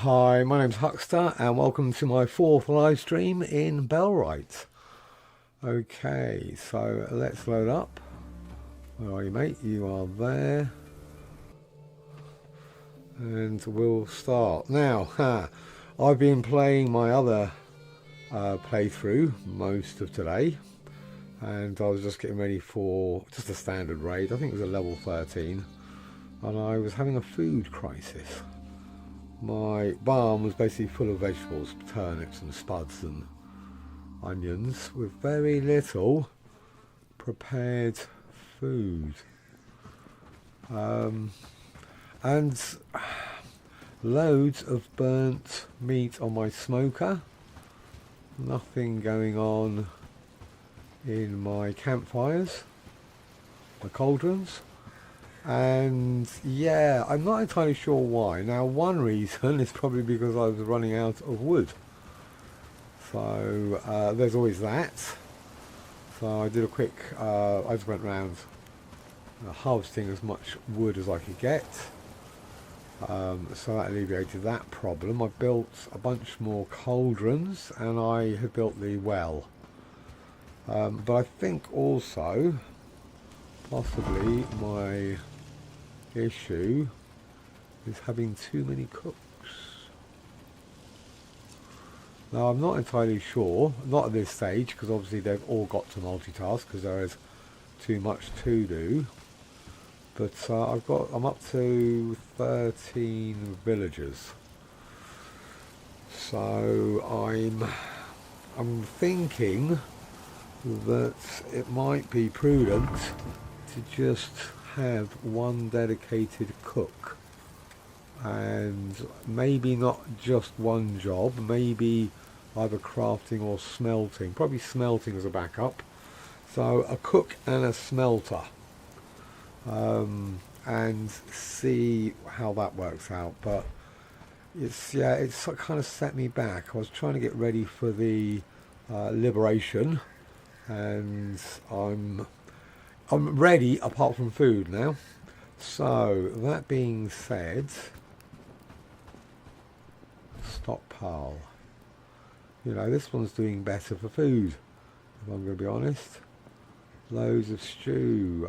Hi, my name's Huckster and welcome to my fourth live stream in Bellwright. Okay, so let's load up. Where are you, mate? You are there. And we'll start. Now, I've been playing my other playthrough most of today. And I was just getting ready for just a standard raid. I think it was a level 13. And I was having a food crisis. My barn was basically full of vegetables, turnips and spuds and onions, with very little prepared food. And loads of burnt meat on my smoker. Nothing going on in my campfires, my cauldrons. And yeah, I'm not entirely sure why. Now, one reason is probably because I was running out of wood. So there's always that. So I did a quick, I just went around harvesting as much wood as I could get. So that alleviated that problem. I built a bunch more cauldrons and I have built the well. But I think also, possibly my issue is having too many cooks. Now I'm not entirely sure, not at this stage, because obviously they've all got to multitask because there is too much to do. But I'm up to 13 villagers. So I'm thinking that it might be prudent to just have one dedicated cook, and maybe not just one job, maybe either crafting or smelting, probably smelting as a backup. So a cook and a smelter, and see how that works out. But it's kind of set me back. I was trying to get ready for the liberation, and I'm ready apart from food now. So that being said, stockpile. You know, this one's doing better for food, if I'm going to be honest. Loads of stew,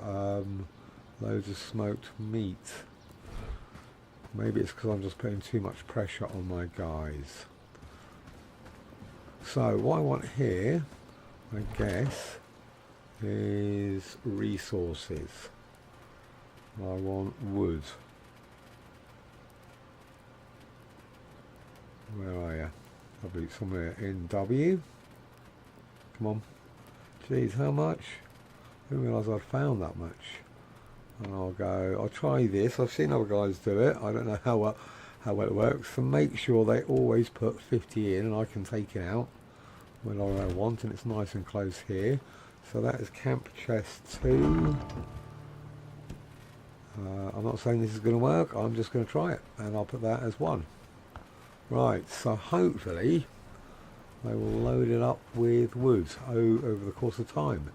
loads of smoked meat. Maybe it's because I'm just putting too much pressure on my guys. So what I want here, I guess, is resources. I want wood. Where are you? Probably somewhere in W. Come on. Geez, how much? I didn't realise I'd found that much. And I'll try this. I've seen other guys do it. I don't know how well it works. So make sure they always put 50 in and I can take it out when I want, and it's nice and close here. So that is camp chest 2. I'm not saying this is going to work, I'm just going to try it, and I'll put that as 1. Right, so hopefully they will load it up with wood over the course of time.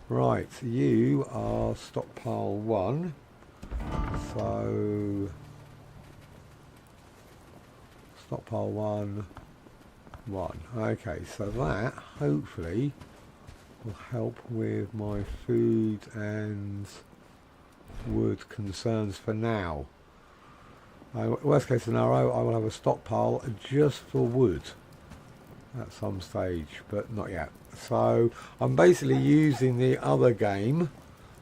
Right, you are stockpile 1. So stockpile 1. Okay, so that hopefully will help with my food and wood concerns for now. Worst case scenario, I will have a stockpile just for wood at some stage, but not yet. So I'm basically using the other game,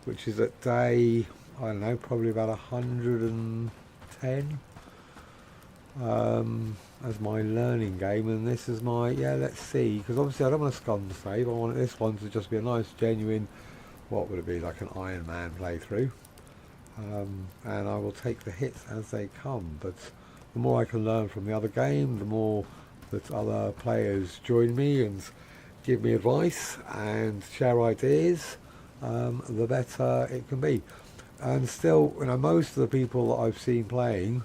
which is at day, I don't know, probably about 110, as my learning game, and this is my, let's see, because obviously I don't want a scum save. I want this one to just be a nice genuine, what would it be, like an Iron Man playthrough, and I will take the hits as they come. But the more I can learn from the other game, the more that other players join me and give me advice and share ideas, the better it can be. And still, you know, most of the people that I've seen playing,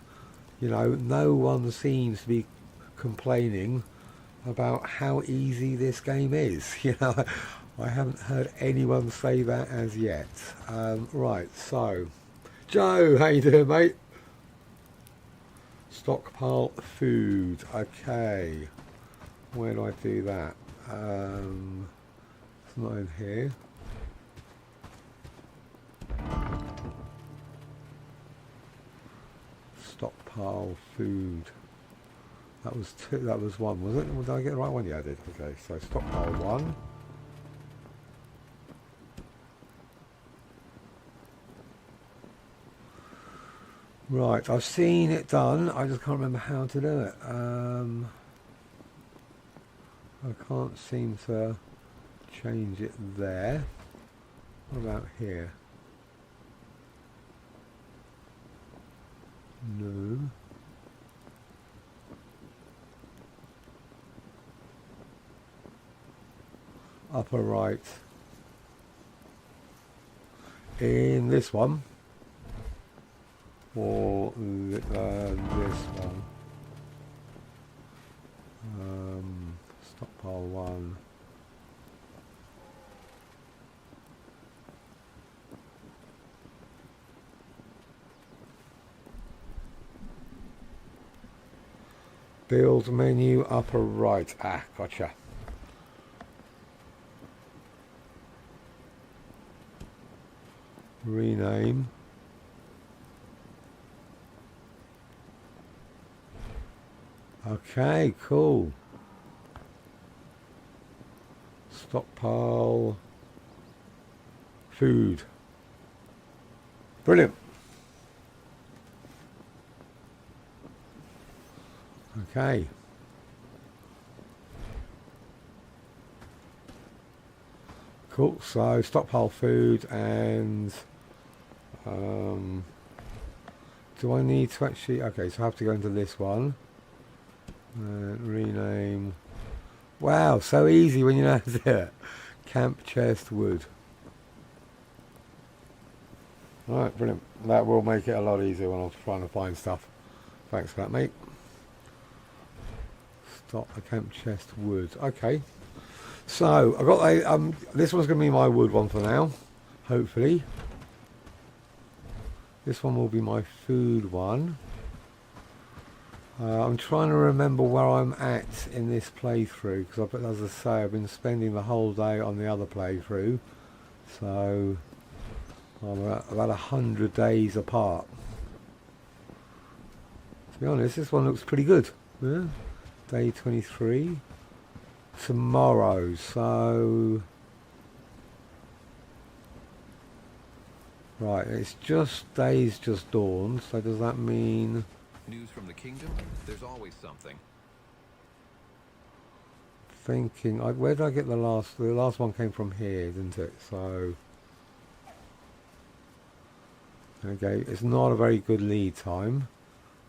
you know, no one seems to be complaining about how easy this game is. You know, I haven't heard anyone say that as yet. Right, so Joe, how you doing, mate? Stockpile food. Okay. Where do I do that? It's not in here. Stockpile food. That was two. That was one, was it? Did I get the right one? Yeah, I did. Okay, so stockpile one. Right, I've seen it done. I just can't remember how to do it. I can't seem to change it there. What about here? No. Upper right. In this one. Or this one. Stockpile one. Build menu upper right. Ah, gotcha. Rename. Okay, cool. Stockpile food. Brilliant. Okay. Cool. So stockpile food and do I need to actually? Okay, so I have to go into this one and rename. Wow, so easy when you know how to do it. Camp chest wood. Alright, brilliant. That will make it a lot easier when I'm trying to find stuff. Thanks for that, mate. Stop the camp chest wood. Okay. So I got a this one's gonna be my wood one for now, hopefully. This one will be my food one. I'm trying to remember where I'm at in this playthrough because, as I say, I've been spending the whole day on the other playthrough, so I'm about 100 days apart. To be honest, this one looks pretty good. Yeah? Day 23. Tomorrow, so right, it's just days just dawned, so does that mean news from the kingdom? There's always something. Thinking, where did I get the last one came from here, didn't it? So okay, it's not a very good lead time.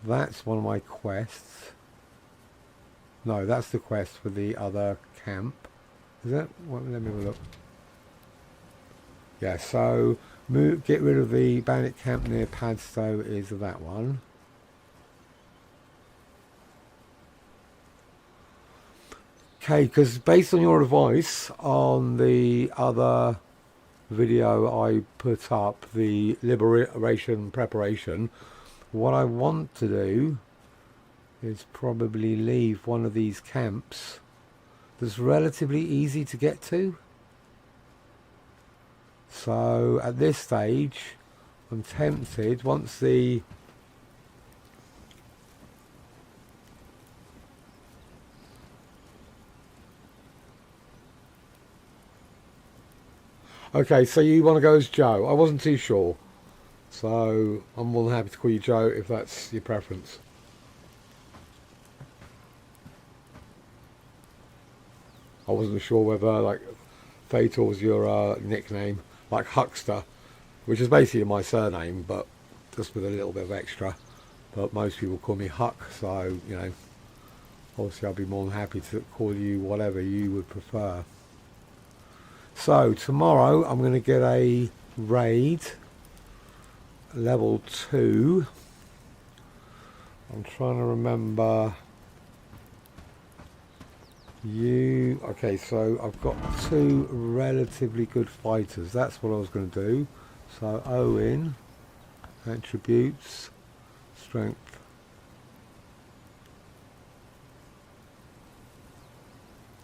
That's one of my quests. No, that's the quest for the other camp. Is it? Well, let me have a look. Yeah, so get rid of the bandit camp near Padstow is that one. Okay, because based on your advice on the other video I put up, the liberation preparation, what I want to do is probably leave one of these camps that's relatively easy to get to. So at this stage I'm tempted, once the okay, so you want to go as Joe. I wasn't too sure, so I'm more than happy to call you Joe if that's your preference. I wasn't sure whether like Fatal was your nickname, like Huckster, which is basically my surname, but just with a little bit of extra. But most people call me Huck, so you know, obviously I'll be more than happy to call you whatever you would prefer. So tomorrow I'm going to get a raid level 2. I'm trying to remember you. Okay, so I've got 2 relatively good fighters. That's what I was going to do. So Owen, attributes, strength.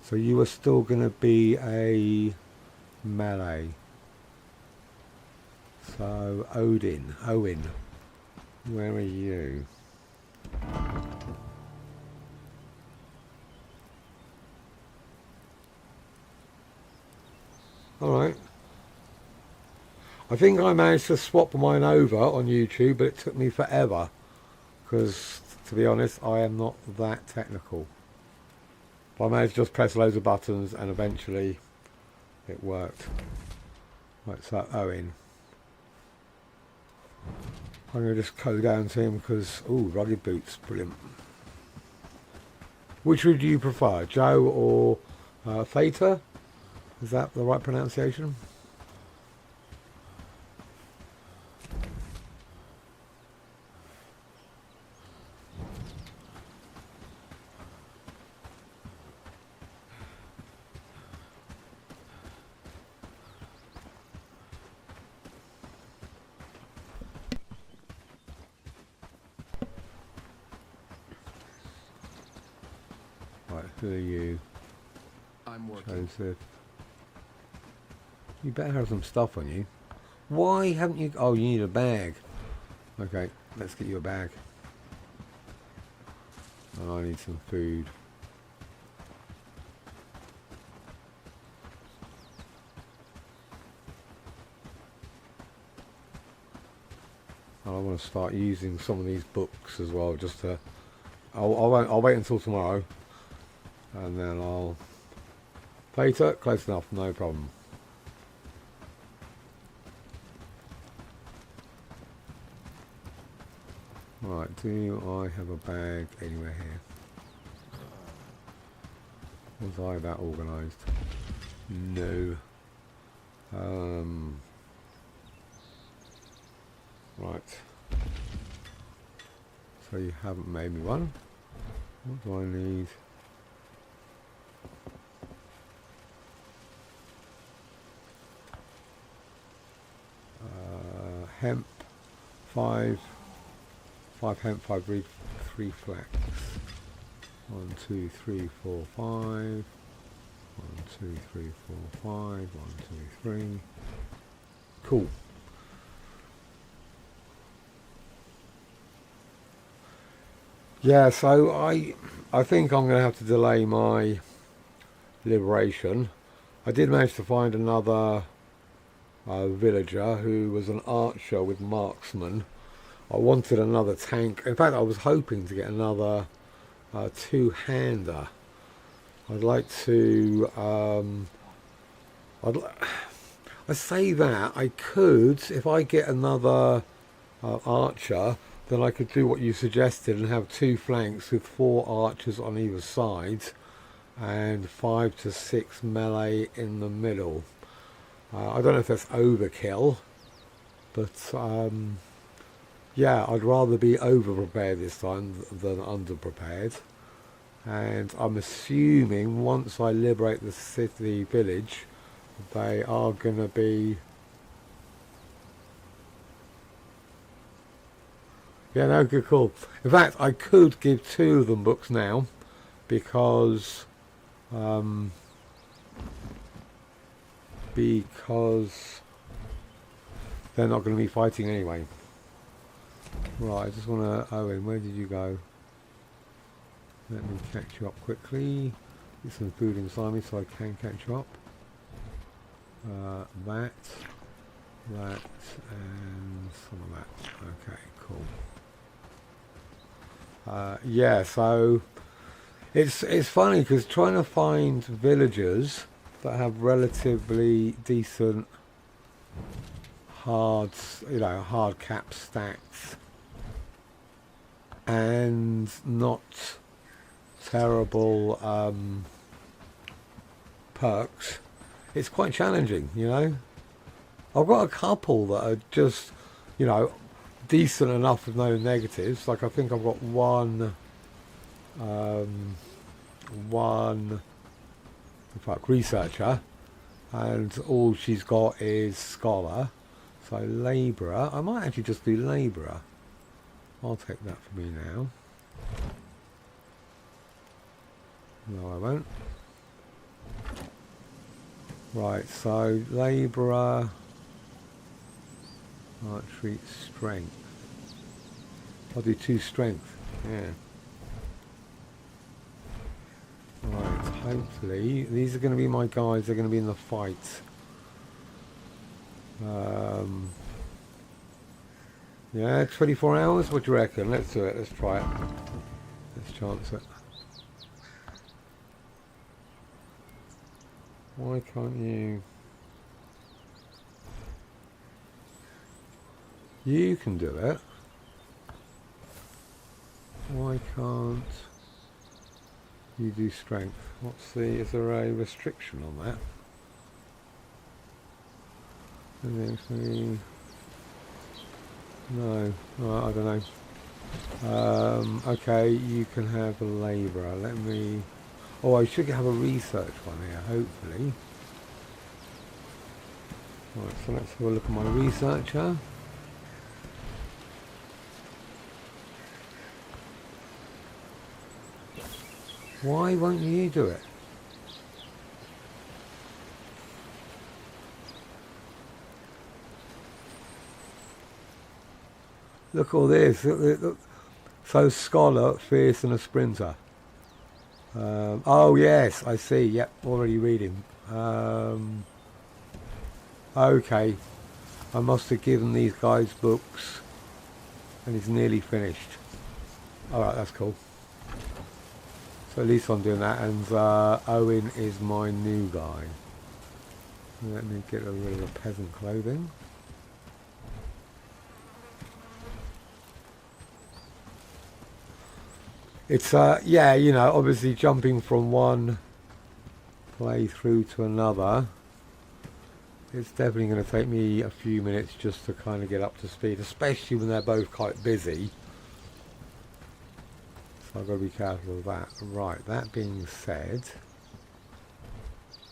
So you are still going to be a melee. So Owen, where are you? Alright. I think I managed to swap mine over on YouTube, but it took me forever. Because, to be honest, I am not that technical. But I managed to just press loads of buttons and eventually it worked. Right, so Owen. I'm going to just go down to him because, ooh, rugged boots, brilliant. Which would you prefer, Joe or Theta? Is that the right pronunciation? Right, who are you? I'm working. Joseph. You better have some stuff on you. Why haven't you... Oh, you need a bag. Okay, let's get you a bag. And I need some food. And I want to start using some of these books as well, just to... I'll wait until tomorrow. And then I'll... Later, close enough, no problem. Right, do I have a bag anywhere here? Was I that organised? No. Right. So you haven't made me one. What do I need? Hemp, 5 hemp, 5 reed, 3 flax. 1, 2, 3, 4, 5. 1, 2, 3, 4, 5. 1, 2, 3. Cool. Yeah, so I think I'm going to have to delay my liberation. I did manage to find another villager who was an archer with marksman. I wanted another tank. In fact, I was hoping to get another two-hander. I'd like to... I say that I could, if I get another archer, then I could do what you suggested and have 2 flanks with 4 archers on either side and 5 to 6 melee in the middle. I don't know if that's overkill, but yeah, I'd rather be over-prepared this time than under-prepared. And I'm assuming once I liberate the city village, they are going to be... Yeah, no, good call. In fact, I could give 2 of them books now, because they're not going to be fighting anyway. Right, I just want to... Owen, where did you go? Let me catch you up quickly. Get some food inside me so I can catch you up. That, and some of that. Okay, cool. Yeah, so it's funny because trying to find villagers that have relatively decent hard cap stats and not terrible perks, it's quite challenging, you know. I've got a couple that are just, you know, decent enough with no negatives. Like I think I've got one in fact, researcher, and all she's got is scholar. So labourer, I might actually just do labourer. I'll take that for me now. No, I won't. Right, so labourer, archery, strength. I'll do 2 strength, yeah. Right, hopefully, these are going to be my guys, they're going to be in the fight. Yeah, 24 hours, what do you reckon? Let's do it, let's try it. Let's chance it. Why can't you? You can do it. Why can't you do strength? What's the, is there a restriction on that? No, I don't know. Okay, you can have a labourer. Let me... Oh, I should have a research one here, hopefully. Right, so let's have a look at my researcher. Why won't you do it? Look at all this. Look. So scholar, fierce and a sprinter. Oh yes, I see. Yep, already reading. Okay, I must have given these guys books, and it's nearly finished. All right, that's cool. So at least I'm doing that, and Owen is my new guy. Let me get rid of the peasant clothing. It's yeah, you know, obviously jumping from one playthrough to another, it's definitely going to take me a few minutes just to kind of get up to speed, especially when they're both quite busy. So I've got to be careful of that. Right, that being said,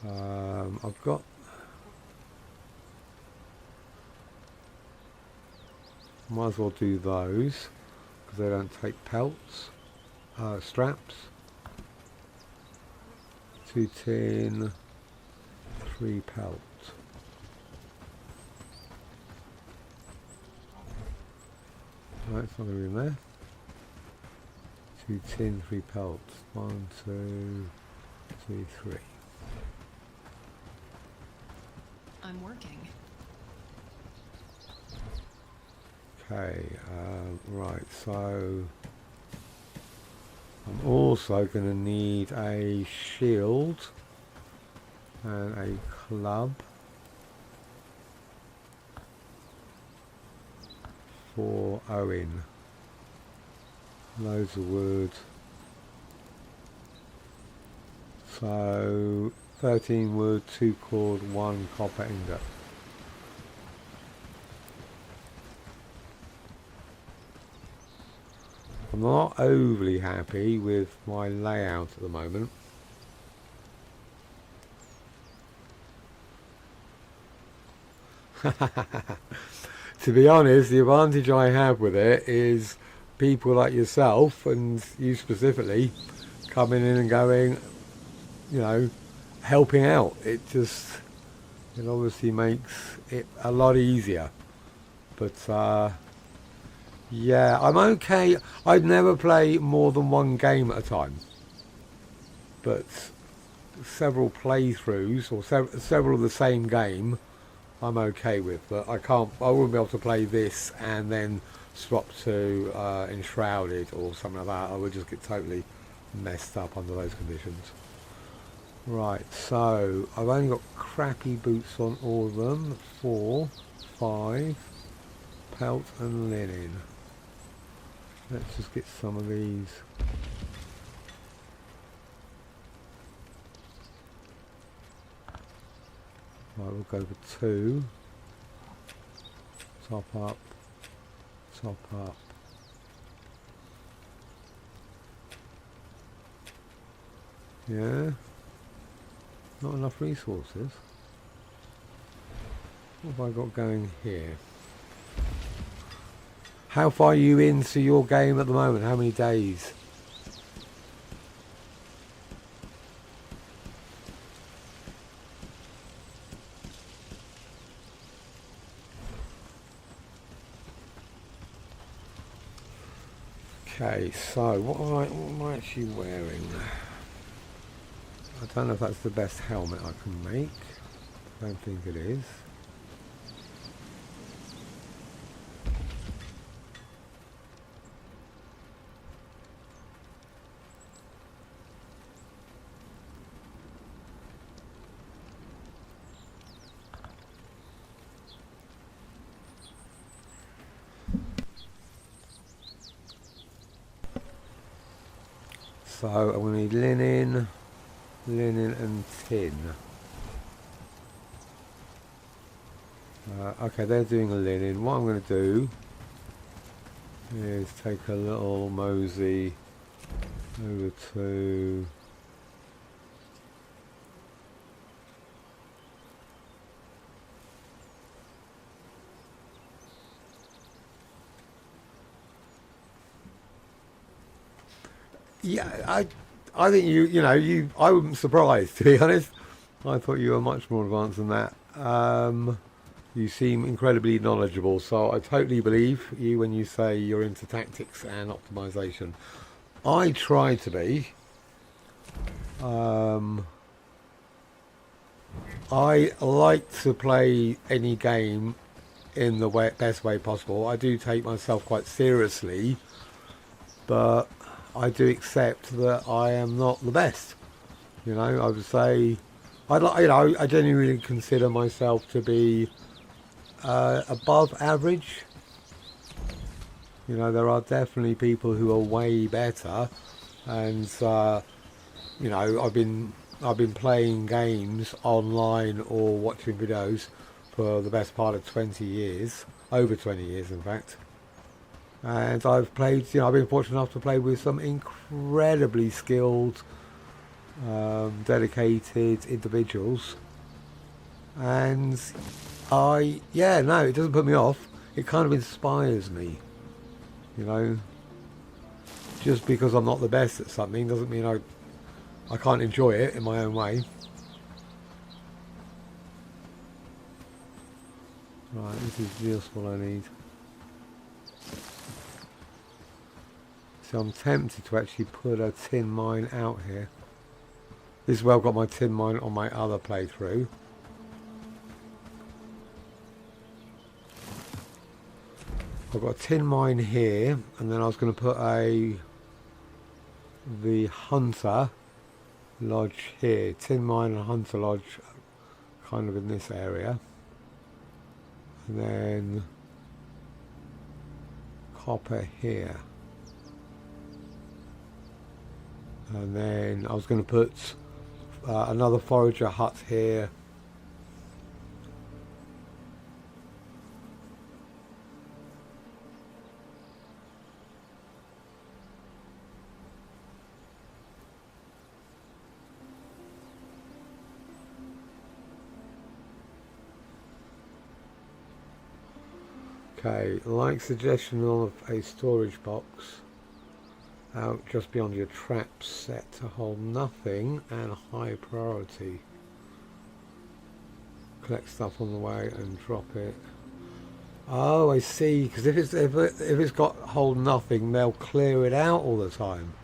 I've got... Might as well do those, because they don't take pelts. Straps. 2 tin, 3 pelt. Right, it's not going to be in there. 2 tin, 3 pelt. 1, 2, 3, 3. I'm working. Okay, right, so I'm also going to need a shield and a club for Owen. Loads of wood. So 13 wood, 2 cord, 1 copper ingot. I'm not overly happy with my layout at the moment. To be honest, the advantage I have with it is people like yourself, and you specifically, coming in and going, you know, helping out. It obviously makes it a lot easier. But yeah, I'm okay. I'd never play more than 1 game at a time, but several playthroughs or several of the same game I'm okay with. But I wouldn't be able to play this and then swap to Enshrouded or something like that. I would just get totally messed up under those conditions. Right, so I've only got crappy boots on all of them. 4, 5, pelt and linen. Let's just get some of these. Right, we'll go for 2. Top up. Top up. Yeah. Not enough resources. What have I got going here? How far are you into your game at the moment? How many days? Okay, so what am I actually wearing? I don't know if that's the best helmet I can make. I don't think it is. So I'm going to need linen and tin. Okay, they're doing a linen. What I'm going to do is take a little mosey over to yeah, I think I wasn't surprised, to be honest. I thought you were much more advanced than that. You seem incredibly knowledgeable, so I totally believe you when you say you're into tactics and optimization. I try to be. I like to play any game in the best way possible. I do take myself quite seriously, but I do accept that I am not the best. You know, I would say, I genuinely consider myself to be above average. You know, there are definitely people who are way better, and I've been playing games online or watching videos for the best part of 20 years, over 20 years, in fact. And I've played, I've been fortunate enough to play with some incredibly skilled, dedicated individuals. And it doesn't put me off. It kind of inspires me, you know. Just because I'm not the best at something doesn't mean I can't enjoy it in my own way. Right, this is just what I need. So I'm tempted to actually put a tin mine out here. This is where I've got my tin mine on my other playthrough. I've got a tin mine here, and then I was going to put the hunter lodge here. Tin mine and hunter lodge kind of in this area. And then copper here. And then I was going to put another forager hut here. Okay, like suggestion of a storage box out just beyond your trap set to hold nothing and high priority. Collect stuff on the way and drop it. Oh, I see. Because if it's got hold nothing, they'll clear it out all the time.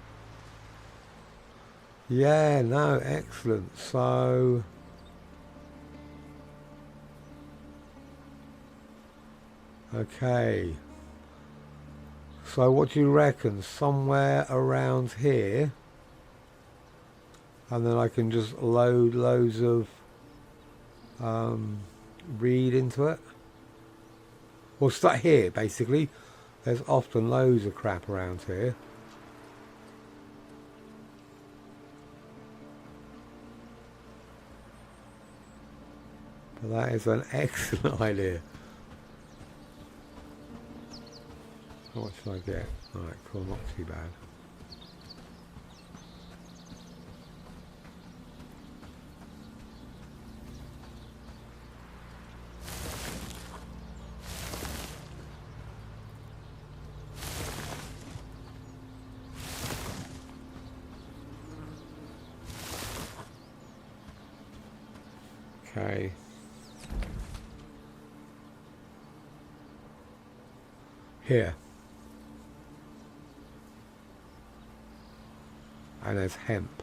Yeah, no, excellent. So okay. So what do you reckon? Somewhere around here, and then I can just load loads of reed into it. We'll start here, basically. There's often loads of crap around here. But that is an excellent idea. What should I get? Alright, cool, not too bad. Okay. Here. and there's hemp.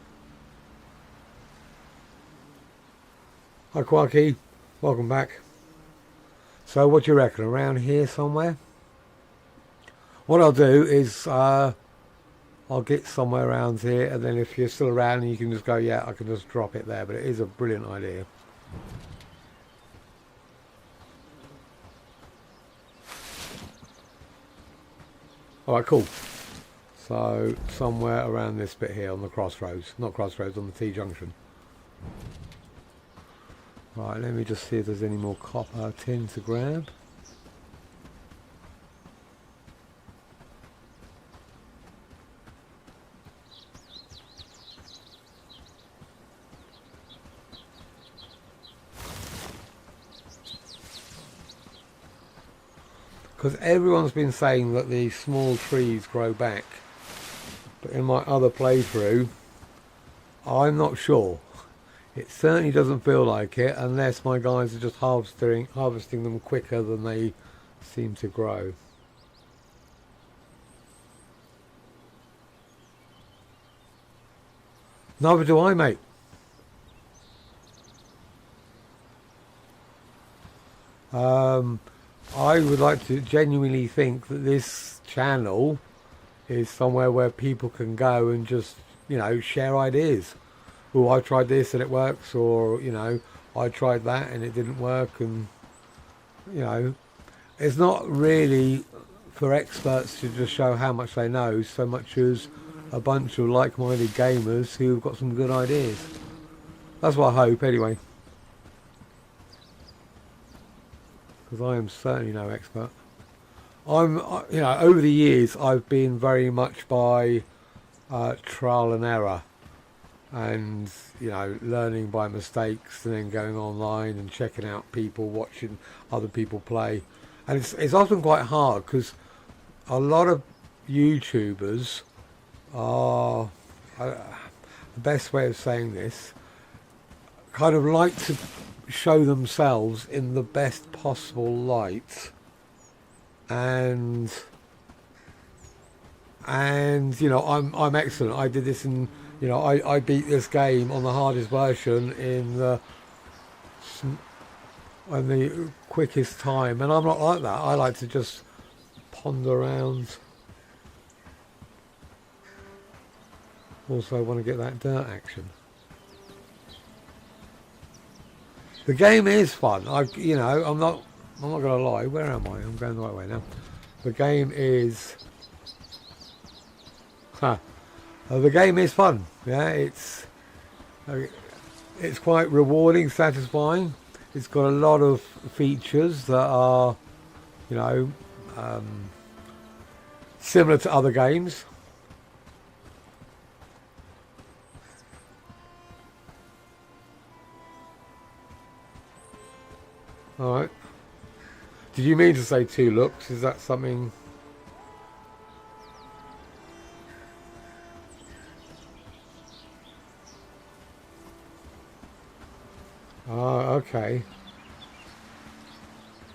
Hi Quirky, welcome back. So what do you reckon, around here somewhere? What I'll do is I'll get somewhere around here, and then if you're still around you can just go, yeah, I can just drop it there. But it is a brilliant idea. Alright, cool. So somewhere around this bit here on the crossroads, not crossroads, on the T-junction. Right, let me just see if there's any more copper tin to grab. Because everyone's been saying that these small trees grow back, but in my other playthrough I'm not sure. It certainly doesn't feel like it, unless my guys are just harvesting them quicker than they seem to grow. Neither do I, mate. I would like to genuinely think that this channel is somewhere where people can go and just, you know, share ideas. Oh, I tried this and it works, or, you know, I tried that and it didn't work, and, you know, it's not really for experts to just show how much they know, so much as a bunch of like-minded gamers who've got some good ideas. That's what I hope, anyway. Because I am certainly no expert. You know, over the years I've been very much by trial and error, and, you know, learning by mistakes, and then going online and checking out people, watching other people play. And it's often quite hard because a lot of YouTubers are, the best way of saying this, kind of like to show themselves in the best possible light, and you know, I'm excellent, I did this in, you know, I beat this game on the hardest version in the quickest time, and I'm not like that. I like to just ponder around. Also want to get that dirt action. The game is fun. You know, I'm not gonna lie. Where am I? I'm going the right way now. The game is, the game is fun. Yeah, it's quite rewarding, satisfying. It's got a lot of features that are, you know, similar to other games. Alright. Did you mean to say 2 looks? Is that something? Oh, okay.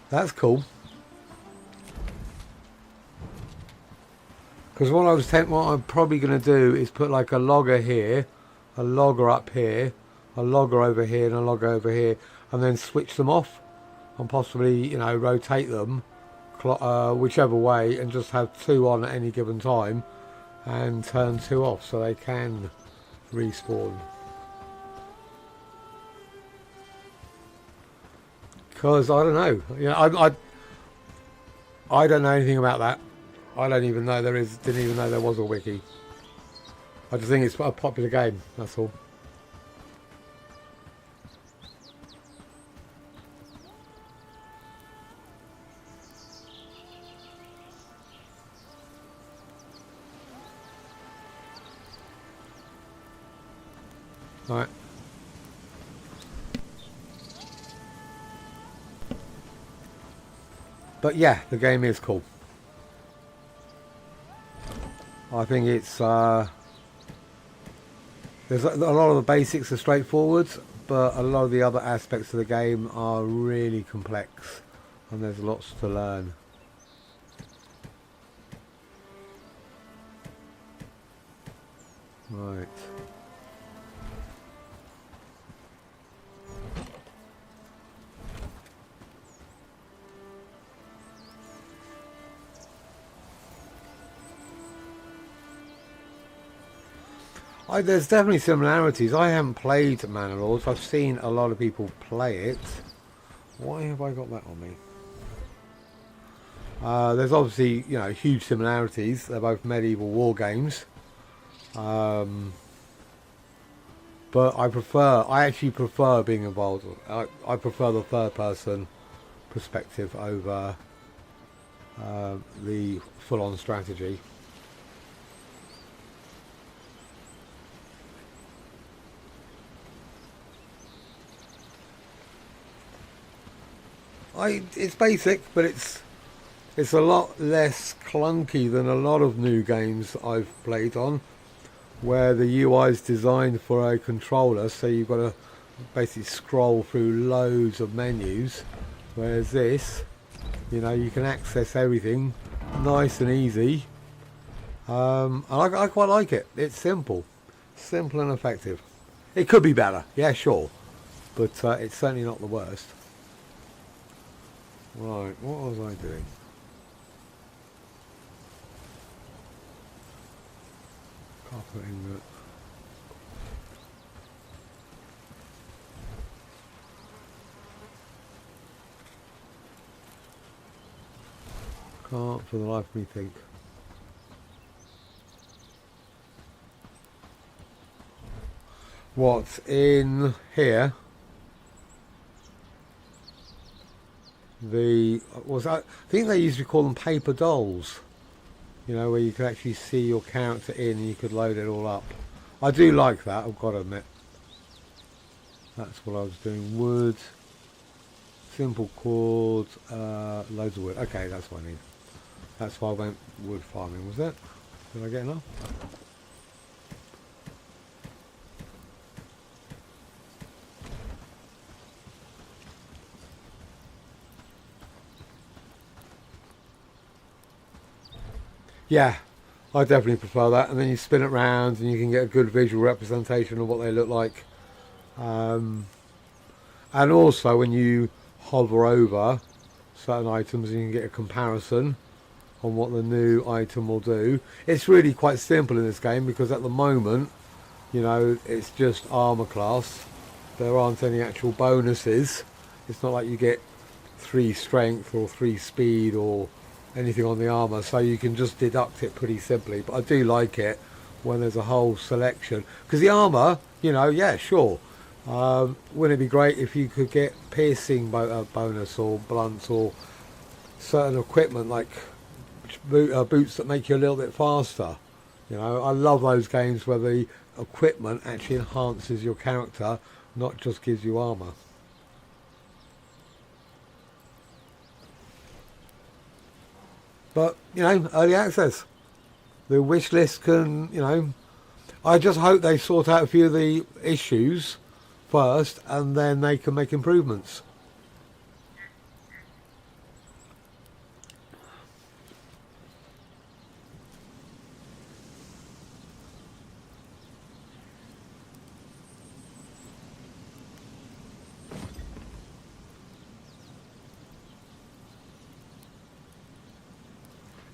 That's cool. Because what I'm probably going to do is put like a logger here, a logger up here, a logger over here, and a logger over here, and then switch them off. And possibly, you know, rotate them whichever way, and just have 2 on at any given time and turn 2 off so they can respawn. Because I don't know, you know, I don't know anything about that. I don't even know didn't even know there was a wiki. I just think it's a popular game, that's all. Right. But yeah, the game is cool. I think it's there's a lot of the basics are straightforward, but a lot of the other aspects of the game are really complex, and there's lots to learn. Right. There's definitely similarities. I haven't played Manor Lords. I've seen a lot of people play it. Why have I got that on me? There's obviously, you know, huge similarities. They're both medieval war games. But I actually prefer being involved. I prefer the third person perspective over the full-on strategy. It's basic, but it's a lot less clunky than a lot of new games that I've played on, where the UI is designed for a controller, so you've got to basically scroll through loads of menus, whereas this, you know, you can access everything nice and easy. And I quite like it. It's simple and effective. It could be better, yeah, sure, but it's certainly not the worst. Right, what was I doing? Carpeting that. Can't for the life of me think. What's in here? I think they used to call them paper dolls, you know, where you could actually see your character in and you could load it all up. I do like that, I've got to admit. That's what I was doing. Wood, simple chords, loads of wood. Okay, that's what I need. That's why I went wood farming, was it? Did I get enough? Yeah, I definitely prefer that. And then you spin it round and you can get a good visual representation of what they look like. And also when you hover over certain items, you can get a comparison on what the new item will do. It's really quite simple in this game because at the moment, you know, it's just armor class. There aren't any actual bonuses. It's not like you get 3 strength or 3 speed or anything on the armor, so you can just deduct it pretty simply. But I do like it when there's a whole selection, because the armor, you know, yeah, sure, wouldn't it be great if you could get piercing bonus or blunts or certain equipment like boots that make you a little bit faster. You know, I love those games where the equipment actually enhances your character, not just gives you armor. But, you know, early access. The wish list can, you know, I just hope they sort out a few of the issues first and then they can make improvements.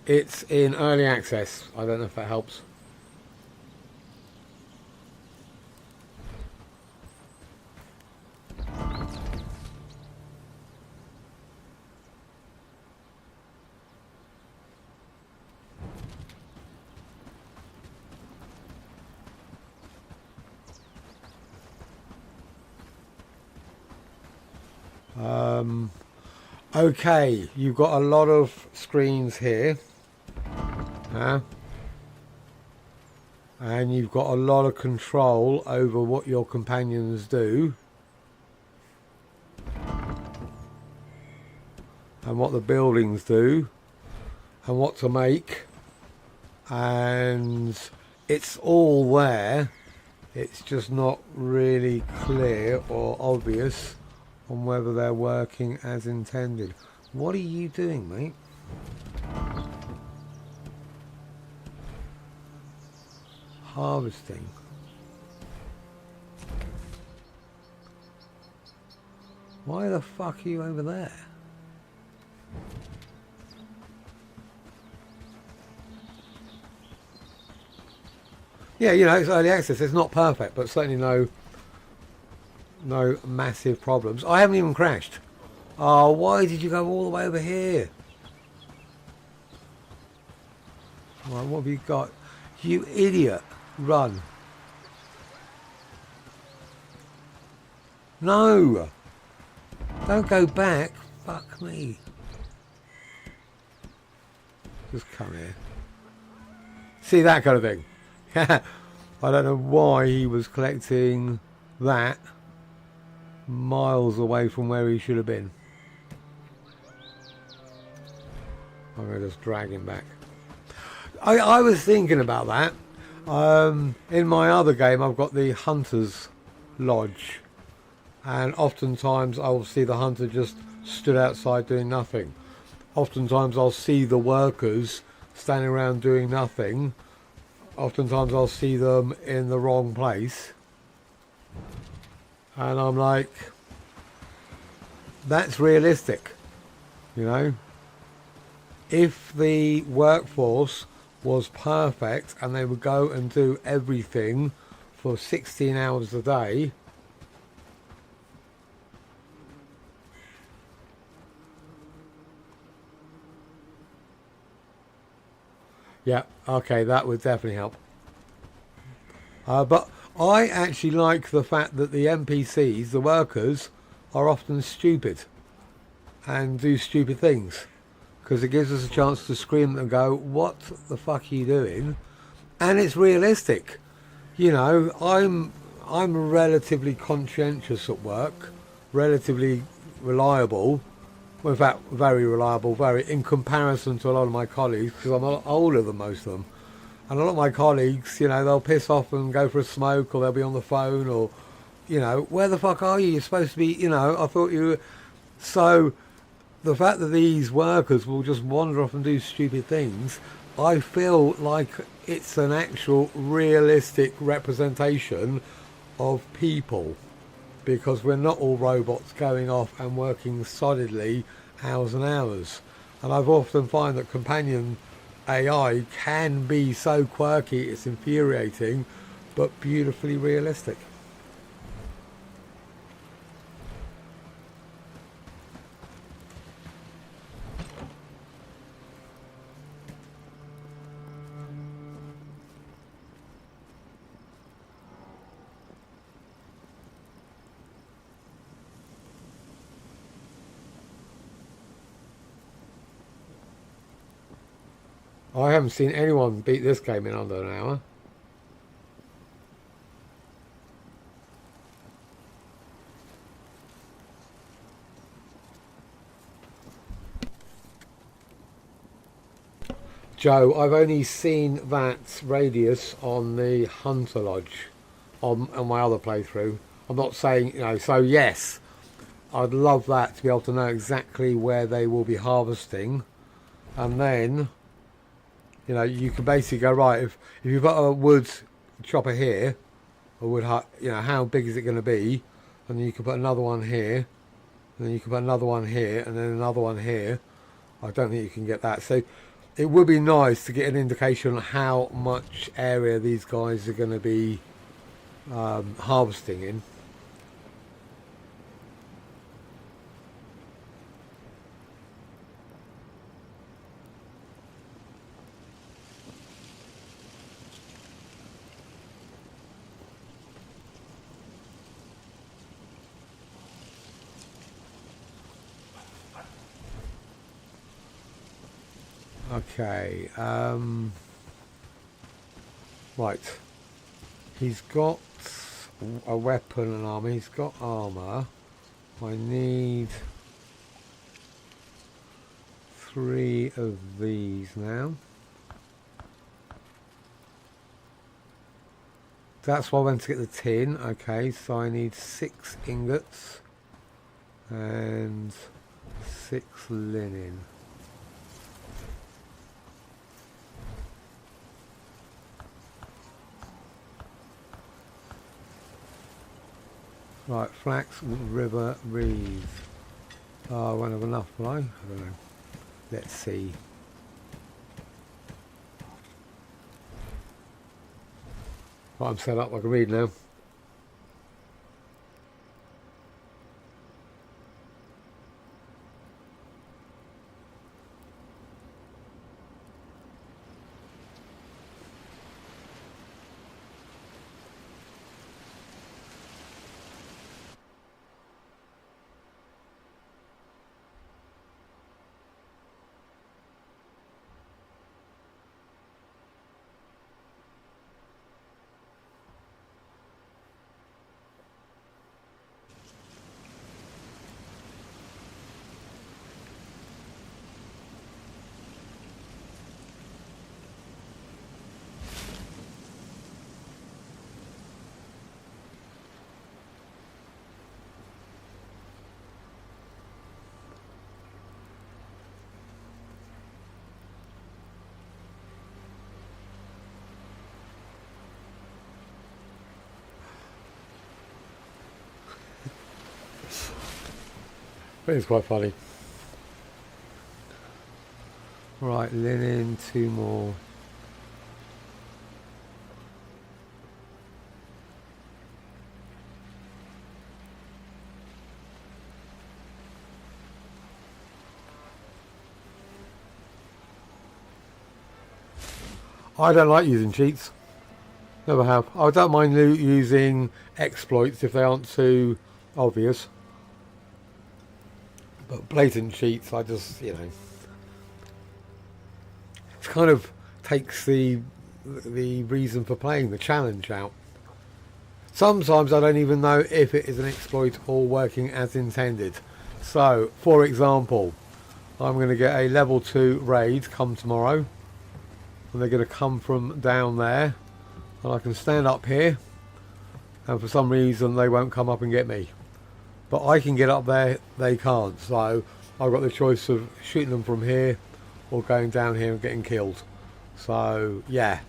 It's in early access. I don't know if that helps. Okay, you've got a lot of screens here. And you've got a lot of control over what your companions do and what the buildings do and what to make, and it's all there. It's just not really clear or obvious on whether they're working as intended. What are you doing, mate? Harvesting. Why the fuck are you over there? Yeah, you know, it's early access. It's not perfect, but certainly no massive problems. I haven't even crashed. Oh, why did you go all the way over here? Right, what have you got? You idiot. Run. No. Don't go back. Fuck me. Just come here. See, that kind of thing. I don't know why he was collecting that miles away from where he should have been. I'm going to just drag him back. I was thinking about that. In my other game, I've got the Hunter's Lodge. And oftentimes I'll see the hunter just stood outside doing nothing. Oftentimes I'll see the workers standing around doing nothing. Oftentimes I'll see them in the wrong place. And I'm like, that's realistic, you know? If the workforce was perfect and they would go and do everything for 16 hours a day, yeah, okay, that would definitely help. But I actually like the fact that the NPCs, the workers, are often stupid and do stupid things. Because it gives us a chance to scream and go, what the fuck are you doing? And it's realistic. You know, I'm relatively conscientious at work, relatively reliable. Well, in fact, very reliable, in comparison to a lot of my colleagues, because I'm a lot older than most of them. And a lot of my colleagues, you know, they'll piss off and go for a smoke, or they'll be on the phone, or, you know, where the fuck are you? You're supposed to be, you know, I thought you were... So, the fact that these workers will just wander off and do stupid things, I feel like it's an actual realistic representation of people. Because we're not all robots going off and working solidly hours and hours. And I've often find that companion AI can be so quirky, it's infuriating, but beautifully realistic. I haven't seen anyone beat this game in under an hour. Joe, I've only seen that radius on the Hunter Lodge on my other playthrough. I'm not saying, you know, so yes, I'd love that to be able to know exactly where they will be harvesting. And then, you know, you can basically go, right, if you've got a wood chopper here, a wood hut, you know, how big is it going to be? And then you can put another one here, and then you can put another one here, and then another one here. I don't think you can get that. So it would be nice to get an indication on how much area these guys are going to be harvesting in. Okay, right, he's got a weapon and armor, he's got armor. I need 3 of these now. That's why I went to get the tin. Okay, so I need 6 ingots and 6 linen. Right, flax, river, reeds. Oh, I won't have enough, will I? I don't know. Let's see. Right, I'm set up, I can read now. But it's quite funny. Right, linen, 2 more. I don't like using cheats. Never have. I don't mind using exploits if they aren't too obvious. But blatant cheats, I just, you know, it kind of takes the reason for playing, the challenge out. Sometimes I don't even know if it is an exploit or working as intended. So, for example, I'm going to get a level 2 raid come tomorrow. And they're going to come from down there. And I can stand up here. And for some reason they won't come up and get me. But I can get up there, they can't. So I've got the choice of shooting them from here or going down here and getting killed. So yeah,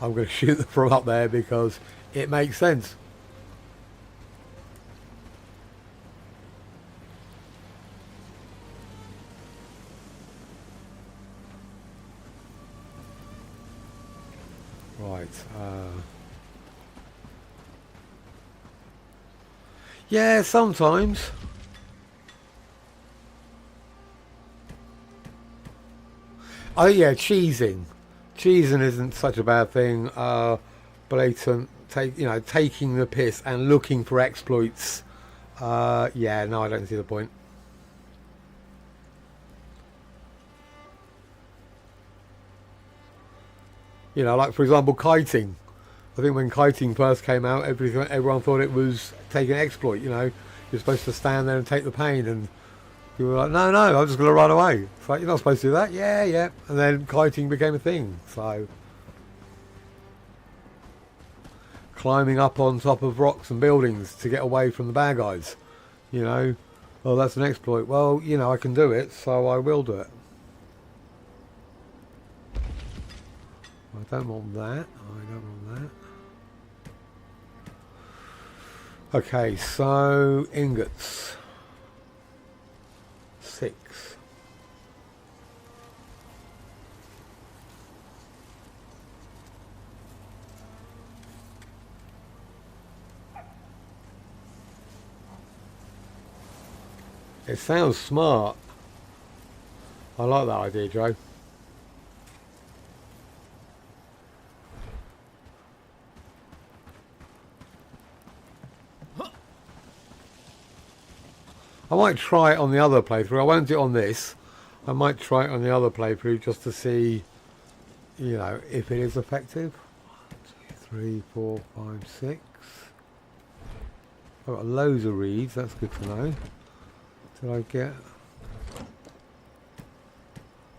I'm going to shoot them from up there because it makes sense. Right. Yeah, sometimes. Oh yeah, cheesing. Cheesing isn't such a bad thing. Blatant, taking the piss and looking for exploits. Yeah, no, I don't see the point. You know, like for example, kiting. I think when kiting first came out, everyone thought it was taking exploit. You know, you're supposed to stand there and take the pain, and people were like, "No, no, I'm just going to run away." It's like, you're not supposed to do that. Yeah, yeah. And then kiting became a thing. So, climbing up on top of rocks and buildings to get away from the bad guys. You know, oh, that's an exploit. Well, you know, I can do it, so I will do it. I don't want that. I don't want that. Okay, so ingots. 6. It sounds smart. I like that idea, Joe. I might try it on the other playthrough. I won't do it on this. I might try it on the other playthrough just to see, you know, if it is effective. 1, 2, 3, 4, 5, 6. I've got loads of reeds. That's good to know. Did I get?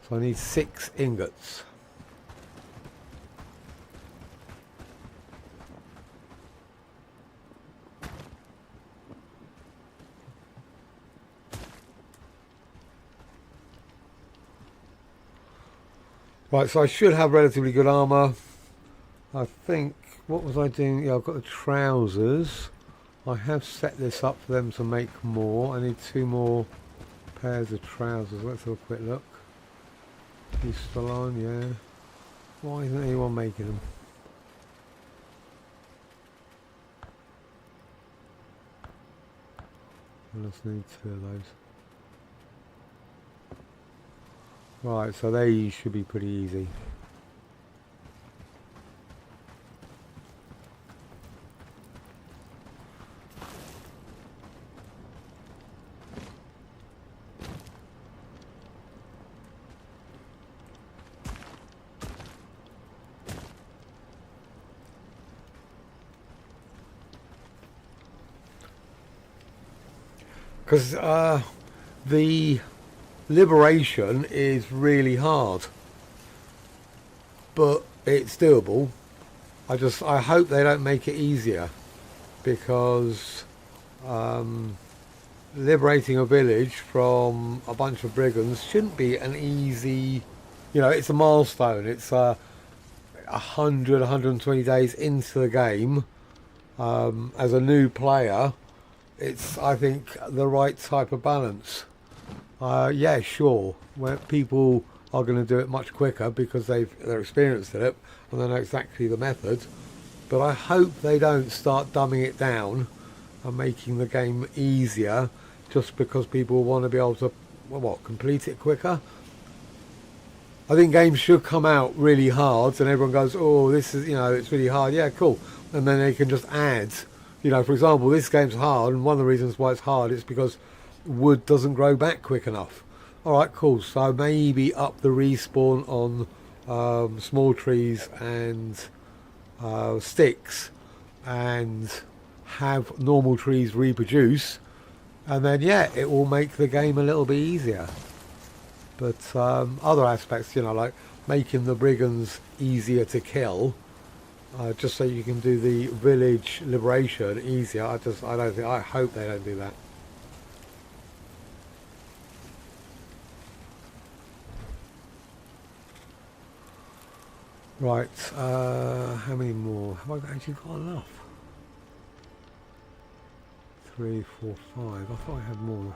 So I need 6 ingots. Right, so I should have relatively good armour. I think, what was I doing? Yeah, I've got the trousers. I have set this up for them to make more. I need 2 more pairs of trousers. Let's have a quick look. He's still on, yeah. Why isn't anyone making them? I just need 2 of those. Right, so they should be pretty easy. Because the liberation is really hard, but it's doable. I hope they don't make it easier, because liberating a village from a bunch of brigands shouldn't be an easy, it's a milestone. It's 120 days into the game. As a new player, it's, I think, the right type of balance. Yeah, sure, where people are going to do it much quicker because they're experienced at it and they know exactly the method. But I hope they don't start dumbing it down and making the game easier just because people want to be able to, complete it quicker. I think games should come out really hard and everyone goes, oh, this is, it's really hard. Yeah, cool. And then they can just add, for example, this game's hard, and one of the reasons why it's hard is because wood doesn't grow back quick enough. All right, cool. So maybe up the respawn on small trees and sticks, and have normal trees reproduce, and then it will make the game a little bit easier. But other aspects, like making the brigands easier to kill, just so you can do the village liberation easier. I hope they don't do that. Right, how many more? Have I actually got enough? 3, 4, 5. I thought I had more.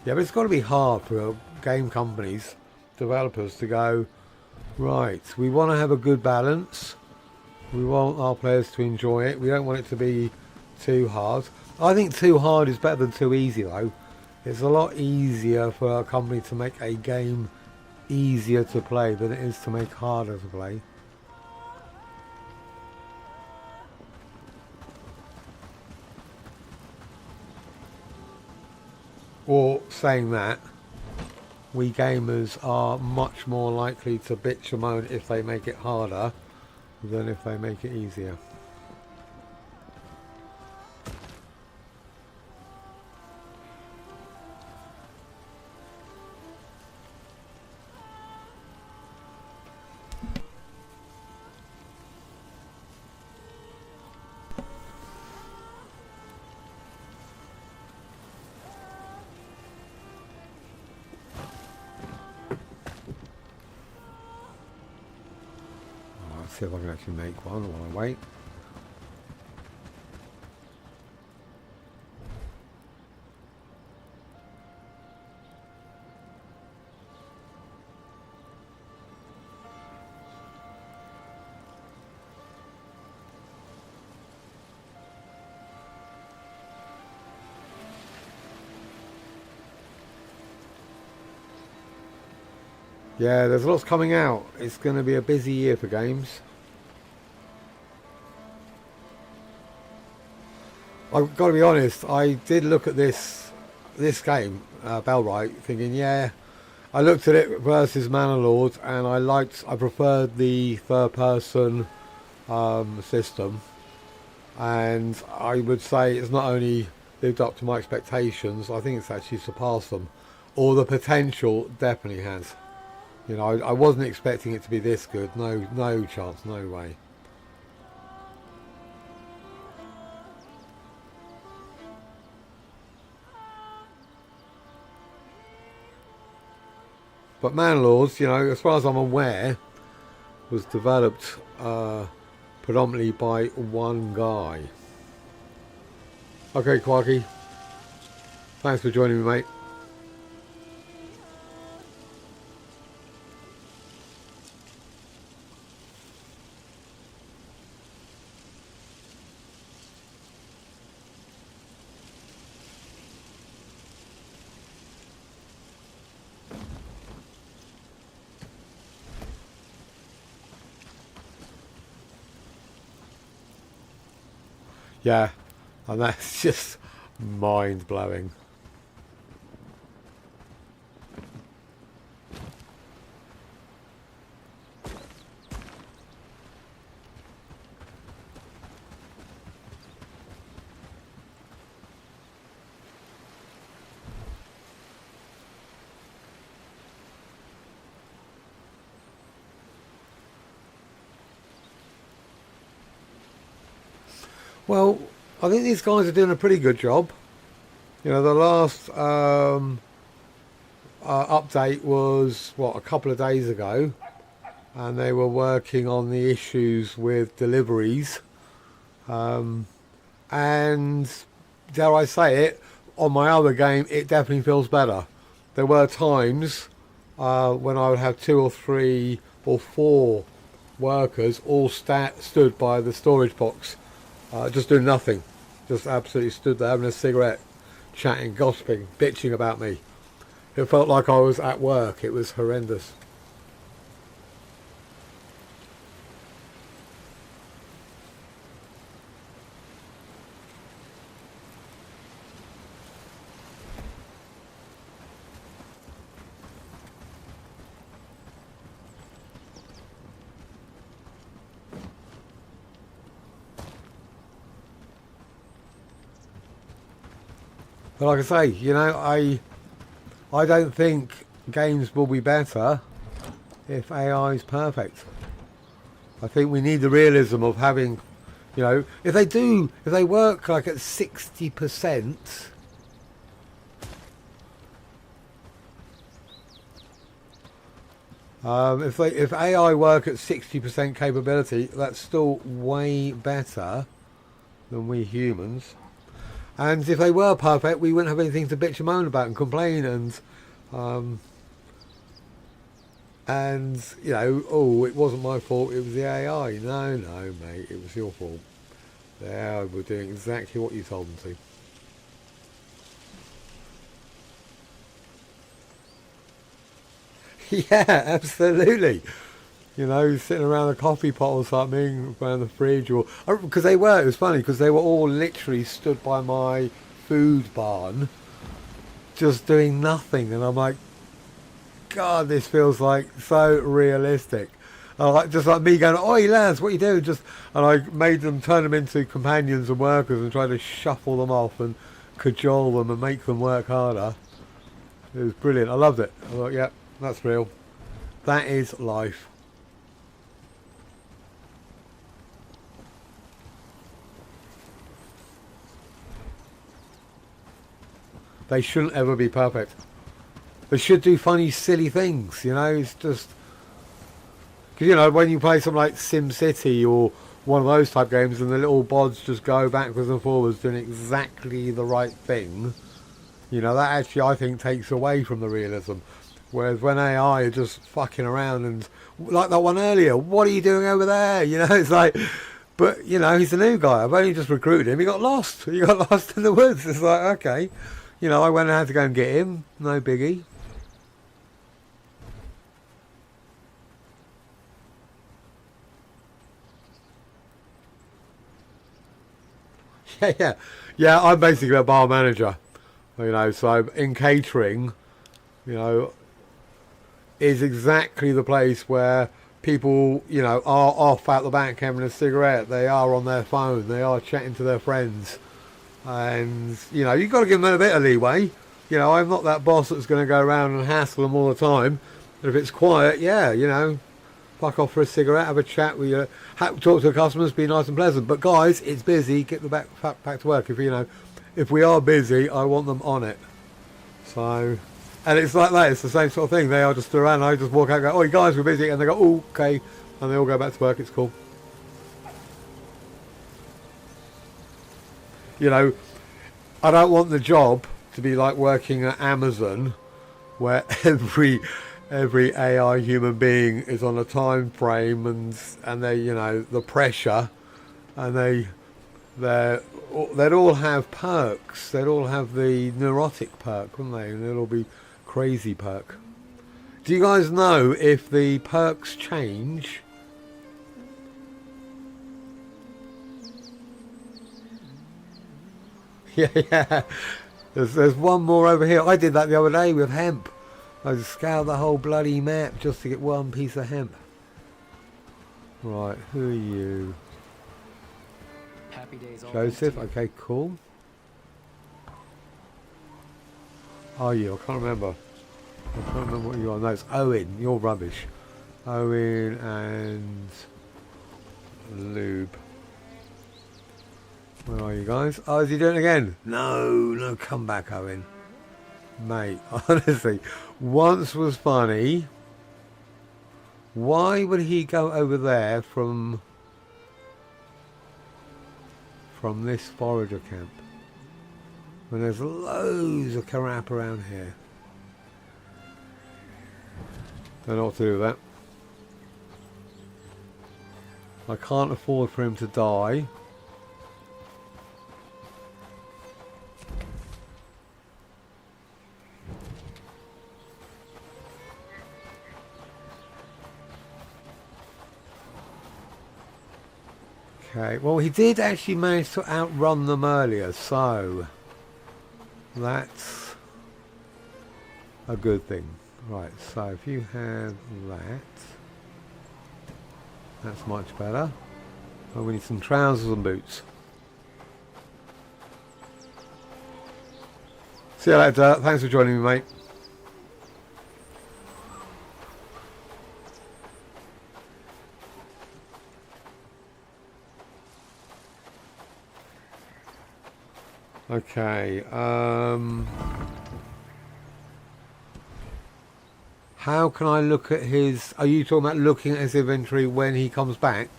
Yeah, but it's got to be hard for game companies, developers, to go, right, we want to have a good balance. We want our players to enjoy it. We don't want it to be too hard. I think too hard is better than too easy, though. It's a lot easier for a company to make a game easier to play than it is to make harder to play. Or saying that, we gamers are much more likely to bitch and moan if they make it harder than if they make it easier. See if I can actually make one while I wait. Yeah, there's lots coming out. It's going to be a busy year for games. I've got to be honest, I did look at this game, Bellwright, thinking, yeah, I looked at it versus Manor Lord, and I preferred the third person system, and I would say it's not only lived up to my expectations, I think it's actually surpassed them, or the potential definitely has. I wasn't expecting it to be this good. No chance, no way. But Manlords, you know, as far as I'm aware, was developed predominantly by one guy. Okay, Quarky. Thanks for joining me, mate. Yeah, and that's just mind-blowing. Well, I think these guys are doing a pretty good job. You know, the last update was, what, a couple of days ago. And they were working on the issues with deliveries. And, dare I say it, on my other game, it definitely feels better. There were times when I would have 2 or 3 or 4 workers all stood by the storage box. Just doing nothing, just absolutely stood there having a cigarette, chatting, gossiping, bitching about me. It felt like I was at work. It was horrendous. But like I say, you know, I don't think games will be better if AI is perfect. I think we need the realism of having, you know, if they work like at 60%, if AI work at 60% capability, that's still way better than we humans. And if they were perfect, we wouldn't have anything to bitch and moan about and complain and you know, oh, it wasn't my fault, it was the AI. No, mate, it was your fault. They were doing exactly what you told them to. Yeah, absolutely. You know, sitting around a coffee pot or something, around the fridge, or because it was funny because they were all literally stood by my food barn, just doing nothing, and I'm like, God, this feels like so realistic. Just like me going, "Oi, lads, what you doing?" And I made them turn them into companions and workers and try to shuffle them off and cajole them and make them work harder. It was brilliant. I loved it. I thought, yeah, that's real. That is life. They shouldn't ever be perfect. They should do funny, silly things, you know. It's just because, you know, when you play something like SimCity or one of those type games and the little bods just go backwards and forwards doing exactly the right thing, you know, that actually I think takes away from the realism. Whereas when AI are just fucking around and like that one earlier, what are you doing over there? You know, it's like, but you know, he's a new guy. I've only just recruited him. He got lost. He got lost in the woods. It's like, okay. You know, I went and had to go and get him. No biggie. Yeah. I'm basically a bar manager. You know, so in catering, you know, is exactly the place where people, you know, are off out the back having a cigarette. They are on their phone. They are chatting to their friends. And, you know, you've got to give them a bit of leeway. You know, I'm not that boss that's going to go around and hassle them all the time. And if it's quiet, yeah, you know, fuck off for a cigarette, have a chat with you, talk to the customers, be nice and pleasant. But guys, it's busy. Get the back to work. If you know, if we are busy, I want them on it. So, And it's like that. It's the same sort of thing. They are just around. I just walk out and go, "Oh, you guys, we're busy," and they go, "Oh, okay," and they all go back to work. It's cool. You know, I don't want the job to be like working at Amazon, where every AI human being is on a time frame, and they, you know, the pressure, and they'd all have perks. They'd all have the neurotic perk, wouldn't they? And they'd all be crazy perk. Do you guys know if the perks change? Yeah. There's one more over here. I did that the other day with hemp. I just scoured the whole bloody map just to get one piece of hemp. Right, who are you? Happy days all Joseph, thanks to okay, cool. Are you? I can't remember. I can't remember what you are. No, it's Owen. You're rubbish. Owen and Lube. Where are you guys? Oh, is he doing it again? No, come back, Owen. Mate, honestly, once was funny. Why would he go over there from this forager camp when there's loads of crap around here? Don't know what to do with that. I can't afford for him to die. Okay, well, he did actually manage to outrun them earlier, so that's a good thing. Right, so if you have that, that's much better. Oh, we need some trousers and boots. See you later. Thanks for joining me, mate. Okay, how can I look at his... Are you talking about looking at his inventory when he comes back?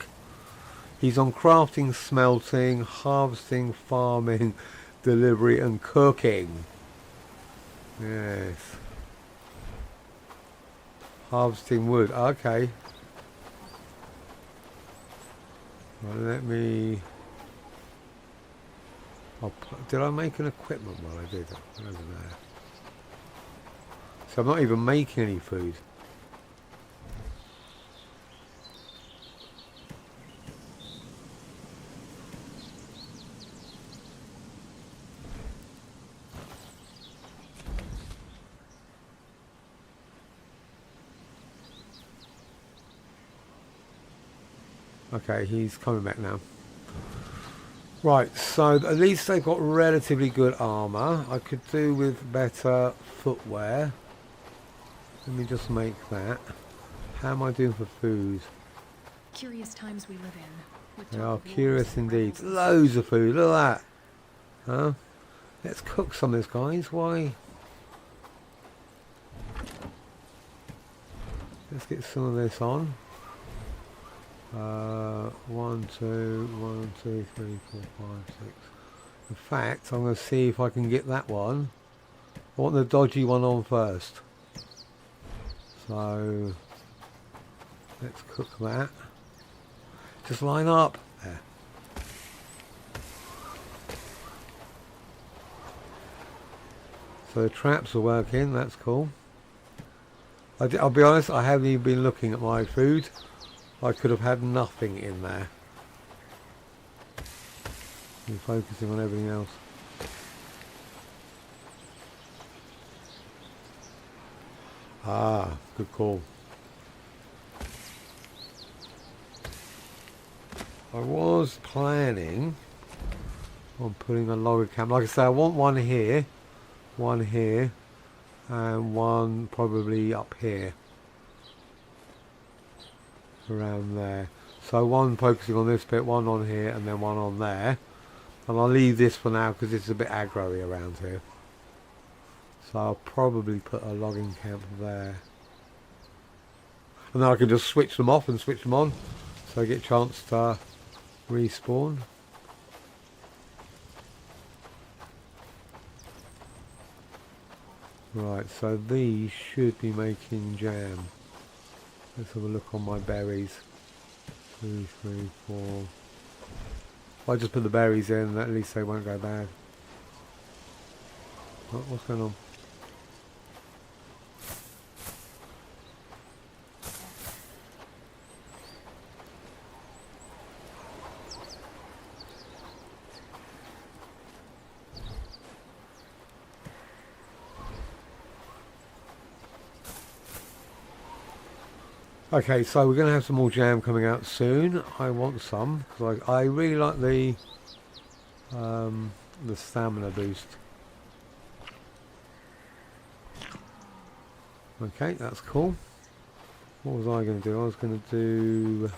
He's on crafting, smelting, harvesting, farming, delivery and cooking. Yes. Harvesting wood, okay. Well, let me... Did I make an equipment while I did it? Over there. So I'm not even making any food. Okay, he's coming back now. Right, so at least they've got relatively good armour. I could do with better footwear. Let me just make that. How am I doing for food? Curious times we live in. With They talk are of wars curious and indeed. rebels and Loads of food, look at that. Huh? Let's cook some of this, guys. Why? Let's get some of this on. 1, 2, 1, 2, 3, 4, 5, 6. In fact, I'm going to see if I can get that one. I want the dodgy one on first. So let's cook that. Just line up. There. So the traps are working. That's cool. I'll be honest, I haven't even been looking at my food. I could have had nothing in there. I'm focusing on everything else. Ah, good call. I was planning on putting a logger camp. Like I say, I want one here, and one probably up here. Around there. So one focusing on this bit, one on here, and then one on there. And I'll leave this for now because it's a bit aggro-y around here. So I'll probably put a logging camp there. And then I can just switch them off and switch them on, so I get a chance to respawn. Right, so these should be making jam. Let's have a look on my berries. 2, 3, 4. If I just put the berries in, at least they won't go bad. Oh, what's going on? Okay, so we're going to have some more jam coming out soon. I want some because I really like the stamina boost. Okay, that's cool. What was I going to do? I was going to do...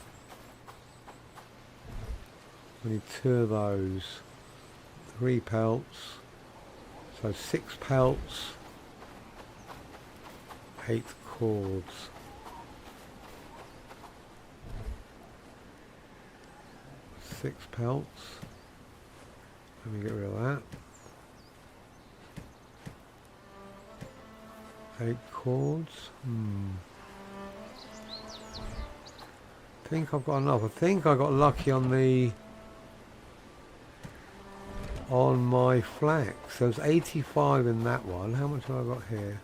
I need 2 of those. 3 pelts. So 6 pelts. 8 cords. 6 pelts. Let me get rid of that. 8 cords. I think I've got enough. I think I got lucky on my flax. There's 85 in that one. How much have I got here?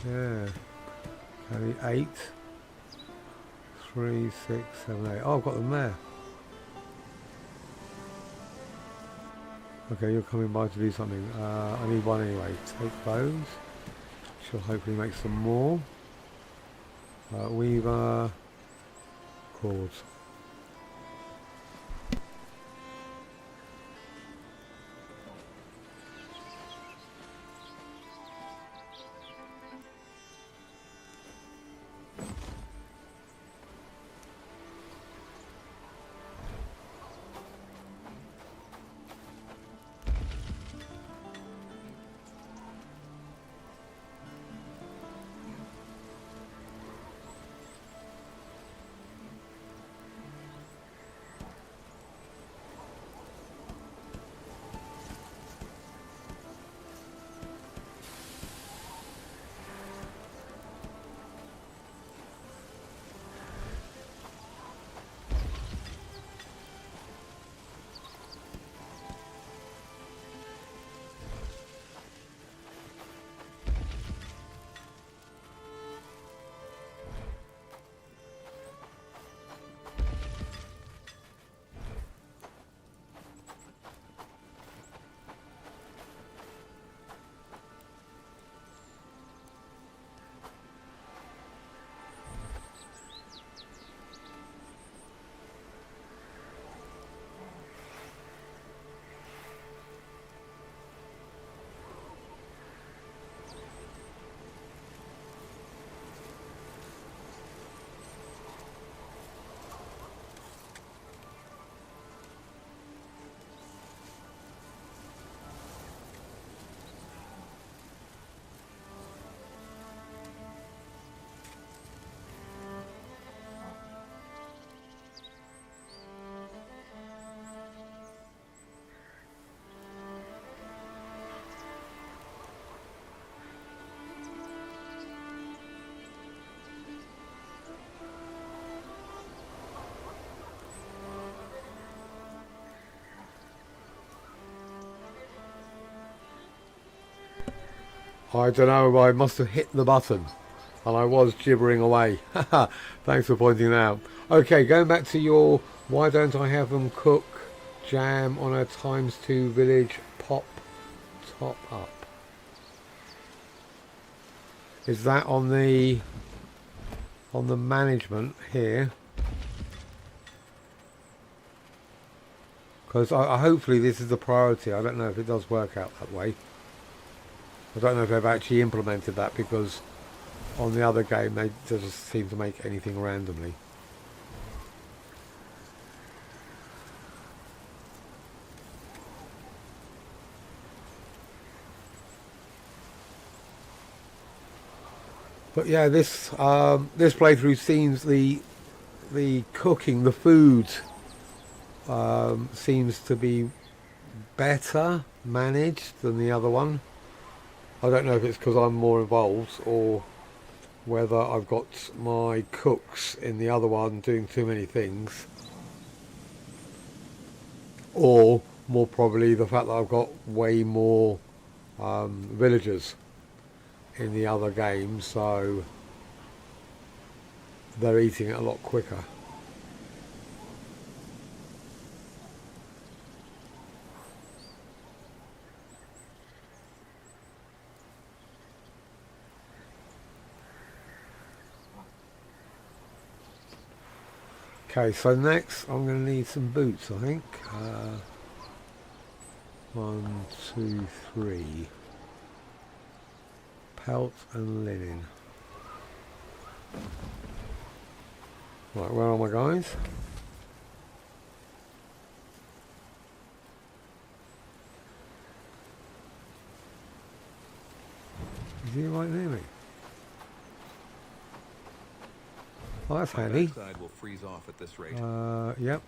Yeah. Only 8. 3, 6, 7, 8. Oh, I've got them there. Okay, you're coming by to do something. I need one anyway. Take those. She'll hopefully make some more. Weaver. Cords. I don't know, I must have hit the button and I was gibbering away. Thanks for pointing that out. Okay, going back to your why don't I have them cook jam on a ×2 village pop top up. Is that on the management here? Because I hopefully this is the priority. I don't know if it does work out that way. I don't know if they've actually implemented that, because on the other game they just seem to make anything randomly. But yeah, this this playthrough seems the cooking, the food seems to be better managed than the other one. I don't know if it's because I'm more involved or whether I've got my cooks in the other one doing too many things, or more probably the fact that I've got way more villagers in the other game, so they're eating it a lot quicker. Okay, so next I'm going to need some boots, I think. 1, 2, 3. Pelt and linen. Right, where are my guys? Is he right near me? Oh, that's handy. Side will freeze off at this rate. Yep.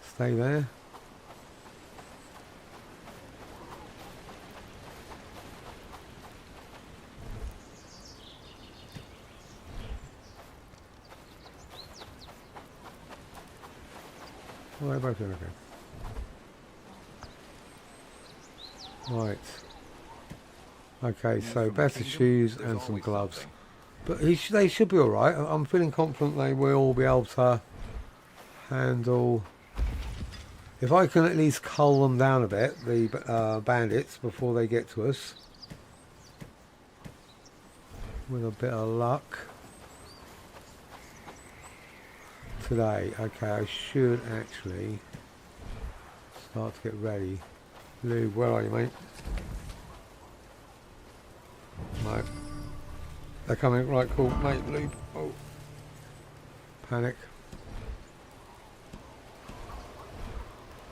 Stay there. Oh, they're both in, okay. Right. Okay, so better shoes and some gloves. But they should be alright. I'm feeling confident they will be able to handle... If I can at least cull them down a bit, the bandits, before they get to us. With a bit of luck. Today. Okay, I should actually start to get ready. Lou, where are you, mate? No. They're coming. Right, cool. Mate, Lou. Oh. Panic.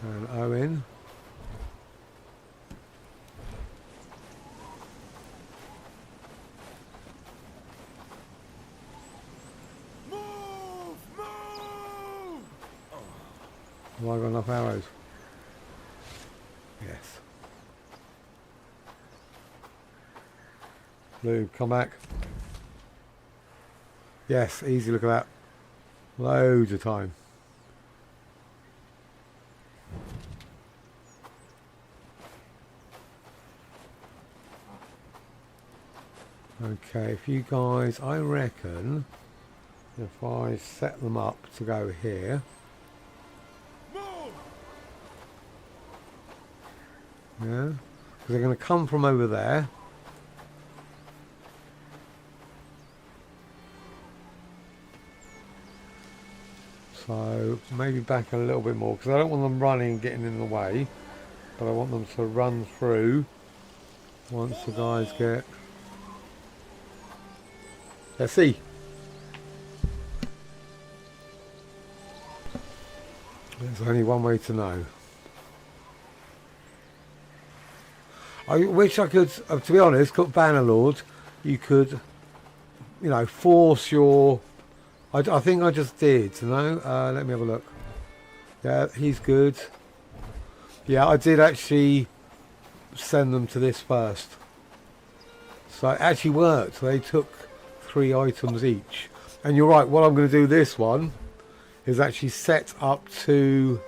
And Owen. Have I got enough arrows? Yes. Lou, come back. Yes, easy, look at that. Loads of time. Okay, if you guys, I reckon, if I set them up to go here. Yeah, because they're going to come from over there. So maybe back a little bit more, because I don't want them running and getting in the way, but I want them to run through once the guys get... Let's see. There's only one way to know. I wish I could, to be honest, got Bannerlord, you could, you know, force your... I think I just did, you know? Let me have a look. Yeah, he's good. Yeah, I did actually send them to this first. So it actually worked. They took 3 items each. And you're right, what I'm going to do this one is actually set up to...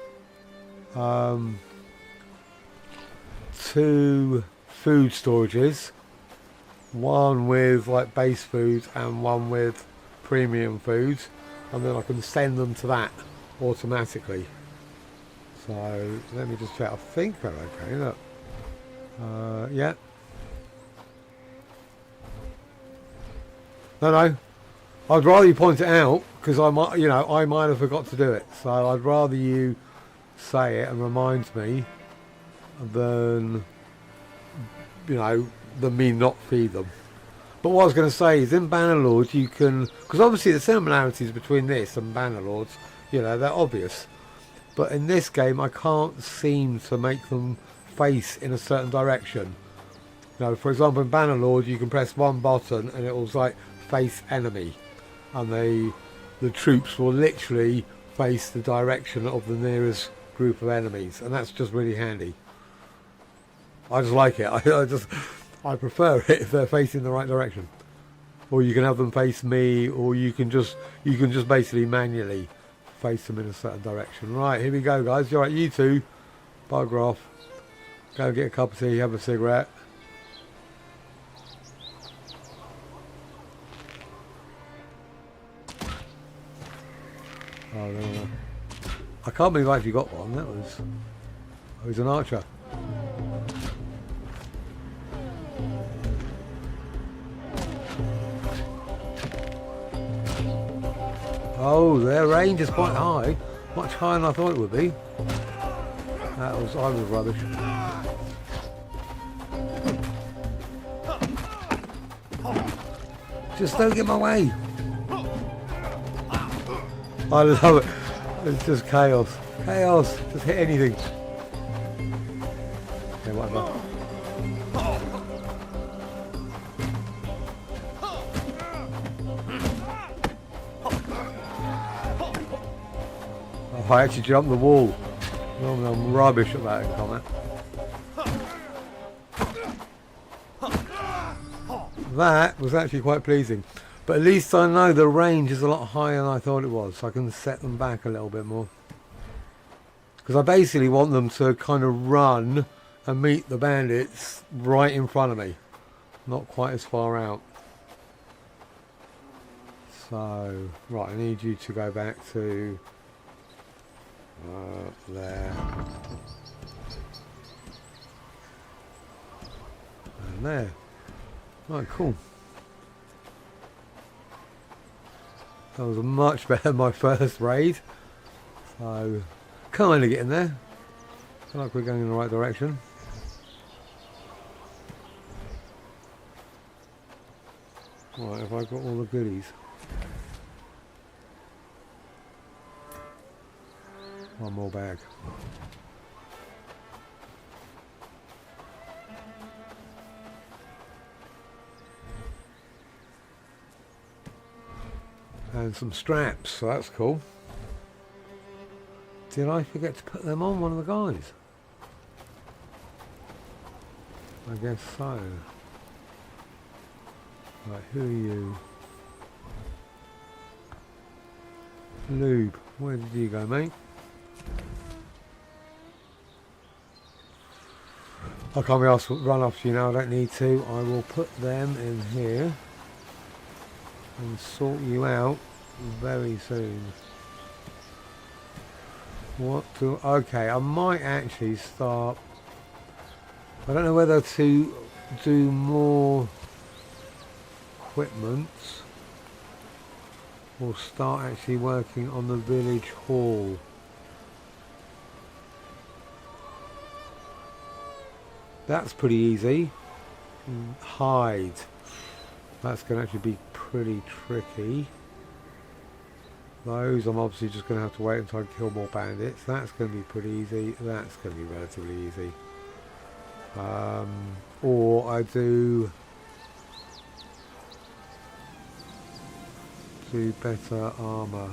2 food storages, one with like base foods and one with premium foods, and then I can send them to that automatically. So let me just check. I think they're okay. Look, yeah. No, I'd rather you point it out, because I might, you know, I might have forgot to do it. So I'd rather you say it and remind me than, you know, than me not feed them. But what I was going to say is, in Bannerlord you can, because obviously the similarities between this and Bannerlords, you know, they're obvious, but in this game I can't seem to make them face in a certain direction. You know, for example, in Bannerlord, you can press one button and it will like face enemy, and the troops will literally face the direction of the nearest group of enemies, and that's just really handy. I just like it. I prefer it if they're facing the right direction. Or you can have them face me, or you can just basically manually face them in a certain direction. Right, here we go, guys. All right, you two, bugger off. Go get a cup of tea, have a cigarette. Oh no. I can't believe I actually got one. That was an archer. Oh, their range is quite high, much higher than I thought it would be. I was rubbish. Just don't get in my way. I love it. It's just chaos. Chaos. Just hit anything. Okay, whatever. Oh, I actually jumped the wall. Normally I'm rubbish at that in combat. That was actually quite pleasing. But at least I know the range is a lot higher than I thought it was. So I can set them back a little bit more. Because I basically want them to kind of run and meet the bandits right in front of me. Not quite as far out. So, right, I need you to go back to there. And there. Right, cool. That was much better than my first raid. So, kind of getting there. Feel like we're going in the right direction. Right, have I got all the goodies? One more bag. And some straps, so that's cool. Did I forget to put them on one of the guys? I guess so. Right, who are you? Lube, where did you go, mate? I can't be asked to run after you now, I don't need to. I will put them in here and sort you out very soon. Okay, I might actually start, I don't know whether to do more equipment or start actually working on the village hall. That's pretty easy. Hide. That's going to actually be pretty tricky. Those I'm obviously just going to have to wait until I kill more bandits. That's going to be pretty easy. That's going to be relatively easy. Or I do better armor.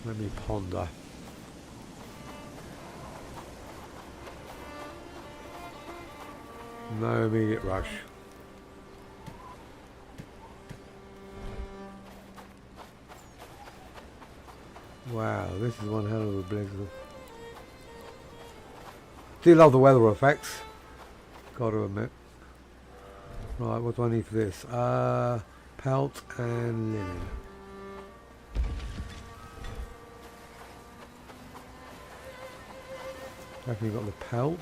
Let me ponder. No immediate rush. Wow, this is one hell of a blizzard. Do love the weather effects, gotta admit. Right, what do I need for this? Pelt and linen. Definitely got the pelt.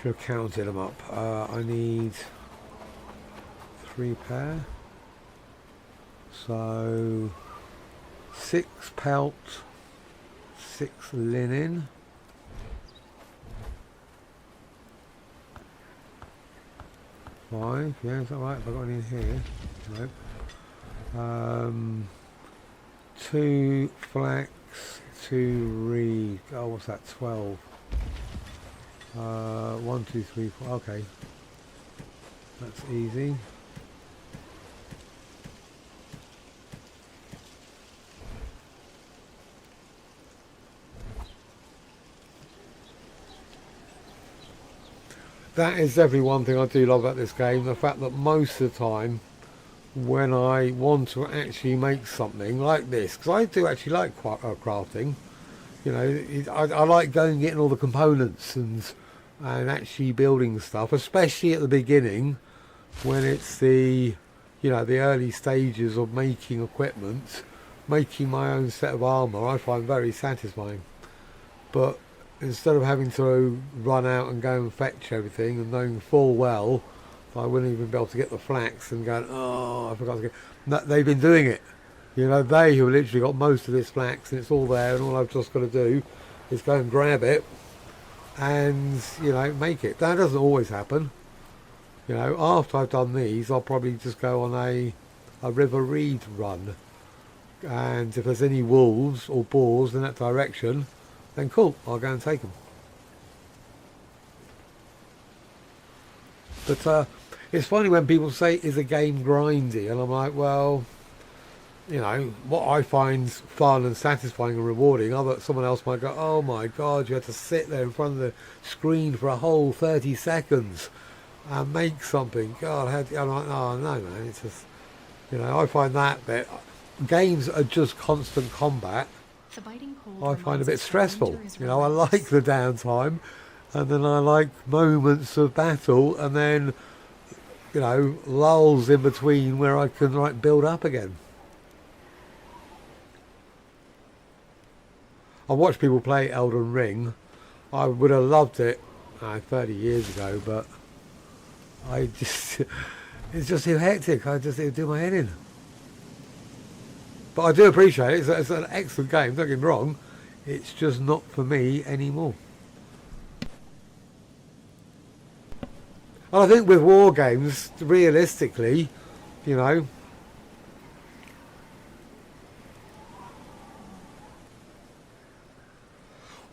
Should have counted them up. I need 3 pair. So 6 pelt, 6 linen. 5. Yeah, is that right? Have I got any in here? Nope. 2 flax, 2 reed. Oh, what's that? 12. 1, 2, 3, 4. Okay, that's easy. That is definitely one thing I do love about this game, the fact that most of the time when I want to actually make something like this, because I do actually like crafting, you know, I like going and getting all the components and actually building stuff, especially at the beginning when it's the, you know, the early stages of making equipment. Making my own set of armour I find very satisfying, but instead of having to run out and go and fetch everything and knowing full well I wouldn't even be able to get the flax and going, oh, I forgot to get... No, they've been doing it. You know, they who literally got most of this flax and it's all there and all I've just got to do is go and grab it and, you know, make it. That doesn't always happen. You know, after I've done these, I'll probably just go on a river reed run. And if there's any wolves or boars in that direction, then cool, I'll go and take them. But it's funny when people say, is a game grindy? And I'm like, well, you know, what I find fun and satisfying and rewarding, someone else might go, oh my God, you had to sit there in front of the screen for a whole 30 seconds and make something. God, I'm like, oh no, man, it's just, you know, I find that bit, games are just constant combat. I find a bit stressful. You know, I like the downtime, and then I like moments of battle, and then, you know, lulls in between where I can like build up again. I watch people play Elden Ring. I would have loved it 30 years ago, but I just it's just too hectic. It'd do my head in. But I do appreciate it. It's an excellent game, don't get me wrong. It's just not for me anymore. And I think with war games, realistically, you know,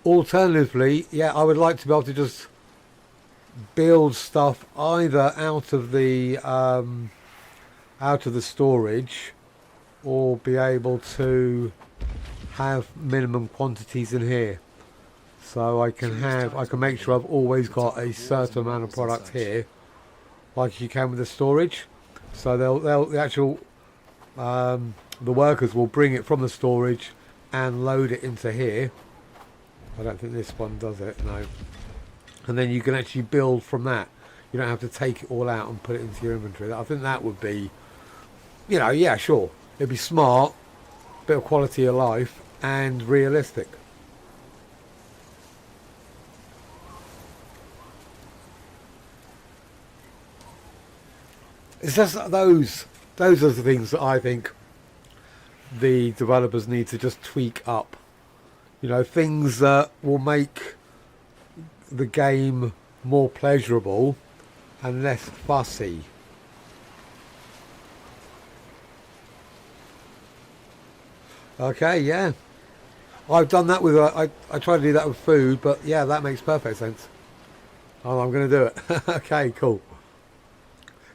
alternatively, yeah, I would like to be able to just build stuff either out of the storage, or be able to have minimum quantities in here, so I can make sure I've always got a certain amount of product here, like you can with the storage. So the workers will bring it from the storage and load it into here. I don't think this one does it, no. And then you can actually build from that. You don't have to take it all out and put it into your inventory. I think that would be, you know, yeah, sure. It'd be smart, bit of quality of life, and realistic. It's just those are the things that I think the developers need to just tweak up. You know, things that will make the game more pleasurable and less fussy. Okay, yeah. I've done that with, I try to do that with food, but yeah, that makes perfect sense. Oh, I'm going to do it. Okay, cool.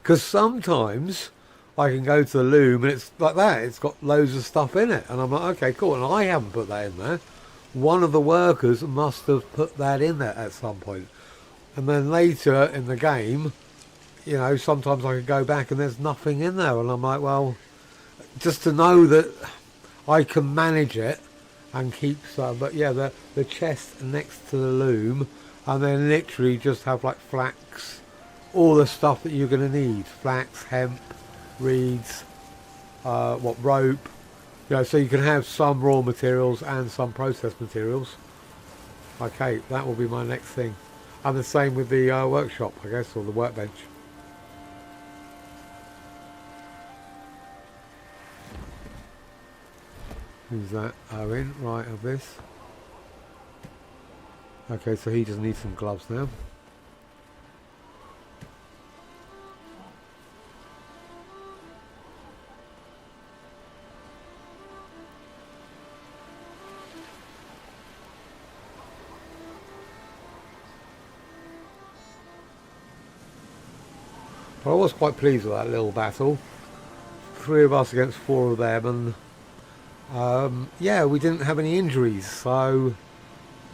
Because sometimes I can go to the loom and it's like that. It's got loads of stuff in it. And I'm like, okay, cool. And I haven't put that in there. One of the workers must have put that in there at some point. And then later in the game, you know, sometimes I can go back and there's nothing in there. And I'm like, well, just to know that I can manage it and keep some. But yeah, the chest next to the loom, and then literally just have like flax, all the stuff that you're going to need. Flax, hemp, reeds, rope. You know, so you can have some raw materials and some processed materials. Okay, that will be my next thing. And the same with the workshop, I guess, or the workbench. Who's that? Owen, right, of this. Okay, so he just needs some gloves now. But I was quite pleased with that little battle. 3 of us against 4 of them, and yeah, we didn't have any injuries, so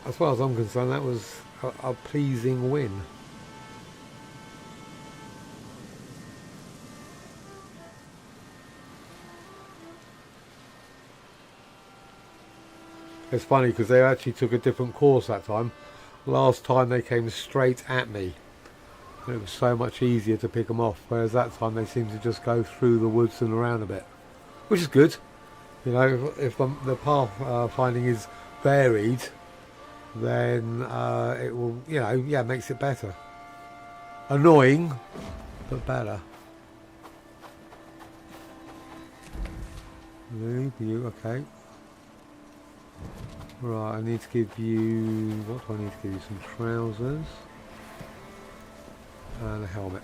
as far as I'm concerned that was a pleasing win. It's funny because they actually took a different course that time. Last time they came straight at me. And it was so much easier to pick them off, whereas that time they seemed to just go through the woods and around a bit, which is good. You know, if the path finding is varied, then it will, you know, yeah, makes it better. Annoying, but better. You okay? Right, I need to give you, what do I need to give you? Some trousers and a helmet.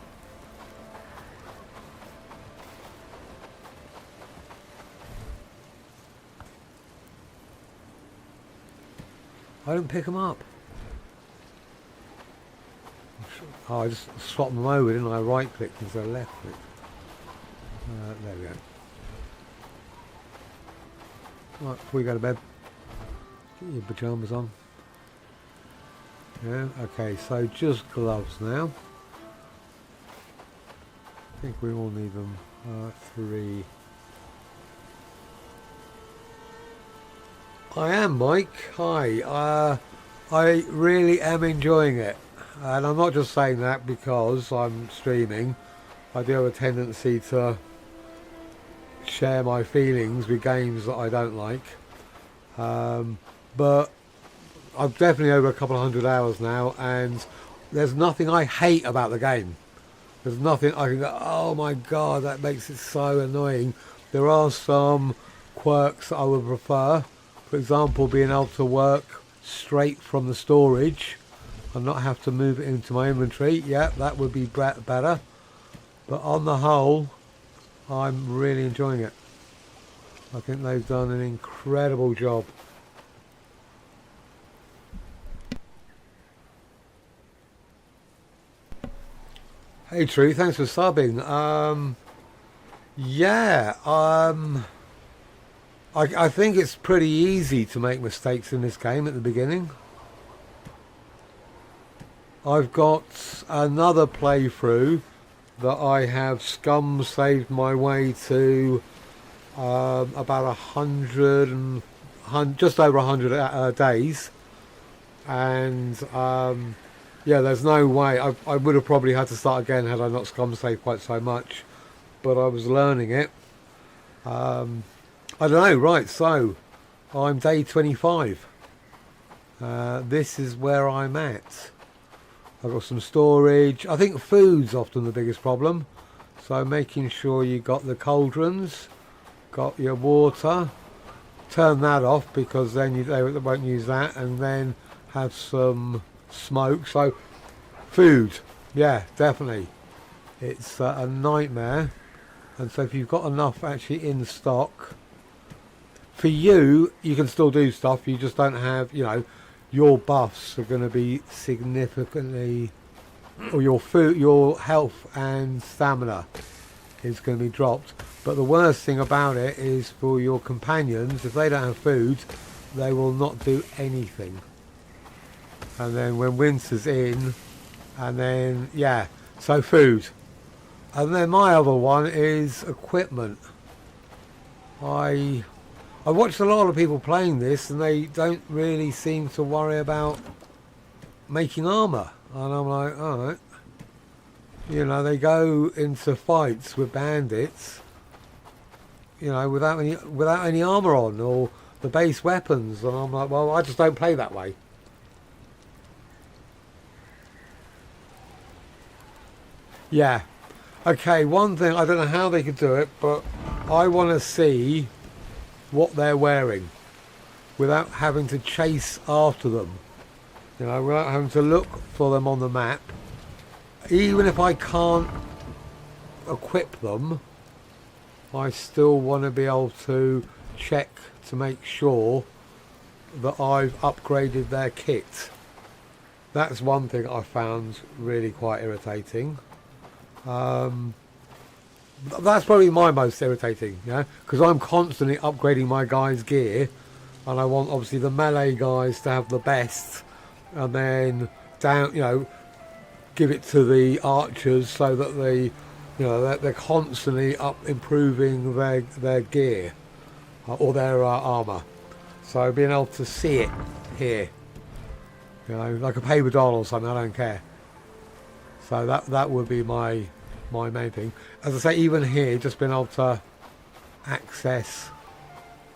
I didn't pick them up. Oh, I just swapped them over, didn't I? Right clicked instead of left click. There we go. Right, before you go to bed, get your pyjamas on. Yeah, okay, so just gloves now. I think we all need them. 3. I am, Mike. Hi. I really am enjoying it. And I'm not just saying that because I'm streaming. I do have a tendency to share my feelings with games that I don't like. But I've definitely over a couple of 100 hours now, and there's nothing I hate about the game. There's nothing I can go, oh my god, that makes it so annoying. There are some quirks that I would prefer. For example, being able to work straight from the storage and not have to move it into my inventory. Yeah, that would be better. But on the whole, I'm really enjoying it. I think they've done an incredible job. Hey True, thanks for subbing. Yeah, I think it's pretty easy to make mistakes in this game at the beginning. I've got another playthrough that I have scum saved my way to about 100 and just over 100 days, and yeah, there's no way I would have probably had to start again had I not scum saved quite so much, but I was learning it. I don't know. Right, so I'm day 25. This is where I'm at. I've got some storage. I think food's often the biggest problem, so making sure you got the cauldrons, got your water. Turn that off because then they won't use that, and then have some smoke. So food, yeah, definitely, it's a nightmare. And so if you've got enough actually in stock for you, you can still do stuff. You just don't have, you know, your buffs are going to be significantly, or your food, your health and stamina is going to be dropped. But the worst thing about it is for your companions, if they don't have food, they will not do anything. And then when winter's in, and then yeah, so food. And then my other one is equipment. I watched a lot of people playing this, and they don't really seem to worry about making armor. And I'm like, all right. You know, they go into fights with bandits, you know, without any armor on or the base weapons, and I'm like, well, I just don't play that way. Yeah. Okay, one thing, I don't know how they could do it, but I want to see what they're wearing without having to chase after them. You know, without having to look for them on the map. Even if I can't equip them, I still want to be able to check to make sure that I've upgraded their kit. That's one thing I found really quite irritating. That's probably my most irritating, yeah, because I'm constantly upgrading my guys' gear, and I want obviously the melee guys to have the best, and then down, give it to the archers so that they're constantly improving their gear or their armor. So being able to see it here, like a paper doll or something, I don't care. So that would be my main thing. As I say, even here, just being able to access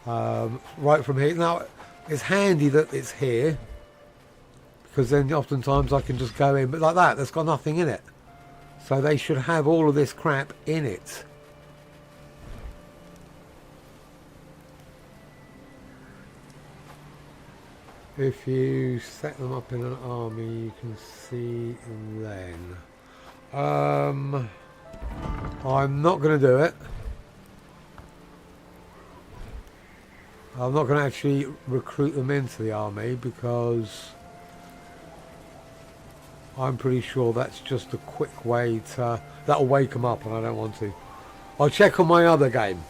right from here. Now, it's handy that it's here, because then oftentimes I can just go in, but like that, there's got nothing in it. So they should have all of this crap in it. If you set them up in an army, you can see then. I'm not going to do it. I'm not going to actually recruit them into the army, because I'm pretty sure that's just a quick way to... That'll wake them up, and I don't want to. I'll check on my other game,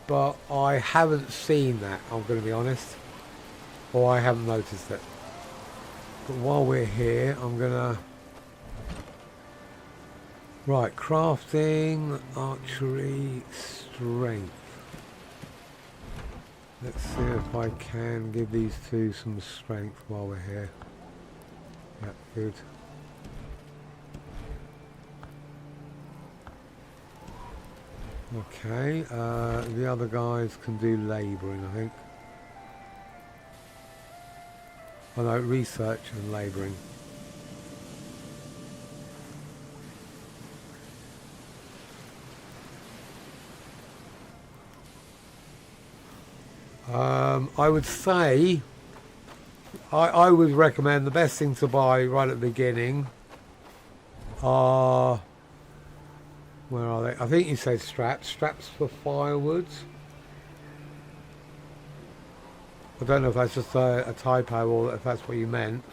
but I haven't seen that, I'm going to be honest. Or I haven't noticed it. But while we're here, I'm going to... Right, crafting, archery, strength. Let's see if I can give these two some strength while we're here. Yep, good. Okay, the other guys can do labouring, I think. Oh no, research and labouring. I would say, I would recommend the best thing to buy right at the beginning are, where are they? I think you said straps for firewood. I don't know if that's just a typo or if that's what you meant,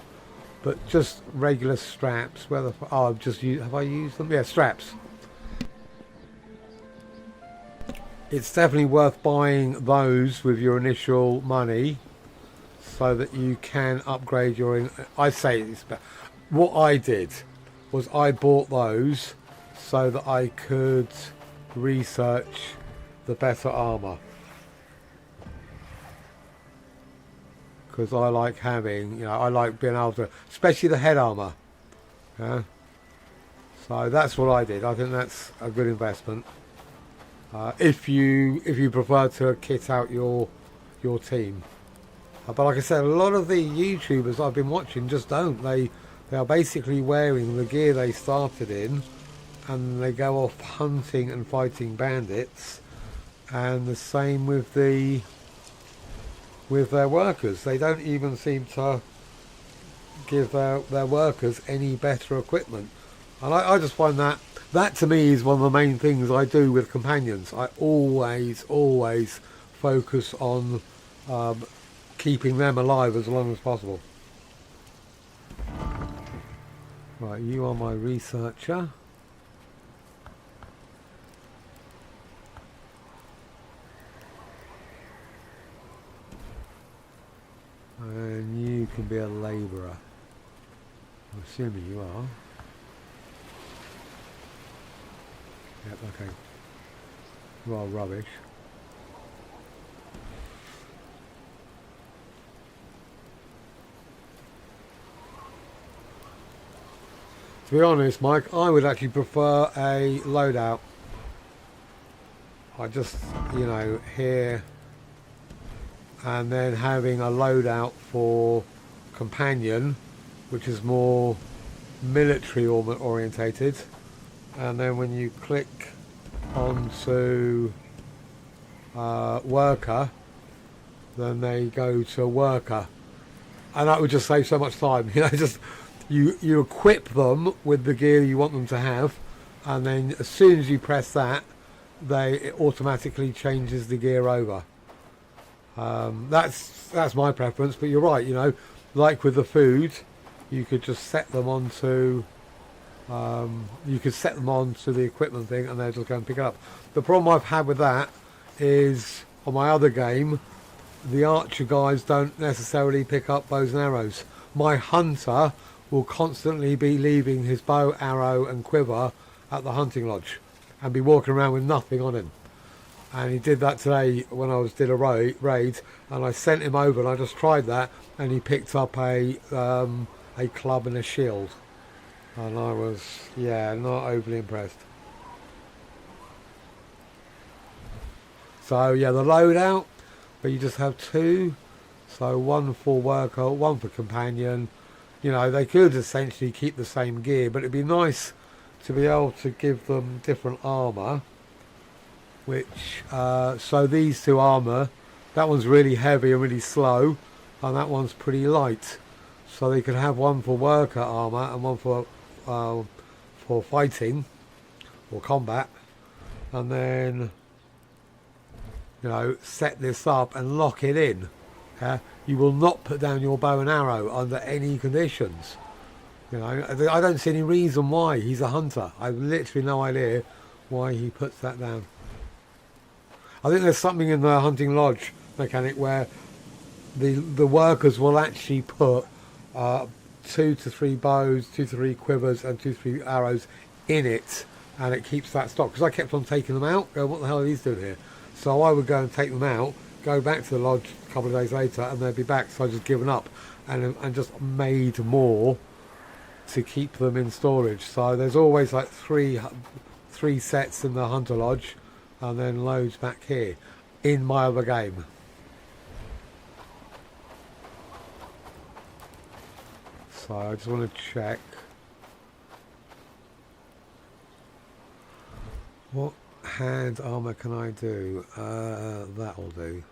but just regular straps. Where the I've just used, have I used them? Yeah, straps. It's definitely worth buying those with your initial money, so that you can upgrade your... I say it's... What I did was I bought those so that I could research the better armour. Because I like having, I like being able to... Especially the head armour. Yeah? So that's what I did. I think that's a good investment. If you prefer to kit out your team. But like I said, a lot of the YouTubers I've been watching just don't. They are basically wearing the gear they started in, and they go off hunting and fighting bandits. And the same with their workers. They don't even seem to give their workers any better equipment. And I just find that to me is one of the main things I do with companions. I always focus on keeping them alive as long as possible. Right, you are my researcher. And you can be a labourer. I'm assuming you are. Yep, okay. Well, rubbish. To be honest, Mike, I would actually prefer a loadout. I just, here, and then having a loadout for companion, which is more military orientated. And then when you click onto worker, then they go to worker, and that would just save so much time. Just you equip them with the gear you want them to have, and then as soon as you press that, it automatically changes the gear over. That's my preference, but you're right. Like with the food, you could just set them onto You could set them on to the equipment thing and they'll just go and pick it up. The problem I've had with that is on my other game, the archer guys don't necessarily pick up bows and arrows. My hunter will constantly be leaving his bow, arrow and quiver at the hunting lodge and be walking around with nothing on him. And he did that today when I did a raid, and I sent him over and I just tried that, and he picked up a club and a shield, and I was, yeah, not overly impressed. So yeah, the loadout, but you just have two, so one for worker, one for companion. You know, they could essentially keep the same gear, but it'd be nice to be able to give them different armour. Which, so these two armour, that one's really heavy and really slow, and that one's pretty light. So they could have one for worker armour and one for fighting or combat, and then, you know, set this up and lock it in. You will not put down your bow and arrow under any conditions. You know, I don't see any reason why. He's a hunter. I've literally no idea why he puts that down. I think there's something in the hunting lodge mechanic where the workers will actually put 2 to 3 bows, 2 to 3 quivers and 2 to 3 arrows in it, and it keeps that stock. Because I kept on taking them out, going, what the hell are these doing here? So I would go and take them out, go back to the lodge a couple of days later, and they'd be back. So I just given up and just made more to keep them in storage. So there's always like three sets in the hunter lodge, and then loads back here in my other game. So I just want to check what hand armor can I do. That'll do.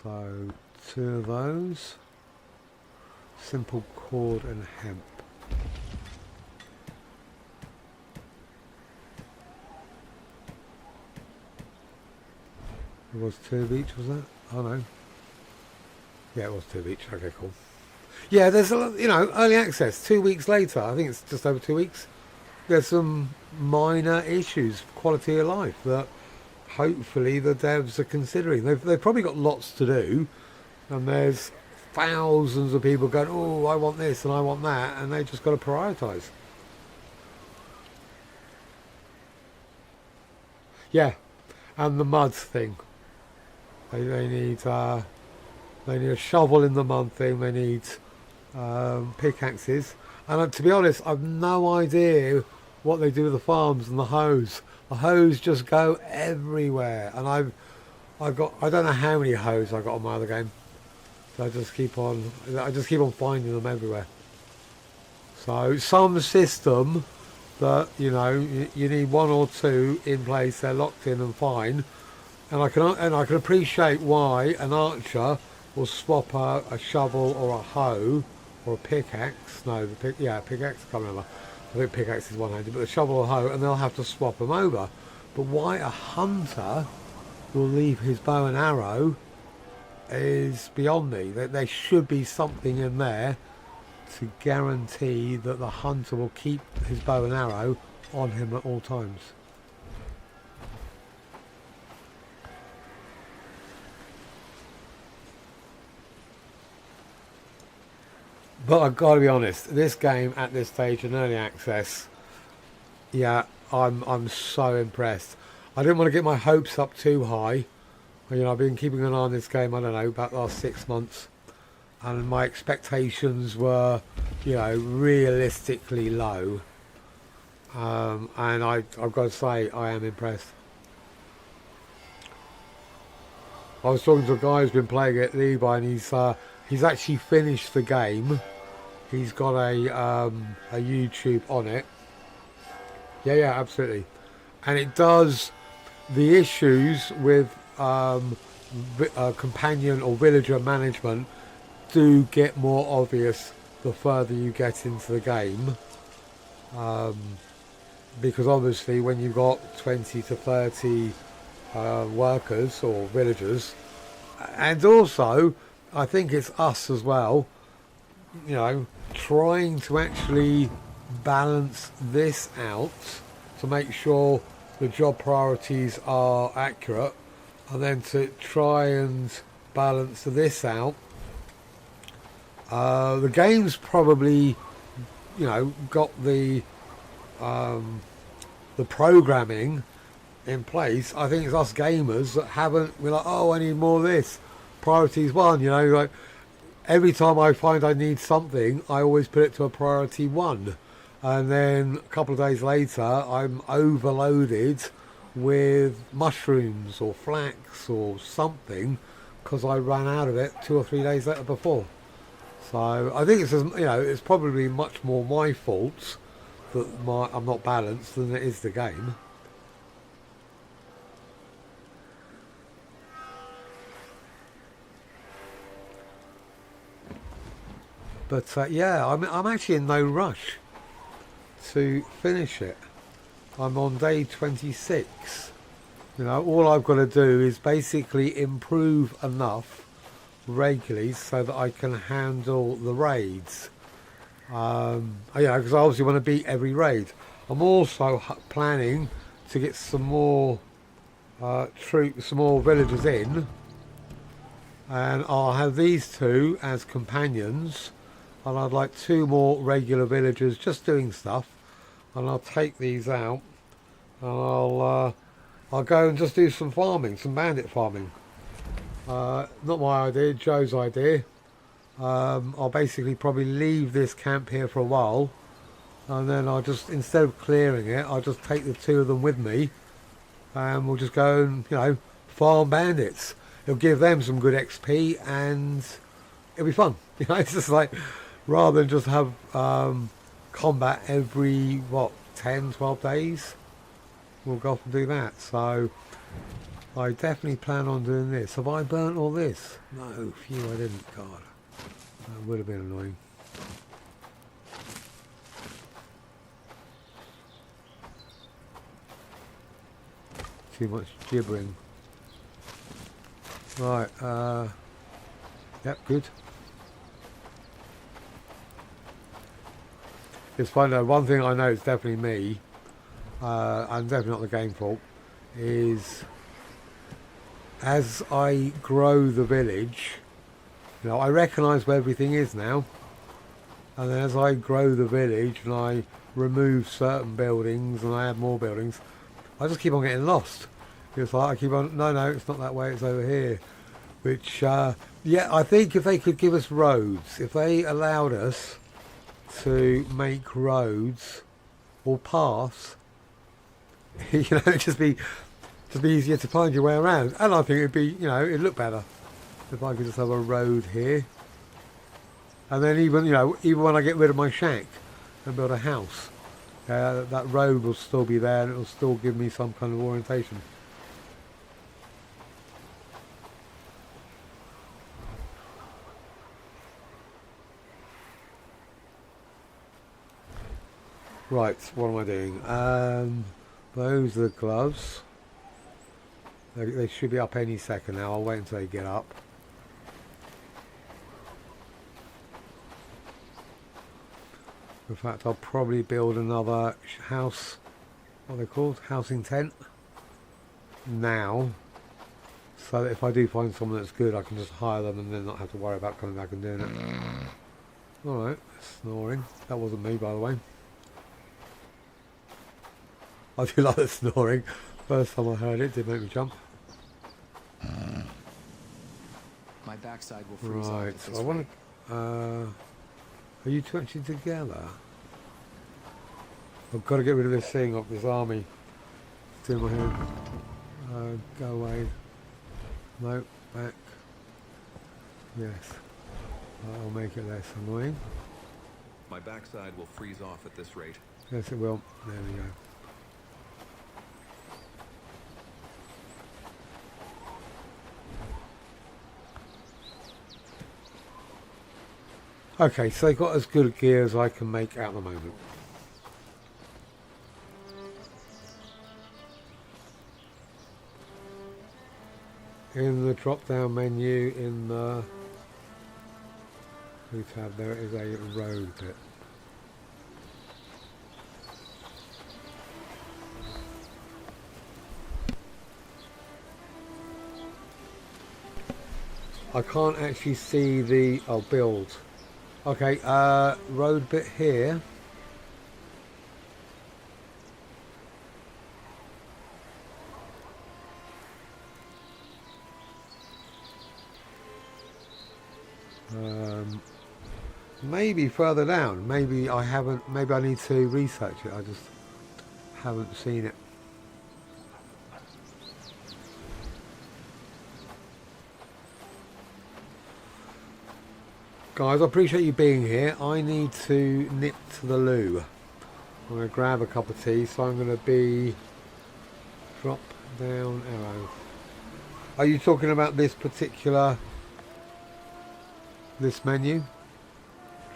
So 2 of those, simple cord and hemp. It was 2 of each, was that? Oh no. Yeah, it was 2 of each. Okay, cool. Yeah, there's a lot, you know, early access. 2 weeks later, I think it's just over 2 weeks. There's some minor issues, quality of life, that hopefully the devs are considering. They've probably got lots to do, and there's thousands of people going, oh, I want this and I want that, and they just got to prioritise. Yeah, and the mud thing. They need a shovel in the mud thing. They need pickaxes, and to be honest, I've no idea what they do with the farms and the hose. The hose just go everywhere, and I've got, I don't know how many hose I got on my other game. So I just keep on finding them everywhere. So some system that, you know, you need 1 or 2 in place, they're locked in and fine. And I can appreciate why an archer will swap a shovel or a hoe or a pickaxe. No, pickaxe, I can't remember. I think pickaxe is one-handed, but a shovel or hoe, and they'll have to swap them over. But why a hunter will leave his bow and arrow is beyond me. There should be something in there to guarantee that the hunter will keep his bow and arrow on him at all times. But I've got to be honest, this game at this stage in early access, yeah, I'm so impressed. I didn't want to get my hopes up too high. You know, I've been keeping an eye on this game, I don't know, about the last 6 months. And my expectations were, you know, realistically low. And I've got to say, I am impressed. I was talking to a guy who's been playing it, Levi, and he's actually finished the game. He's got a YouTube on it. Yeah, absolutely. And it does, the issues with companion or villager management do get more obvious the further you get into the game. Because obviously when you've got 20 to 30 workers or villagers, and also I think it's us as well, you know, trying to actually balance this out to make sure the job priorities are accurate, and then to try and balance this out. The game's probably, you know, got the programming in place. I think it's us gamers that haven't. We're like, oh, I need more of this. Priorities 1, you know, like every time I find I need something, I always put it to a priority 1, and then a couple of days later, I'm overloaded with mushrooms or flax or something because I ran out of it 2 or 3 days later before. So I think it's, you know, it's probably much more my fault that I'm not balanced than it is the game. But yeah, I'm actually in no rush to finish it. I'm on day 26. You know, all I've got to do is basically improve enough regularly so that I can handle the raids. Yeah, because I obviously want to beat every raid. I'm also planning to get some more troops, some more villagers in, and I'll have these 2 as companions. And I'd like 2 more regular villagers just doing stuff, and I'll take these out, and I'll go and just do some farming, some bandit farming. Not my idea, Joe's idea. I'll basically probably leave this camp here for a while, and then I'll just, instead of clearing it, I'll just take the 2 of them with me, and we'll just go and, you know, farm bandits. It'll give them some good XP, and it'll be fun. You know, it's just like, rather than just have combat every, what, 10, 12 days, we'll go off and do that. So I definitely plan on doing this. Have I burnt all this? No, phew, I didn't. God, that would have been annoying. Too much gibbering. Right, yep, good. It's fun though. One thing I know it's definitely me, and definitely not the game fault, is as I grow the village, you know, I recognise where everything is now, and then as I grow the village and I remove certain buildings and I add more buildings, I just keep on getting lost. It's like I keep on, no, it's not that way, it's over here. Which, yeah, I think if they could give us roads, if they allowed us to make roads or paths, you know, it'd just be easier to find your way around, and I think it'd be, you know, it'd look better if I could just have a road here, and then even, you know, even when I get rid of my shack and build a house, that road will still be there and it'll still give me some kind of orientation. Right, what am I doing? Those are the gloves. They should be up any second now. I'll wait until they get up. In fact, I'll probably build another house, what are they called? Housing tent. Now, so that if I do find someone that's good, I can just hire them and then not have to worry about coming back and doing it. Alright, snoring. That wasn't me, by the way. I do like the snoring. First time I heard it did make me jump. My backside will freeze off Right, at this so I want rate. to... are you 2 actually together? I've got to get rid of this thing of this army. It's in my head. Go away. No, back. Yes. That'll make it less annoying. My backside will freeze off at this rate. Yes, it will. There we go. Okay, so they got as good a gear as I can make at the moment. In the drop-down menu, in the new tab, there is a road bit. I can't actually see the build. Okay, road bit here. Maybe further down. Maybe I haven't. Maybe I need to research it. I just haven't seen it. Guys, I appreciate you being here. I need to nip to the loo. I'm going to grab a cup of tea, so I'm going to be drop down arrow. Are you talking about this particular menu?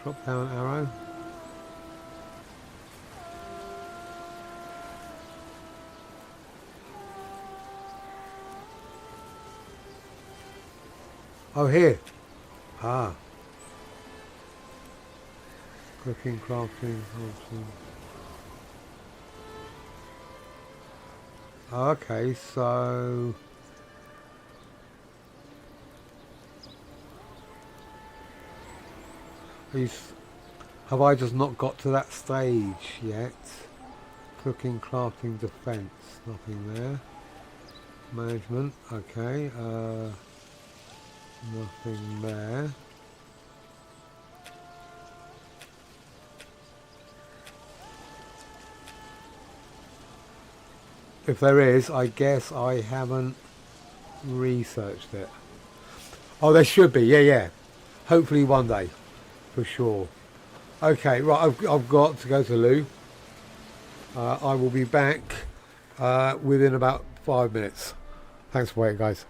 Drop down arrow. Oh, here. Ah. Cooking, crafting, crafting. Okay, so have I just not got to that stage yet? Cooking, crafting, defense, nothing there. Management, okay, nothing there. If there is, I guess I haven't researched it. Oh, there should be, yeah. Hopefully one day, for sure. Okay, right, I've got to go to loo. I will be back within about 5 minutes. Thanks for waiting, guys.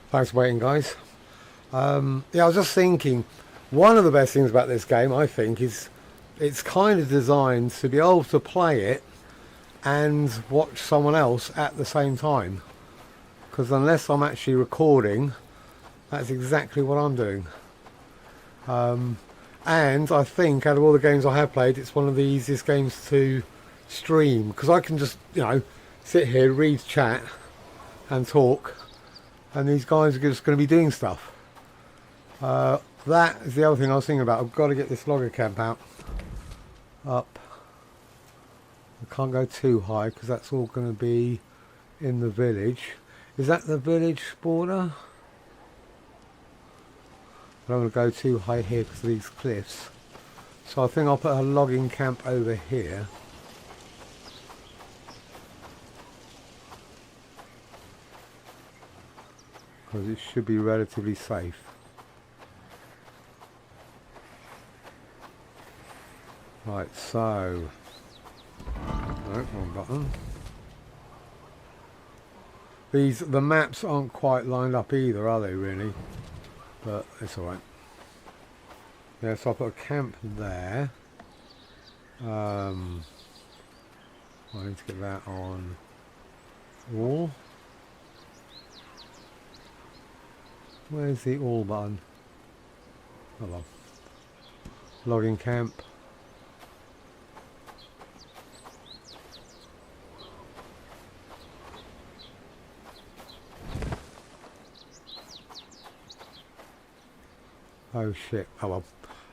Thanks for waiting, guys. Yeah, I was just thinking, one of the best things about this game, I think, is it's kind of designed to be able to play it and watch someone else at the same time. Because unless I'm actually recording, that's exactly what I'm doing. And I think out of all the games I have played, it's one of the easiest games to stream. Because I can just, you know, sit here, read chat and talk. And these guys are just going to be doing stuff. That is the other thing I was thinking about. I've got to get this logger camp out. Up. I can't go too high because that's all going to be in the village. Is that the village border? I don't want to go too high here because of these cliffs. So I think I'll put a logging camp over here. Because it should be relatively safe. Right, so... No, wrong button. The maps aren't quite lined up either, are they really? But it's alright. Yeah, so I'll put a camp there. I need to get that on all. Where's the all button? Hold on. Logging camp. Oh shit, oh well.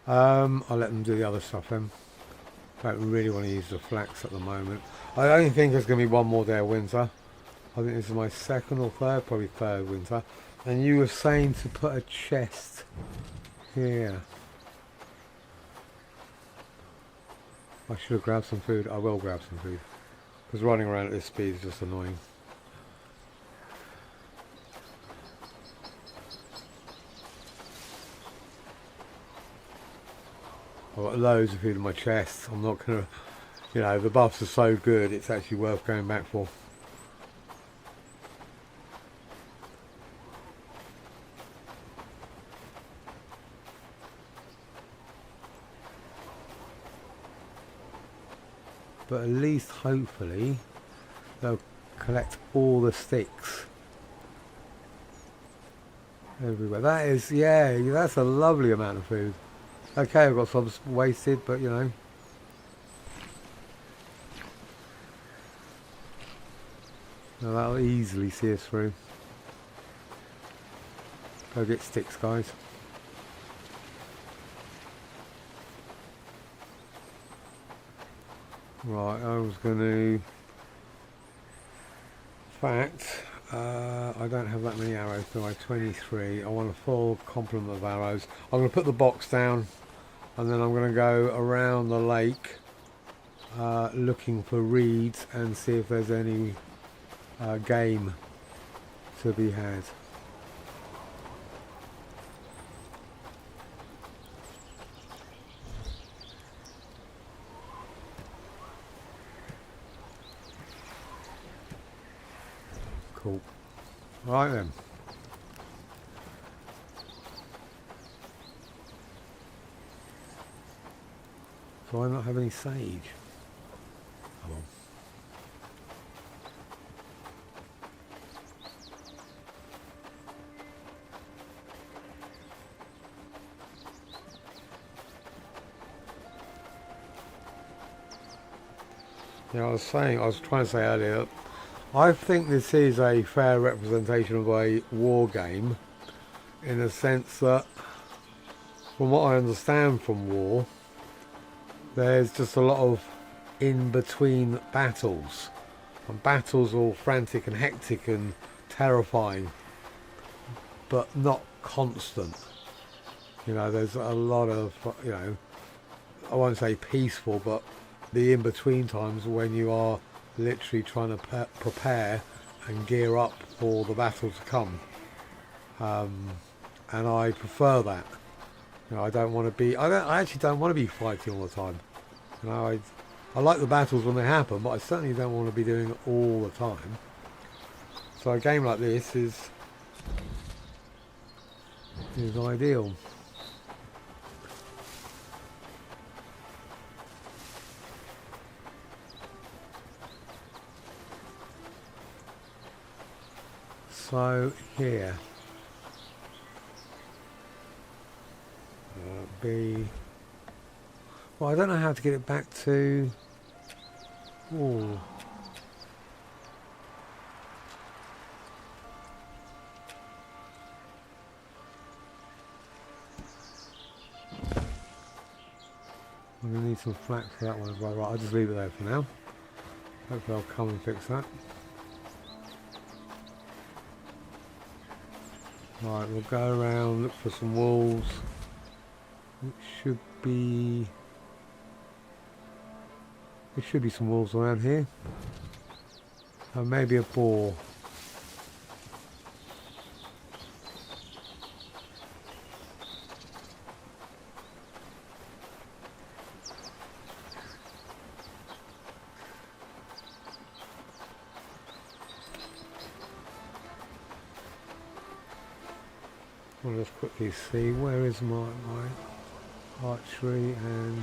I'll let them do the other stuff then. I don't really want to use the flax at the moment. I only think there's going to be one more day of winter. I think this is my second or third, probably third winter. And you were saying to put a chest here. I should have grabbed some food. I will grab some food. Because running around at this speed is just annoying. I've got loads of food in my chest. I'm not going to, you know, the buffs are so good, it's actually worth going back for. But at least, hopefully, they'll collect all the sticks. Everywhere. That is, yeah, that's a lovely amount of food. Okay, I've got some wasted, but you know. Now that'll easily see us through. Go get sticks, guys. Right, I was going to... In fact, I don't have that many arrows, do I? 23. I want a full complement of arrows. I'm going to put the box down. And then I'm going to go around the lake looking for reeds and see if there's any game to be had. Cool. Right then. Do I not have any sage? Oh well. Yeah, I was trying to say earlier, I think this is a fair representation of a war game, in the sense that, from what I understand from war, there's just a lot of in-between battles. And battles are all frantic and hectic and terrifying, but not constant. You know, there's a lot of, you know, I won't say peaceful, but the in-between times when you are literally trying to prepare and gear up for the battle to come. And I prefer that. You know, I don't want to be, I actually don't want to be fighting all the time. You know, I like the battles when they happen, but I certainly don't want to be doing it all the time. So a game like this is is ideal. So here, B. Well, I don't know how to get it back to. Oh. I'm going to need some flax for that one as well. Right, I'll just leave it there for now. Hopefully I'll come and fix that. Right, we'll go around, look for some wolves. It should be... There should be some wolves around here. And maybe a boar. I'll just quickly see where is my archery and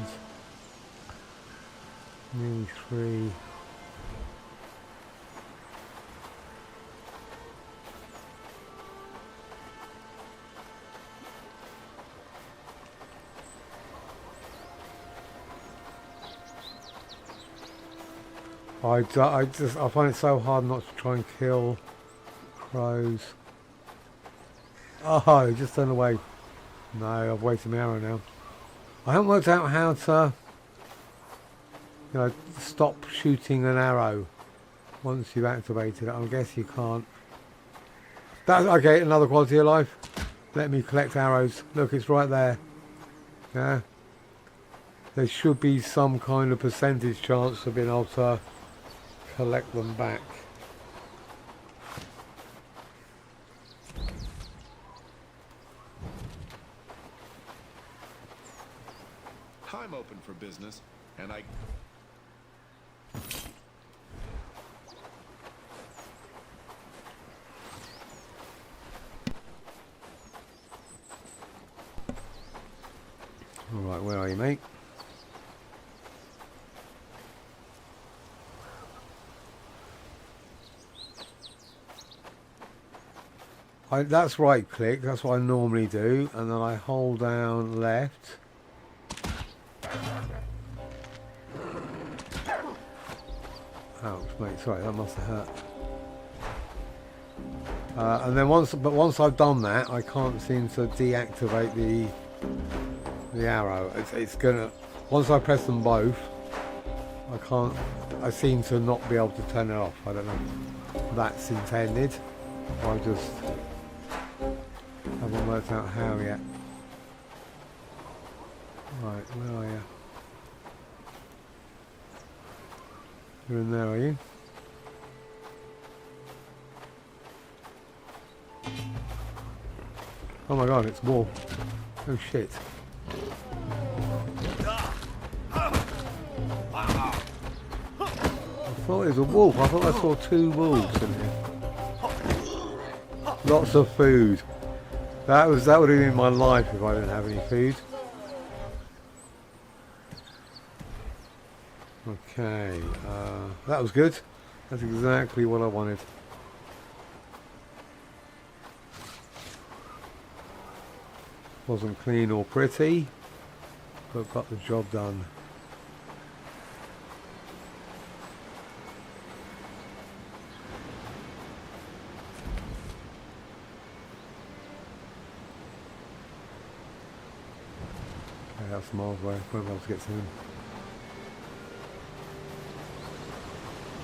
nearly 3. I find it so hard not to try and kill crows. Oh, just turned away. No, I've wasted my arrow now. I haven't worked out how to, you know, stop shooting an arrow once you've activated it. I guess you can't. That's okay. Another quality of life. Let me collect arrows. Look, it's right there. Yeah. There should be some kind of percentage chance of being able to collect them back. I'm open for business, and I... Alright, where are you, mate? That's right click, that's what I normally do, and then I hold down left. Ouch, mate, sorry, that must have hurt. And then once I've done that, I can't seem to deactivate the arrow. It's gonna, once I press them both, I seem to not be able to turn it off. I don't know if that's intended. I just haven't worked out how yet. Right, where are you? You're in there, are you? Oh my god, it's more. Oh shit. I thought it was a wolf. I thought I saw 2 wolves in here. Lots of food. That would have been my life if I didn't have any food. Okay, that was good. That's exactly what I wanted. Wasn't clean or pretty, but got the job done. Okay, that's miles away. Won't be able to get to him.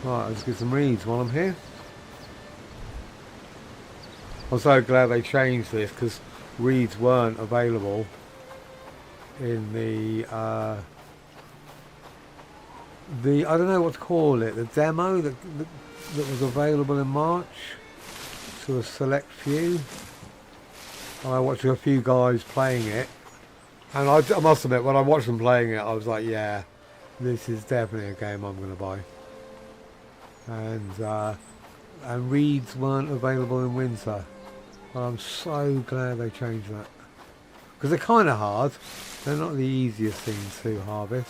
Right, let's get some reeds while I'm here. I'm so glad they changed this because reeds weren't available in the I don't know what to call it, the demo that was available in March to a select few. And I watched a few guys playing it, and I must admit, when I watched them playing it, I was like, yeah, this is definitely a game I'm going to buy. And reeds weren't available in winter. I'm so glad they changed that. Because they're kind of hard. They're not the easiest things to harvest.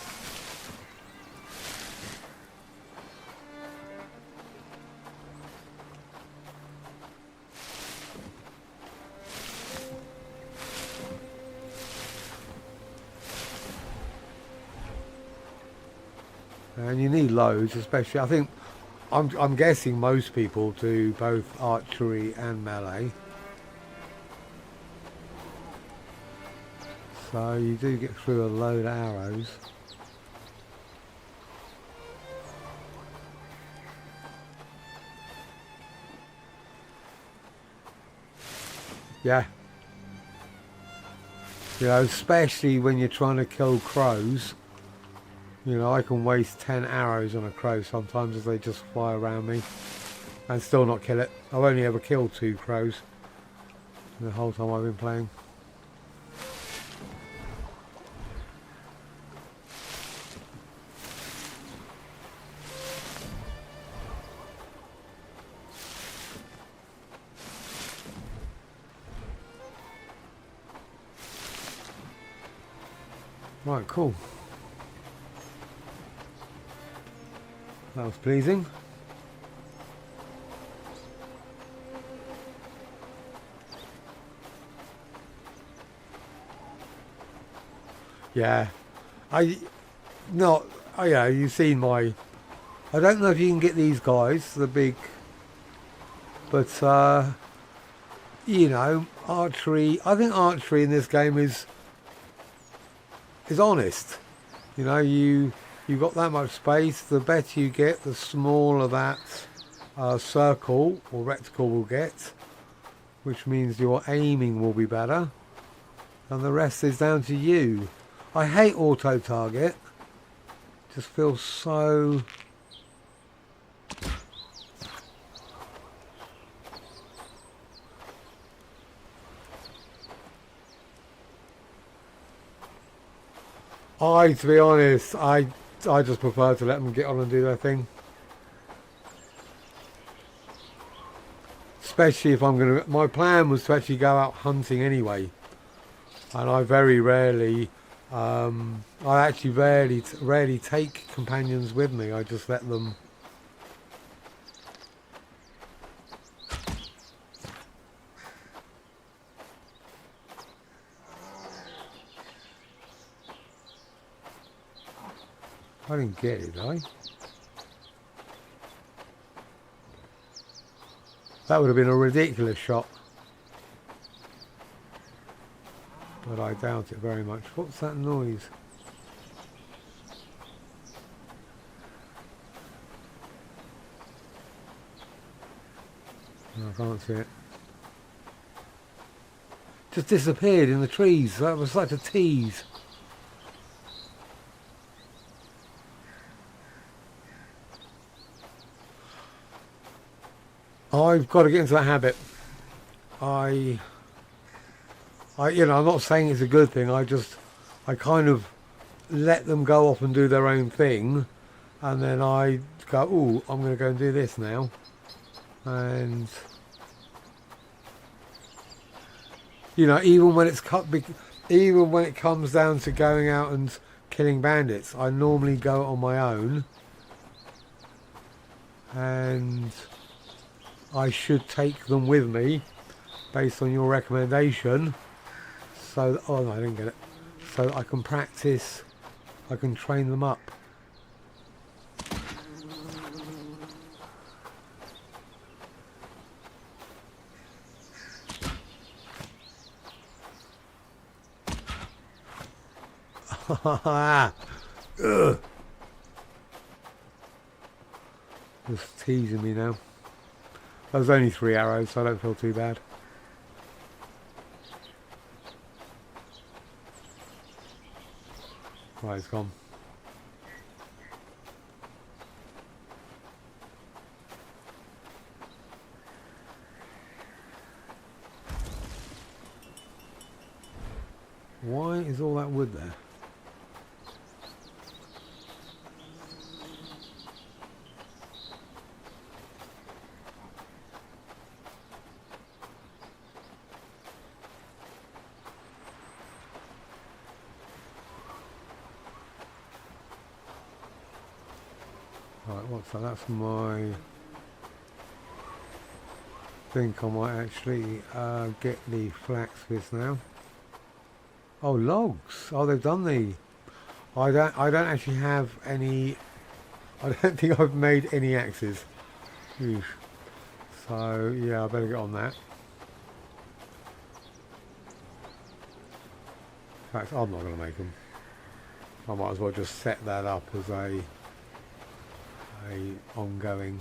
And you need loads, especially, I think, I'm guessing most people do both archery and melee. So you do get through a load of arrows. Yeah. You know, especially when you're trying to kill crows. You know, I can waste 10 arrows on a crow sometimes as they just fly around me and still not kill it. I've only ever killed 2 crows the whole time I've been playing. Right, cool. That was pleasing. Yeah, yeah, you've seen my, I don't know if you can get these guys, the big, but, you know, archery, I think archery in this game is honest. You know, you've got that much space, the better you get, the smaller that circle or rectangle will get, which means your aiming will be better, and the rest is down to you. I hate auto target, just feels so... to be honest, I just prefer to let them get on and do their thing. Especially if I'm going to... My plan was to actually go out hunting anyway. And I very rarely... I actually rarely take companions with me. I just let them... I didn't get it, did I? That would have been a ridiculous shot. But I doubt it very much. What's that noise? No, I can't see it. Just disappeared in the trees. That was such a tease. I've got to get into that habit. You know, I'm not saying it's a good thing. I kind of let them go off and do their own thing, and then I go, "Ooh, I'm going to go and do this now," and you know, even when it comes down to going out and killing bandits, I normally go on my own, and I should take them with me based on your recommendation, so that, oh no, I didn't get it, so that I can practice, I can train them up. Ugh. Just teasing me now. That was only 3 arrows, so I don't feel too bad. Right, it's gone. Why is all that wood there? what's that? That's my... I think I might actually get the flax with now. Oh, logs. Oh, they've done the... I don't actually have any... I don't think I've made any axes. Oof. So, yeah, I better get on that. In fact, I'm not going to make them. I might as well just set that up as a ongoing.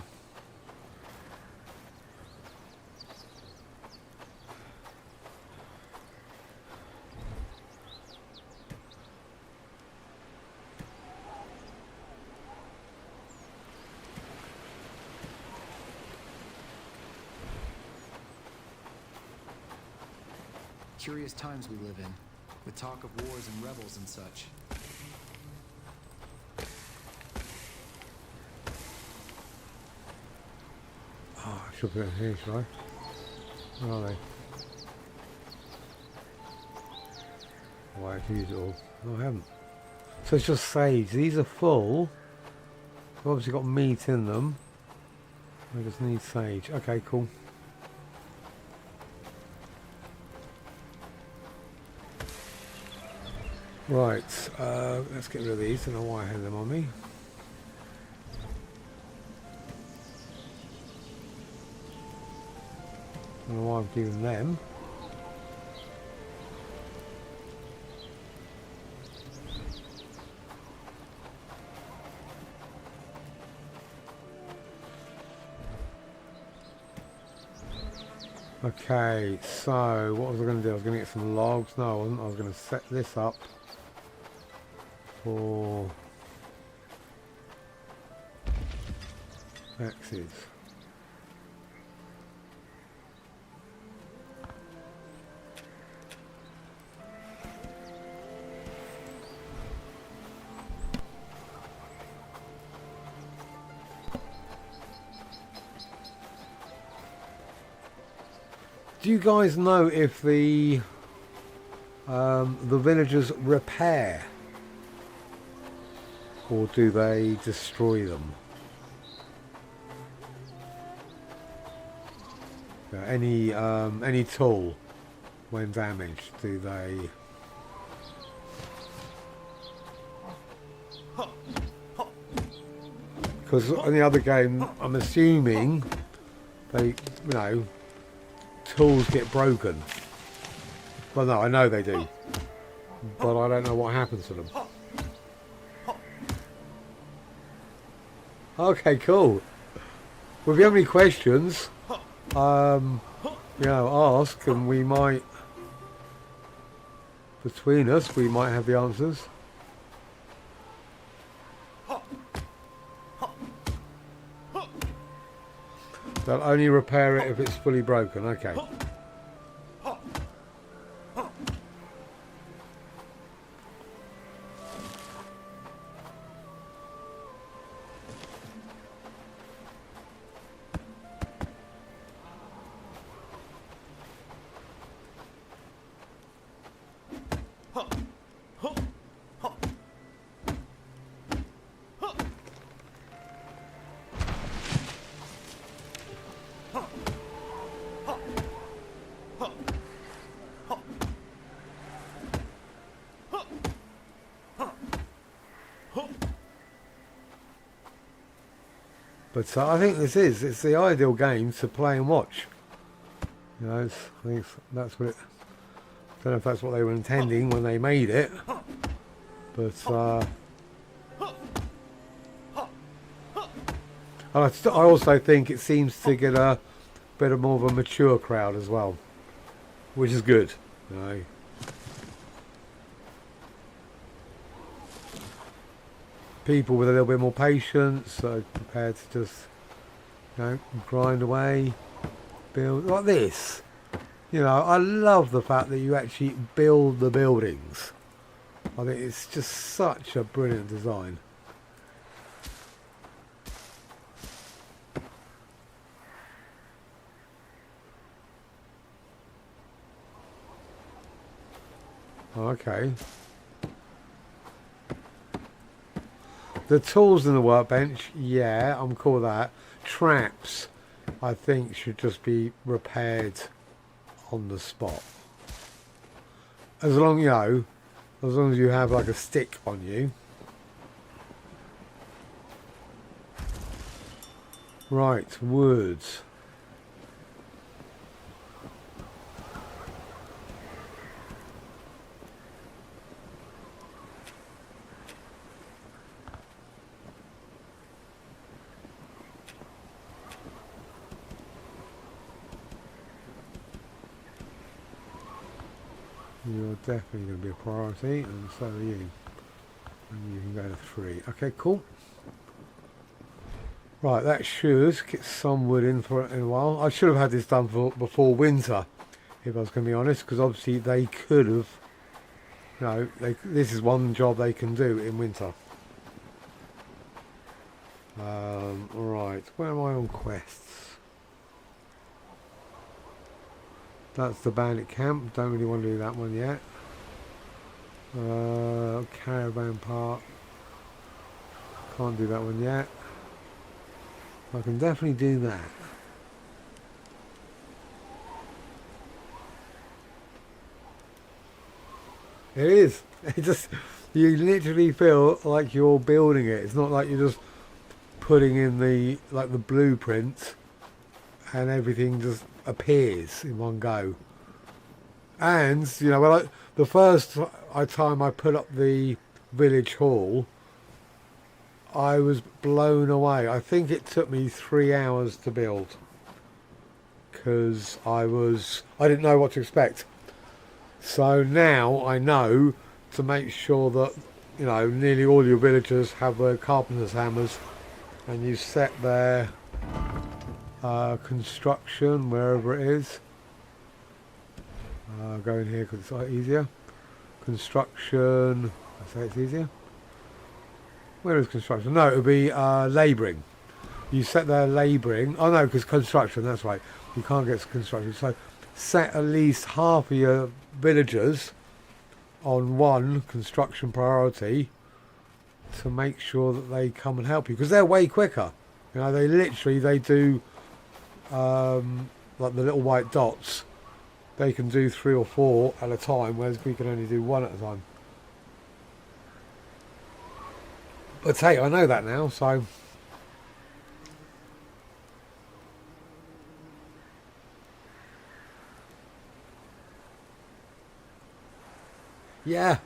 Curious times we live in, with talk of wars and rebels and such. Oh, I should put it here, should I? Where are they? Oh, I have to use it all. No, I haven't. So it's just sage. These are full. They've obviously got meat in them. I just need sage. Okay, cool. Right, let's get rid of these. I don't know why I had them on me. I don't know why I'm keeping them. Okay, so what was I going to do? I was going to get some logs. No, I wasn't. I was going to set this up for axes. Do you guys know if the villagers repair, or do they destroy them? Any tool when damaged, do they? Because in the other game, I'm assuming they, tools get broken. Well, no, I know they do, but I don't know what happens to them. Okay, cool. Well, if you have any questions, ask, and we might, between us, we might have the answers. They'll only repair it if it's fully broken. Okay. But I think it's the ideal game to play and watch. I think that's what it, I don't know if that's what they were intending when they made it, but and I also think it seems to get a bit of more of a mature crowd as well, which is good. People with a little bit more patience, prepared to just, grind away, build like this. I love the fact that you actually build the buildings. I think it's just such a brilliant design. Okay. The tools in the workbench, yeah, I'm cool with that. Traps, I think, should just be repaired on the spot. As long, you know, as long as you have like a stick on you. Right, woods. You're definitely going to be a priority, and so are you. And you can go to 3. Okay, cool. Right, that should get some wood in for in a while. I should have had this done before winter, if I was going to be honest, because obviously they could have, you know, this is one job they can do in winter. Right, where am I on quests? That's the bandit camp. Don't really want to do that one yet. Caravan park. Can't do that one yet. I can definitely do that. It is. It just, you literally feel like you're building it. It's not like you're just putting in the blueprint and everything just appears in one go. And you know, the first time I put up the village hall, I was blown away. I think it took me 3 hours to build because I didn't know what to expect. So now I know to make sure that, you know, nearly all your villagers have their carpenter's hammers, and you set their construction wherever it is. Go in here because it's like easier. Construction. I say it's easier. Where is construction? No, it would be labouring. You set their labouring. Oh no, because construction. That's right. You can't get construction. So set at least half of your villagers on one construction priority to make sure that they come and help you, because they're way quicker. You know, they do like the little white dots. They can do 3 or 4 at a time, whereas we can only do 1 at a time. But hey, I know that now, so yeah,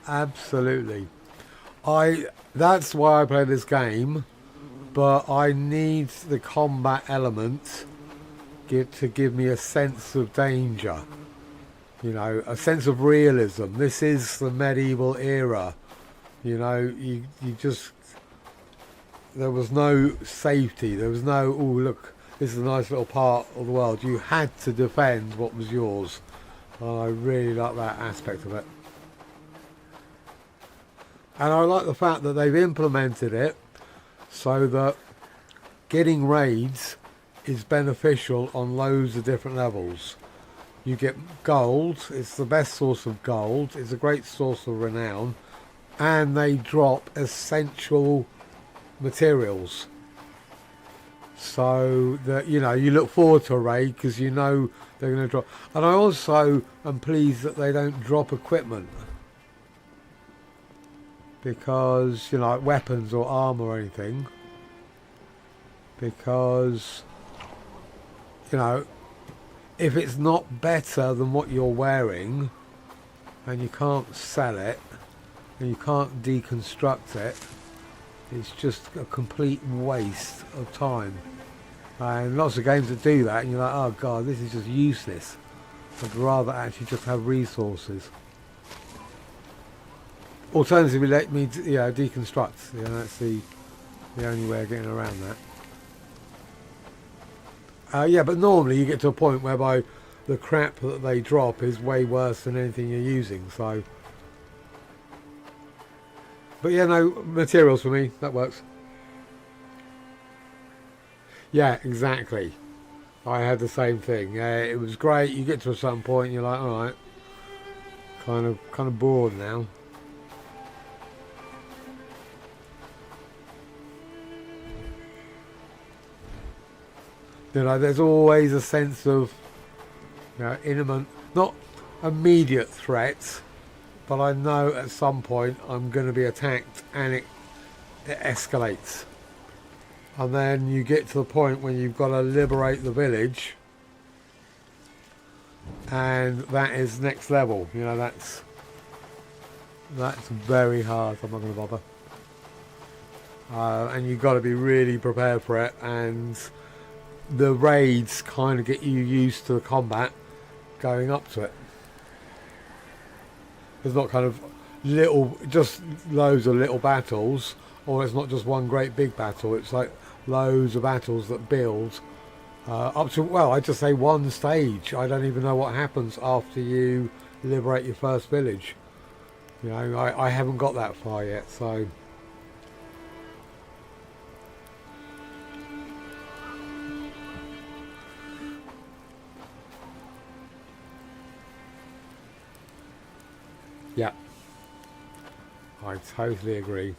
absolutely. That's why I play this game, but I need the combat element to give me a sense of danger, you know, a sense of realism. This is the medieval era, you know. You just, there was no safety, there was no, oh look, this is a nice little part of the world. You had to defend what was yours. I really like that aspect of it, and I like the fact that they've implemented it so that getting raids is beneficial on loads of different levels. You get gold, it's the best source of gold, it's a great source of renown, and they drop essential materials. So that, you know, you look forward to a raid because you know they're going to drop. And I also am pleased that they don't drop equipment, because, you know, like weapons or armor or anything, because, you know, if it's not better than what you're wearing and you can't sell it and you can't deconstruct it, it's just a complete waste of time. And lots of games that do that and you're like, oh god, this is just useless. I'd rather actually just have resources. Alternatively, let me, you know, deconstruct. You know, that's the only way of getting around that. Yeah, but normally you get to a point whereby the crap that they drop is way worse than anything you're using, so. But yeah, no, materials for me, that works. Yeah, exactly. I had the same thing. It was great. You get to a certain point and you're like, alright, kind of bored now. You know, there's always a sense of, you know, imminent, not immediate threats, but I know at some point I'm going to be attacked, and it escalates. And then you get to the point when you've got to liberate the village, and that is next level. You know, that's very hard. I'm not going to bother. And you've got to be really prepared for it, and the raids kind of get you used to the combat going up to it. It's not kind of just loads of little battles, or it's not just one great big battle. It's like loads of battles that build up to, well, I just say one stage. I don't even know what happens after you liberate your first village. You know, I haven't got that far yet, so. Yeah, I totally agree.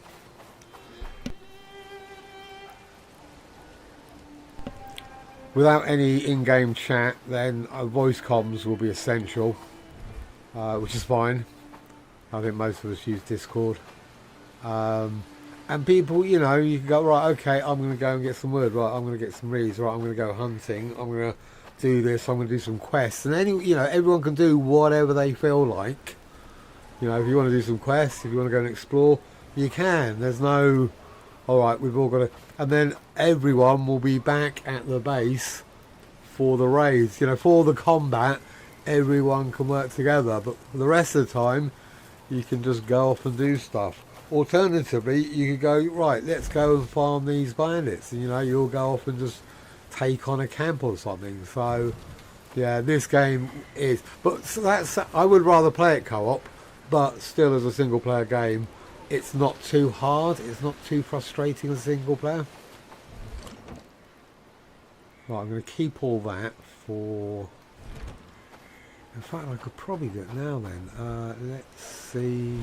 Without any in-game chat, then voice comms will be essential, which is fine. I think most of us use Discord. And people, you know, you can go, right, okay, I'm going to go and get some wood, right, I'm going to get some reeds, right, I'm going to go hunting, I'm going to do this, I'm going to do some quests. And everyone can do whatever they feel like. You know, if you want to do some quests, if you want to go and explore, you can. There's no, all right, we've all got to. And then everyone will be back at the base for the raids. You know, for the combat, everyone can work together. But for the rest of the time, you can just go off and do stuff. Alternatively, you could go, right, let's go and farm these bandits. And, you know, you'll go off and just take on a camp or something. So, yeah, this game is. But so that's, I would rather play it co-op. But still, as a single player game, it's not too hard, it's not too frustrating as a single player. Right, I'm going to keep all that for... In fact, I could probably do it now then. Let's see...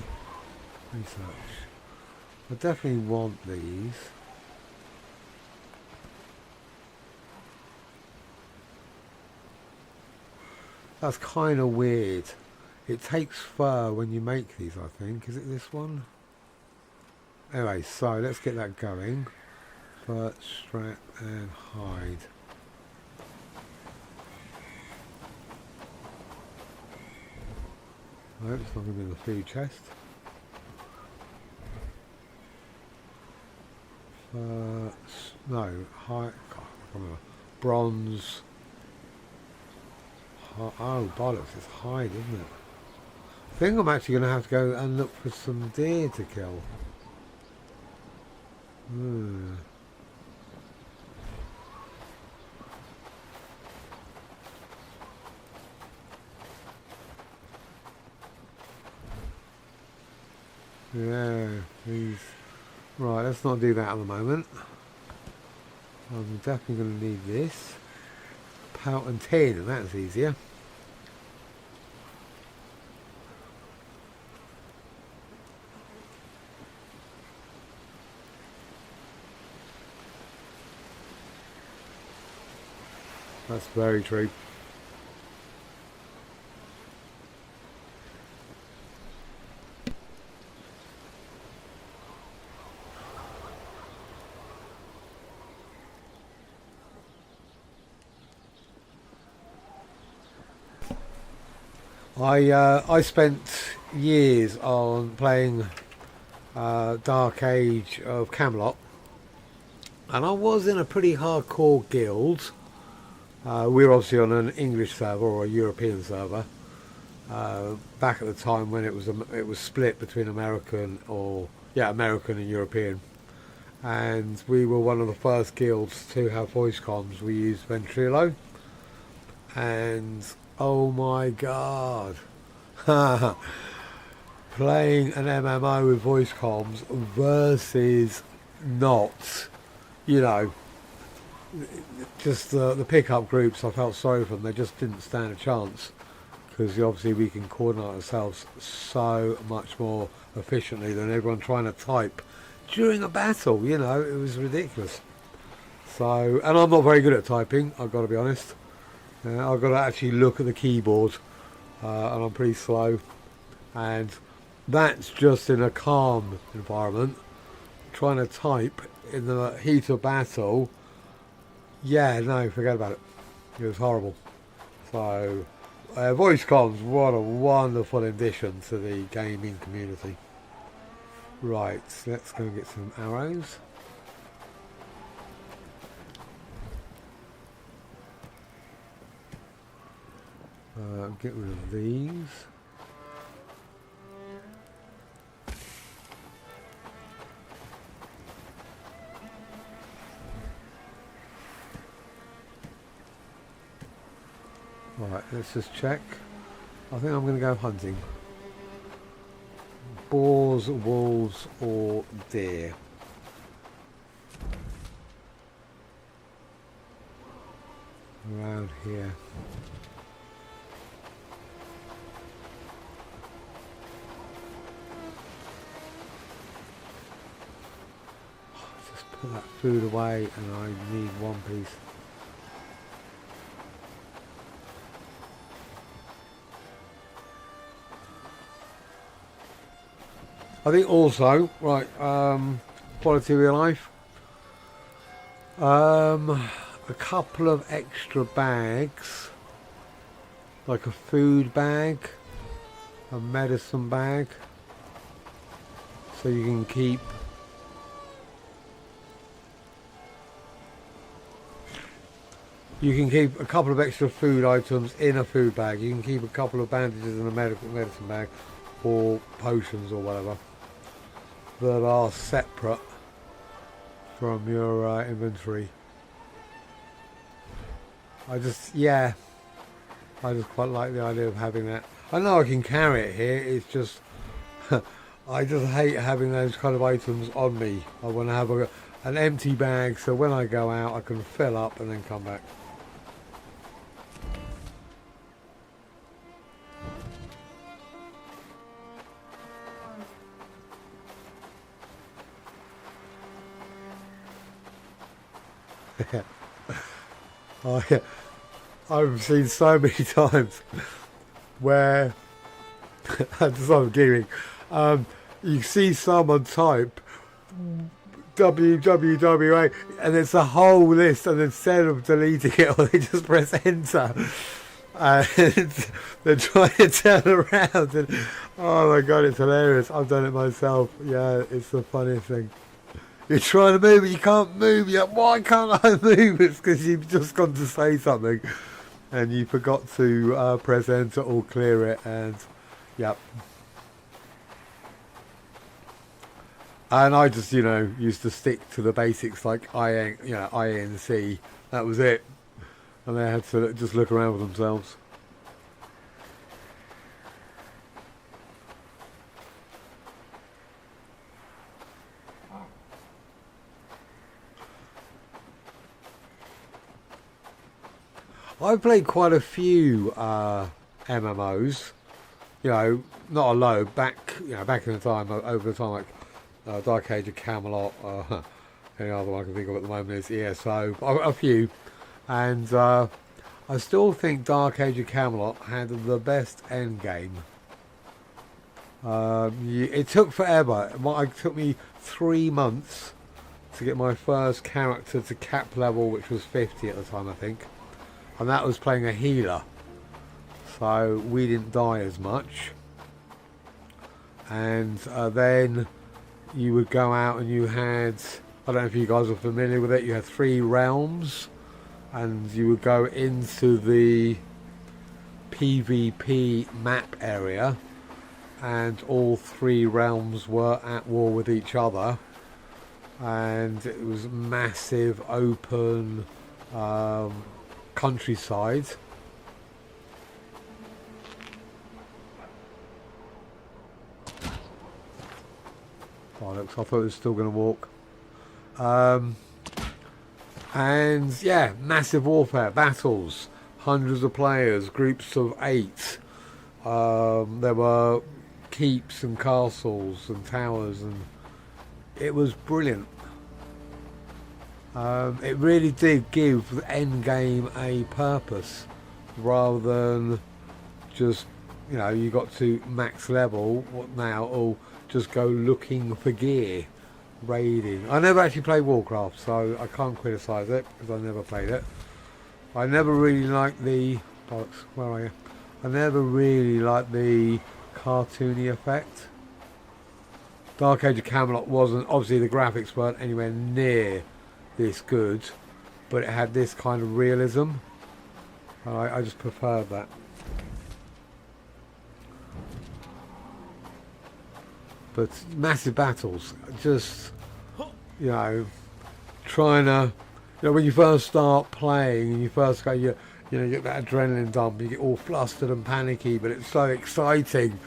Research. I definitely want these. That's kind of weird. It takes fur when you make these, I think. Is it this one? Anyway, so let's get that going. Fur, strap, and hide. No, it's not going to be in the food chest. No, hide. Bronze. Oh, bollocks, it's hide, isn't it? I think I'm actually going to have to go and look for some deer to kill. Yeah, these. Right, let's not do that at the moment. I'm definitely going to need this. Pout and tin, and that's easier. That's very true. I spent years on playing Dark Age of Camelot, and I was in a pretty hardcore guild. We were obviously on an English server or a European server back at the time when it was split between American and European, and we were one of the first guilds to have voice comms. We used Ventrilo, and oh my god, playing an MMO with voice comms versus not, you know, just the pickup groups, I felt sorry for them. They just didn't stand a chance, because obviously we can coordinate ourselves so much more efficiently than everyone trying to type during a battle. You know, it was ridiculous. So, and I'm not very good at typing, I've got to be honest. I've got to actually look at the keyboard, and I'm pretty slow. And that's just in a calm environment. Trying to type in the heat of battle, yeah, no, forget about it. It was horrible. So, voice comms, what a wonderful addition to the gaming community. Right, let's go and get some arrows. Get rid of these. Right, let's just check. I think I'm going to go hunting. Boars, wolves or deer. Around here. Just put that food away and I need one piece. I think also, right, quality of your life. A couple of extra bags, like a food bag, a medicine bag, so you can keep a couple of extra food items in a food bag. You can keep a couple of bandages in a medicine bag, or potions or whatever, that are separate from your inventory. I just quite like the idea of having that. I know I can carry it here, it's just I just hate having those kind of items on me. I want to have an empty bag so when I go out I can fill up and then come back. I've seen so many times where I'm kidding. You see someone type www and it's a whole list, and instead of deleting it, they just press enter and they're trying to turn around and oh my god, it's hilarious. I've done it myself. Yeah, it's the funniest thing. You're trying to move it, you can't move. You're like, why can't I move? It's because you've just gone to say something and you forgot to press enter or clear it, and yep. And I just, used to stick to the basics like INC. That was it. And they had to just look around for themselves. I've played quite a few MMOs, not a load, back in the time, over the time, like Dark Age of Camelot, any other one I can think of at the moment is ESO, a few, and I still think Dark Age of Camelot had the best end game. It took forever. It took me 3 months to get my first character to cap level, which was 50 at the time, I think. And that was playing a healer, so we didn't die as much. And then you would go out and you had, I don't know if you guys are familiar with it, you had 3 realms, and you would go into the PvP map area, and all 3 realms were at war with each other, and it was massive open countryside. Bollocks, I thought it was still going to walk. And yeah, massive warfare, battles, hundreds of players, groups of 8. There were keeps and castles and towers, and it was brilliant. It really did give the end game a purpose, rather than just, you know, you got to max level, what now, or just go looking for gear, raiding. I never actually played Warcraft, so I can't criticise it, because I never played it. I never really liked the... bollocks, where are you? I never really liked the cartoony effect. Dark Age of Camelot wasn't, obviously the graphics weren't anywhere near this good, but it had this kind of realism. I just preferred that. But massive battles, just, you know, trying to, you know, when you first start playing and you first go, you know, you get that adrenaline dump, you get all flustered and panicky, but it's so exciting.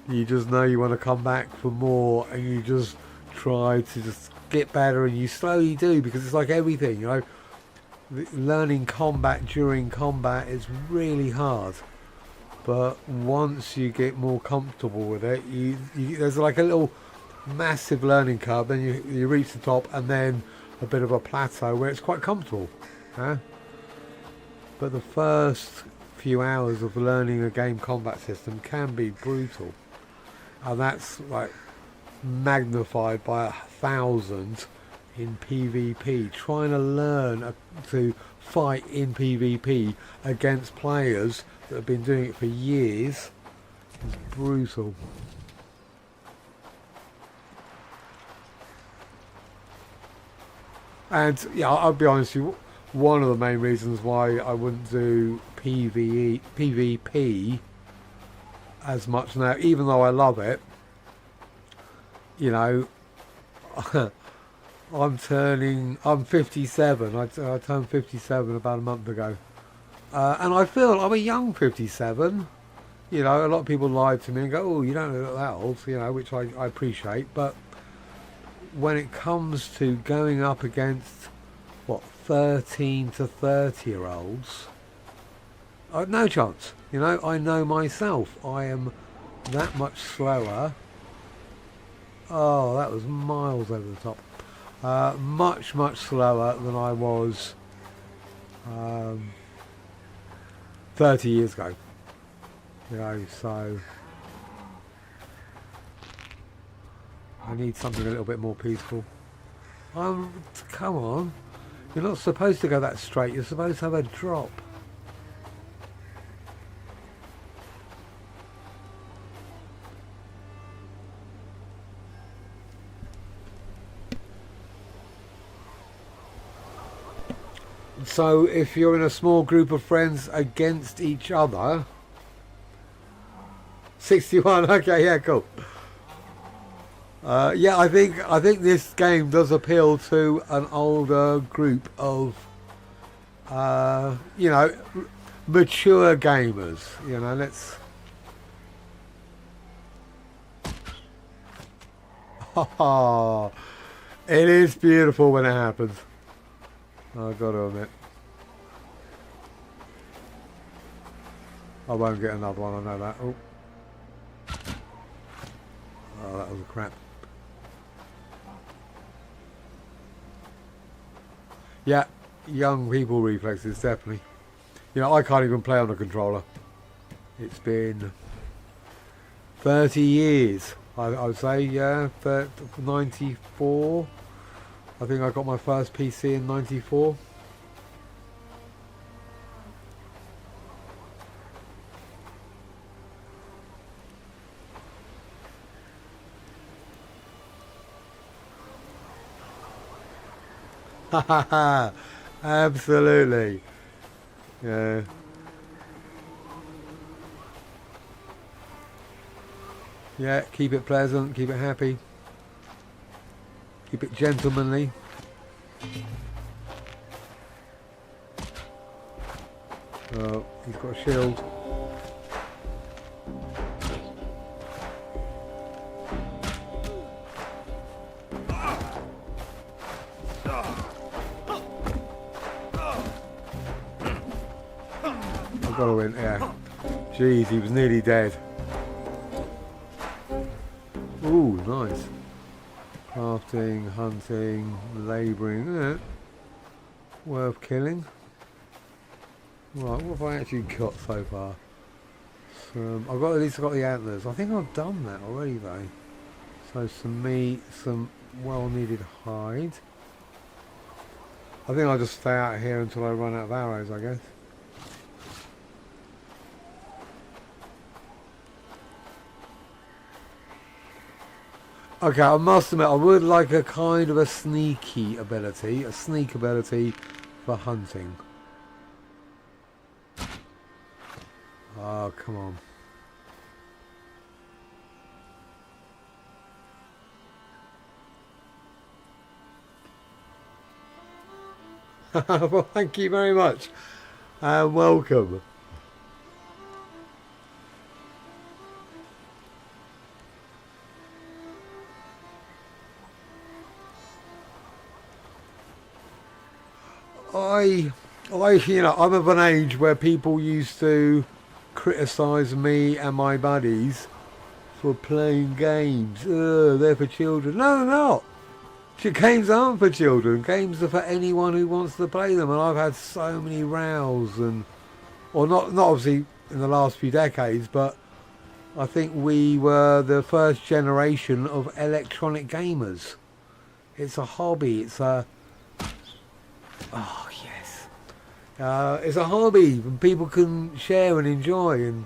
You just know you want to come back for more, and you just try to just get better, and you slowly do, because it's like everything, you know. Learning combat during combat is really hard, but once you get more comfortable with it, there's like a little massive learning curve, then you reach the top, and then a bit of a plateau where it's quite comfortable, huh? But the first few hours of learning a game combat system can be brutal, and that's like magnified by 1,000 in PvP. Trying to learn to fight in PvP against players that have been doing it for years is brutal. And yeah, I'll be honest with you, one of the main reasons why I wouldn't do PvP as much now, even though I love it, you know, I'm 57. I turned 57 about a month ago. And I feel I'm a young 57. You know, a lot of people lie to me and go, oh, you don't look that old, you know, which I appreciate. But when it comes to going up against, what, 13 to 30-year-olds, no chance. You know, I know myself. I am that much slower. Oh, that was miles over the top. Much, much slower than I was 30 years ago. You know, so I need something a little bit more peaceful. Come on. You're not supposed to go that straight. You're supposed to have a drop. So if you're in a small group of friends against each other, 61. Okay, yeah, cool. Yeah, I think this game does appeal to an older group of, you know, mature gamers. You know, let's. Oh, it is beautiful when it happens. I've got to admit. I won't get another one, I know that. Oh, that was a crap. Yeah, young people reflexes, definitely. You know, I can't even play on a controller. It's been 30 years, I would say, yeah, 94. I think I got my first PC in 94. Absolutely. Yeah. Yeah, keep it pleasant, keep it happy. Keep it gentlemanly. Oh, he's got a shield. I've got to win, yeah. Jeez, he was nearly dead. Ooh, nice. Crafting, hunting, labouring. worth killing. Right, what have I actually got so far? I've got, at least I've got the antlers. I think I've done that already though. So some meat, some well needed hide. I think I'll just stay out here until I run out of arrows, I guess. Okay, I must admit, I would like a kind of a sneaky ability, a sneak ability for hunting. Oh, come on. Well, thank you very much and welcome. You know, I'm of an age where people used to criticise me and my buddies for playing games. They're for children. No, they're not. Games aren't for children. Games are for anyone who wants to play them. And I've had so many rows, and, or not obviously in the last few decades, but I think we were the first generation of electronic gamers. It's a hobby. It's a, oh yes, it's a hobby and people can share and enjoy. And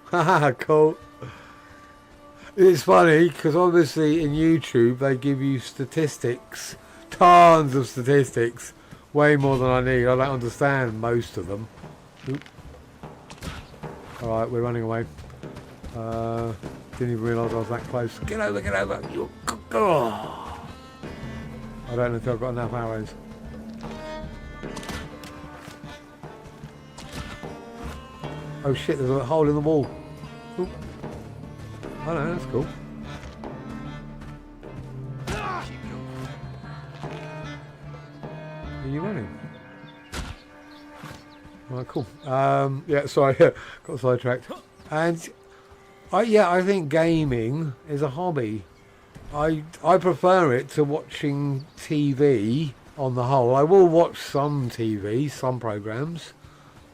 haha, cool. It's funny because obviously in YouTube they give you statistics, tons of statistics, way more than I need. I don't understand most of them. Alright, we're running away. Didn't even realise I was that close. Get over, get over. Oh. I don't know if I've got enough arrows. Oh shit, there's a hole in the wall. Ooh. Oh no, that's cool. Are you running? Oh, cool. Yeah, sorry, got sidetracked. And I think gaming is a hobby. I prefer it to watching TV on the whole. I will watch some TV, some programs,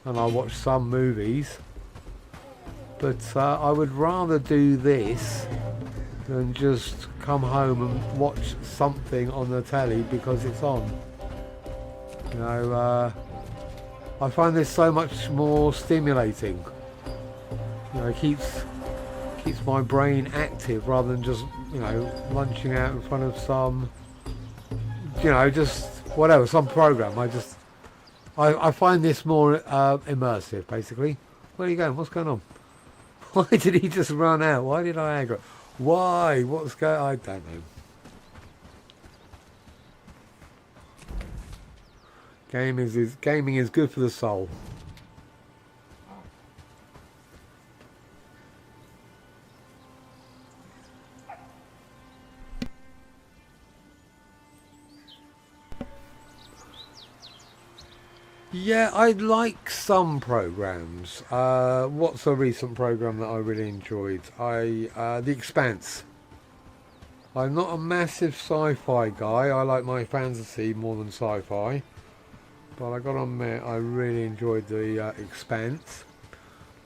and I'll watch some movies. But I would rather do this than just come home and watch something on the telly because it's on. You know, I find this so much more stimulating. You know, it keeps my brain active rather than just, you know, lunching out in front of some, you know, just whatever, some program. I find this more immersive, basically. Where are you going? What's going on? Why did he just run out? Why did I aggro? Why? What's going on? I don't know. Gaming is good for the soul. Yeah, I like some programs. What's a recent program that I really enjoyed? The Expanse. I'm not a massive sci-fi guy. I like my fantasy more than sci-fi. But I gotta admit, I really enjoyed the Expanse.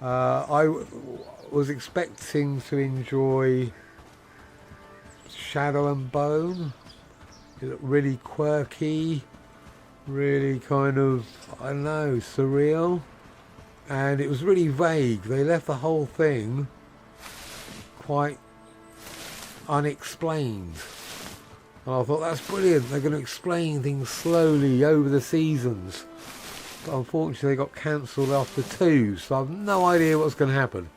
I was expecting to enjoy Shadow and Bone. It looked really quirky. Really kind of, I don't know, surreal, and it was really vague. They left the whole thing quite unexplained, and I thought that's brilliant. They're going to explain things slowly over the seasons, but unfortunately they got cancelled after 2, so I have no idea what's going to happen,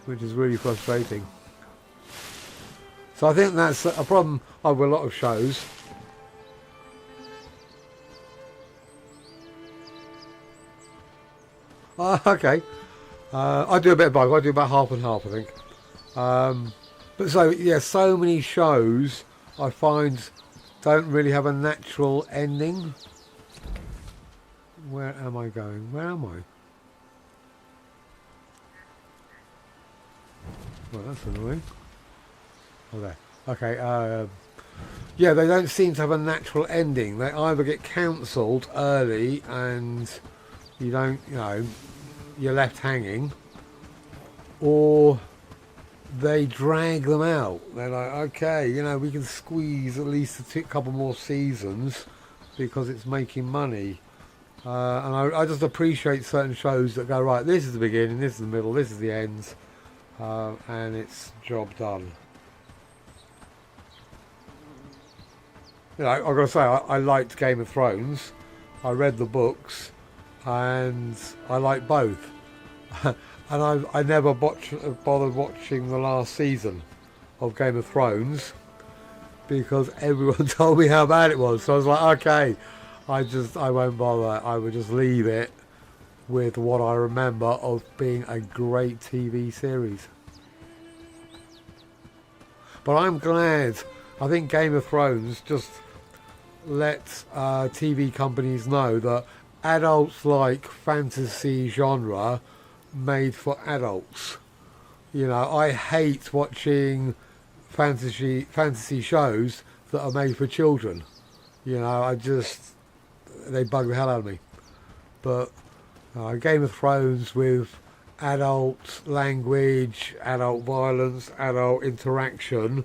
which is really frustrating. So I think that's a problem with a lot of shows. Okay. I do a bit of both. I do about half and half, I think. But so, yeah, so many shows I find don't really have a natural ending. Where am I going? Where am I? Well, that's annoying. Oh, there. Okay. yeah, they don't seem to have a natural ending. They either get cancelled early and you don't, you know, you're left hanging, or they drag them out. They're like, okay, you know, we can squeeze at least a couple more seasons because it's making money. And I just appreciate certain shows that go, right, this is the beginning, this is the middle, this is the end, and it's job done. You know, I've got to say, I liked Game of Thrones. I read the books, and I like both. And I never bothered watching the last season of Game of Thrones because everyone told me how bad it was. So I was like, okay, I won't bother. I would just leave it with what I remember of being a great TV series. But I'm glad. I think Game of Thrones just let TV companies know that adults like fantasy genre made for adults. You know, I hate watching fantasy shows that are made for children. You know, they bug the hell out of me. But Game of Thrones with adult language, adult violence, adult interaction,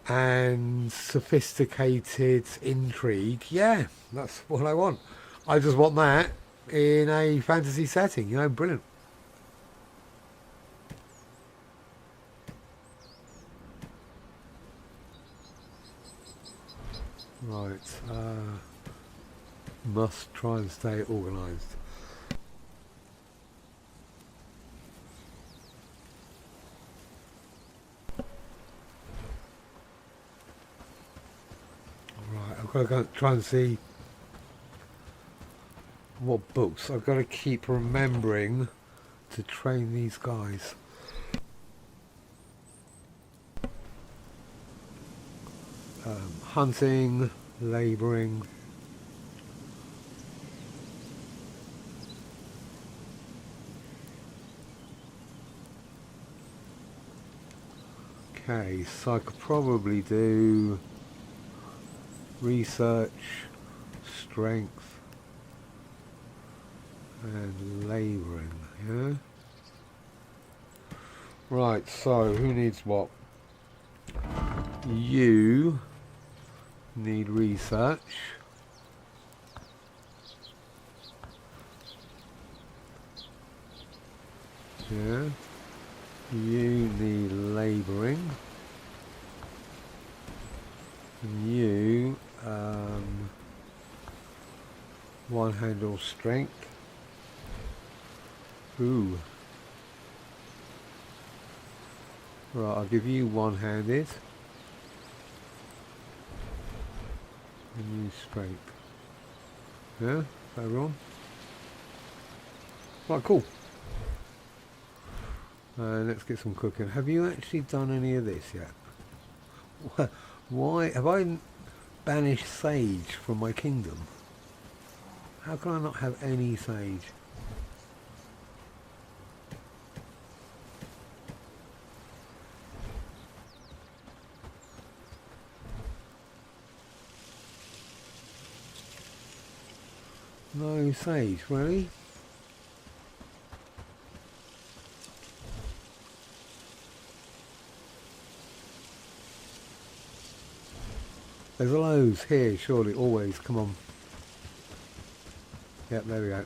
and sophisticated intrigue, yeah, that's what I want. I just want that in a fantasy setting, you know, brilliant. Right, must try and stay organised. Right, I've got to go try and see what books. I've got to keep remembering to train these guys. Hunting, labouring. Okay, so I could probably do research, strength, and labouring, yeah? Right, so who needs what? You need research. Yeah. You need labouring. And you one handle strength. Ooh. Right, I'll give you one-handed. And you strength. Yeah, everyone. Right, cool. Let's get some cooking. Have you actually done any of this yet? Why have I banished sage from my kingdom? How can I not have any sage? No sage, really? There's loads here, surely, always. Come on. Yep, there we go.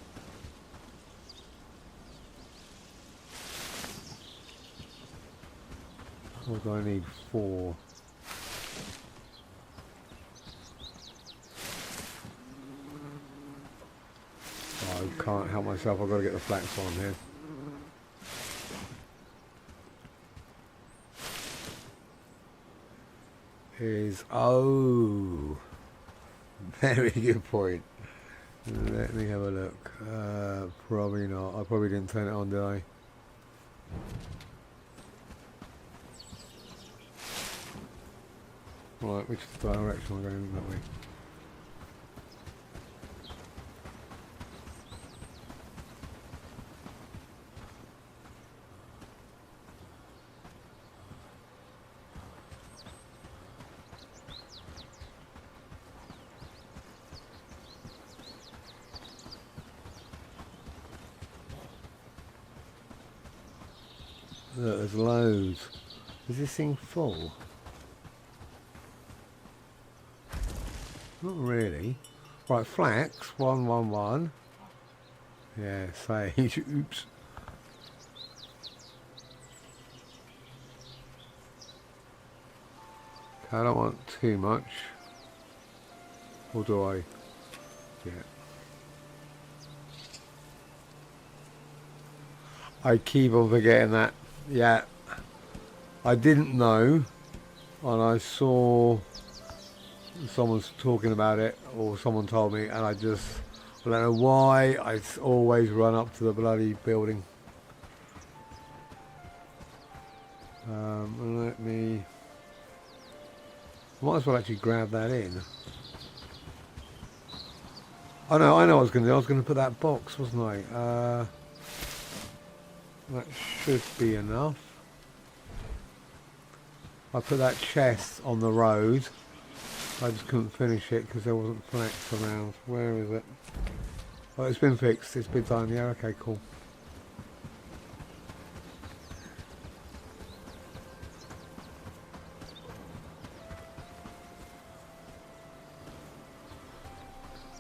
What do I need? 4. Oh, I can't help myself. I've got to get the flax on here. Oh, very good point. Let me have a look. Probably not. I probably didn't turn it on, did I? Right, which direction am I going that way? Look, there's loads. Is this thing full? Not really. Right, flax, 111. Yeah, sage, oops. Okay, I don't want too much. Or do I? Yeah. I keep on forgetting that. Yeah. I didn't know, and I saw someone's talking about it, or someone told me, and I don't know why, I always run up to the bloody building. Let me... Might as well actually grab that in. Oh no, I know what I was going to do. I was going to put that box, wasn't I? That should be enough. I put that chest on the road. I just couldn't finish it because there wasn't flax around. Where is it? Oh, it's been fixed. It's been done. Yeah, okay, cool.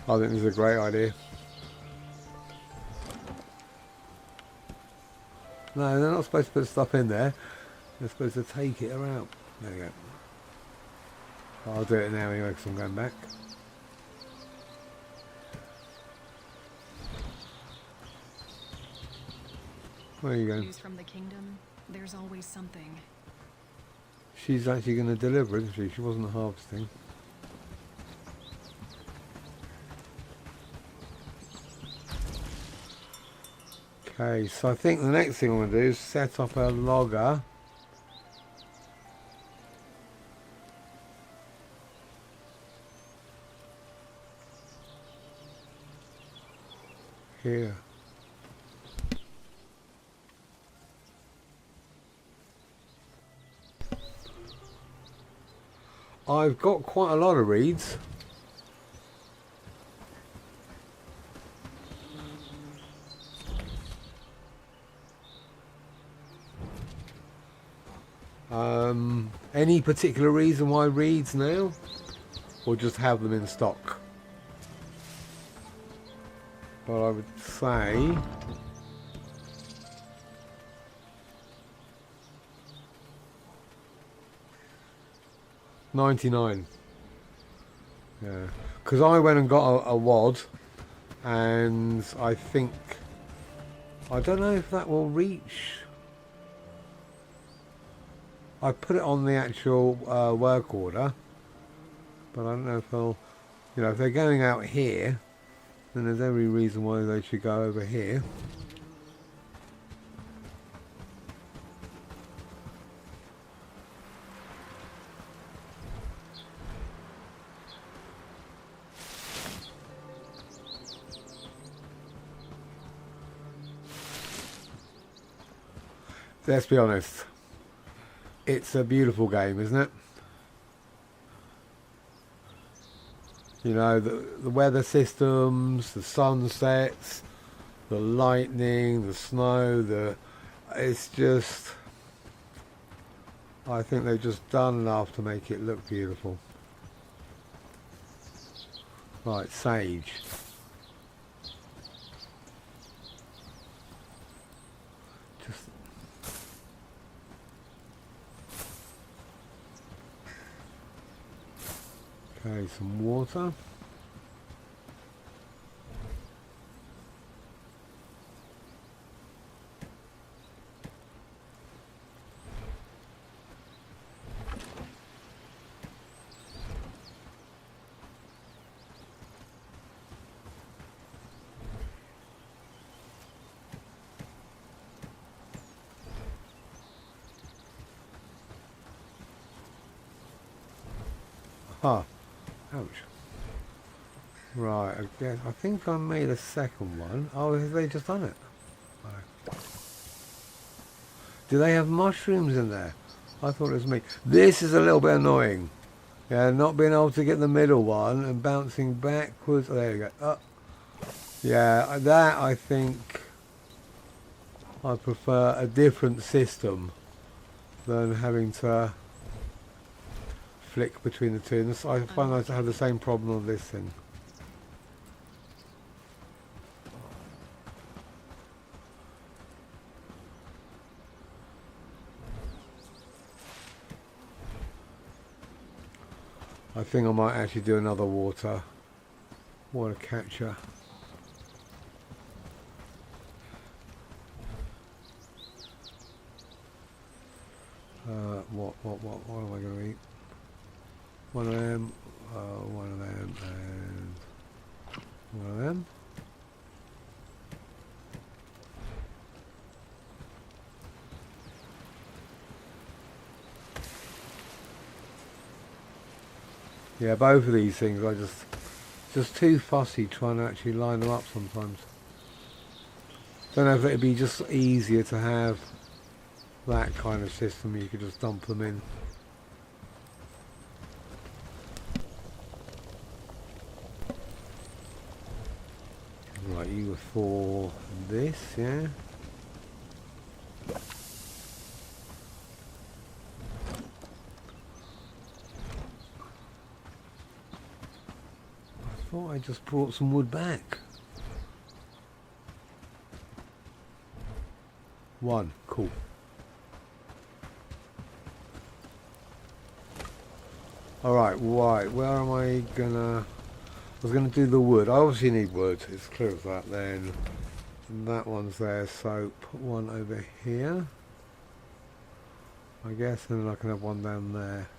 I think this is a great idea. No, they're not supposed to put stuff in there. They're supposed to take it out. There you go. I'll do it now anyway because I'm going back. Where are you going? News from the kingdom. There's always something. She's actually going to deliver, isn't she? She wasn't harvesting. Okay, so I think the next thing I'm going to do is set up a logger. Here. I've got quite a lot of reeds. Any particular reason why reeds now? Or just have them in stock? Well, I would say... $99. Yeah, because I went and got a wad, and I think... I don't know if that will reach... I put it on the actual work order, but I don't know if they'll, you know, if they're going out here, then there's every reason why they should go over here. Let's be honest. It's a beautiful game, isn't it? You know, the weather systems, the sunsets, the lightning, the snow, it's just... I think they've just done enough to make it look beautiful. Right, sage. Just... Okay, some water. Ah, ouch. Right, again, I think I made a second one. Oh, have they just done it? Oh. Do they have mushrooms in there? I thought it was me. This is a little bit annoying. Yeah, not being able to get the middle one and bouncing backwards. Oh, there you go. Oh. Yeah, that I think I prefer a different system than having to flick between the two. And I find I have the same problem on this thing. I think I might actually do another water catcher. What am I going to eat? One of them, one of them, and one of them. Yeah, both of these things, I just too fussy trying to actually line them up sometimes. Don't know if it'd be just easier to have that kind of system, you could just dump them in. Right, you were for this, yeah? I thought I just brought some wood back. One, cool. Alright, where am I gonna... I was gonna do the wood. I obviously need wood, it's clear as that then. And that one's there, so put one over here. I guess, and then I can have one down there.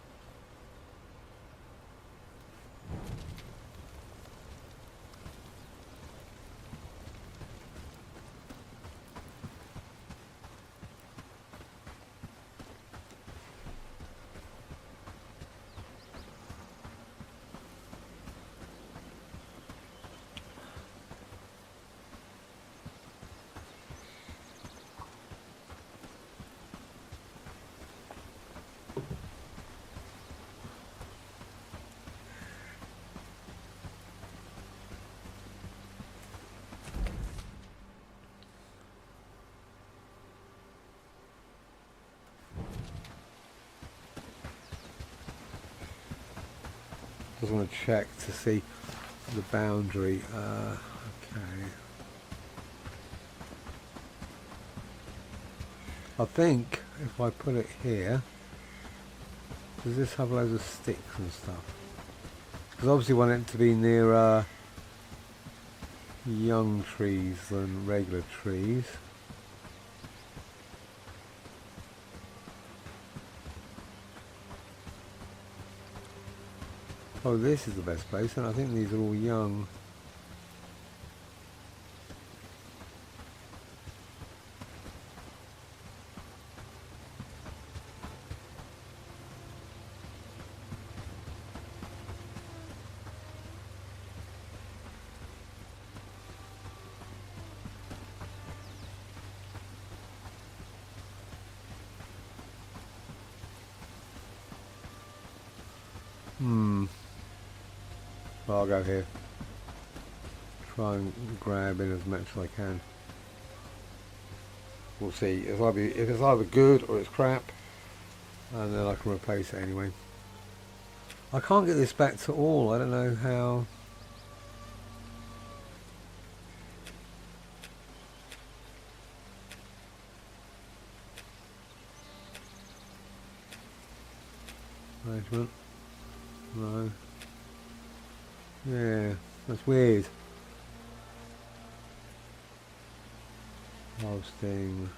Just want to check to see the boundary. Okay. I think if I put it here, does this have loads of sticks and stuff? Because obviously I want it to be nearer young trees than regular trees. Oh, this is the best place, and I think these are all young. Well, I'll go here. Try and grab in as much as I can. We'll see. If it's either good or it's crap, and then I can replace it anyway. I can't get this back to all. I don't know how. Management. No. Yeah, that's weird. Hosting.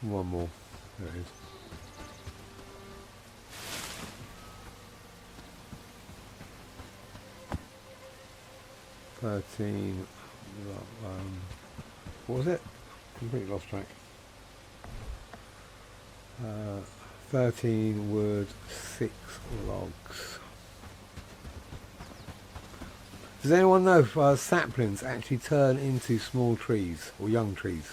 One more. There it is. 13, what was it? Completely lost track. 13 wood, 6 logs. Does anyone know if saplings actually turn into small trees or young trees?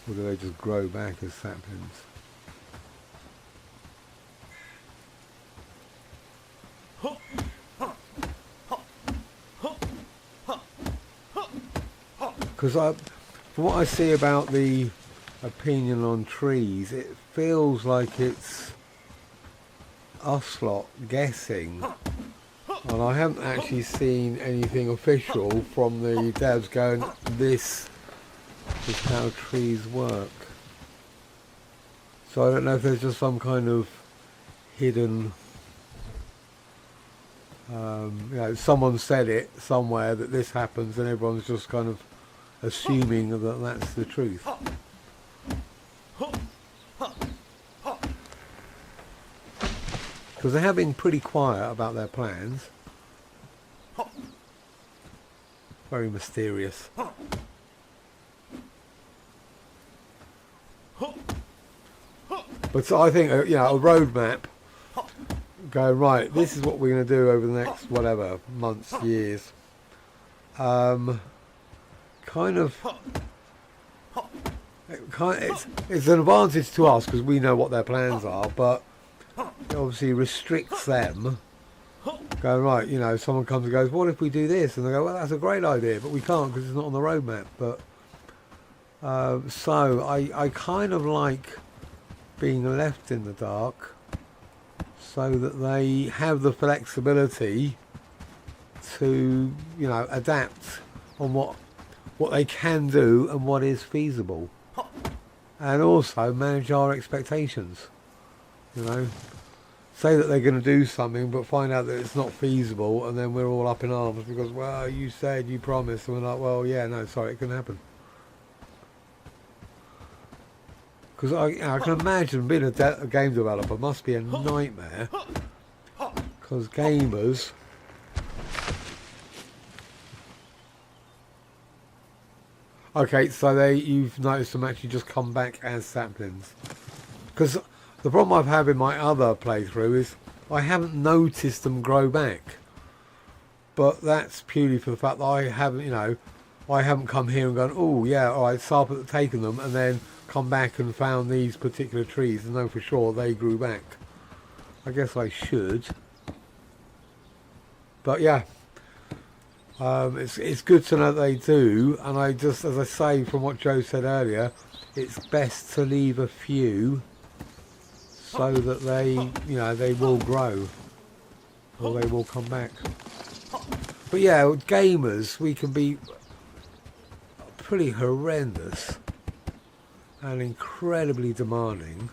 Or do they just grow back as saplings? Because from what I see about the opinion on trees, it feels like it's us lot guessing, and I haven't actually seen anything official from the devs going, this is how trees work. So I don't know if there's just some kind of hidden, you know, someone said it somewhere that this happens and everyone's just kind of assuming that that's the truth. Because they have been pretty quiet about their plans. Very mysterious. But so I think, you know, a roadmap going, right, this is what we're going to do over the next, whatever, months, years. It's an advantage to us because we know what their plans are, but it obviously restricts them. Going, right, you know, someone comes and goes, what if we do this? And they go, well, that's a great idea, but we can't because it's not on the roadmap. But so I kind of like being left in the dark so that they have the flexibility to, you know, adapt on what they can do and what is feasible, and also manage our expectations. You know, say that they're going to do something but find out that it's not feasible, and then we're all up in arms because, well, you said, you promised, and we're like, well, yeah, no, sorry, it can happen. Because I can imagine being a game developer must be a nightmare, because gamers, okay, so you've noticed them actually just come back as saplings. Because the problem I've had in my other playthrough is I haven't noticed them grow back. But that's purely for the fact that I haven't, you know, I haven't come here and gone, oh yeah, alright, started taking them and then come back and found these particular trees and know for sure they grew back. I guess I should. But yeah. It's good to know that they do, and I just, as I say from what Joe said earlier, it's best to leave a few so that they, you know, they will grow or they will come back. But yeah, with gamers, we can be pretty horrendous and incredibly demanding.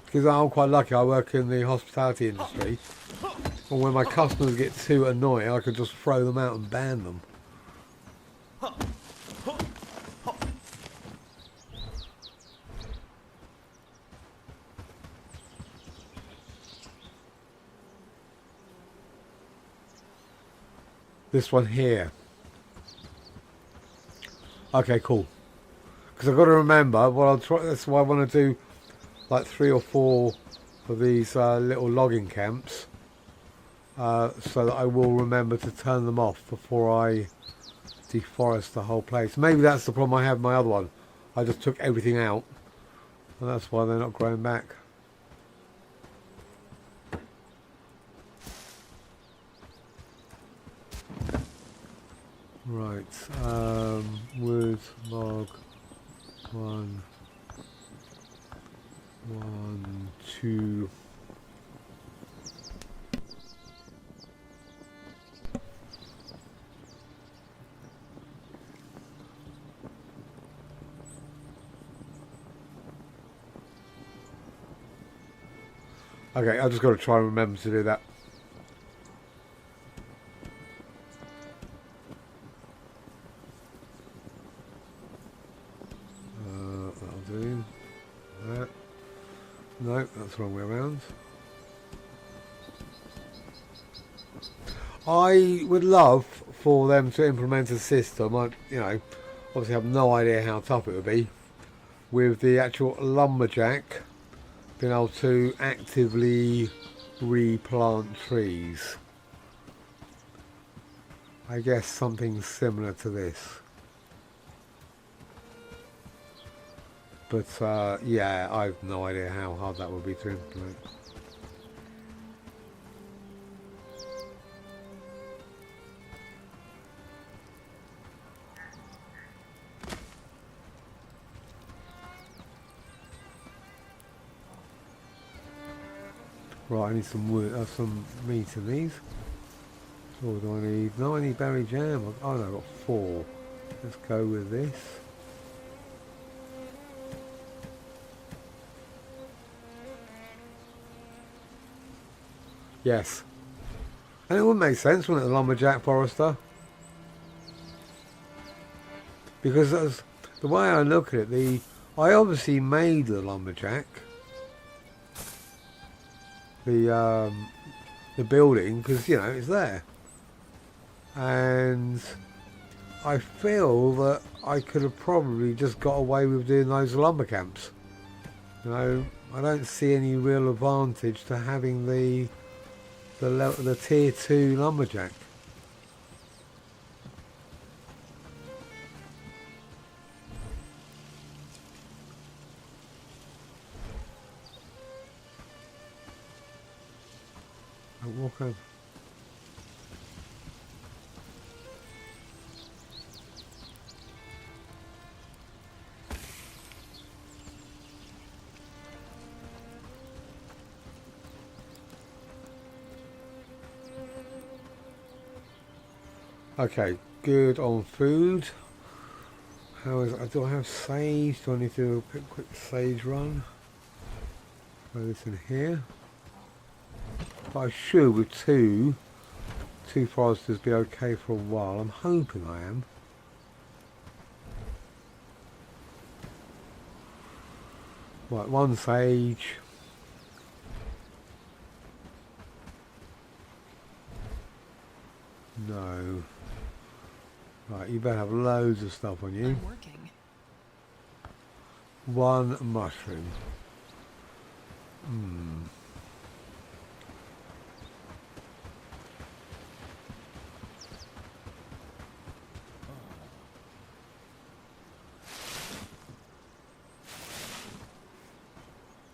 Because I'm quite lucky, I work in the hospitality industry. And when my customers get too annoying, I can just throw them out and ban them. This one here. Okay, cool. Because I've got to remember, well, I'll try, that's why I want to do like 3 or 4 of these little logging camps. So that I will remember to turn them off before I deforest the whole place. Maybe that's the problem I have with my other one. I just took everything out, and that's why they're not growing back. Right, wood, log, 1, 2. Okay, I've just got to try and remember to do that. That'll do. That. No, that's the wrong way around. I would love for them to implement a system. I, you know, obviously have no idea how tough it would be with the actual lumberjack being able to actively replant trees. I guess something similar to this. But yeah, I have no idea how hard that would be to implement. Right, I need some wood, some meat in these. So what do I need? No, I need berry jam. Oh no, I've got 4. Let's go with this. Yes. And it would make sense, wouldn't it, the lumberjack forester? Because that's the way I look at it, I obviously made the lumberjack. The building, because you know it's there, and I feel that I could have probably just got away with doing those lumber camps. You know, I don't see any real advantage to having the tier 2 lumberjack. I'll walk over. Okay, good on food. How is it? Do I have sage? Do I need to do a quick sage run? Throw this in here. But I should, with two foresters, be okay for a while. I'm hoping I am. Right, 1 sage. No. Right, you better have loads of stuff on you. I'm working. 1 mushroom.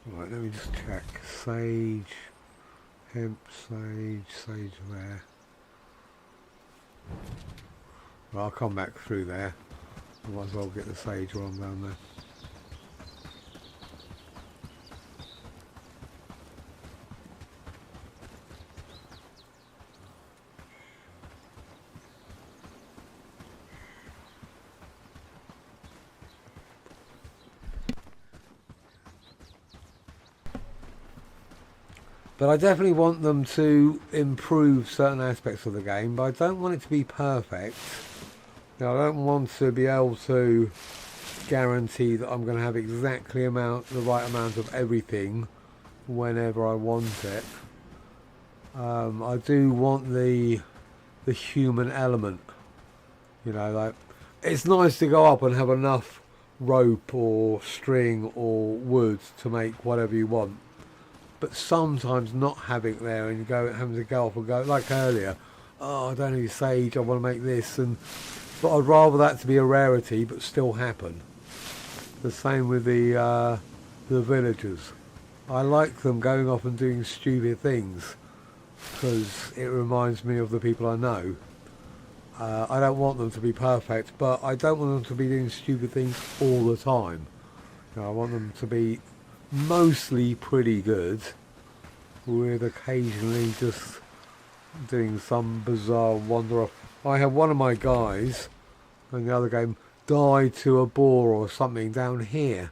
Right, let me just check. Sage, hemp, sage there. Well, I'll come back through there. I might as well get the sage while I'm down there. But I definitely want them to improve certain aspects of the game, but I don't want it to be perfect. You know, I don't want to be able to guarantee that I'm going to have exactly the right amount of everything whenever I want it. I do want the human element. You know, like it's nice to go up and have enough rope or string or wood to make whatever you want. But sometimes not having it there and having to go off and go, like earlier, oh, I don't need sage, I want to make this, but I'd rather that to be a rarity but still happen. The same with the villagers. I like them going off and doing stupid things because it reminds me of the people I know. I don't want them to be perfect, but I don't want them to be doing stupid things all the time. You know, I want them to be mostly pretty good, with occasionally just doing some bizarre wander off. I had one of my guys in the other game die to a boar or something down here,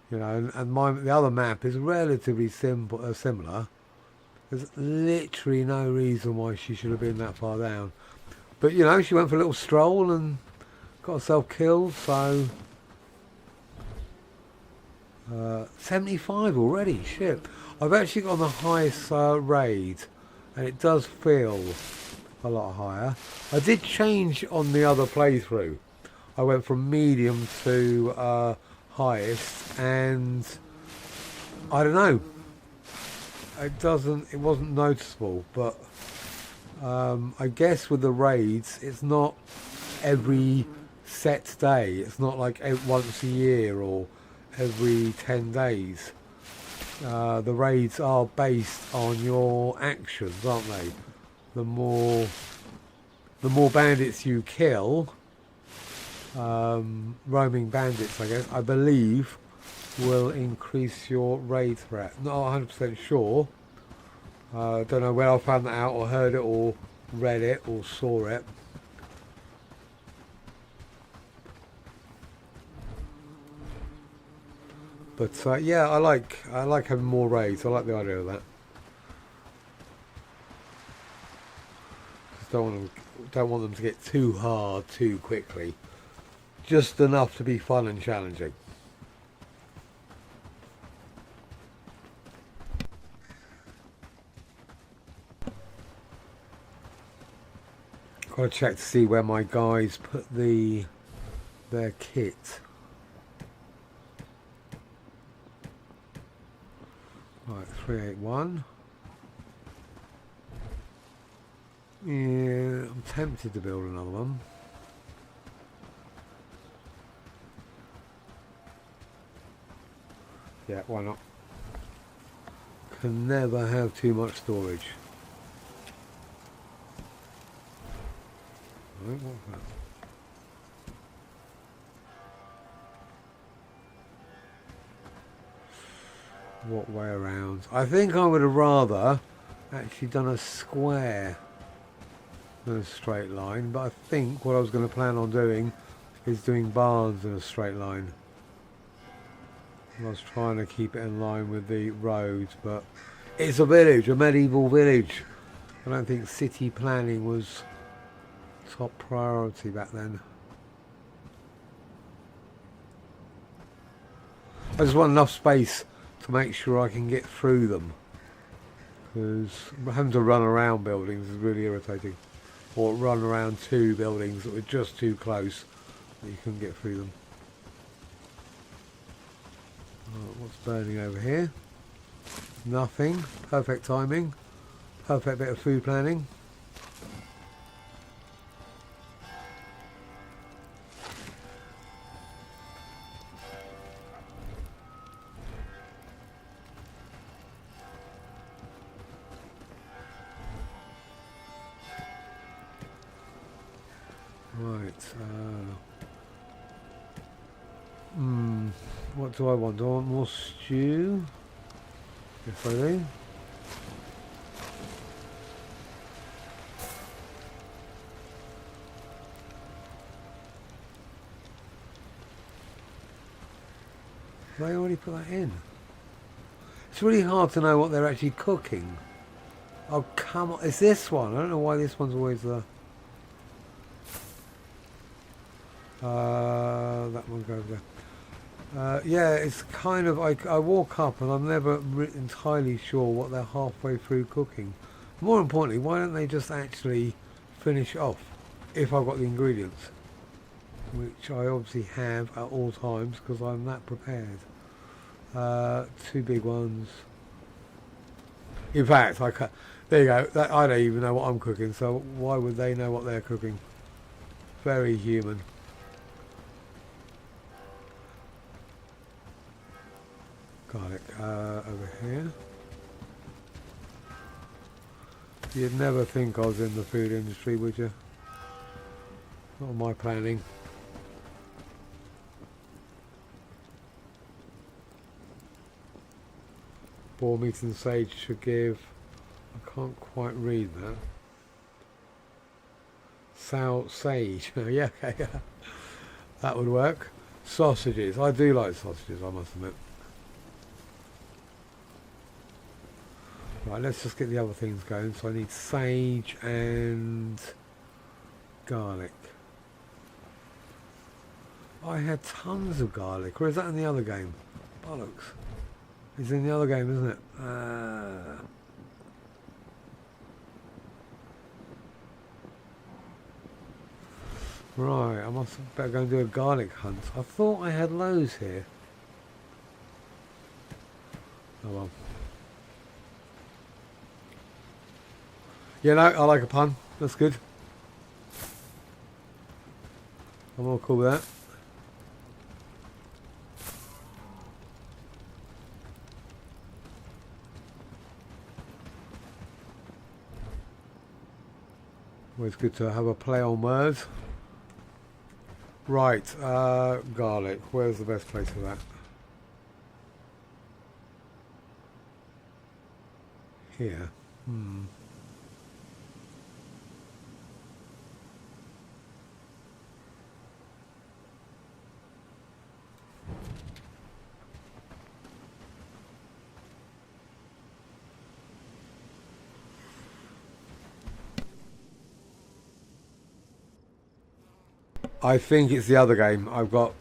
you know, and the other map is relatively similar. There's literally no reason why she should have been that far down, but you know, she went for a little stroll and got herself killed. So 75 already, shit. I've actually got on the highest raid, and it does feel a lot higher. I did change on the other playthrough. I went from medium to highest, and I don't know. It wasn't noticeable, but I guess with the raids, it's not every set day. It's not like once a year or every 10 days. The raids are based on your actions, aren't they? The more bandits you kill, roaming bandits, I guess, I believe, will increase your raid threat. Not 100% sure. Don't know where I found that out, or heard it, or read it, or saw it. But yeah, I like having more raids. I like the idea of that. Just don't want them to get too hard too quickly. Just enough to be fun and challenging. Got to check to see where my guys put their kit. Right, 381. Yeah, I'm tempted to build another one. Yeah, why not? Can never have too much storage. Right, what's that? What way around? I think I would have rather actually done a square than a straight line, but I think what I was going to plan on doing is doing barns in a straight line. I was trying to keep it in line with the roads, but it's a village, a medieval village. I don't think city planning was top priority back then. I just want enough space to make sure I can get through them, because having to run around buildings is really irritating, or run around two buildings that were just too close that you couldn't get through them. What's burning over here? Nothing. Perfect timing. Perfect bit of food planning. Right. What do I want? Do I want more stew? Yes, I do. Did I already put that in? It's really hard to know what they're actually cooking. Oh, come on. It's this one. I don't know why this one's always the... that one goes there. Yeah, it's kind of... I walk up and I'm never entirely sure what they're halfway through cooking. More importantly, why don't they just actually finish off if I've got the ingredients? Which I obviously have at all times because I'm that prepared. Two big ones. In fact, there you go. I don't even know what I'm cooking, so why would they know what they're cooking? Very human. Garlic over here. You'd never think I was in the food industry, would you? Not on my planning. Boar meat and sage should give... I can't quite read that. Sage. Yeah, okay, yeah. That would work. Sausages. I do like sausages, I must admit. Right, let's just get the other things going. So I need sage and garlic. I had tons of garlic. Or is that in the other game? Bollocks. It's in the other game, isn't it? Right, I must better go and do a garlic hunt. I thought I had loads here. Oh well. Yeah, no, I like a pun. That's good. I'm all cool with that. Always good to have a play on words. Right, garlic. Where's the best place for that? Here. I think it's the other game. I've got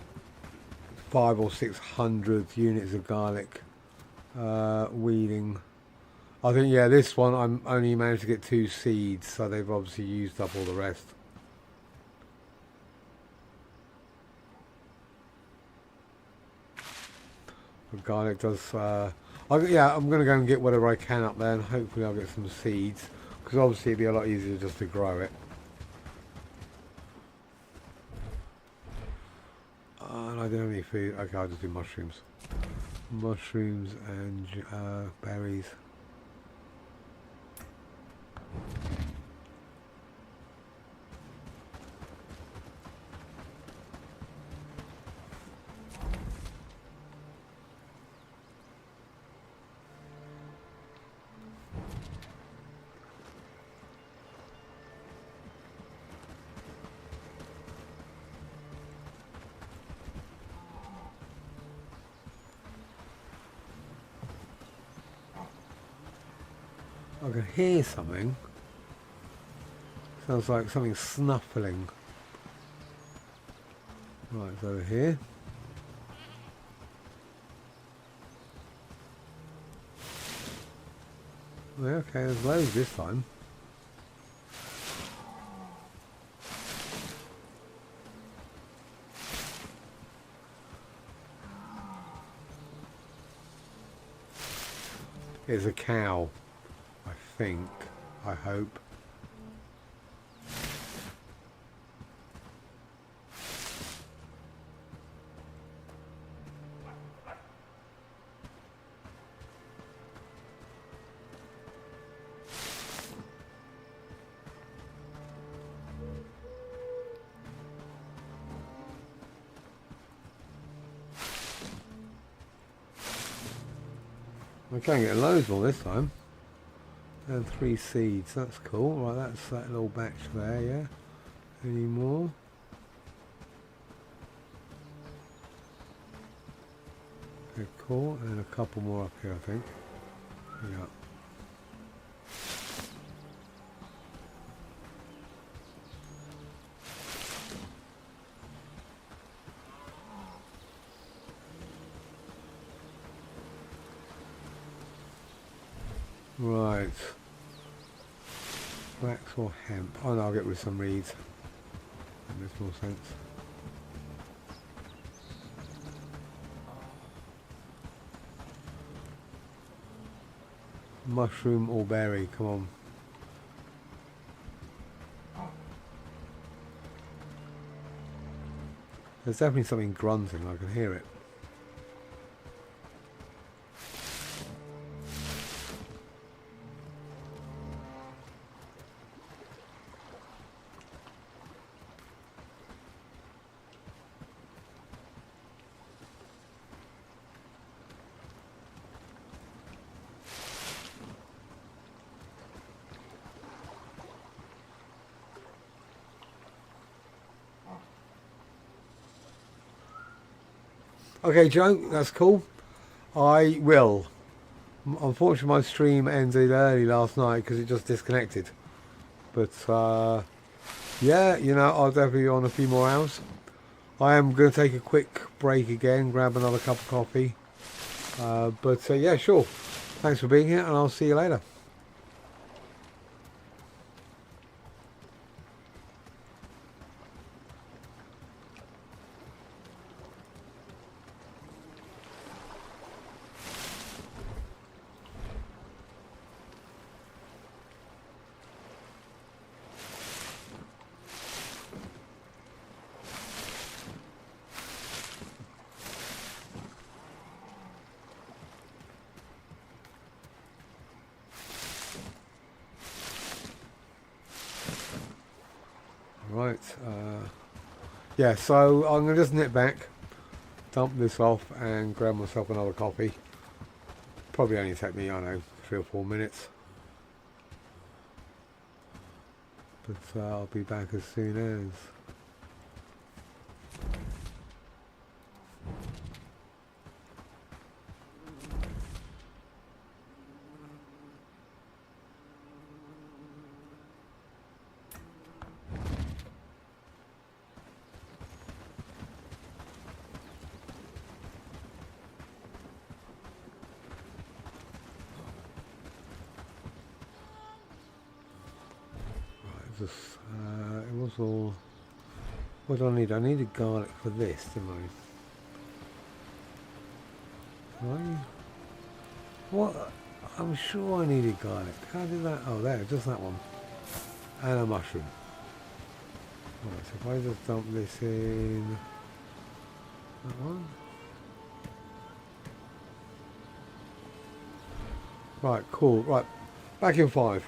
500 or 600 units of garlic weeding. I think, yeah, this one I'm only managed to get 2 seeds, so they've obviously used up all the rest. The garlic does. Yeah, I'm going to go and get whatever I can up there, and hopefully I'll get some seeds, because obviously it'd be a lot easier just to grow it. And I don't have any food. Okay, I'll just do mushrooms. Mushrooms and berries. I can hear something. Sounds like something snuffling. Right, it's over here. Okay, there's loads this time. It's a cow. I think. I hope. I can't get loads more this time. And 3 seeds, that's cool. Right, that's that little batch there, yeah. Any more? Okay, cool. And a couple more up here, I think. Yeah. Right. Flax or hemp? Oh no, I'll get rid of some reeds. That makes more sense. Mushroom or berry, come on. There's definitely something grunting, I can hear it. Okay, Joe, that's cool. I will. Unfortunately, my stream ended early last night because it just disconnected. But, yeah, you know, I'll definitely be on a few more hours. I am going to take a quick break again, grab another cup of coffee. Yeah, sure. Thanks for being here, and I'll see you later. Right. Yeah, so I'm going to just nip back, dump this off and grab myself another coffee. Probably only take me, I don't know, 3 or 4 minutes. But I'll be back as soon as. It was all. What do I need? I needed garlic for this, didn't I? What? I'm sure I needed garlic. How did that? Oh, there, just that one. And a mushroom. Right, so if I just dump this in. That one. Right, cool. Right, back in 5.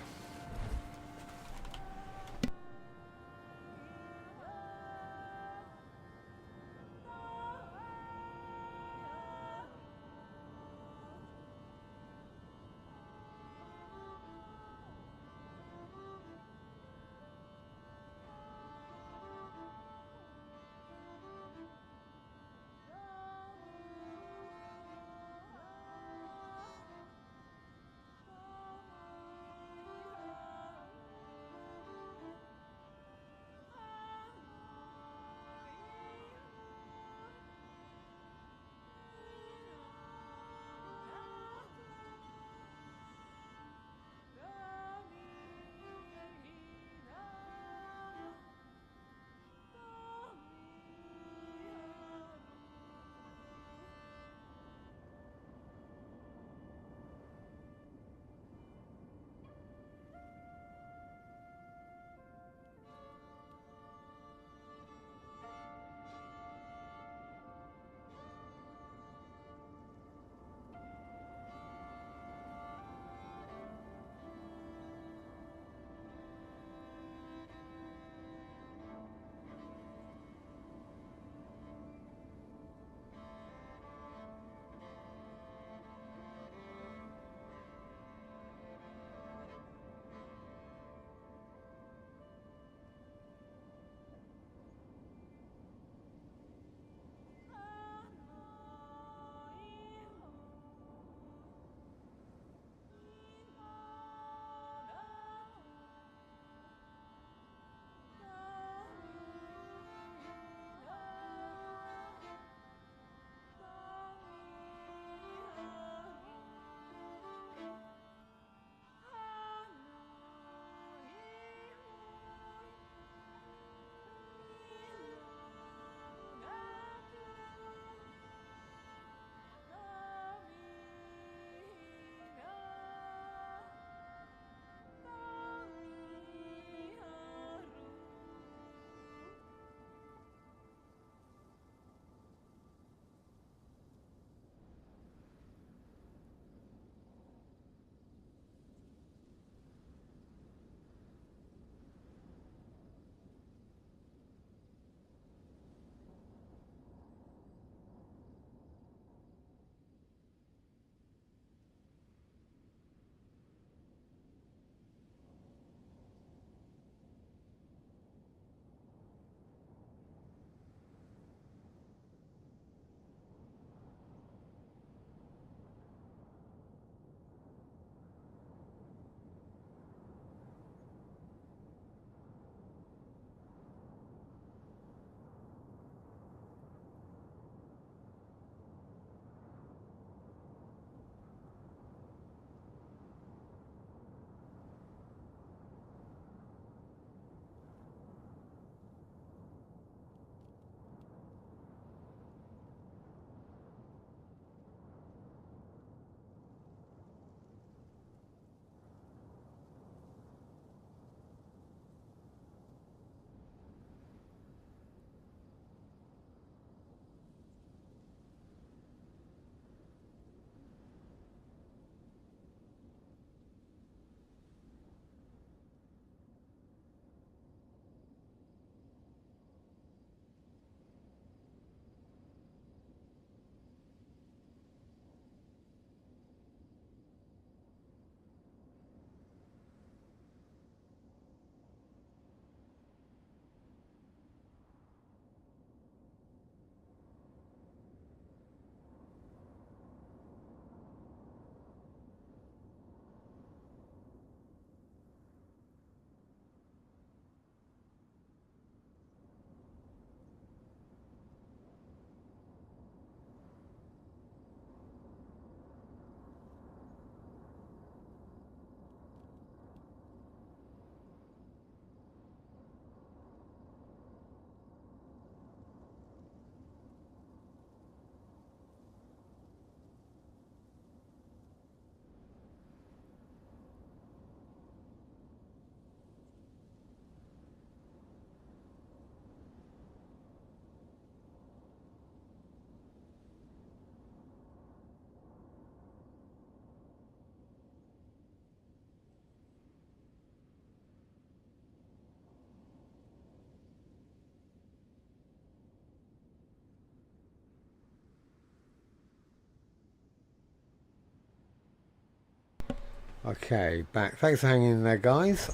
Okay, back. Thanks for hanging in there, guys.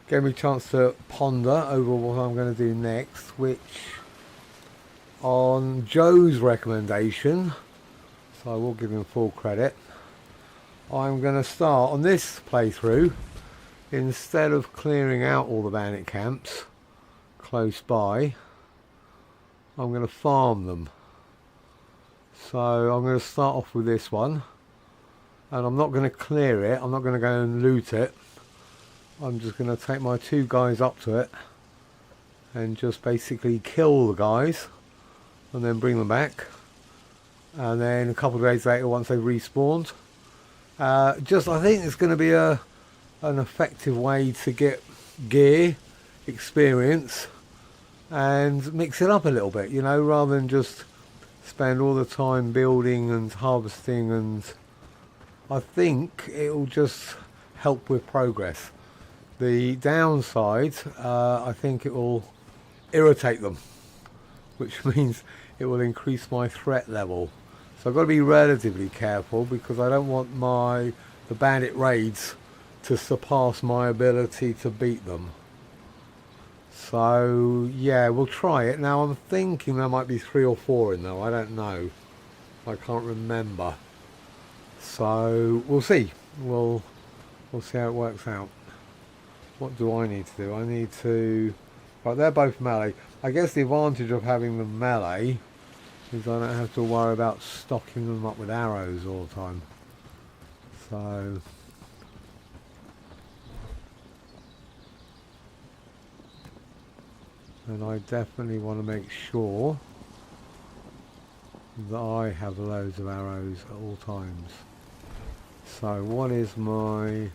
Gave me a chance to ponder over what I'm going to do next, which, on Joe's recommendation, so I will give him full credit, I'm going to start on this playthrough, instead of clearing out all the bandit camps close by, I'm going to farm them. So I'm going to start off with this one, and I'm not going to clear it, I'm not going to go and loot it. I'm just going to take my 2 guys up to it and just basically kill the guys and then bring them back, and then a couple of days later, once they've respawned, I think it's going to be an effective way to get gear, experience, and mix it up a little bit, you know, rather than just spend all the time building and harvesting, and I think it will just help with progress. The downside, I think it will irritate them, which means it will increase my threat level. So I've got to be relatively careful, because I don't want the bandit raids to surpass my ability to beat them. So yeah, we'll try it. Now I'm thinking there might be 3 or 4 in there. I don't know. I can't remember. So we'll see. We'll see how it works out. What do I need to do? I need to... Right, they're both melee. I guess the advantage of having them melee is I don't have to worry about stocking them up with arrows all the time. So... And I definitely want to make sure that I have loads of arrows at all times. So what is my...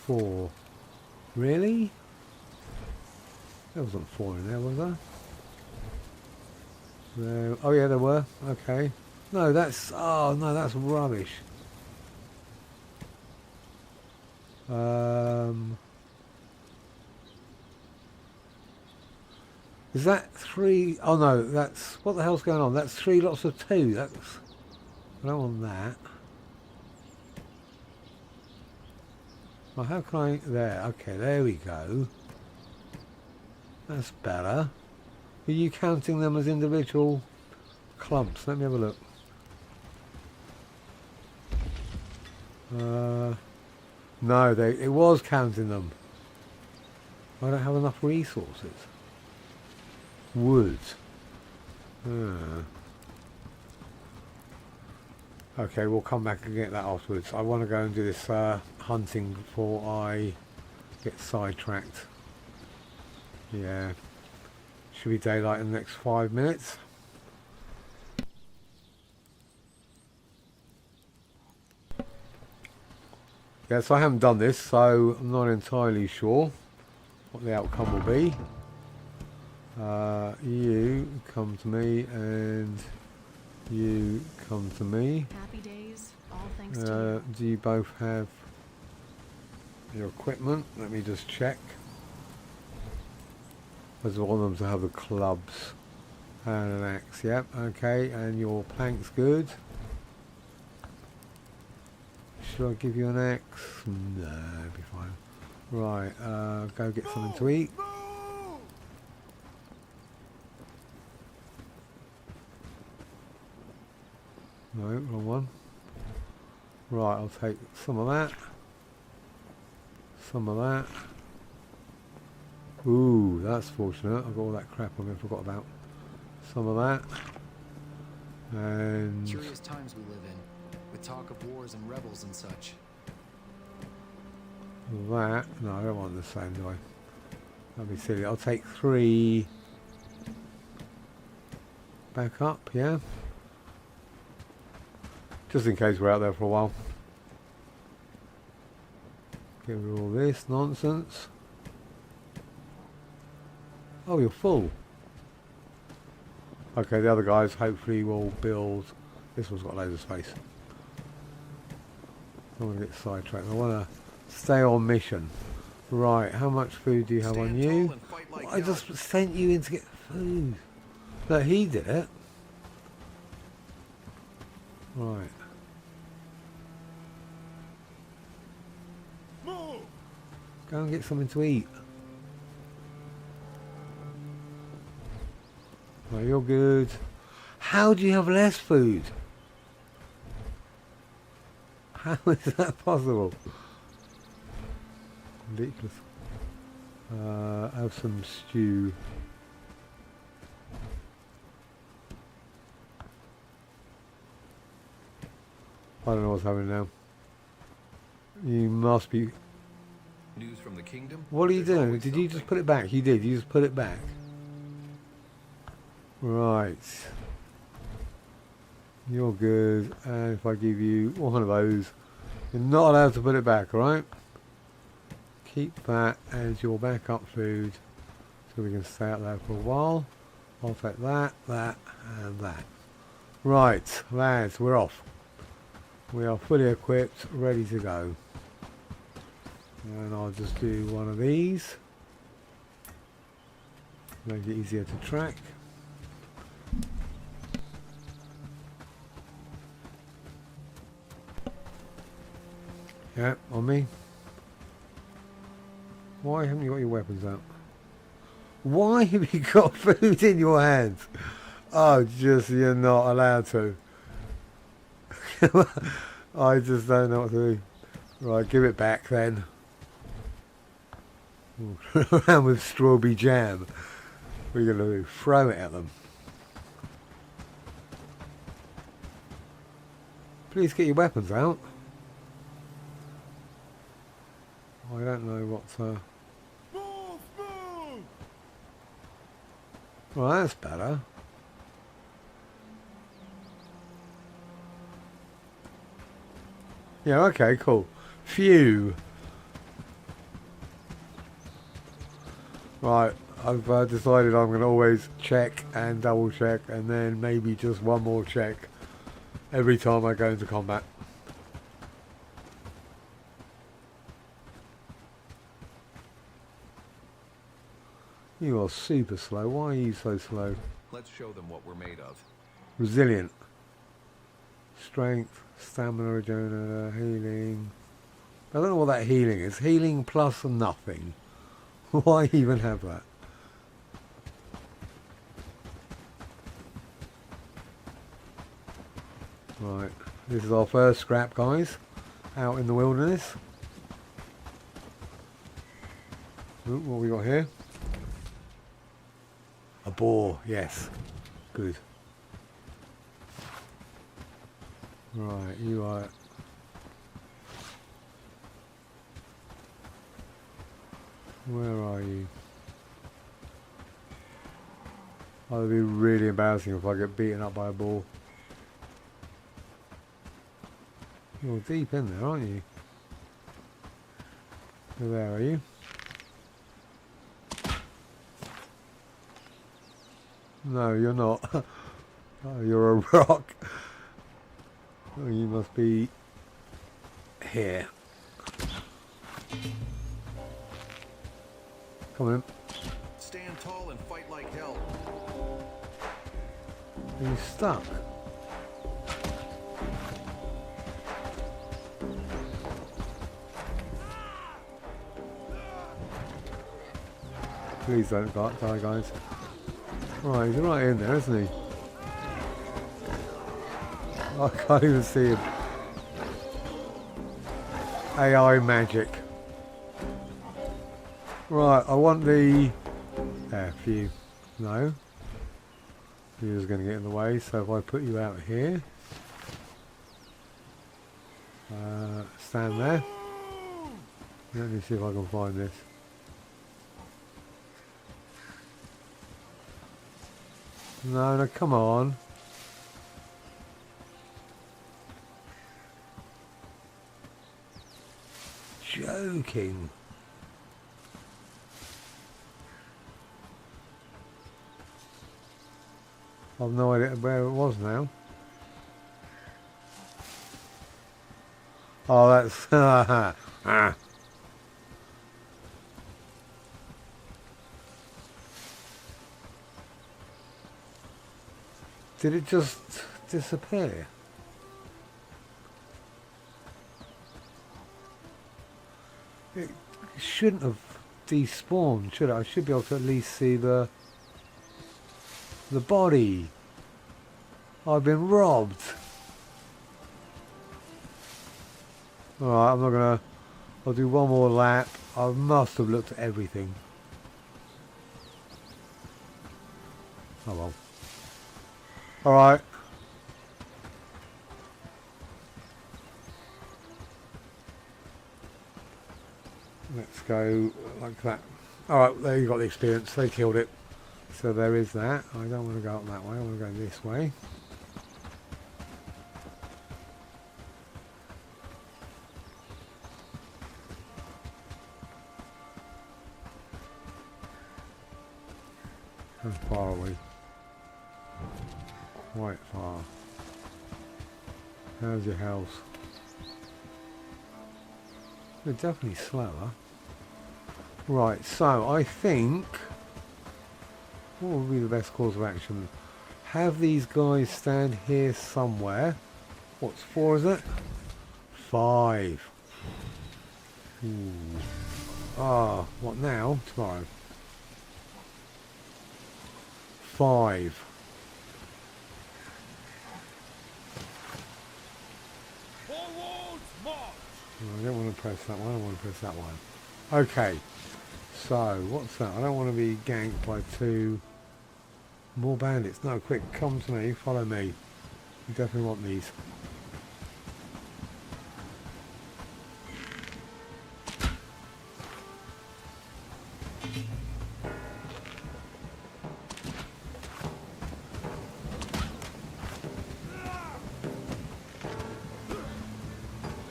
4? Really? There wasn't 4 in there, was there? There, oh yeah, there were. Okay. No, that's... Oh no, that's rubbish. Is that 3? Oh no, that's... What the hell's going on? That's 3 lots of 2. That's... I don't want that. Well, how can I... There. Okay, there we go. That's better. Are you counting them as individual clumps? Let me have a look. No, it was counting them. I don't have enough resources. Wood. Okay, we'll come back and get that afterwards. I want to go and do this hunting before I get sidetracked. Yeah. Should be daylight in the next 5 minutes. Yeah, so I haven't done this, so I'm not entirely sure what the outcome will be. You come to me, and you come to me. Happy days, all thanks to you. Do you both have your equipment? Let me just check. I just want them to have the clubs and an axe. Yep, okay, and your plank's good. Should I give you an axe? No, it'll be fine. Right, go get something to eat. No, wrong one. Right, I'll take some of that. Some of that. Ooh, that's fortunate. I've got all that crap I forgot about. Some of that. And... Curious times we live in, with talk of wars and rebels and such. that. No, I don't want the same, do I? That'd be silly. I'll take 3 back up, yeah? Just in case we're out there for a while. Get rid of all this nonsense. Oh, you're full. Okay, the other guys hopefully will build. This one's got loads of space. I don't want to get sidetracked. I want to stay on mission. Right, how much food do you have on you? Well, I just sent you in to get food. No, he did it. Right. Go and get something to eat. Right, you're good. How do you have less food? How is that possible? Ridiculous. Have some stew. I don't know what's happening now. You must be... News from the kingdom? What are you There's doing? always Did you just something. put it back? You did. You just put it back. Right. You're good. And if I give you one of those, you're not allowed to put it back, alright? Keep that as your backup food so we can stay out there for a while. I'll take that, that, and that. Right, lads, we're off. We are fully equipped, ready to go. And I'll just do one of these. Make it easier to track. Yeah, on me. Why haven't you got your weapons out? Why have you got food in your hands? Oh, just you're not allowed to. I just don't know what to do. Right, give it back then. Around with strawberry jam. What are you going to do? Throw it at them. Please get your weapons out. I don't know what... Well, that's better. Yeah, okay, cool. Phew. Right, I've decided I'm going to always check and double check and then maybe just one more check every time I go into combat. You are super slow. Why are you so slow? Let's show them what we're made of. Resilient. Strength, stamina, regenerator, healing. I don't know what that healing is. Healing plus nothing. Why even have that? Right. This is our first scrap, guys. Out in the wilderness. Ooh, what we got here? A boar, yes. Good. Right, you are... Where are you? Oh, it'd be really embarrassing if I get beaten up by a boar. You're deep in there, aren't you? You're there, are you? No, you're not. Oh, you're a rock. Oh, you must be here. Come on. Stand tall and fight like hell. Are you stuck? Please don't die, guys. Right, he's right in there, isn't he? I can't even see him. AI magic. Right, I want the... Phew. No. You're just going to get in the way, so if I put you out here... stand there. Let me see if I can find this. No, no, come on. Joking. I've no idea where it was now. Oh, that's... ah. Did it just disappear? It shouldn't have despawned, should it? I should be able to at least see the body. I've been robbed. Alright, I'm not gonna... I'll do one more lap. I must have looked at everything. Oh well. Alright. Let's go like that. Alright, there you got the experience. They killed it. So there is that. I don't want to go up that way. I want to go this way. How far are we? Quite far. How's your health? We're definitely slower. Right, so I think... What would be the best course of action? Have these guys stand here somewhere. What's 4, is it? 5. Ooh. Ah, what now? Tomorrow. 5. I don't want to press that one, I want to press that one. Okay, so what's that? I don't want to be ganked by 2 more bandits. No, quick, come to me, follow me. You definitely want these.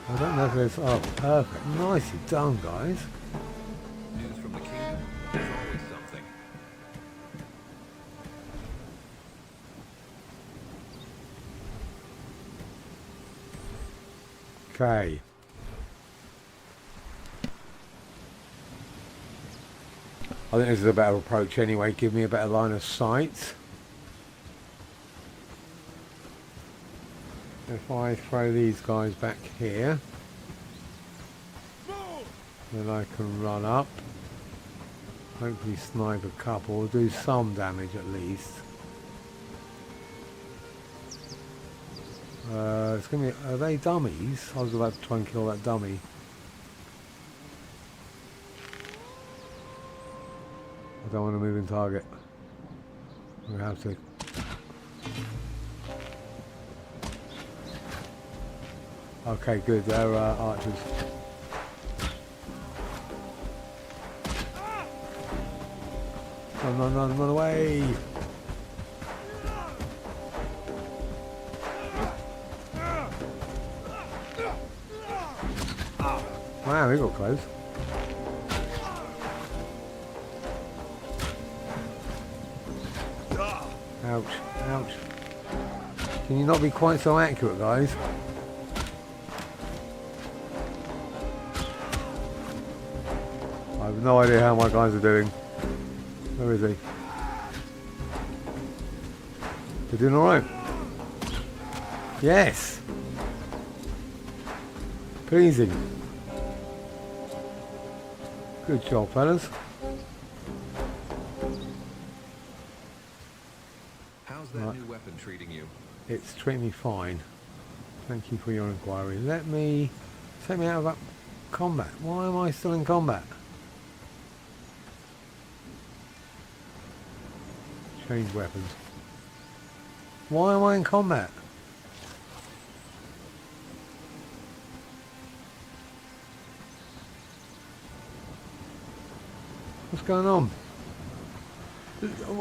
I don't know if there's... Oh, perfect. Nicely done, guys. News from the kingdom is always something. Okay. I think this is a better approach anyway. Give me a better line of sight. If I throw these guys back here, then I can run up. Hopefully snipe a couple, or do some damage at least. It's gonna be... Are they dummies? I was about to try and kill that dummy. I don't want to move in target. We have to. Okay, good. They're archers. Run, run, run, run away! Wow, we got close. Ouch, ouch. Can you not be quite so accurate, guys? I have no idea how my guys are doing. Where is he? They're doing alright. Yes! Pleasing. Good job, fellas. How's that new weapon treating you? It's treating me fine. Thank you for your inquiry. Let me... Take me out of that combat. Why am I still in combat? Change weapons. Why am I in combat? What's going on?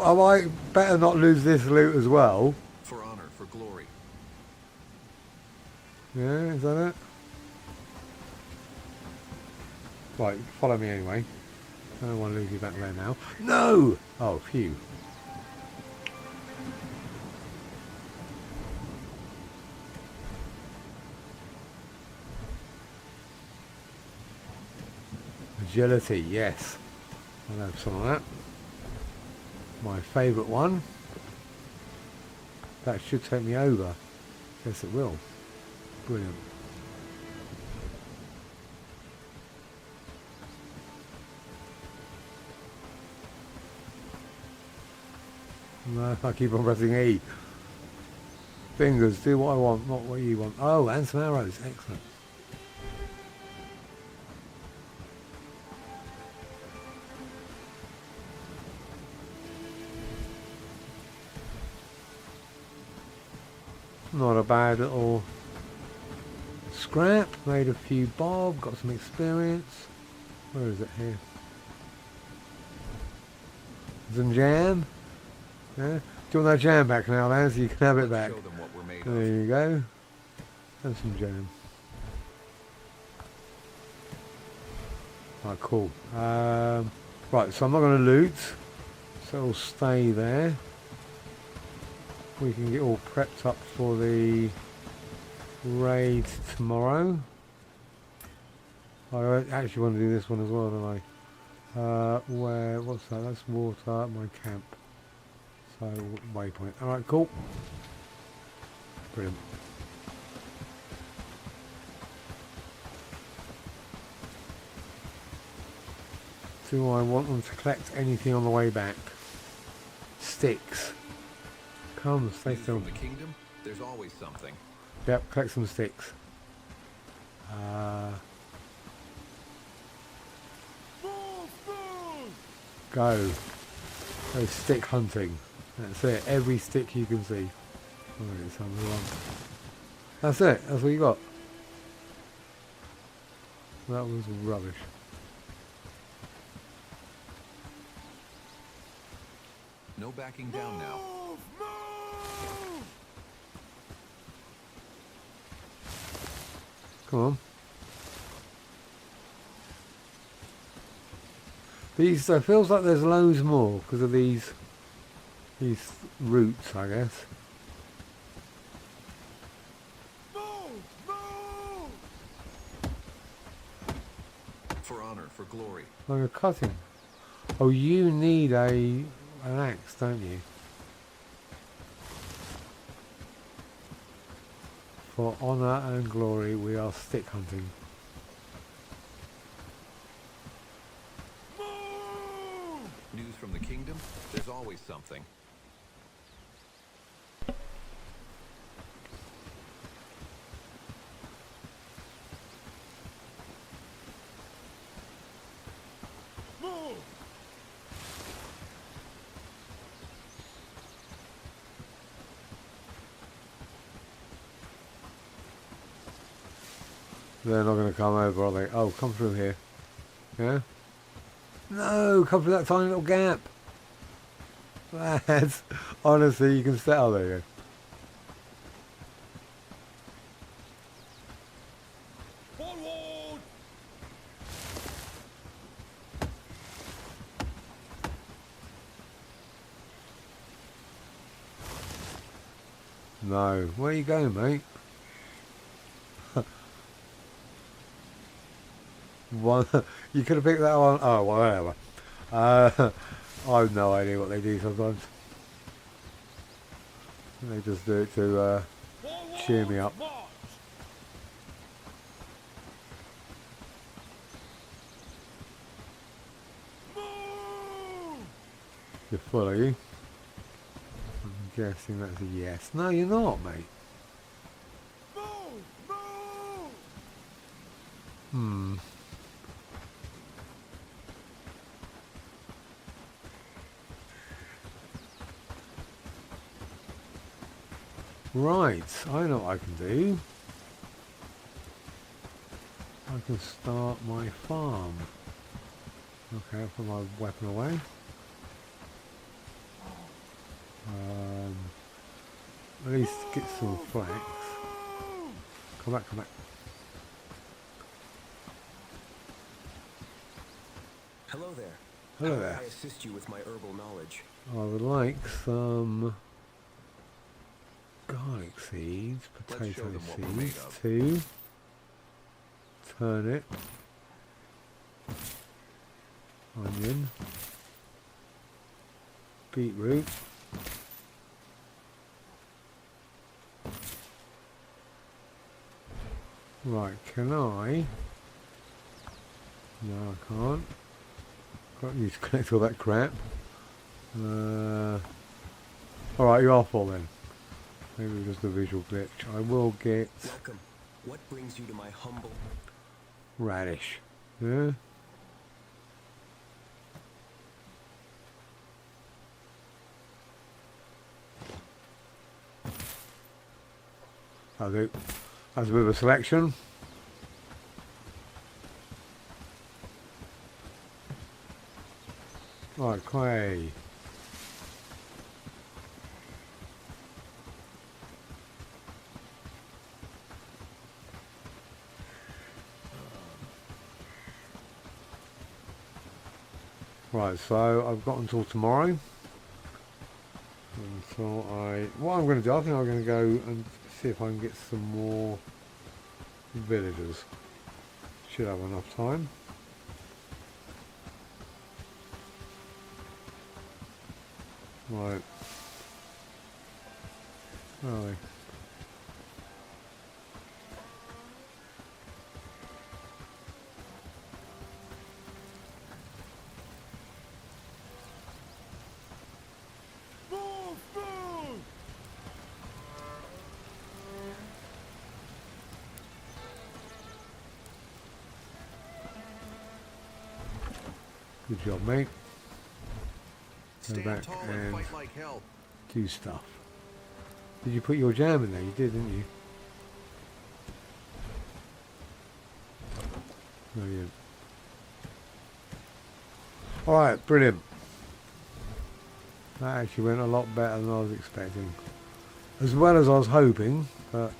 I better not lose this loot as well. For honor, for glory. Yeah, is that it? Right, follow me anyway. I don't want to lose you back there now. No! Oh, phew. Agility, yes. I'll have some of that. My favourite one. That should take me over. Yes, it will. Brilliant. No, I keep on pressing E. Fingers, do what I want, not what you want. Oh, and some arrows. Excellent. Not a bad little scrap. Made a few bob. Got some experience. Where is it here? Some jam. Yeah. Do you want that jam back now, Lance? You can have it back. Show them what we're made There of. you go. And some jam. Right, cool. Right, so I'm not going to loot. So it'll stay there. We can get all prepped up for the raid tomorrow. I actually want to do this one as well, don't I? What's that? That's water, my camp. So, waypoint. Alright, cool. Brilliant. Do I want them to collect anything on the way back? Sticks. Come, stay News still. from the kingdom, there's always something. Yep, collect some sticks. Go. Go stick hunting. That's it. Every stick you can see. Oh, it's on. That's it. That's what you got. That was rubbish. No backing down now. Come on. These, it feels like there's loads more because of these roots, I guess. For honor, for glory. Like a cutting. Oh, you need an axe, don't you? For honour and glory, we are stick hunting. News from the kingdom, there's always something. They're not going to come over, are they? Oh, come through here. Yeah? No, come through that tiny little gap. Lads, honestly, you can stay. Oh, there you go. Forward! No. Where you going, mate? One, you could have picked that one. Oh, well, whatever. I have no idea what they do sometimes. They just do it to cheer me up. You're full, are you? I'm guessing that's a yes. No, you're not, mate. Hmm. Right, I know what I can do. I can start my farm. Okay, I'll put my weapon away. At least get some flax. Come back, come back. Hello there. Hello How there. may I assist you with my herbal knowledge? I would like some garlic seeds, Let's show potato them what we're made seeds, of. 2, turnip, onion, beetroot, right, can I? No, I can't. Got you to collect all that crap. Alright, you're full then. Maybe it was just a visual glitch. I will get Welcome. What brings you to my humble... radish. Yeah? I'll do. That's a bit of a selection. Right, clay. Right, so I've got until tomorrow. Until what I'm going to do, I think I'm going to go and see if I can get some more villagers. Should have enough time. Right. Where are they? Good job, mate. Go Stand back tall and and fight like hell. do stuff. Did you put your jam in there? You did, didn't you? Brilliant. Alright, brilliant. That actually went a lot better than I was expecting. As well as I was hoping, but...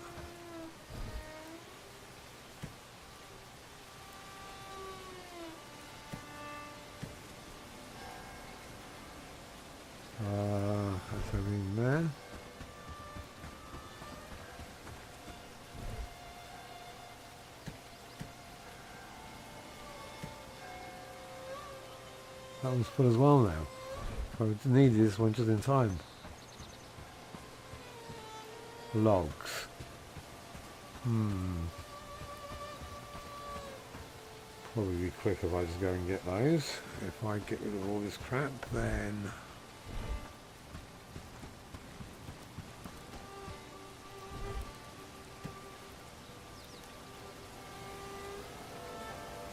that's everything there. That one's full as well now. I needed this one just in time. Logs. Probably be quick if I just go and get those. If I get rid of all this crap, then...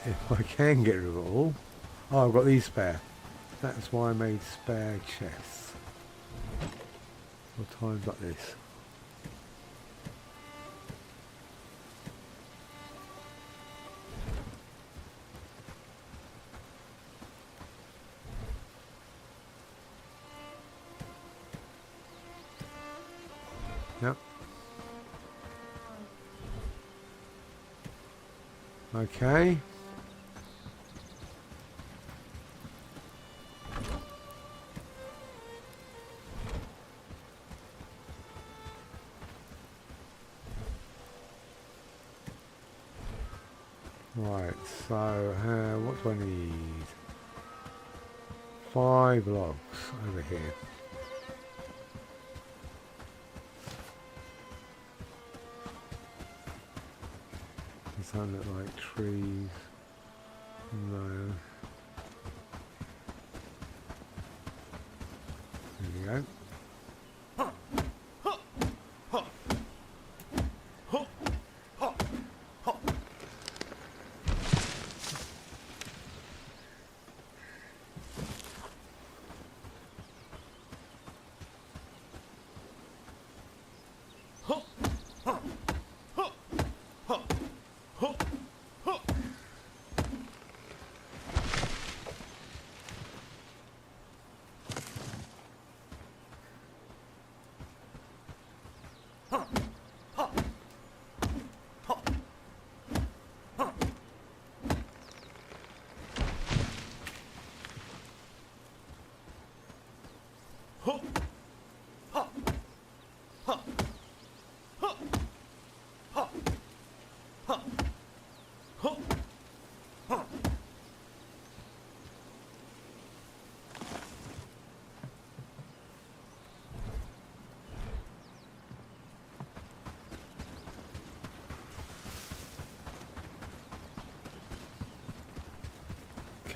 if I can get rid of it all... Oh, I've got these spare. That's why I made spare chests. For times like this. Yep. Okay. Right, so what do I need? 5 logs over here. Does that look like trees? No. There we go.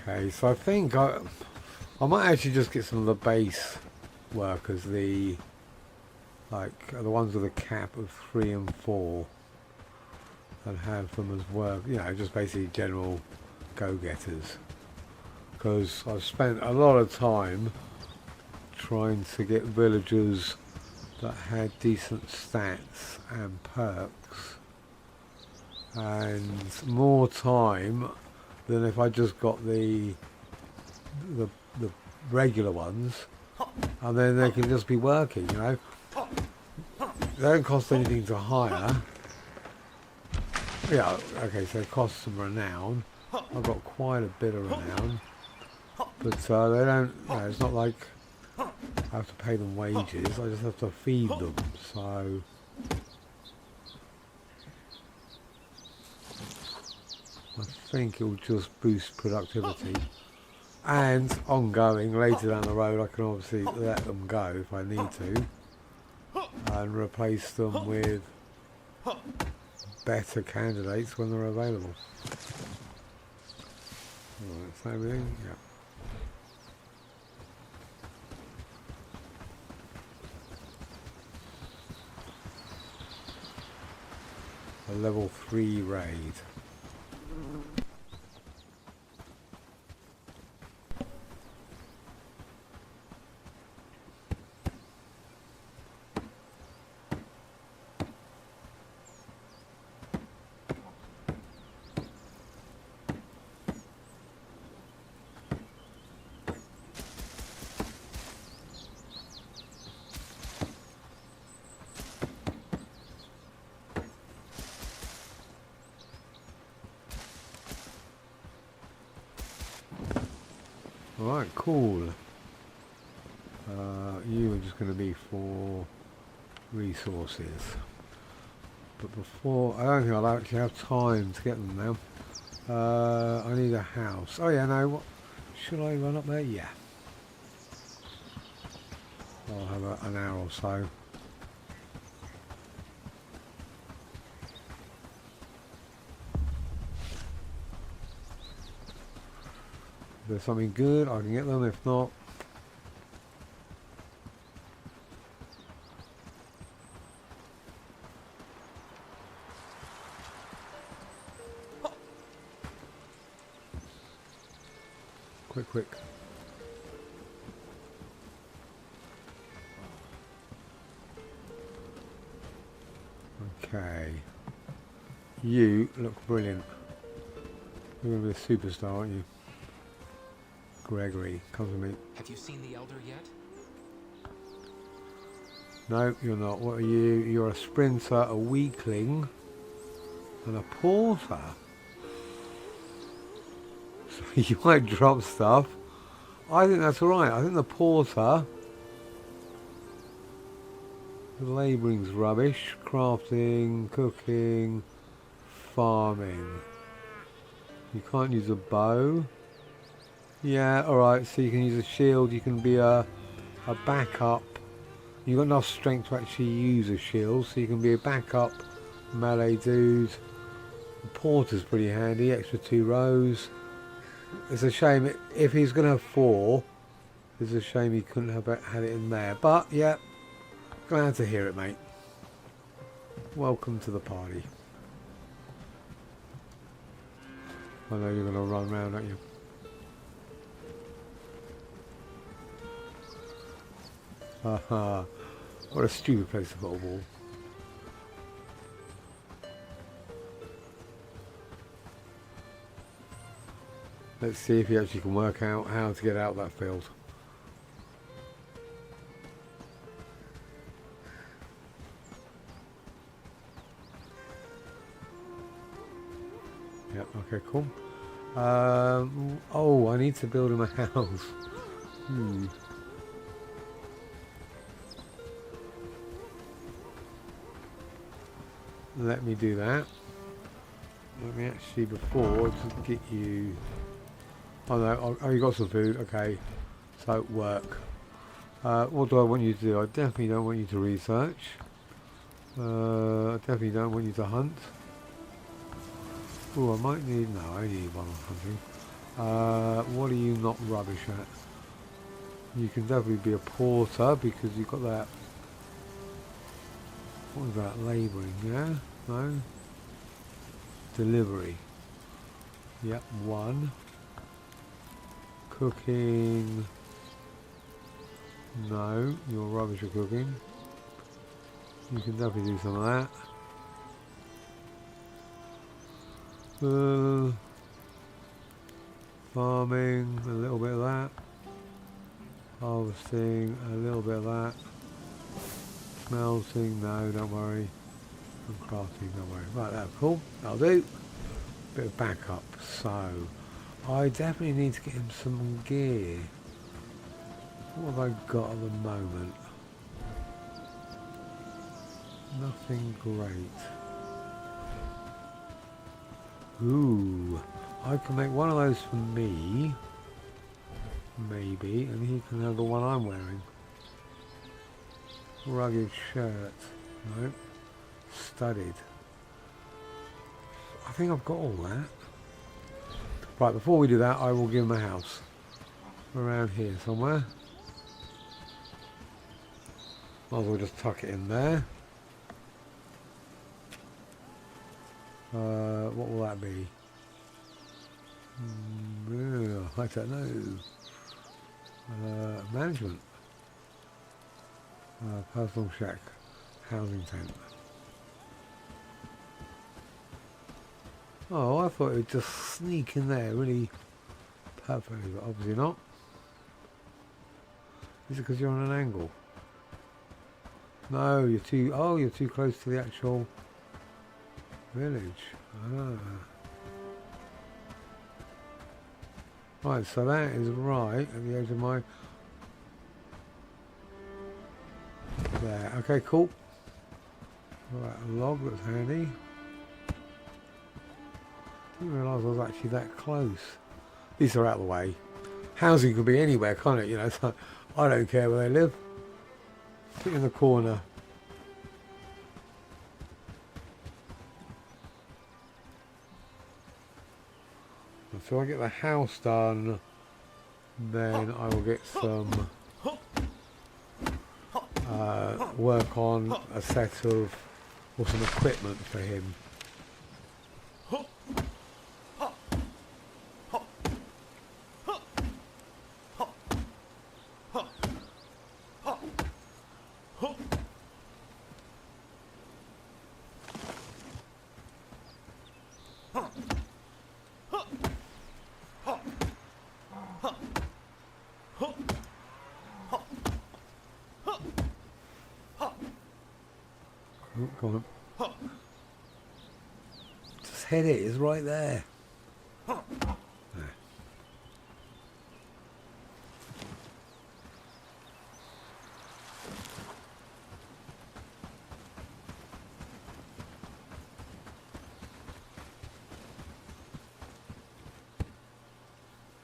Okay, so I think I might actually just get some of the base workers, the like the ones with a cap of 3 and 4, and have them as work, you know, just basically general go-getters. Because I've spent a lot of time trying to get villagers that had decent stats and perks, and more time than if I just got the regular ones, and then they can just be working, you know. They don't cost anything to hire. Yeah, okay, so it costs some renown. I've got quite a bit of renown, but they don't, you know, it's not like I have to pay them wages, I just have to feed them, so I think it will just boost productivity. And ongoing, later down the road, I can obviously let them go if I need to, and replace them with better candidates when they're available. Alright, that's everything? Yeah. A level 3 raid. Alright, cool. You are just going to be for resources. But before, I don't think I'll actually have time to get them now. I need a house. Oh yeah, no, what, should I run up there? Yeah. I'll have an hour or so. If there's something good, I can get them. If not, quick. Okay. You look brilliant. You're going to be a superstar, aren't you? Gregory, come to me. Have you seen the Elder yet? No, you're not. What are you? You're a sprinter, a weakling, and a porter. So you might drop stuff. I think that's alright. I think the porter, the labouring's rubbish. Crafting, cooking, farming. You can't use a bow. Yeah, alright, so you can use a shield, you can be a backup. You've got enough strength to actually use a shield, so you can be a backup melee dude. The porter's pretty handy, extra 2 rows. It's a shame, if he's going to have 4, it's a shame he couldn't have had it in there. But, yeah, glad to hear it, mate. Welcome to the party. I know you're going to run around, aren't you? Haha, what a stupid place to put a wall. Let's see if you actually can work out how to get out that field. Yep, okay, cool. Oh, I need to build him a house. Let me do that. Let me actually, before, just get you... Oh no, oh, you got some food, okay. So, work. What do I want you to do? I definitely don't want you to research. I definitely don't want you to hunt. Oh, I might need... No, I need one on hunting. What are you not rubbish at? You can definitely be a porter because you've got that What was that? Labouring, yeah? No? Delivery. Yep, 1. Cooking. No, you're rubbish at cooking. You can definitely do some of that. Farming, a little bit of that. Harvesting, a little bit of that. Smelting, no, don't worry. And crafting, don't worry. Right, that's cool. That'll do. Bit of backup. So, I definitely need to get him some gear. What have I got at the moment? Nothing great. Ooh, I can make one of those for me. Maybe, and he can have the one I'm wearing. Rugged shirt. No. Studded. I think I've got all that. Right, before we do that, I will give him a house. Around here somewhere. Might as well just tuck it in there. What will that be? I don't know. Management. Personal shack. Housing tent. Oh, I thought it would just sneak in there really perfectly, but obviously not. Is it because you're on an angle? No, you're too... Oh, you're too close to the actual village. Ah. Right, so that is right at the edge of my... There. Okay, cool. Right, a log, that's handy. Didn't realise I was actually that close. These are out of the way. Housing could be anywhere, can't it? You know, so I don't care where they live. Sit in the corner. So I get the house done, then I will get some work on a set of, or some equipment for him. Go on. Just hit it, it's right there. There.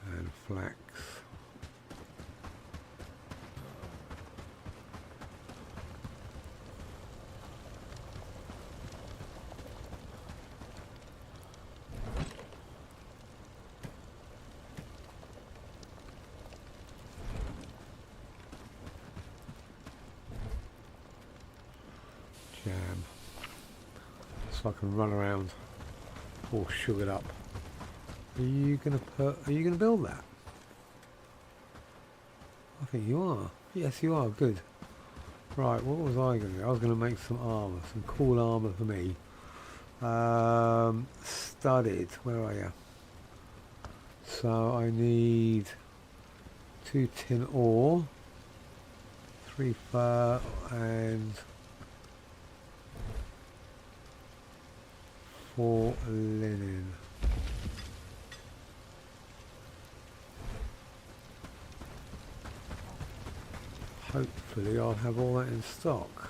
And flax. Jam. So I can run around all sugared up. Are you gonna build that? I think you are. Yes, you are. Good. Right, what was I gonna do? I was gonna make some armour, some cool armour for me. Studded. Where are you? So I need 2 tin ore, 3 fur, and 4 linen. Hopefully I'll have all that in stock.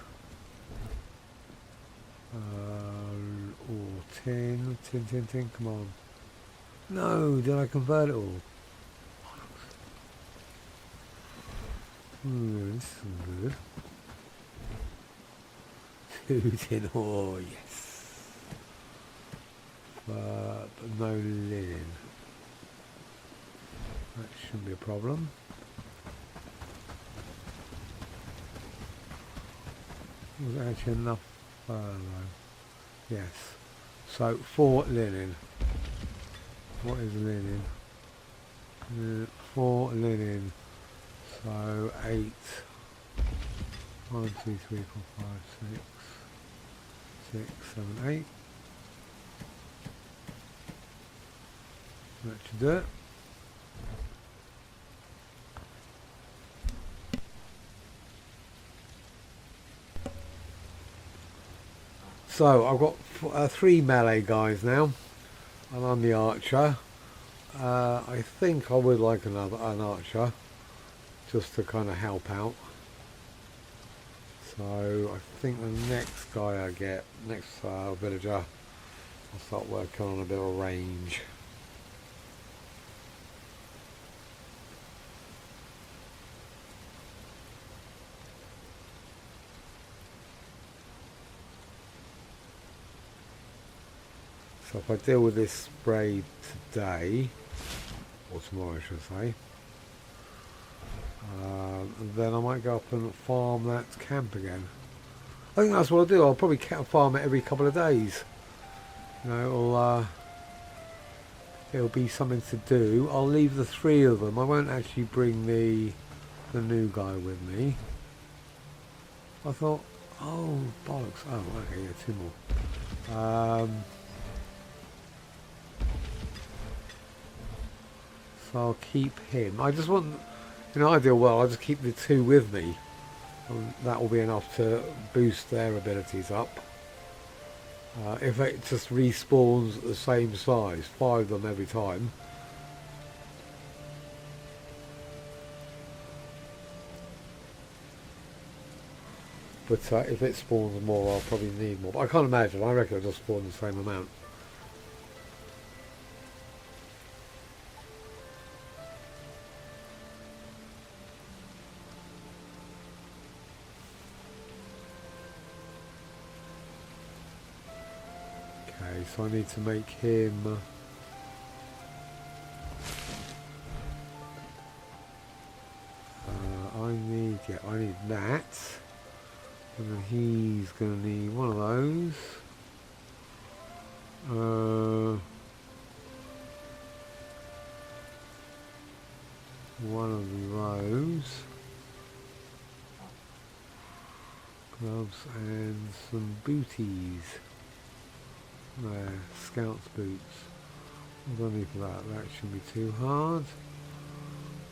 Or tin, come on. No, did I convert it all? This is good. 2 tin ore, yes. But no linen. That shouldn't be a problem. Was actually enough furlough. Yes. So 4 linen. What is linen? 4 linen. So 8. 1, 2, 3, 4, 5, 6, 7, 8. That should do it. So I've got 3 melee guys now, and I'm the archer. I think I would like an archer, just to kind of help out. So I think the next guy I get, next villager, I'll start working on a bit of range. So if I deal with this spray today, or tomorrow I should say, then I might go up and farm that camp again. I think that's what I'll do. I'll probably farm it every couple of days. You know, it'll be something to do. I'll leave the 3 of them. I won't actually bring the new guy with me. I thought, oh bollocks. Oh, okay, yeah, 2 more. So I'll keep him. I just want, in an ideal world, I'll just keep the 2 with me. And that will be enough to boost their abilities up. If it just respawns at the same size, 5 of them every time. But if it spawns more, I'll probably need more. But I can't imagine. I reckon it'll just spawn the same amount. Okay, so I need to make him... I need that. And then he's going to need one of those. One of those. Gloves and some booties. There, scout's boots. What do I need for that? That shouldn't be too hard.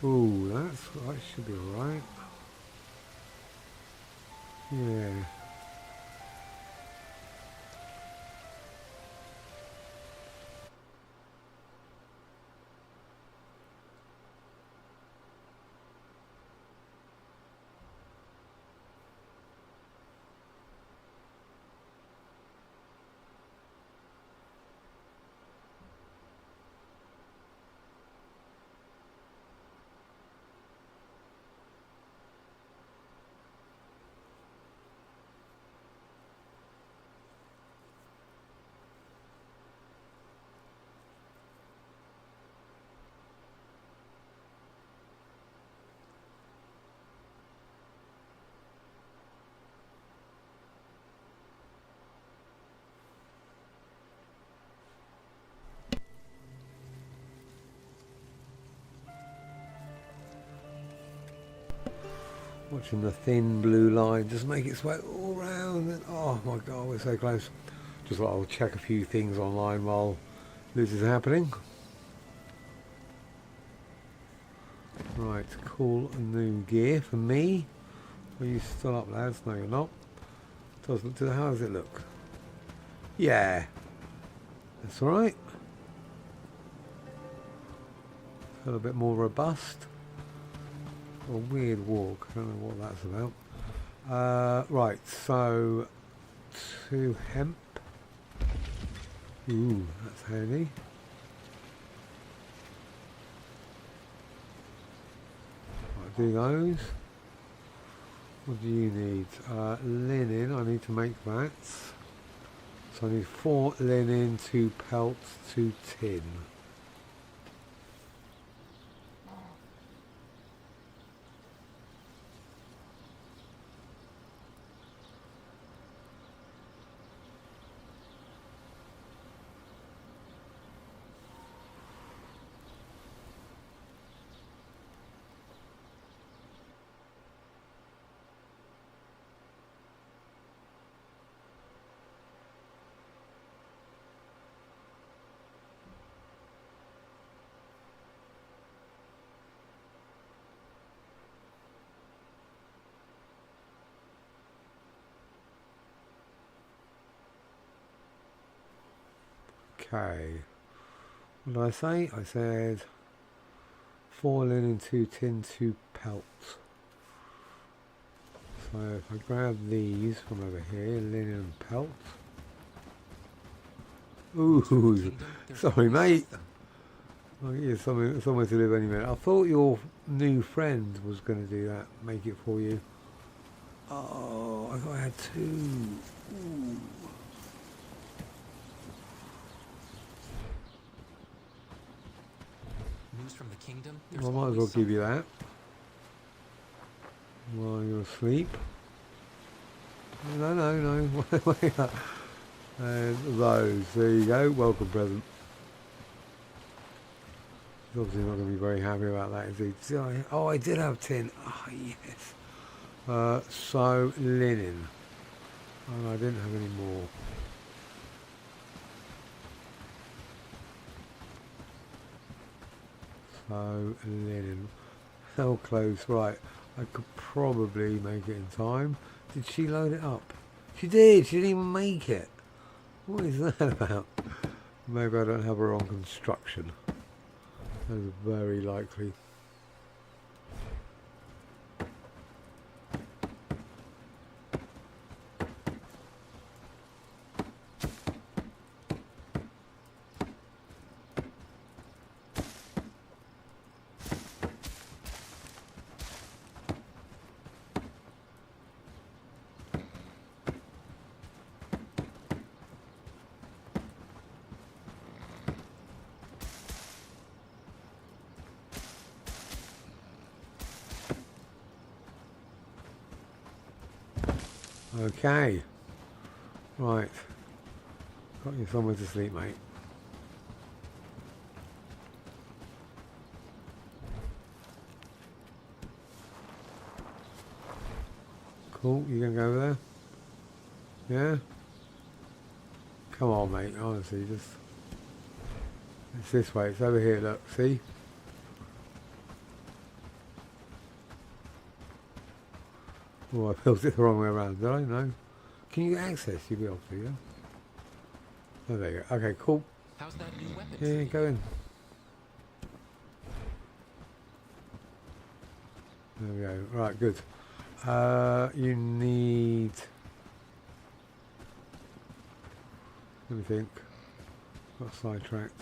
Ooh, that should be alright. Yeah. Watching the thin blue line just make its way all round, and oh my god, we're so close. Just thought I'll check a few things online while this is happening. Right, cool new gear for me. Are you still up, lads? No, you're not. Doesn't do. How does it look? Yeah, that's all right. Feel a bit more robust. A weird walk. I don't know what that's about. Right, so 2 hemp. Ooh, that's handy. Right, do those. What do you need? Linen. I need to make that. So I need 4 linen, 2 pelts, 2 tin. Okay. What did I say? I said 4 linen, 2 tin, 2 pelt. So if I grab these from over here, linen and pelt. Ooh, sorry mate. I'll get you somewhere to live any minute. I thought your new friend was going to do that, make it for you. Oh, I thought I had 2. Ooh. News from the kingdom? I might as well give you that while you're asleep. No. Wait up. And those, there you go, welcome present. He's obviously not going to be very happy about that, is he? Oh, I did have tin. Oh, yes. So, linen. And I didn't have any more. So, linen. How close, right. I could probably make it in time. Did she load it up? She did, she didn't even make it. What is that about? Maybe I don't have her on construction. That is very likely. Okay. Right. Got you somewhere to sleep, mate. Cool, you gonna go over there? Yeah? Come on, mate, honestly, just... It's this way, it's over here, look, see? Oh, I built it the wrong way around, did I? No. Can you access? You'll be able to, yeah? Oh, there you go. Okay, cool. How's that new weapon? Yeah, go in. There we go. Right, good. You need... Let me think. Got sidetracked.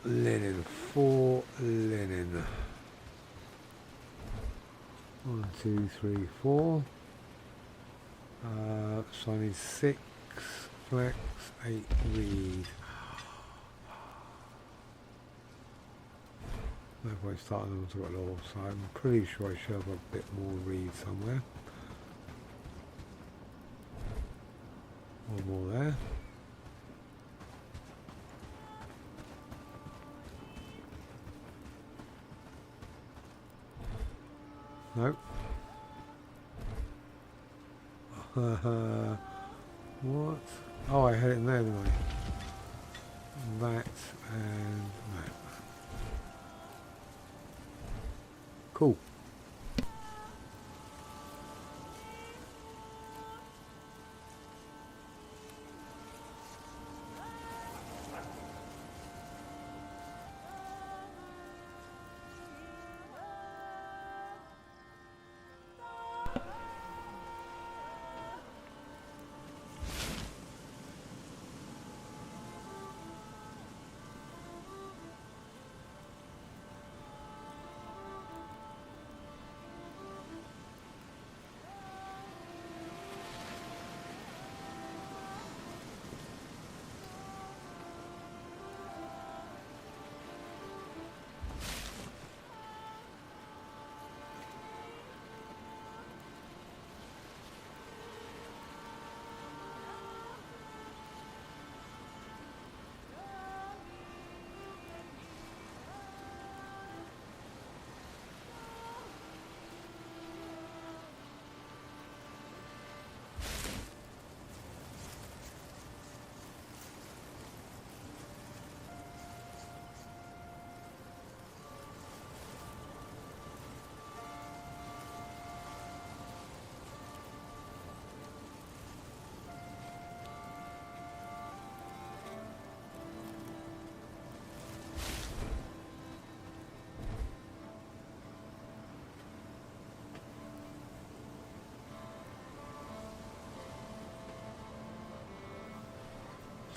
Linen. 4 linen. 1, 2, 3, 4. So I need 6 flex, 8 reed. No point starting them until I've got all, so I'm pretty sure I should have a bit more reed somewhere. One more there. Nope. What? Oh, I had it in there, didn't I? That and that. Cool.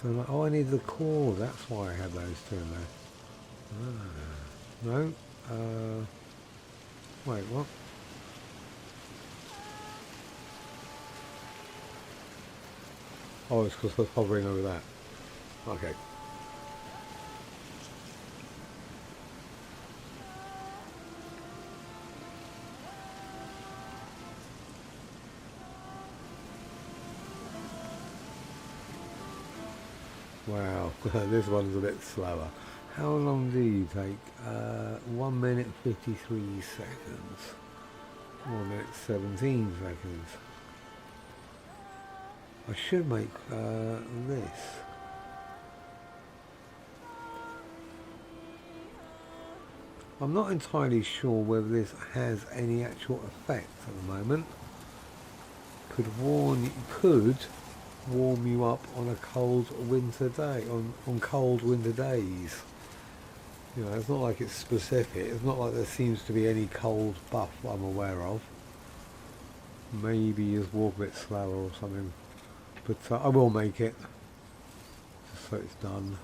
So like, oh, I need the cord. That's why I had those two in there. No. Wait, what? Oh, it's because I was hovering over that. Okay. Wow, this one's a bit slower. How long do you take? 1 minute 53 seconds. 1 minute 17 seconds. I should make this. I'm not entirely sure whether this has any actual effect at the moment. Could warm you up on a cold winter day, on cold winter days. You know, it's not like it's specific. It's not like there seems to be any cold buff I'm aware of. Maybe just walk a bit slower or something. But I will make it, just so it's done.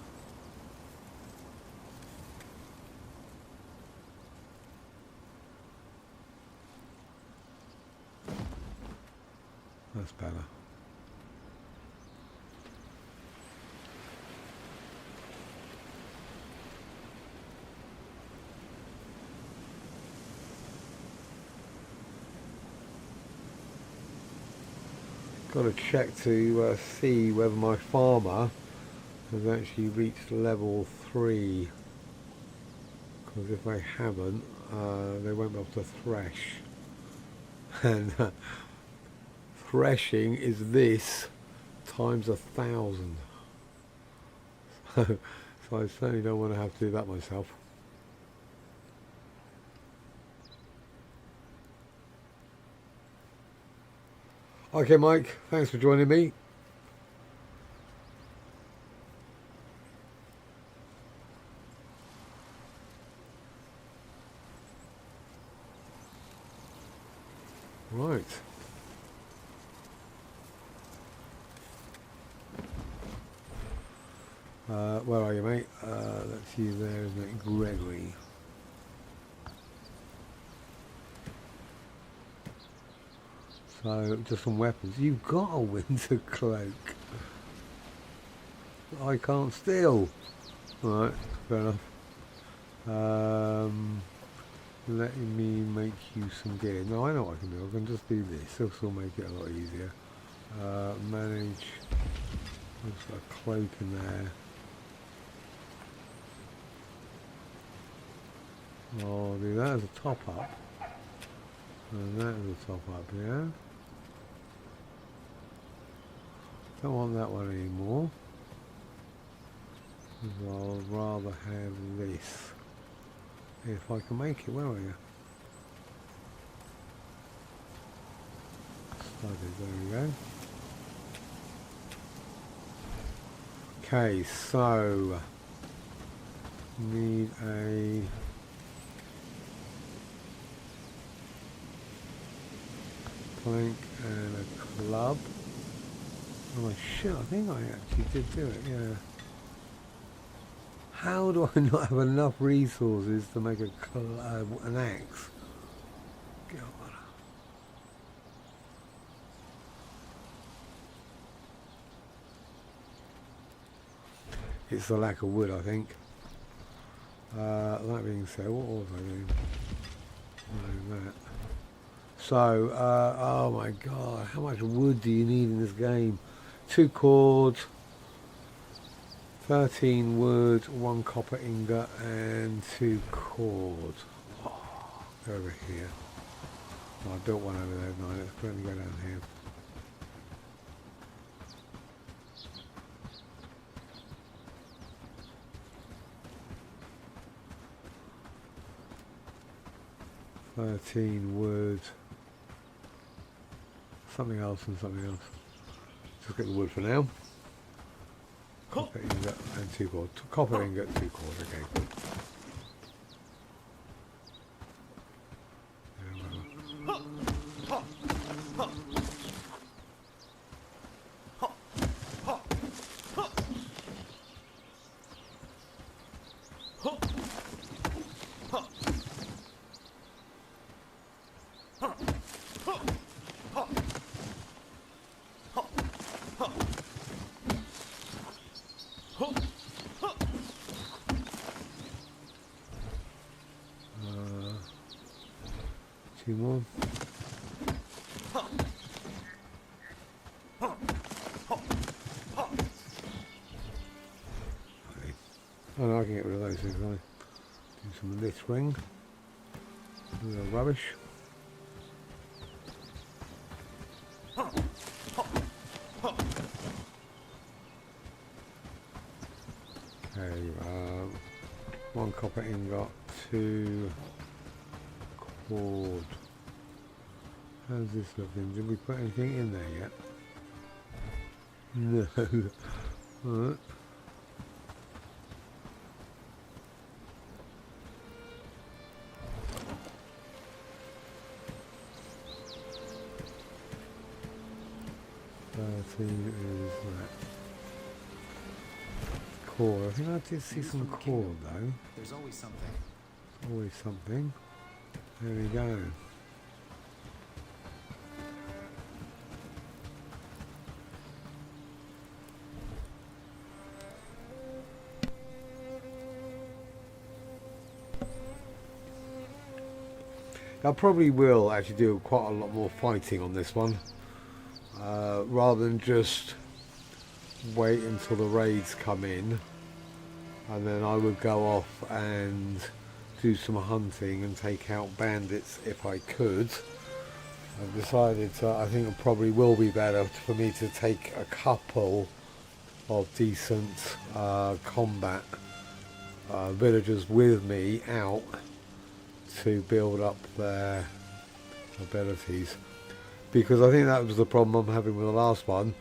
That's better. Got to check to see whether my farmer has actually reached level 3. Because if they haven't, they won't be able to thresh. And threshing is this times 1,000. So I certainly don't want to have to do that myself. Okay, Mike, thanks for joining me. Right. Where are you, mate? That's you there, isn't it? Gregory. So, just some weapons. You've got a winter cloak. I can't steal. Right, fair enough. Letting me make you some gear. No, I know what I can do. I can just do this. This will make it a lot easier. Manage. There's a cloak in there. I'll do that as a top up. And that is a top up, yeah. Don't want that one anymore. I'll rather have this. If I can make it, where are you? Studied, there we go. Okay, so need a plank and a club. Oh shit, I think I actually did do it, yeah. How do I not have enough resources to make an axe? God. It's the lack of wood, I think. That being said, what was I doing? That. So, oh my god, how much wood do you need in this game? 2 cord, 13 wood, 1 copper ingot, and 2 cord. Oh, go over here. Oh, I built one over there, no, let's quickly go down here. Wood, something else and something else. Just get the wood for now. Copper ingot and 2 cord. Copper ingot, 2 cord, okay. Two more. Oh no, I can get rid of those things, can't I? Do some of this ring. A little rubbish. Okay, one copper ingot, 2 cord. How's this looking? Did we put anything in there yet? No. Alright. Is that core? I think I did see some core though. There's always something. Always something. There we go. I probably will actually do quite a lot more fighting on this one. Rather than just wait until the raids come in, and then I would go off and do some hunting and take out bandits if I could. I've decided I think it probably will be better for me to take a couple of decent combat villagers with me out to build up their abilities. Because I think that was the problem I'm having with the last one.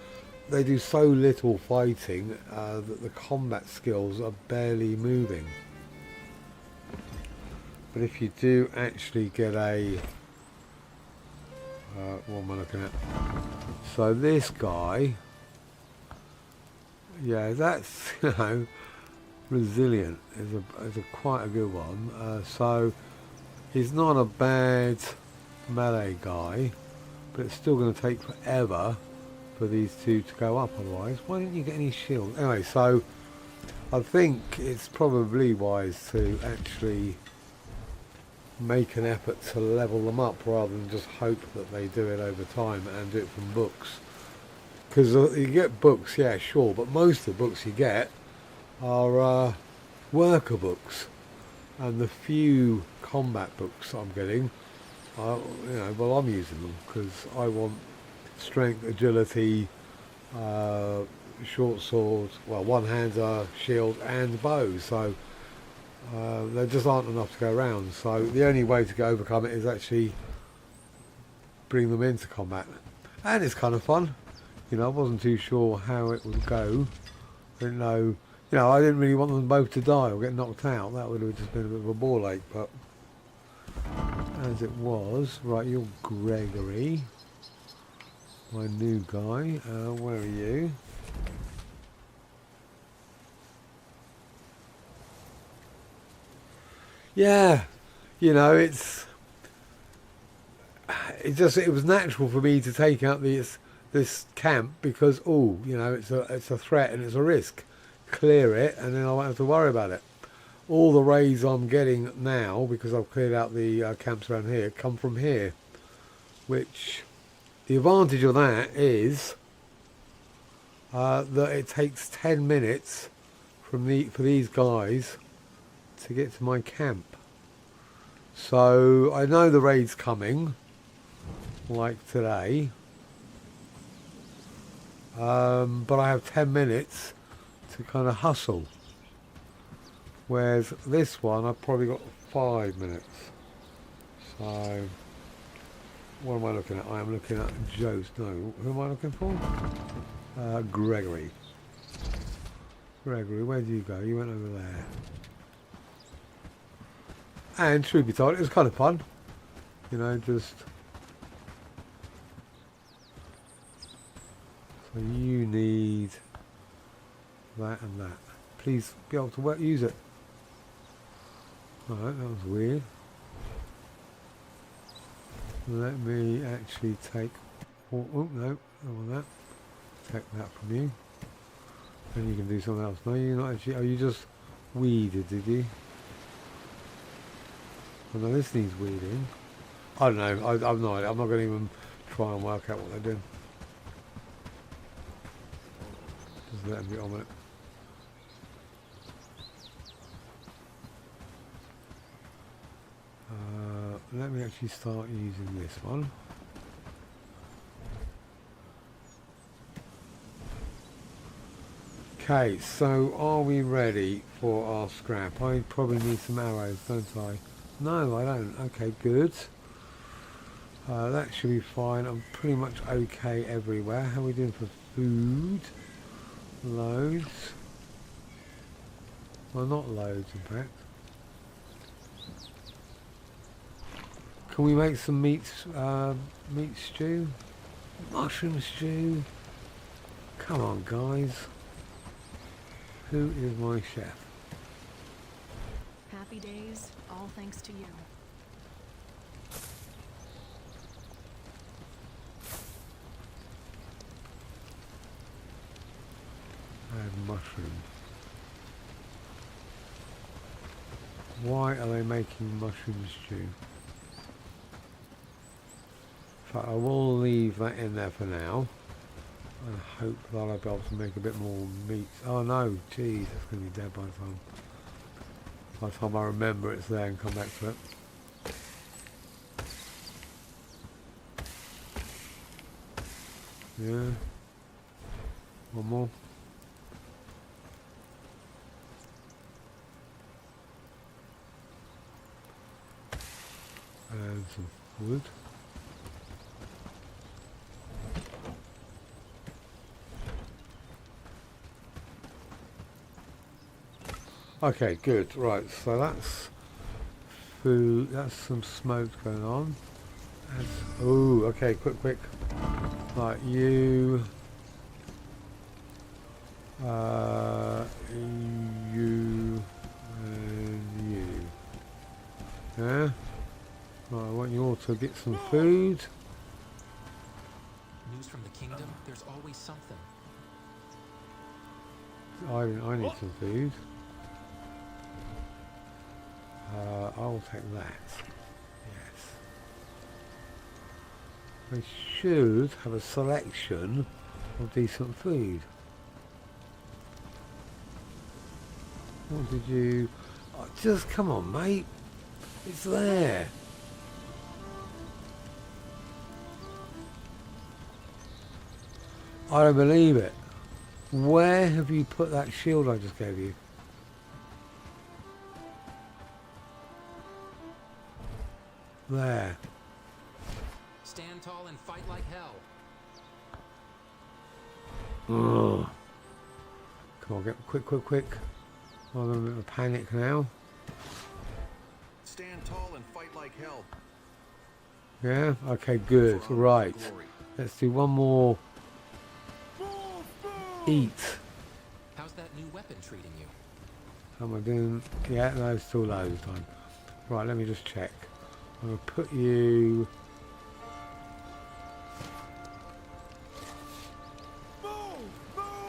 They do so little fighting that the combat skills are barely moving. But if you do actually get a... what am I looking at? So this guy... Yeah, that's, you know, resilient is a quite a good one. So he's not a bad melee guy. But it's still going to take forever for these two to go up otherwise. Why didn't you get any shield? Anyway, so I think it's probably wise to actually make an effort to level them up rather than just hope that they do it over time and do it from books. Because you get books, yeah, sure, but most of the books you get are worker books. And the few combat books I'm getting, you know, well, I'm using them because I want strength, agility, short swords, well, one-hander, shield and bow, so there just aren't enough to go around. So the only way to overcome it is actually bring them into combat. And it's kind of fun. You know, I wasn't too sure how it would go. I didn't know, you know, I didn't really want them both to die or get knocked out. That would have just been a bit of a ball ache, but as it was. Right, you're Gregory, my new guy. Where are you? Yeah, you know, it was natural for me to take out this camp because, oh, you know, it's a threat and it's a risk. Clear it and then I won't have to worry about it. All the raids I'm getting now, because I've cleared out the camps around here, come from here. Which, the advantage of that is that it takes 10 minutes for these guys to get to my camp. So I know the raid's coming, like today. But I have 10 minutes to kind of hustle. Whereas this one, I've probably got 5 minutes. So, what am I looking at? I am looking at Joe's. No, who am I looking for? Gregory. Gregory, where did you go? You went over there. And truth be told, it was kind of fun. You know, just... So you need that and that. Please be able to use it. Alright, that was weird. Let me actually take... Oh, no, I don't want that. take that from you. And you can do something else. No, you're not actually. Oh, you just weeded, did you? Oh, no, this needs weeding. I don't know. I've no idea. I'm not going to even try and work out what they're doing. Just let them get on with it. Let me actually start using this one. Okay, so are we ready for our scrap? I probably need some arrows, don't I? No, I don't. Okay, good. That should be fine. I'm pretty much okay everywhere. How are we doing for food? Loads. Well, not loads, in fact. Can we make some meat stew? Mushroom stew? Come on, guys. Who is my chef? Happy days, all thanks to you. Add mushroom. Why are they making mushroom stew? In fact, I will leave that in there for now. And hope that I'll be able to make a bit more meat. Oh no, geez, it's going to be dead by the time I remember it's there and come back to it. Yeah. One more. And some wood. Okay, good. Right, so that's food. That's some smoke going on. Oh, okay, quick. Right, you, you, and you. Yeah. Right, I want you all to get some food. News from the kingdom? There's always something. I need some food. I'll take that. Yes. I should have a selection of decent food. What did you... Oh, just come on, mate. It's there. I don't believe it. Where have you put that shield I just gave you? There. Stand tall and fight like hell. Ugh. Come on, get quick. I'm in a bit of a panic now. Stand tall and fight like hell. Yeah? Okay, good. Right. Let's do one more. Eat. How's that new weapon treating you? How am I doing? Yeah, no, it's still loads of time. Right, let me just check. I'm going to put you...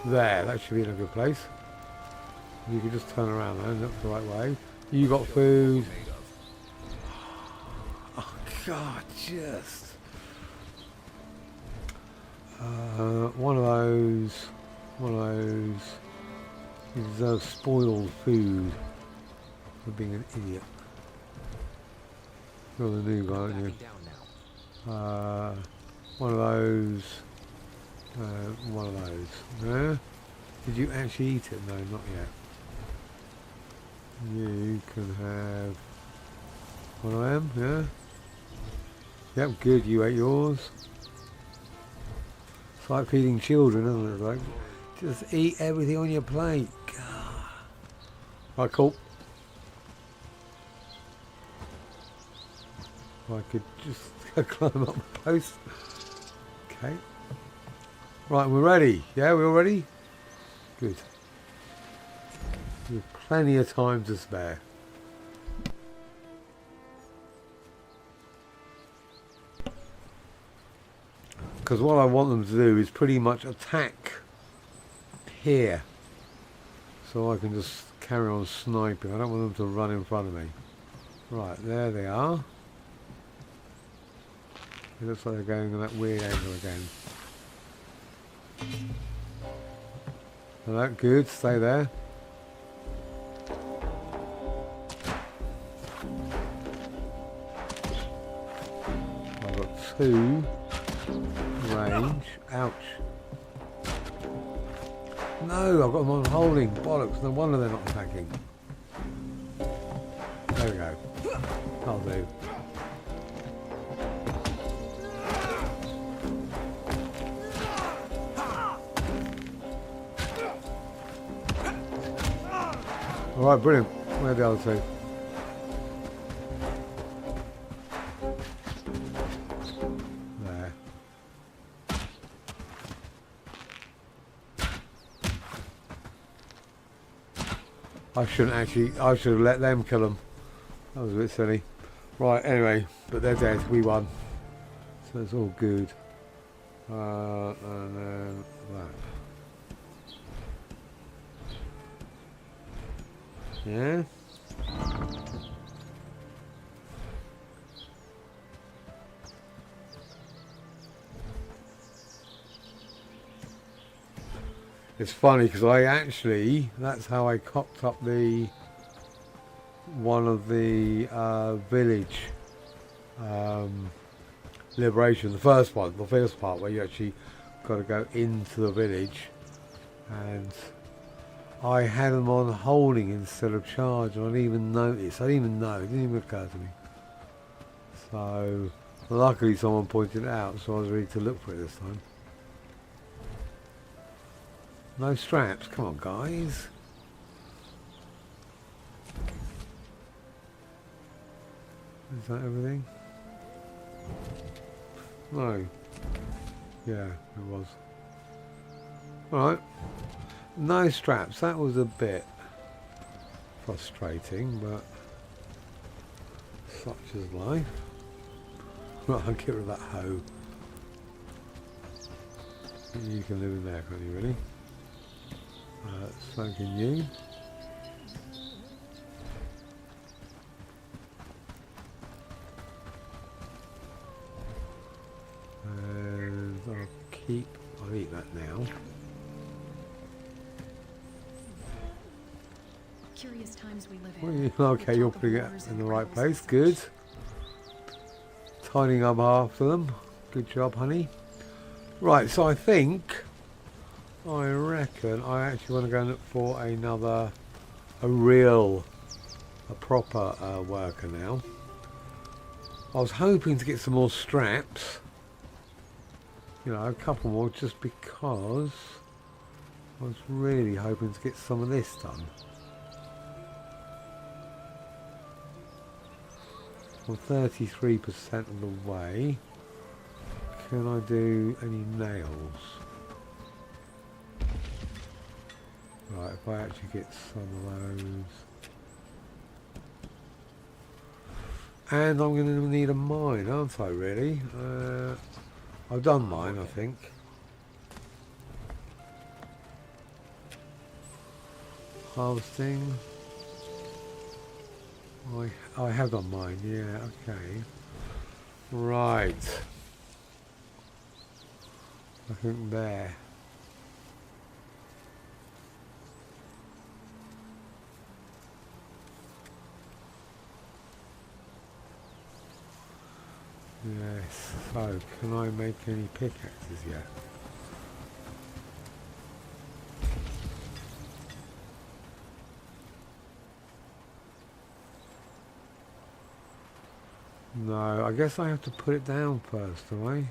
There, that should be in a good place. You can just turn around there and look the right way. You got food. Oh, God, just... one of those is spoiled food for being an idiot. You're the new guy, aren't you? Backing down now. One of those. One of those. Yeah? Did you actually eat it? No, not yet. You can have one of them, yeah? Yep, good, you ate yours. It's like feeding children, isn't it? Like, just eat everything on your plate. God. Right, cool. I could just climb up the post. Okay. Right, we're ready. Yeah, we're all ready? Good. We've plenty of time to spare. because what I want them to do is pretty much attack here. So I can just carry on sniping. I don't want them to run in front of me. Right, there they are. It looks like they're going in that weird angle again. Is that good? Stay there. I've got 2 range. Ouch. No, I've got them on holding. Bollocks. No wonder they're not attacking. There we go. That'll do. Alright, brilliant. Where are the other 2? There. I shouldn't actually, I should have let them kill them. That was a bit silly. Right, anyway, but they're dead. We won. So it's all good. And then that. Yeah. It's funny because I actually, that's how I cocked up the one of the village liberation, the first one, the first part where you actually got to go into the village, and I had them on holding instead of charge, and I didn't even notice. I didn't even know. It didn't even occur to me. So luckily someone pointed it out, so I was ready to look for it this time. No straps. Come on, guys. Is that everything? No. Yeah, it was. Alright. No straps. That was a bit frustrating, but such is life. Right, I'll get rid of that hoe. You can live in there, can't you, really? So can you. And I'll eat that now. Curious times we live in. Well, okay, you're putting it in the right place. Good. Tidying up after them. Good job, honey. Right, so I reckon I actually want to go and look for a proper worker now. I was hoping to get some more straps. You know, a couple more, just because I was really hoping to get some of this done. I'm 33% of the way. Can I do any nails? Right, if I actually get some of those. And I'm going to need a mine, aren't I, really? I've done mine, I think. Harvesting. I have done mine, yeah, okay. Right. I think there. Yes, so can I make any pickaxes yet? No, I guess I have to put it down first, do I?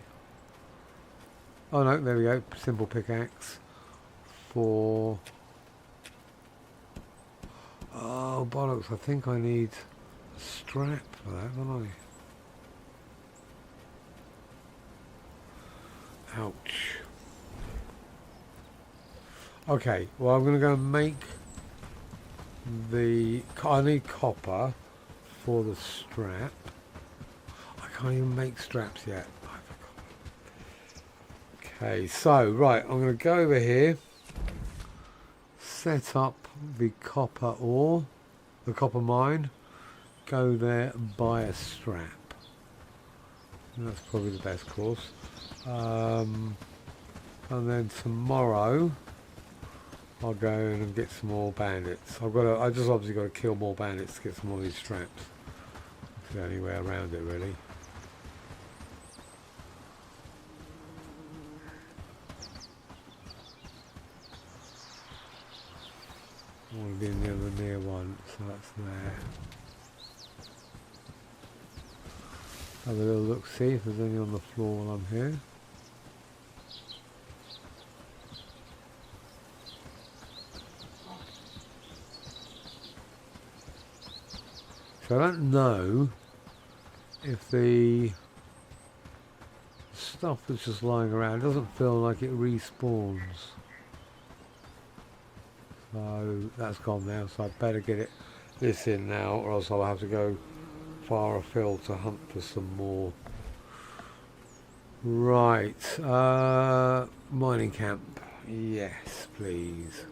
Oh no, there we go, simple pickaxe for... Oh bollocks, I think I need a strap for that, don't I? Ouch. Okay, well I'm going to go and make I need copper for the strap. I can't even make straps yet. Okay, so right, I'm going to go over here, set up the copper ore, the copper mine, go there and buy a strap. And that's probably the best course. And then tomorrow I'll go in and get some more bandits. I just obviously got to kill more bandits to get some more of these straps. That's the only way around it, really. I want to be near the near one, so that's there. Have a little look, see if there's any on the floor while I'm here. So I don't know if the stuff that's just lying around doesn't feel like it respawns. So that's gone now, so I better get this in now, or else I'll have to go far afield to hunt for some more. Right, mining camp. Yes, please.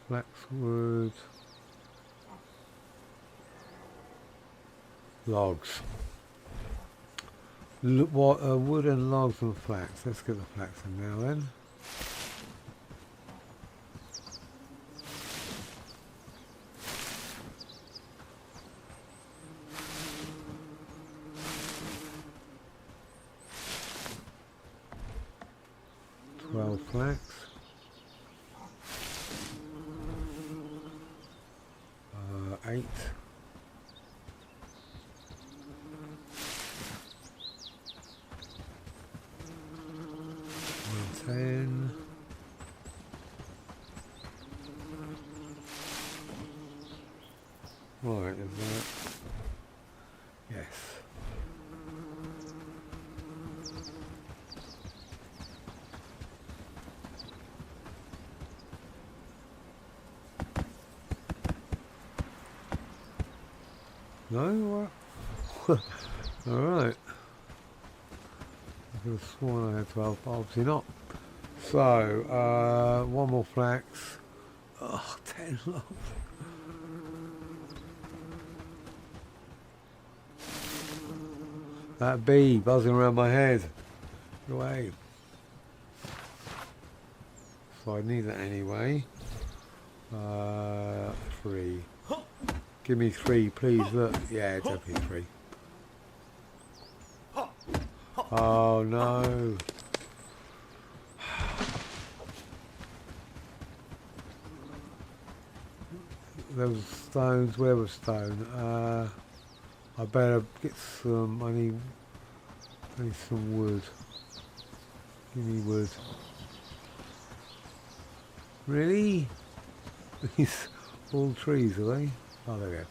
Flaxwood, logs. Wood and logs and flax. Let's get the flax in now then. Flax. 8. 10. Right, is that? Yes. No? What? Alright. I could have sworn I had 12, but obviously not. So, one more flax. Oh, 10 logs. That bee buzzing around my head. Get away. So I need that anyway. 3. Give me 3, please. Look, yeah, definitely 3. Oh no. There was stones. Where was stone? I better get some. I need some wood. Give me wood. Really? These all trees, are they? Oh, there we go.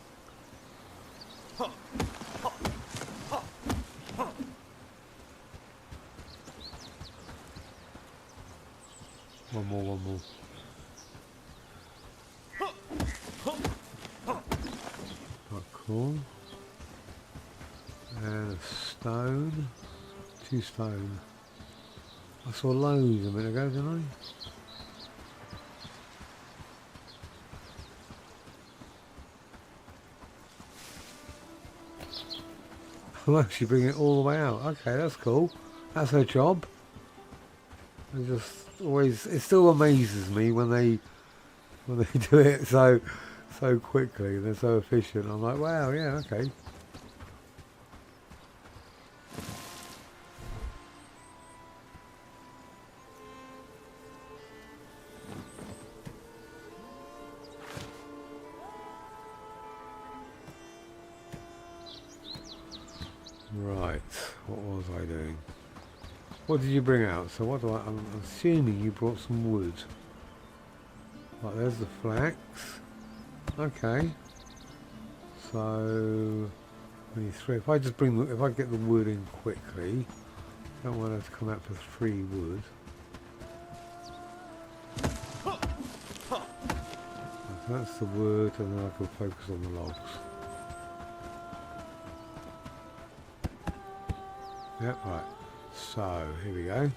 One more. Oh, cool. And a stone. 2 stone. I saw loads a minute ago, didn't I? I'm actually bringing it all the way out. Okay, that's cool. That's her job. I just always, it still amazes me when they do it so quickly and they're so efficient. I'm like, wow, yeah, okay. Right, what was I doing? What did you bring out? So what do I'm assuming you brought some wood. Right, there's the flax. Okay. So, we need 3. If I just if I get the wood in quickly, I don't want to come out for 3 wood. So that's the wood, and then I can focus on the logs. Yep, right. So, here we go.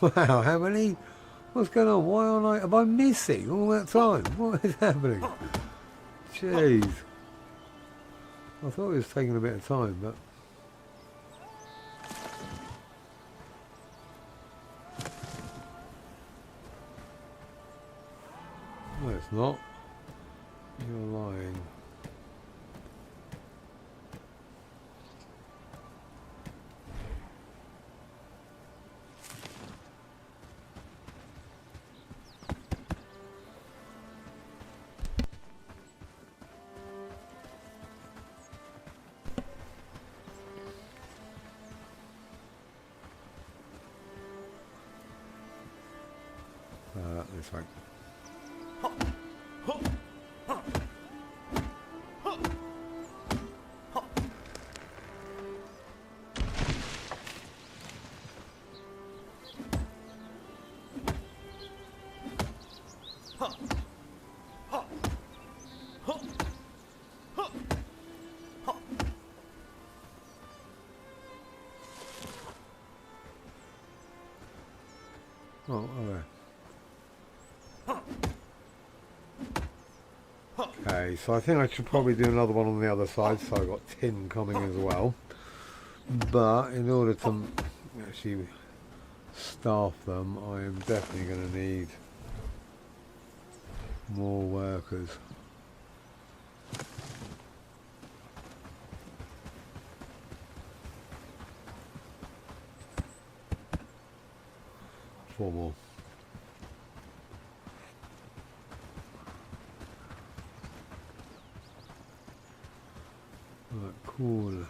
Wow, how many? What's going on? Why am I missing all that time? What is happening? Jeez. I thought it was taking a bit of time, but... No, it's not. You're lying. This way. Oh, okay. Okay, so I think I should probably do another one on the other side, so I've got tin coming as well. But in order to actually staff them, I am definitely going to need more workers. Four more. Right, cool.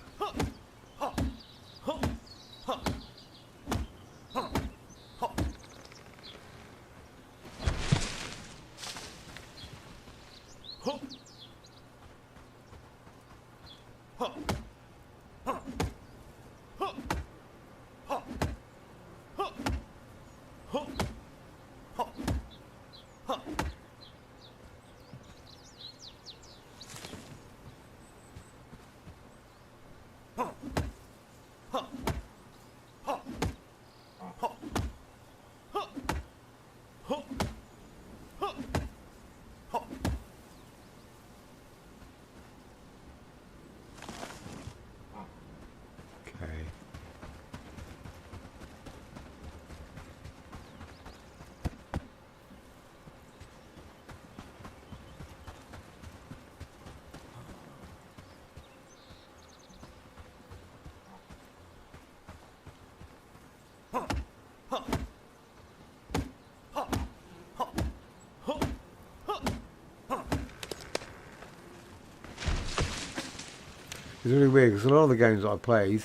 It's really weird because a lot of the games that I played,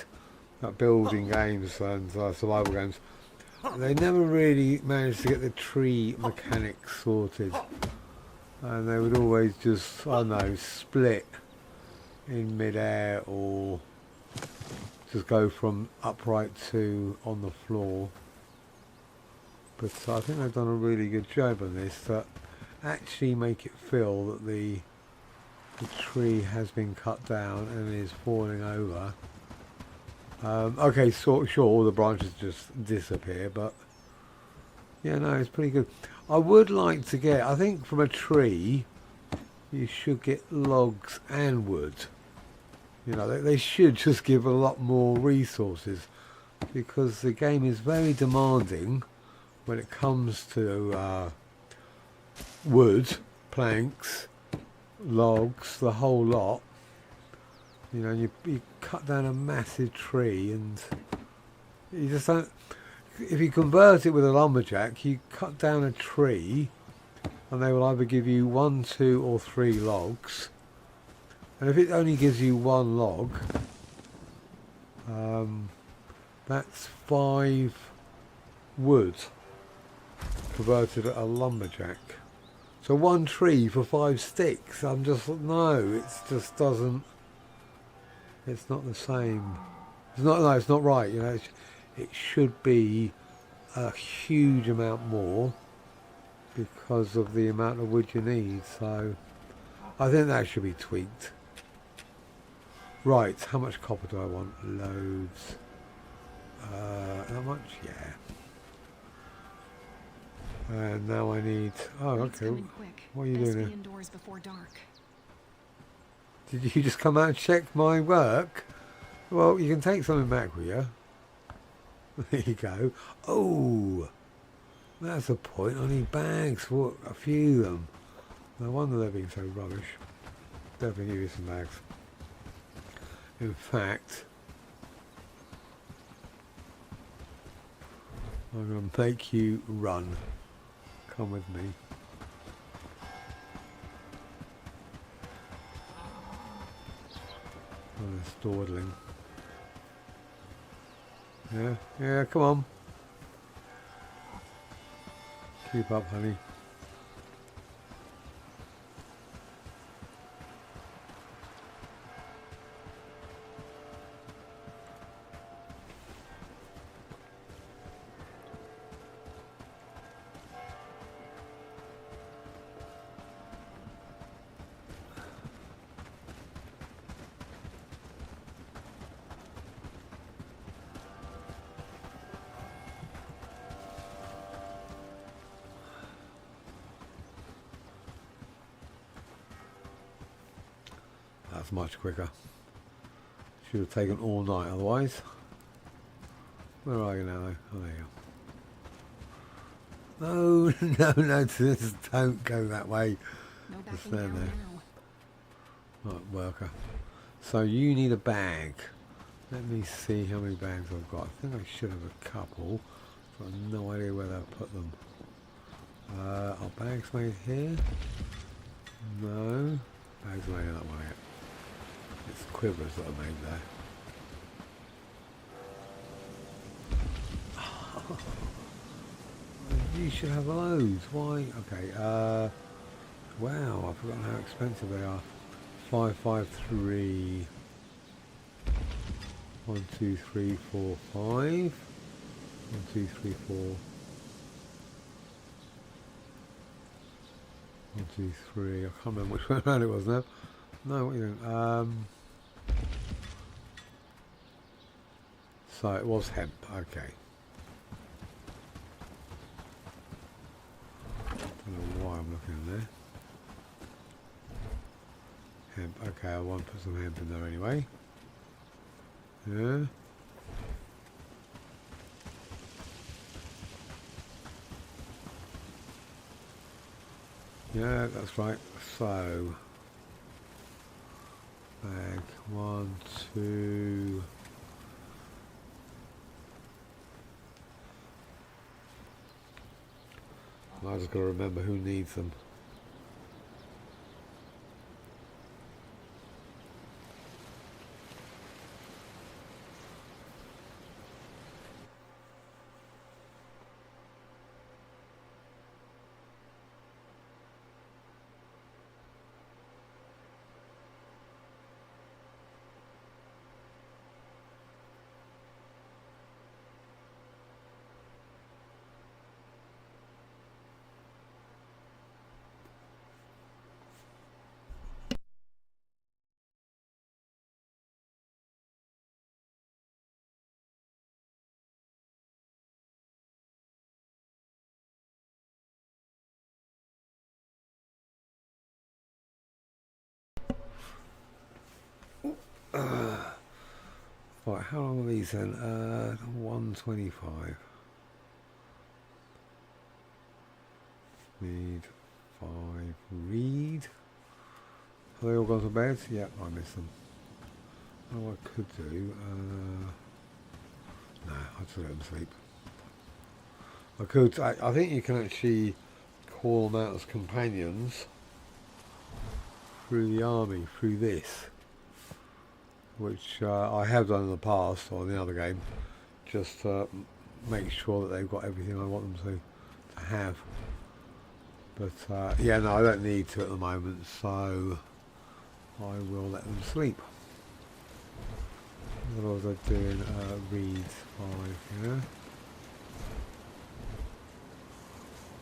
like building games and survival games, they never really managed to get the tree mechanics sorted, and they would always just, I don't know, split in mid-air or just go from upright to on the floor. But I think they've done a really good job on this, to actually make it feel that the tree has been cut down and is falling over. Okay, sure, all the branches just disappear, but yeah, no, it's pretty good. I would like to get, I think from a tree, you should get logs and wood. You know, they should just give a lot more resources, because the game is very demanding when it comes to wood, planks, logs, the whole lot. You know, you cut down a massive tree and you just don't, if you convert it with a lumberjack, you cut down a tree and they will either give you 1, 2 or 3 logs, and if it only gives you 1 log, that's 5 wood converted at a lumberjack. So 1 tree for 5 sticks. I'm just, no, it just doesn't It's not the same. It's not. No, it's not right. You know, it should be a huge amount more because of the amount of wood you need. So I think that should be tweaked. Right, how much copper do I want? Loads. How much? Yeah. And now I need... Oh, Night's okay. coming quick. What are you Best doing be here? indoors before dark. Did you just come out and check my work? Well, you can take something back with you. There you go. Oh, that's a point. I need bags for a few of them. No wonder they're being so rubbish. Definitely give you some bags. In fact, I'm going to make you run. Come with me. Oh, they're dawdling. Yeah, yeah, come on. Keep up, honey. That's much quicker. Should have taken all night otherwise. Where are you now though? Oh, there you go. No, no, just don't go that way. No Just backing stand down there. now. Right, worker. So you need a bag. Let me see how many bags I've got. I think I should have a couple. I've got no idea where they'll put them. Are bags made here? No. Bags made in that one yet. It's quivers that are made there. You should have loads. Why? Okay. Wow, I've forgotten how expensive they are. 553. 1, 2, 3, 4, 5. 1, 2, 3, 4. 1, 2, 3. I can't remember which way around it was now. No, what are you doing? So it was hemp. Okay. Don't know why I'm looking in there. Hemp. Okay, I want to put some hemp in there anyway. Yeah. Yeah, that's right. So, bag 1, 2. I just got to remember who needs them. Right, how long are these then? 125. Need 5. Read. Have they all gone to bed? Yep, I missed them. Oh, I could do. No, I'll just let them sleep. I could. I think you can actually call them out as companions through the army, through this. Which I have done in the past or in the other game, just to make sure that they've got everything I want them to have. But yeah, no, I don't need to at the moment, so I will let them sleep. What was I doing? Reads 5, yeah?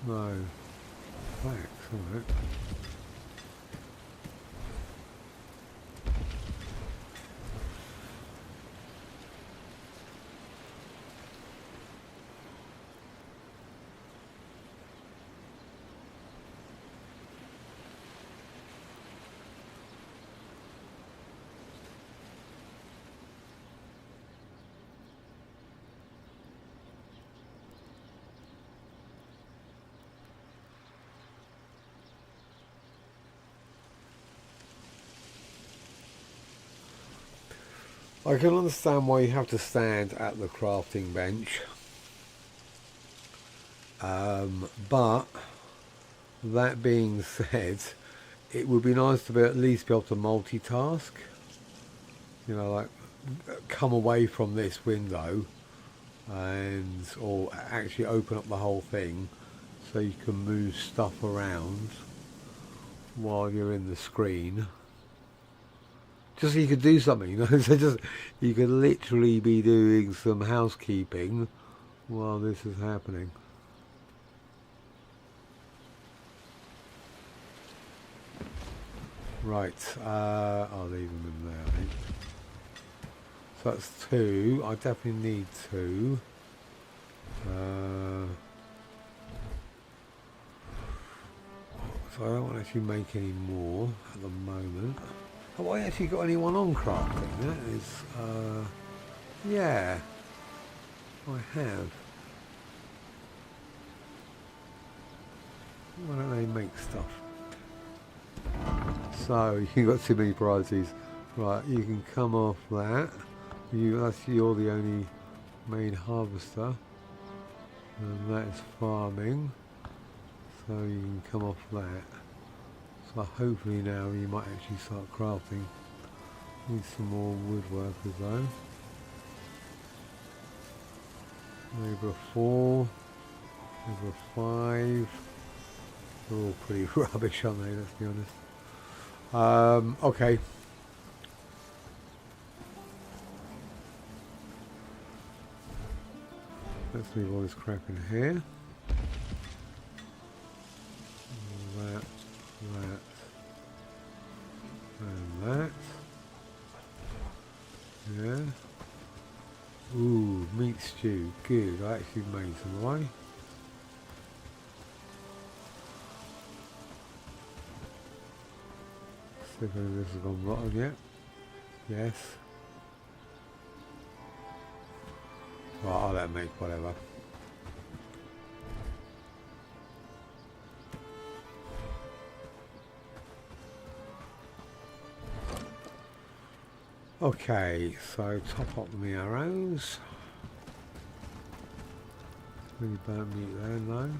No. Facts, alright. I can understand why you have to stand at the crafting bench, but that being said, it would be nice to at least be able to multitask, you know, like come away from this window and or actually open up the whole thing so you can move stuff around while you're in the screen. Just so you could do something, you know, so just you could literally be doing some housekeeping while this is happening. Right, I'll leave them in there, I think. So that's 2. I definitely need 2. So I don't want to actually make any more at the moment. Have I actually got anyone on crafting? That is, yeah, I have. Why don't they make stuff? So you've got too many priorities. Right, you can come off that. You're the only main harvester, and that is farming. So you can come off that. So hopefully now you might actually start crafting. Need some more woodworkers though. Labourer 4, Labourer 5. They're all pretty rubbish, aren't they? Let's be honest. Okay. Let's leave all this crap in here. That. And that. Yeah. Ooh, meat stew. Good. I actually made some away. See if any of this has gone rotten yet. Yes. Right, I'll let them make whatever. Okay, so top up the arrows. Really burnt meat there, no.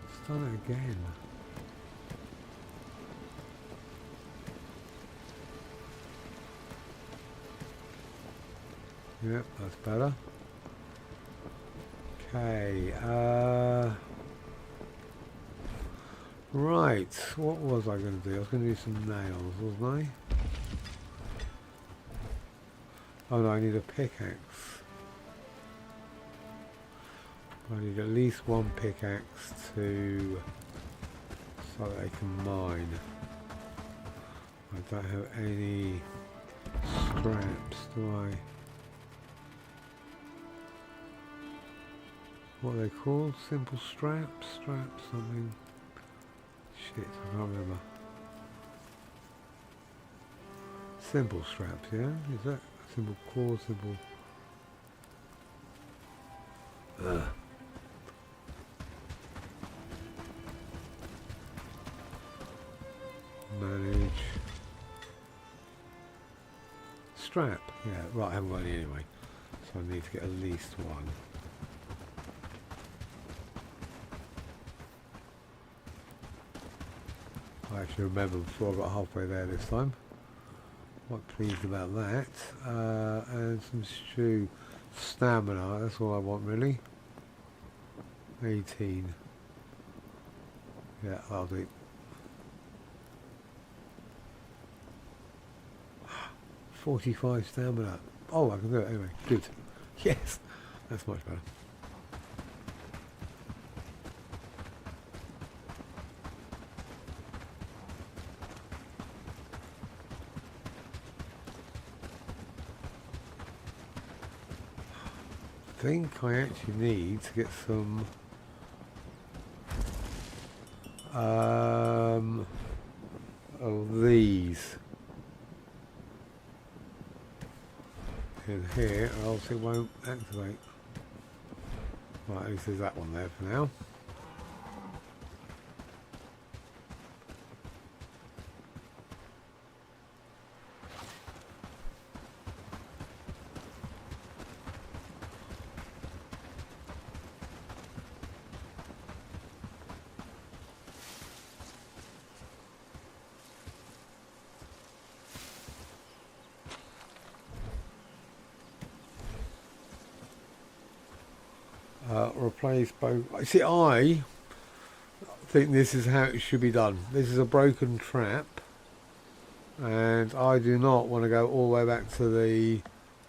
It's done it again. Yep, that's better. Okay, right, what was I going to do? I was going to do some nails, wasn't I? Oh no, I need a pickaxe. I need at least one pickaxe so that I can mine. I don't have any straps, do I? What are they called? Simple straps? Straps something? Shit, I can't remember. Simple straps, yeah? Is that simple core, simple... Ugh. Manage. Strap, yeah, right, I haven't got any anyway. So I need to get at least one. I actually remember before I got halfway there this time. Quite pleased about that. And some stew. Stamina, that's all I want really. 18. Yeah, I'll do. 45 stamina. Oh, I can do it anyway. Good. Yes, that's much better. I think I actually need to get some of these in here, or else it won't activate. Right, at least there's that one there for now. Replace both. See, I think this is how it should be done. This is a broken trap, and I do not want to go all the way back to the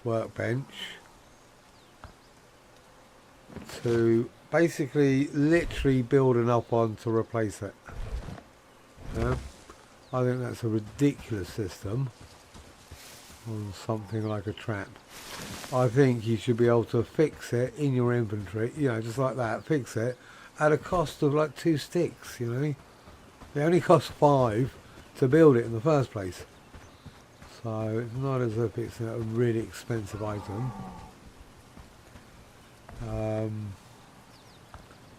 workbench to basically literally build enough one to replace it. Yeah? I think that's a ridiculous system on something like a trap. I think you should be able to fix it in your inventory, you know, just like that, fix it at a cost of like 2 sticks, you know. It only costs 5 to build it in the first place. So it's not as if it's a really expensive item.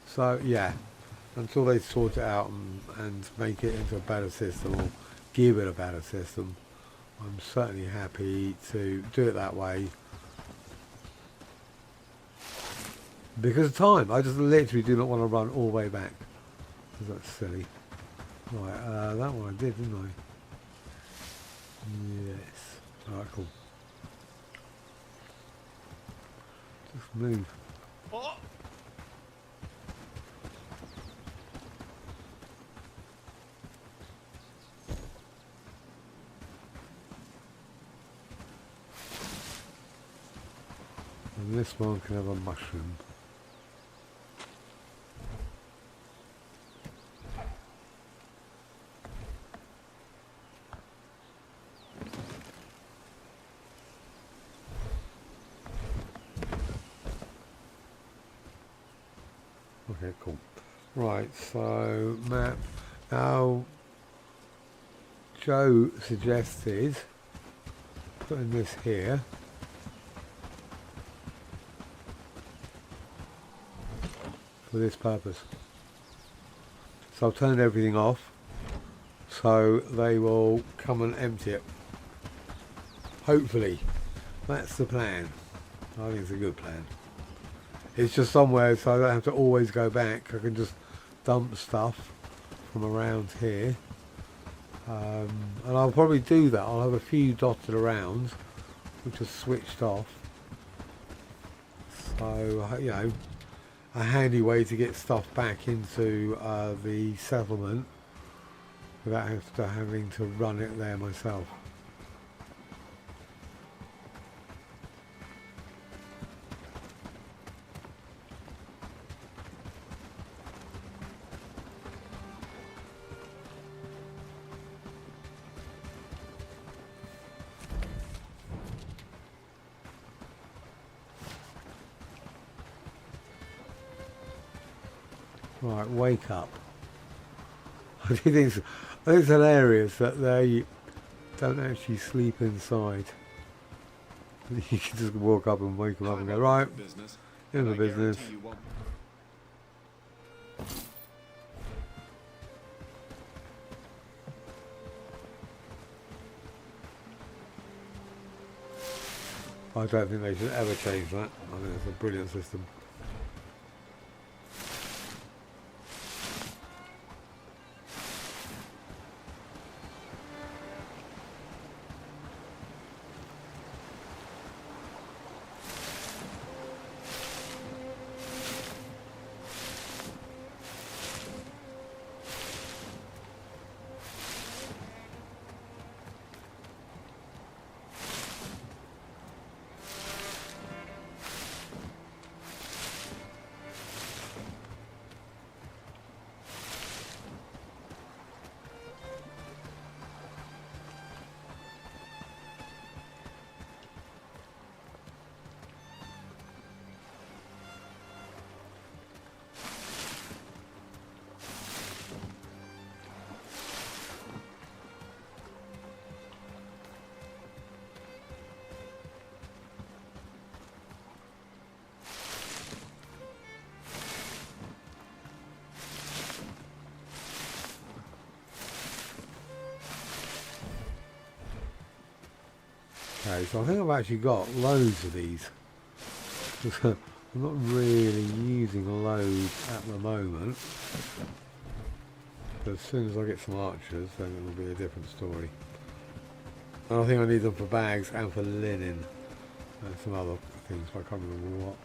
So yeah, until they sort it out and make it into a better system, or give it a better system, I'm certainly happy to do it that way. Because of time, I just literally do not want to run all the way back. Because that's silly. Right, that one I did, didn't I? Yes. Alright, cool. Just move. Oh. And this one can have a mushroom. Okay, cool. Right, so map. Now, Joe suggested putting this here. For this purpose. So I've turned everything off, so they will come and empty it. Hopefully. That's the plan. I think it's a good plan. It's just somewhere so I don't have to always go back. I can just dump stuff from around here. And I'll probably do that. I'll have a few dotted around, which are switched off. So, you know, a handy way to get stuff back into the settlement without having to run it there myself. Right, wake up. I think it's hilarious that they don't actually sleep inside. You can just walk up and wake them up and go, right, in the business. I don't think they should ever change that. I think it's a brilliant system. Okay, so I think I've actually got loads of these. I'm not really using a load at the moment. But as soon as I get some archers, then it will be a different story. And I think I need them for bags and for linen. And some other things, but I can't remember what.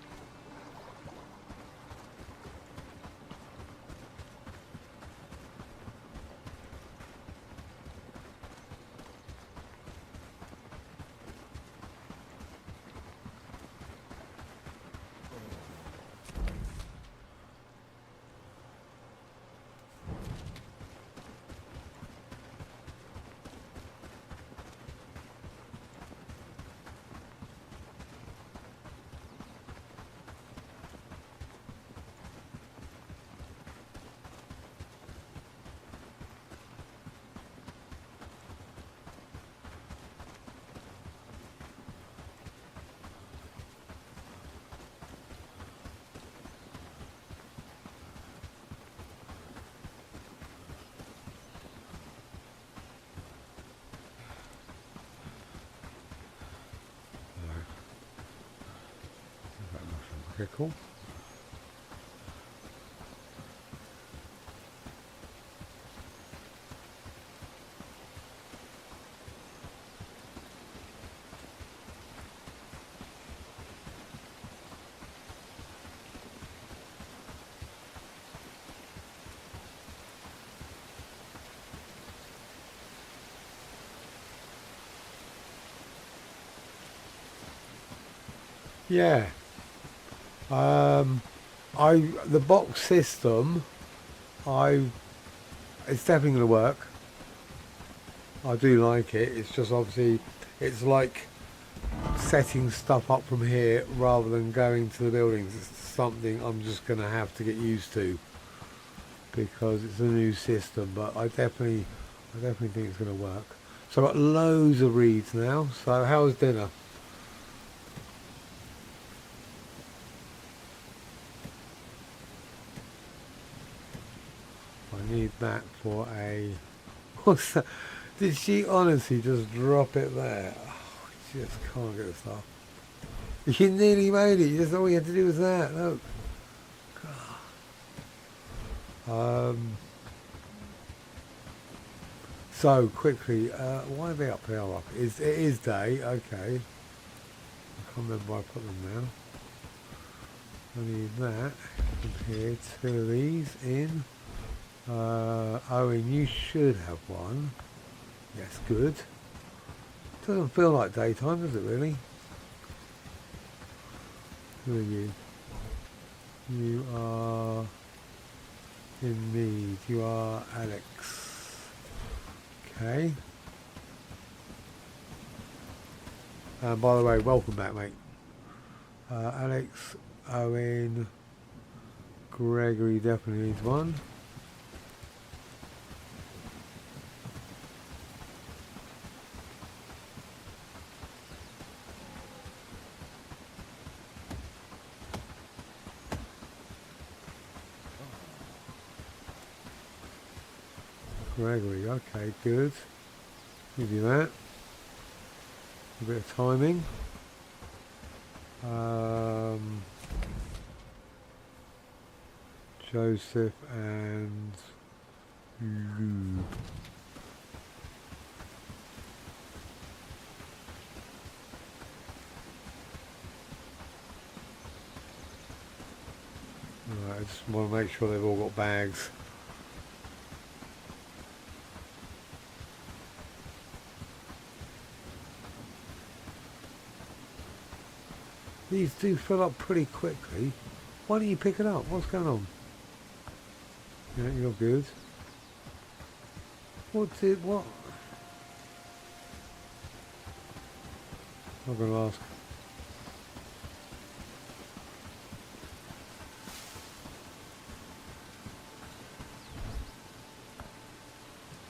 Okay, cool. Yeah. The box system, it's definitely going to work. I do like it. It's just obviously, it's like setting stuff up from here rather than going to the buildings. It's something I'm just going to have to get used to because it's a new system. But I definitely think it's going to work. So I've got loads of reeds now. So how's dinner? I need that for a... What's that? Did she honestly just drop it there? Oh, I just can't get this off. You nearly made it. Just all you had to do was that. Look. So quickly, why are they up? They are up. It is day. Okay. I can't remember why I put them down. I need that. Here, 2 of these in. Owen, you should have one. Yes, good. Doesn't feel like daytime, does it really? Who are you? You are in need. You are Alex. Okay. And by the way, welcome back, mate. Alex, Owen, Gregory definitely needs one. Gregory, okay, good. Give you that. A bit of timing. Joseph and Lou. Right, I just want to make sure they've all got bags. These do fill up pretty quickly. Why don't you pick it up? What's going on? Yeah, you're good. What's it? What? I'm going to ask.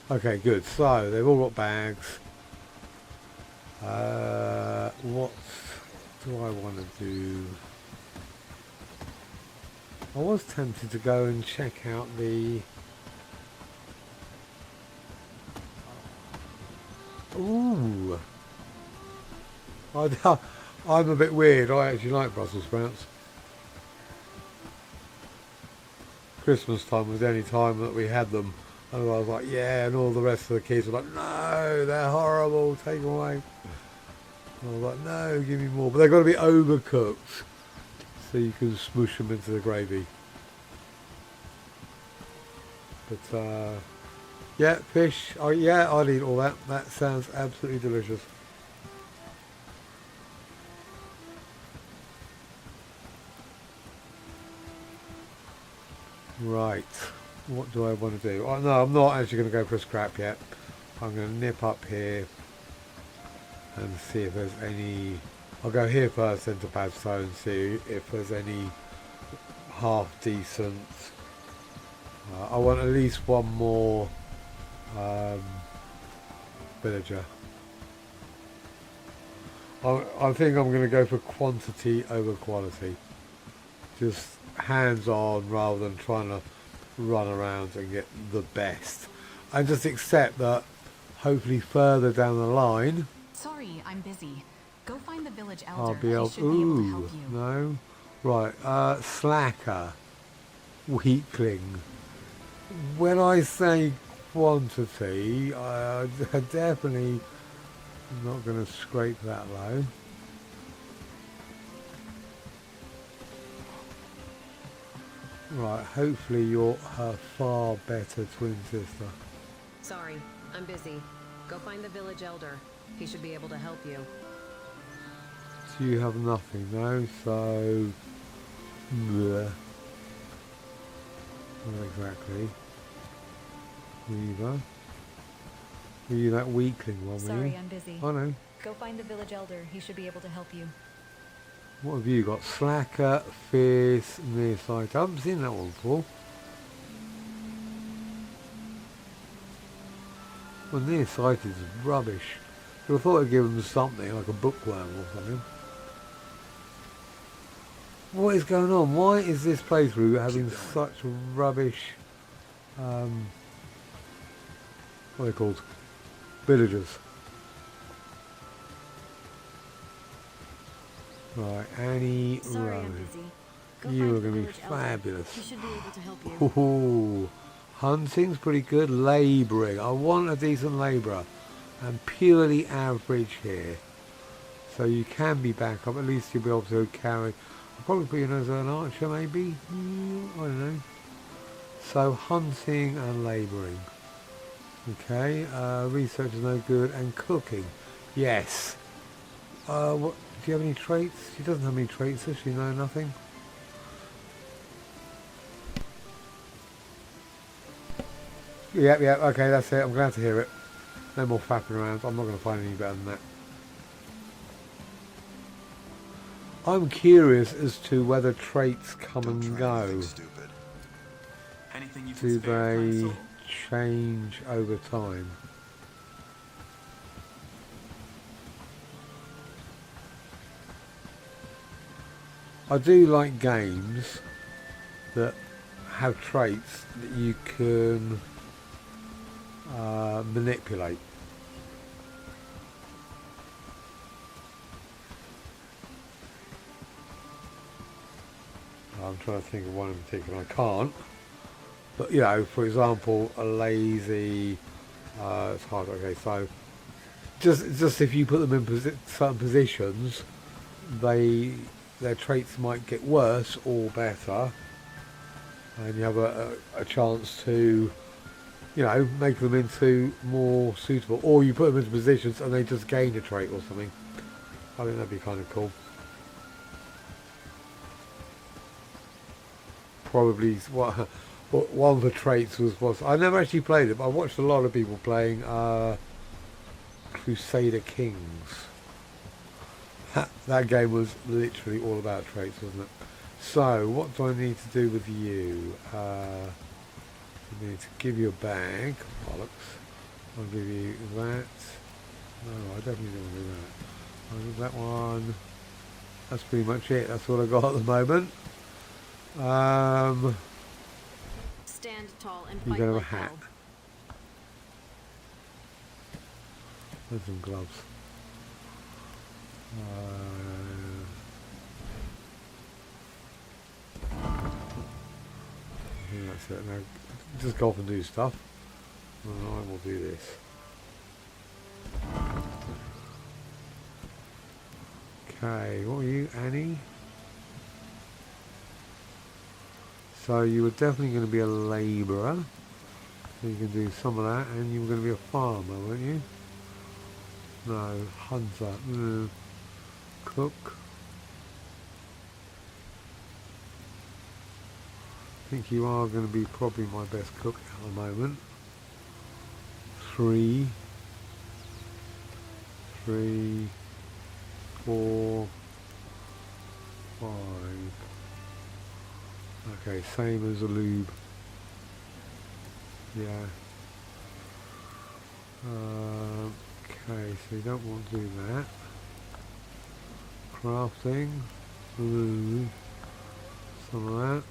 Okay, good. So they've all got bags. What do I want to do? I was tempted to go and check out the... Ooh! I'm a bit weird. I actually like Brussels sprouts. Christmas time was the only time that we had them. And I was like, yeah, and all the rest of the kids were like, no, they're horrible, take them away. And I was like, no, give me more. But they've got to be overcooked so you can smoosh them into the gravy. But, yeah, fish. Oh, yeah, I'd eat all that. That sounds absolutely delicious. Right, what do I want to do? Oh, no, I'm not actually going to go for a scrap yet. I'm going to nip up here and see if there's any... I'll go here first, then to Padstow, and see if there's any half decent... I want at least one more villager. I think I'm going to go for quantity over quality. Just hands-on rather than trying to run around and get the best. And just accept that hopefully further down the line... Sorry, I'm busy. Go find the village I'll elder. be able, He should be able to help you. no. Right, slacker. Weakling. When I say quantity, I definitely not going to scrape that low. Right, hopefully you're her far better twin sister. Sorry, I'm busy. Go find the village elder. He should be able to help you. So you have nothing now, so... Bleh. Not exactly. Weaver. Were you that weakling one, were you? Sorry, I'm busy. I know. Go find the village elder. He should be able to help you. What have you got? Slacker, fierce, nearsight. I haven't seen that one before. Well, nearsighted is rubbish. I thought I'd give them something, like a bookworm or something. What is going on? Why is this playthrough having such rubbish, what are they called? Villagers. Right, Annie Sorry, I'm Rowan. busy. Go You find are the going to be village elder. fabulous. He should be able to help you. Ooh, hunting's pretty good. Labouring. I want a decent labourer. I'm purely average here. So you can be back up. At least you'll be able to carry. I'll probably put you as an archer maybe. I don't know. So hunting and labouring. Okay. Research is no good. And cooking. Yes. What? Do you have any traits? She doesn't have any traits, does she? No, nothing. Yep, okay, that's it. I'm glad to hear it. No more faffing around. I'm not going to find any better than that. I'm curious as to whether traits come and go. Do they change over time? I do like games that have traits that you can manipulate. I'm trying to think of one in particular. I can't. But, you know, for example, a lazy... it's hard. Okay, so just if you put them in certain positions, their traits might get worse or better, and you have a chance to, you know, make them into more suitable, or you put them into positions and they just gain a trait or something. I think that'd be kind of cool. Probably one of the traits was I never actually played it, but I watched a lot of people playing Crusader Kings. That game was literally all about traits, wasn't it? So, what do I need to do with you? I need to give you a bag. Bollocks. I'll give you that. No, I definitely don't want to do that. I'll give that one. That's pretty much it. That's what I've got at the moment. Stand tall and You fight can have a like hat. hell. And some gloves. I think that's it. Now, just go off and do stuff. And I will do this. Okay, what are you, Annie? So you were definitely going to be a labourer. So you can do some of that, and you were going to be a farmer, weren't you? No, hunter. No. Cook. I think you are going to be probably my best cook at the moment. 3, 4, 5. Okay, same as a lube. Yeah. Okay, so you don't want to do that. Crafting. Some of that.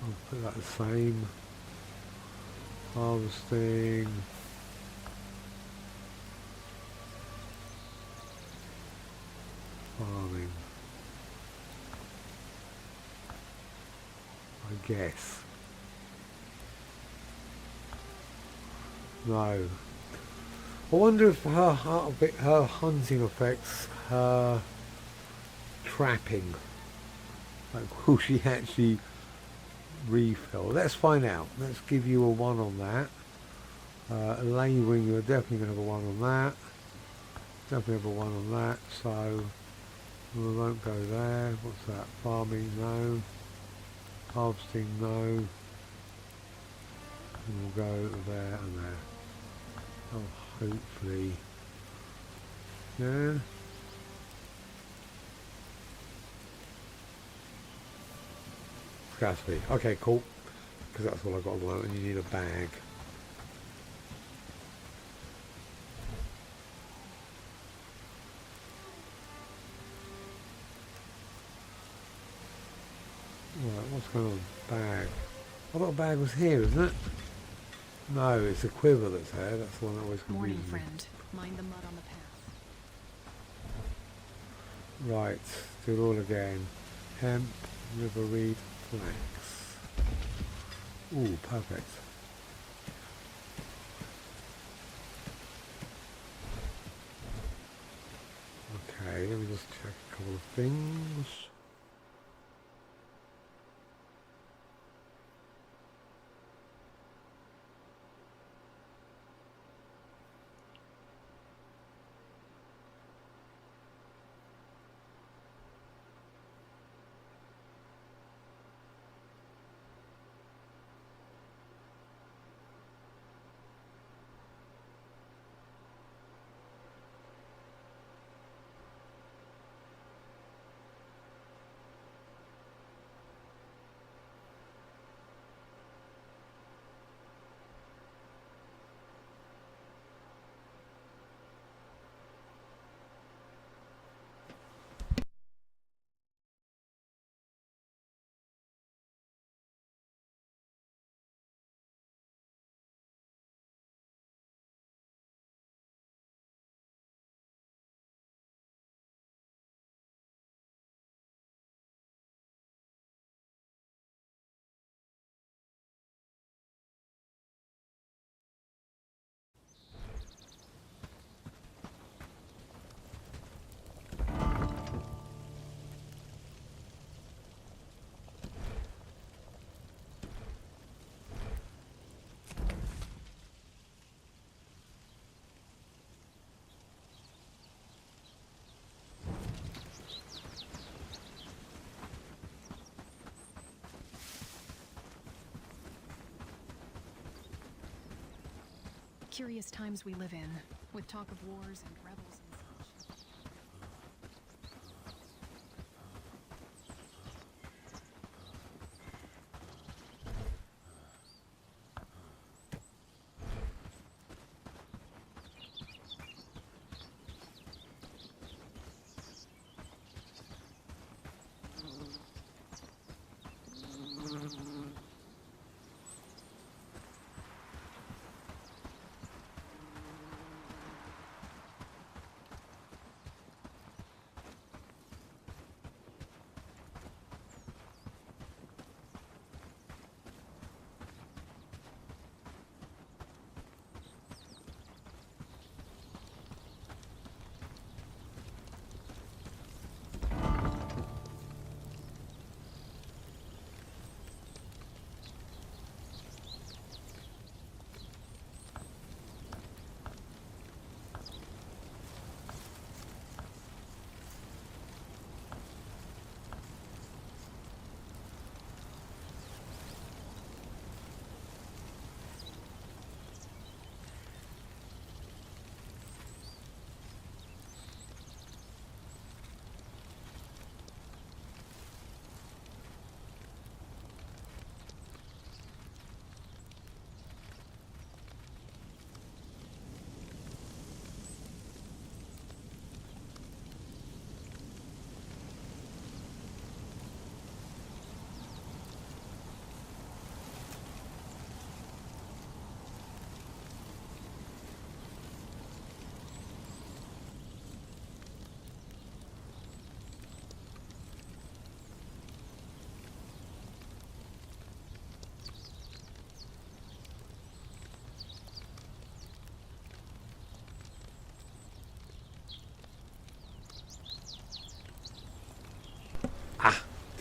I'll put that the same. Harvesting. Farming. I guess. No. I wonder if her hunting affects her trapping. Like, will she actually refill? Let's find out. Let's give you a 1 on that. Labouring, you're definitely going to have a 1 on that. Definitely have a 1 on that. So we won't go there. What's that? Farming, no. Harvesting, no. And we'll go there and there. Oh, hopefully. Yeah. Has to be. Okay, cool. Because that's all I've got at the moment. You need a bag. Right, what's going on? Bag. I thought a bag was here, isn't it? No, it's the quiver that's there. That's the one that always Morning, confuses me. friend. Mind the mud on the path. Right, do it all again. Hemp, river reed, flax. Ooh, perfect. Okay, let me just check a couple of things. Curious times we live in, with talk of wars and rebels and such.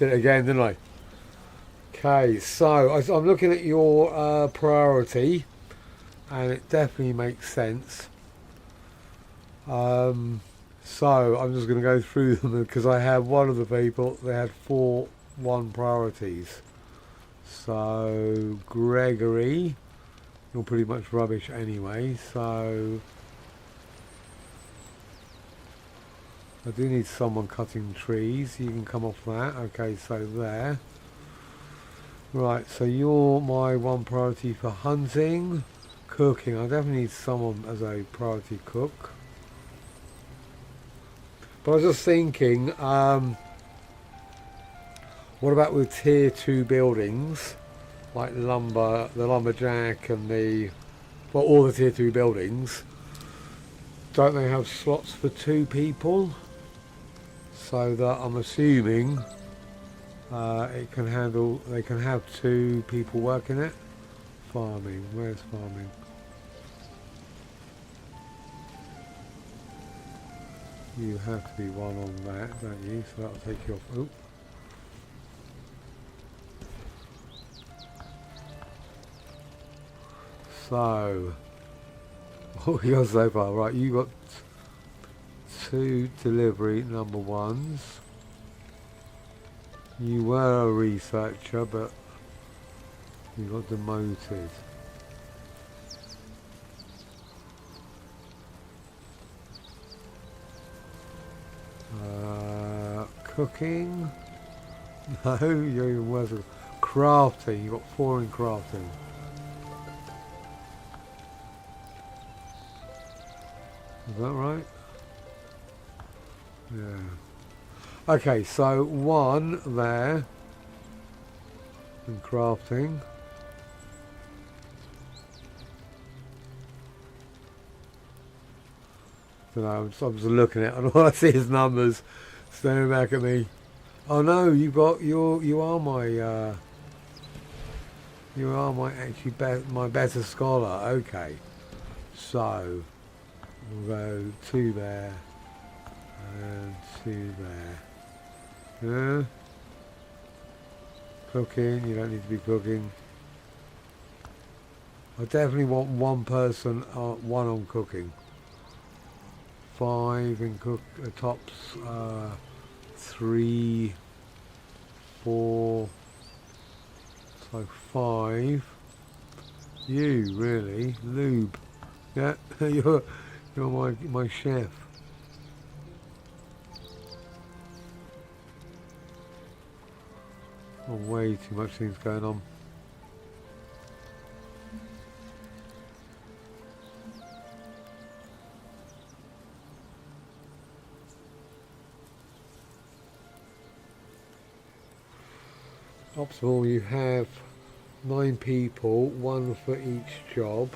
Did it again, didn't I? Okay, so I'm looking at your priority, and it definitely makes sense. So I'm just going to go through them because I have one of the people, they had 4 1 priorities. So Gregory, you're pretty much rubbish anyway, so I do need someone cutting trees. You can come off that. Okay, so there. Right, so you're my 1 priority for hunting. Cooking, I definitely need someone as a priority cook. But I was just thinking, what about with tier 2 buildings, like lumber, the lumberjack and well, all the tier 2 buildings, don't they have slots for 2 people? So that I'm assuming they can have 2 people working it. Farming, where's farming? You have to be 1 on that, don't you? So that'll take you off. Oop. So, what we got so far? Right, you got 2 delivery number 1s. You were a researcher, but you got demoted. Cooking? No, you're even worse. Crafting, you got 4 in crafting. Is that right? Yeah. Okay, so 1 there in crafting. So I'm just looking at it, and all I see is numbers staring back at me. Oh no, you are my actually my better scholar. Okay, so we'll go 2 there and 2 there. Yeah. Cooking, you don't need to be cooking. I definitely want 1 person, 1 on cooking. 5 in tops, 3, 4, so 5. You really, lube, yeah, you're my chef. Oh, way too much things going on. Optimal, you have 9 people, 1 for each job,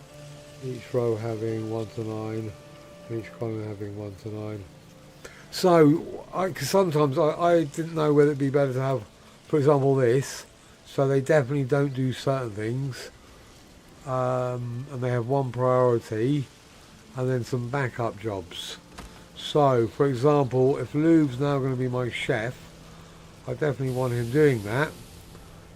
each row having 1 to 9, each column having 1 to 9. So, cause sometimes I didn't know whether it'd be better to have, for example, this, so they definitely don't do certain things, and they have 1 priority, and then some backup jobs. So, for example, if Lube's now going to be my chef, I definitely want him doing that.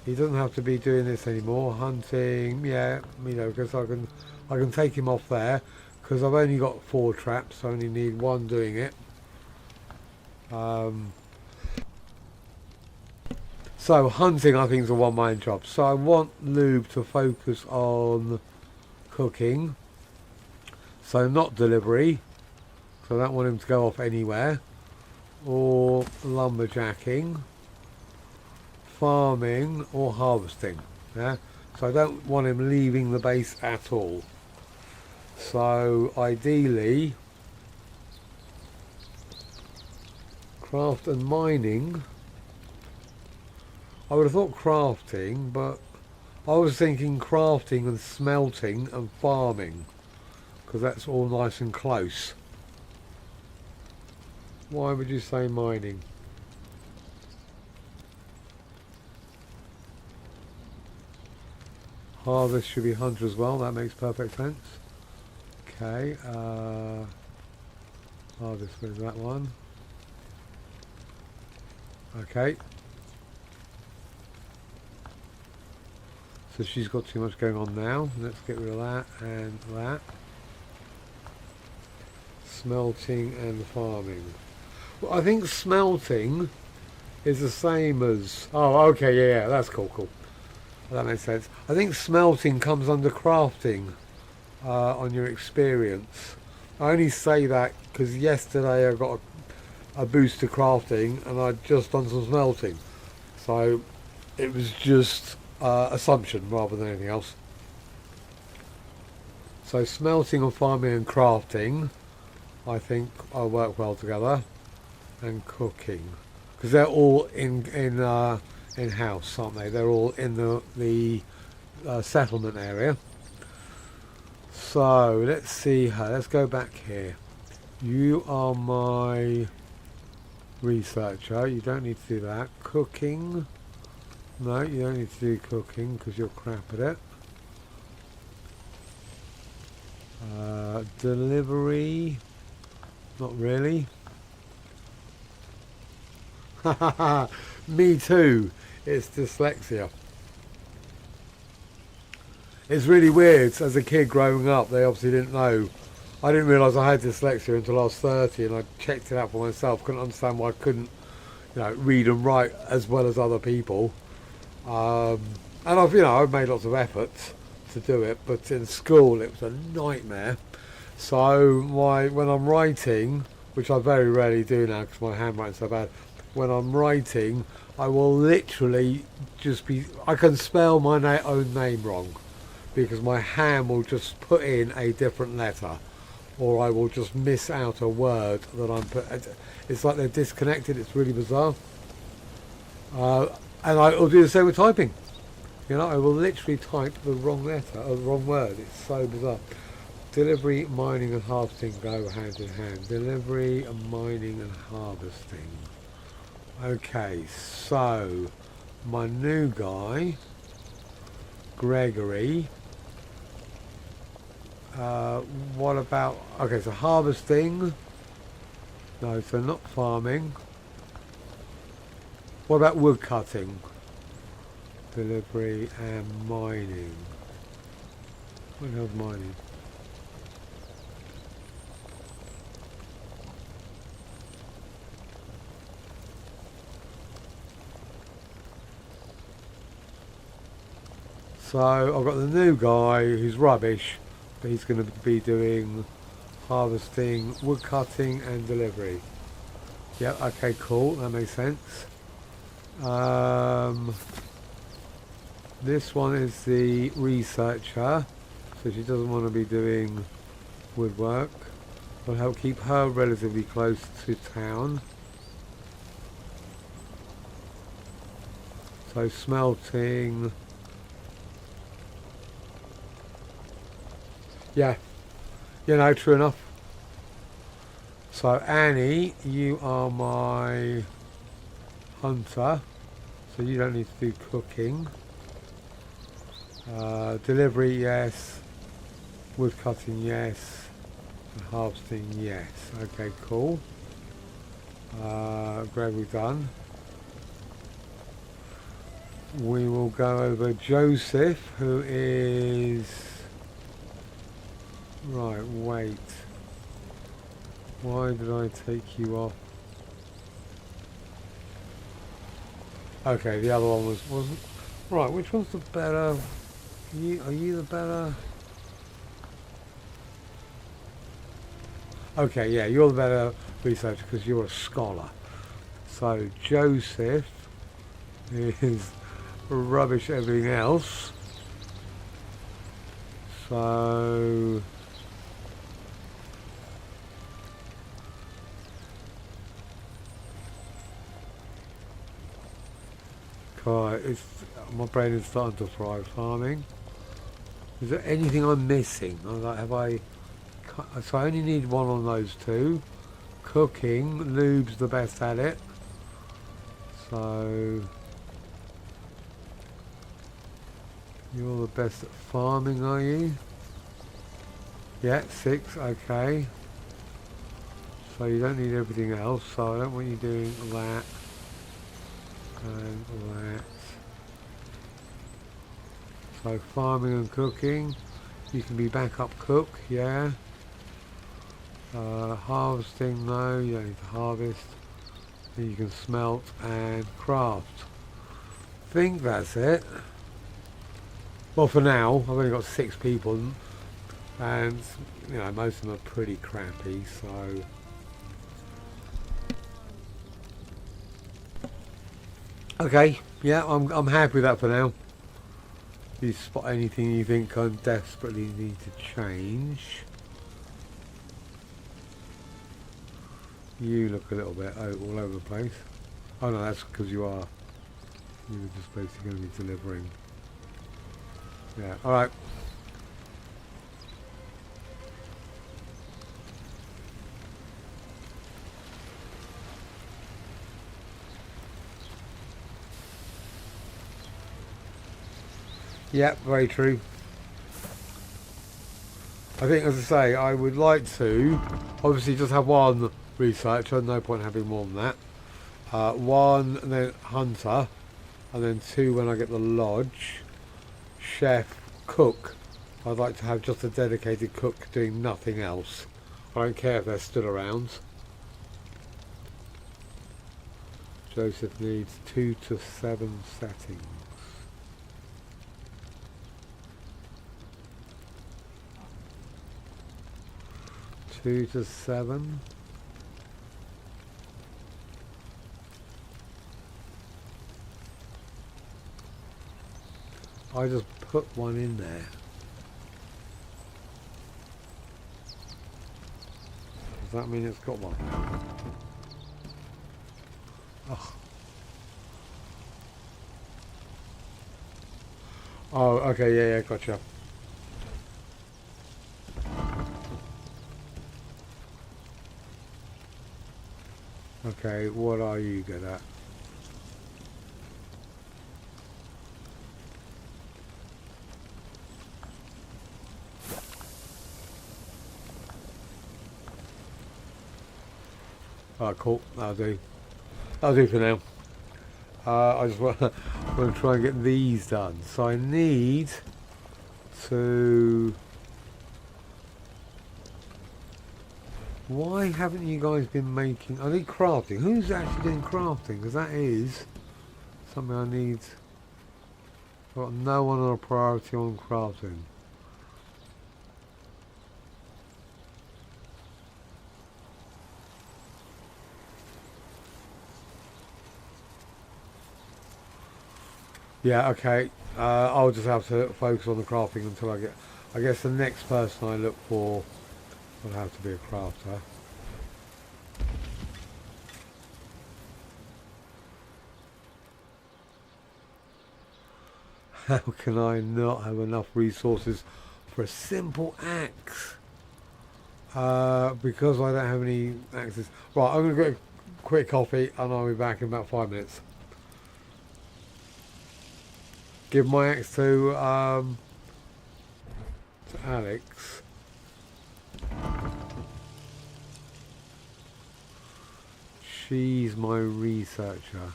He doesn't have to be doing this anymore. Hunting, yeah, you know, because I can take him off there because I've only got 4 traps. I only need 1 doing it. So hunting, I think, is a 1-man job. So I want Lube to focus on cooking. So not delivery. So I don't want him to go off anywhere. Or lumberjacking. Farming or harvesting, yeah, so I don't want him leaving the base at all. So ideally craft and mining. I would have thought crafting, but I was thinking crafting and smelting and farming because that's all nice and close. Why would you say mining? Harvest should be hunter as well, that makes perfect sense. Okay, harvest with that one. Okay, So she's got too much going on now. Let's get rid of that and that. Smelting and farming. Well, I think smelting is the same as... Oh, okay, yeah, that's cool. That makes sense. I think smelting comes under crafting on your experience. I only say that because yesterday I got a boost to crafting and I'd just done some smelting. So it was just assumption rather than anything else. So smelting and farming and crafting, I think, will work well together. And cooking, because they're all in house, aren't they? They're all in the settlement area. So let's see her. Let's go back here. You are my researcher. You don't need to do that. Cooking. No, you don't need to do cooking because you're crap at it. Delivery. Not really. Me too. It's dyslexia. It's really weird. As a kid growing up, they obviously didn't know. I didn't realise I had dyslexia until I was 30, and I checked it out for myself. Couldn't understand why I couldn't, read and write as well as other people. And I've made lots of efforts to do it, but in school it was a nightmare. So when I'm writing, which I very rarely do now because my handwriting's so bad. When I'm writing, I will literally I can spell my own name wrong because my hand will just put in a different letter, or I will just miss out a word that it's like they're disconnected. It's really bizarre. And I'll do the same with typing. I will literally type the wrong letter or the wrong word. It's so bizarre. Delivery, mining and harvesting go hand in hand. Delivery, mining and harvesting. Okay, so my new guy, Gregory, what about, okay, so harvesting, no, so not farming. What about wood cutting? Delivery and mining. What the hell's mining? So I've got the new guy who's rubbish, but he's going to be doing harvesting, wood cutting and delivery. Yep, okay, cool, that makes sense. This one is the researcher, so she doesn't want to be doing woodwork. I'll help keep her relatively close to town. So smelting. Yeah, true enough. So Annie, you are my hunter, so you don't need to do cooking. Delivery, yes. Wood cutting, yes. And harvesting, yes. Okay, cool. Gregory done. We will go over Joseph, who is... Right, wait. Why did I take you off? Okay, the other one wasn't. Right, which one's the better? Are you the better? Okay, yeah, you're the better researcher because you're a scholar. So Joseph is rubbish at everything else. So my brain is starting to fry. Farming. Is there anything I'm missing? So I only need one on those two. Cooking, lube's the best at it. So you're the best at farming, are you? Yeah, 6, okay. So you don't need everything else, so I don't want you doing that. And that. So farming and cooking. You can be backup cook, yeah. Harvesting, no, you don't need to harvest. Then you can smelt and craft. Think that's it. Well, for now, I've only got 6 people, and you know most of them are pretty crappy. So okay, yeah, I'm happy with that for now. If you spot anything you think I desperately need to change, you look a little bit all over the place. Oh no, that's because you were just basically going to be delivering. Yeah, alright. Yeah, very true. I think, as I say, I would like to obviously just have one researcher, no point having more than that. One, and then hunter, and then 2 when I get the lodge. Chef, cook. I'd like to have just a dedicated cook doing nothing else. I don't care if they're stood around. Joseph needs 2 to 7 settings. Two to 7. I just put one in there. Does that mean it's got one? Oh. Oh, okay, yeah, gotcha. Okay, what are you good at? Oh, cool. That'll do. That'll do for now. I just want to try and get these done. So I need to... Why haven't you guys been making... I need crafting. Who's actually doing crafting? Because that is something I need. I've got no one on a priority on crafting. Yeah, okay. I'll just have to focus on the crafting until I get... I guess the next person I look for will have to be a crafter. How can I not have enough resources for a simple axe? Because I don't have any axes. Right, I'm going to get a quick coffee and I'll be back in about 5 minutes. Give my axe to Alex. She's my researcher.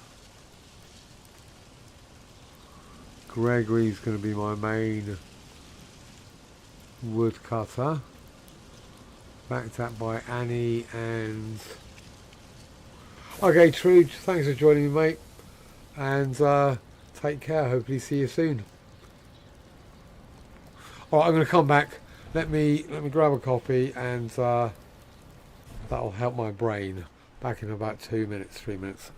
Gregory's going to be my main woodcutter. Backed up by Annie and... Okay, Trude, thanks for joining me, mate. And take care. Hopefully see you soon. Alright, I'm going to come back. Let me grab a coffee and that'll help my brain. Back in about 2 minutes, 3 minutes.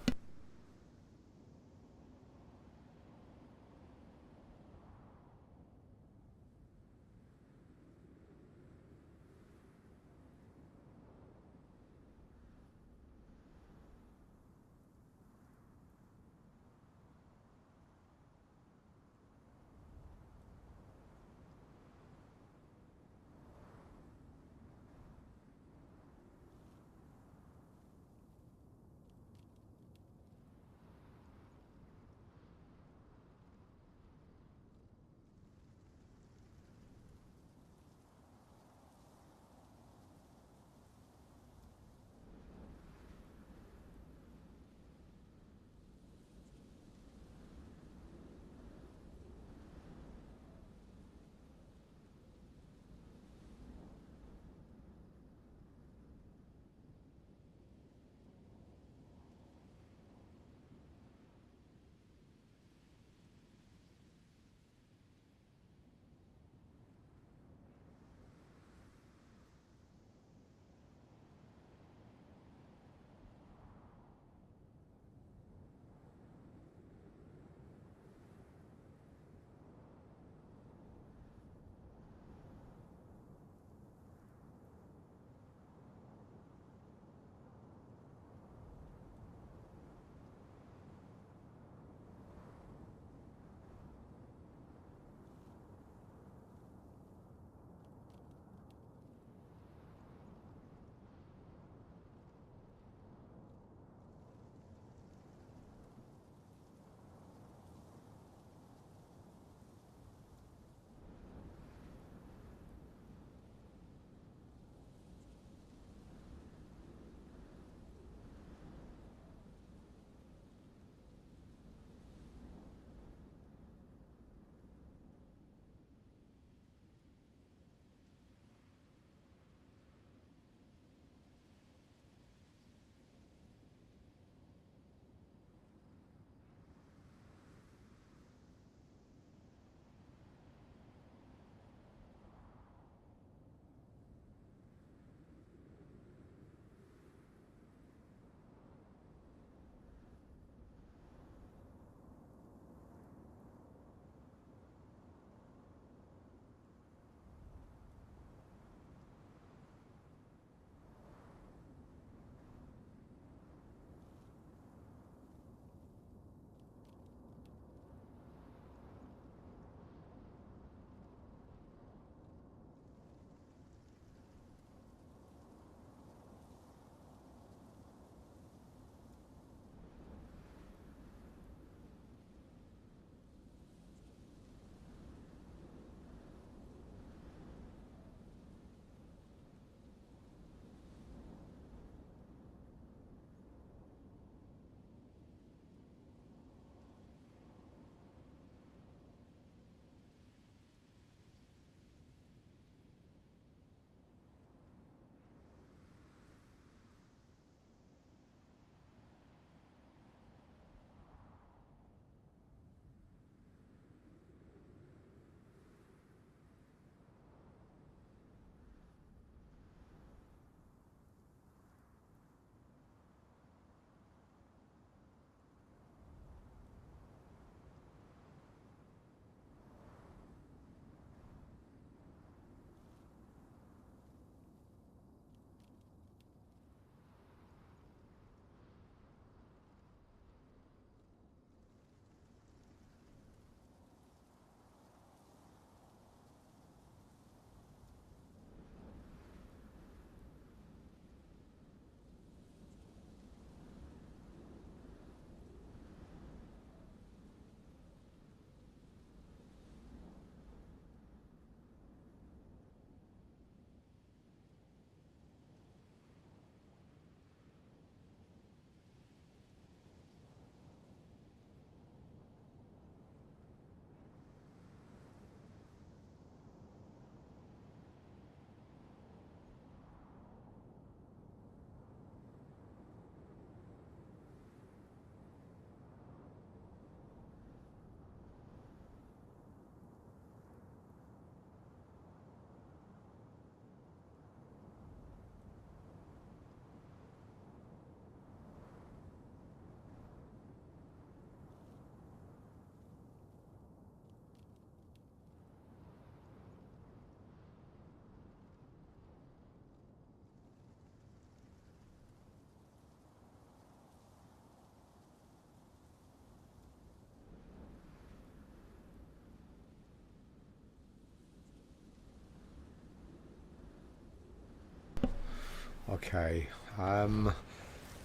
Okay.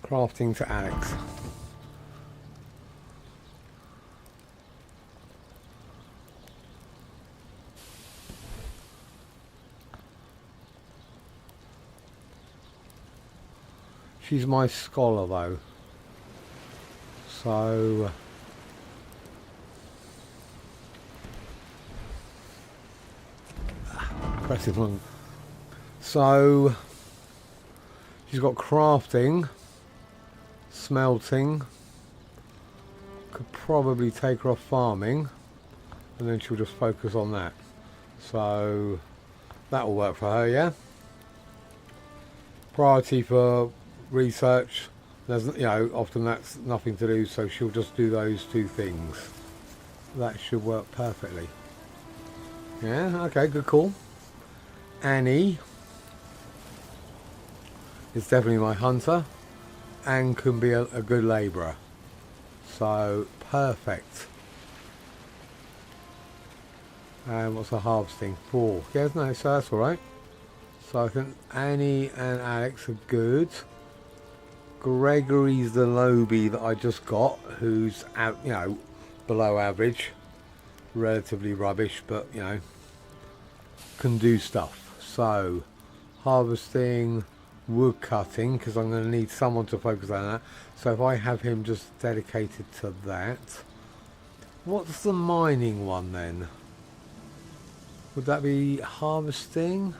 Crafting to Alex. She's my scholar though. So pressing wrong. So she's got crafting, smelting. Could probably take her off farming, and then she'll just focus on that. So that will work for her, yeah. Priority for research. There's, you know, often that's nothing to do, so she'll just do those two things. That should work perfectly. Yeah. Okay. Good call. Annie is definitely my hunter and can be a good labourer. So perfect. And what's the harvesting? 4. Yeah, no, so that's alright. So I think Annie and Alex are good. Gregory's the lowbie that I just got, who's out, you know, below average. Relatively rubbish, but you know, can do stuff. So harvesting, wood cutting, because I'm going to need someone to focus on that. So if I have him just dedicated to that. What's the mining one then? Would that be harvesting?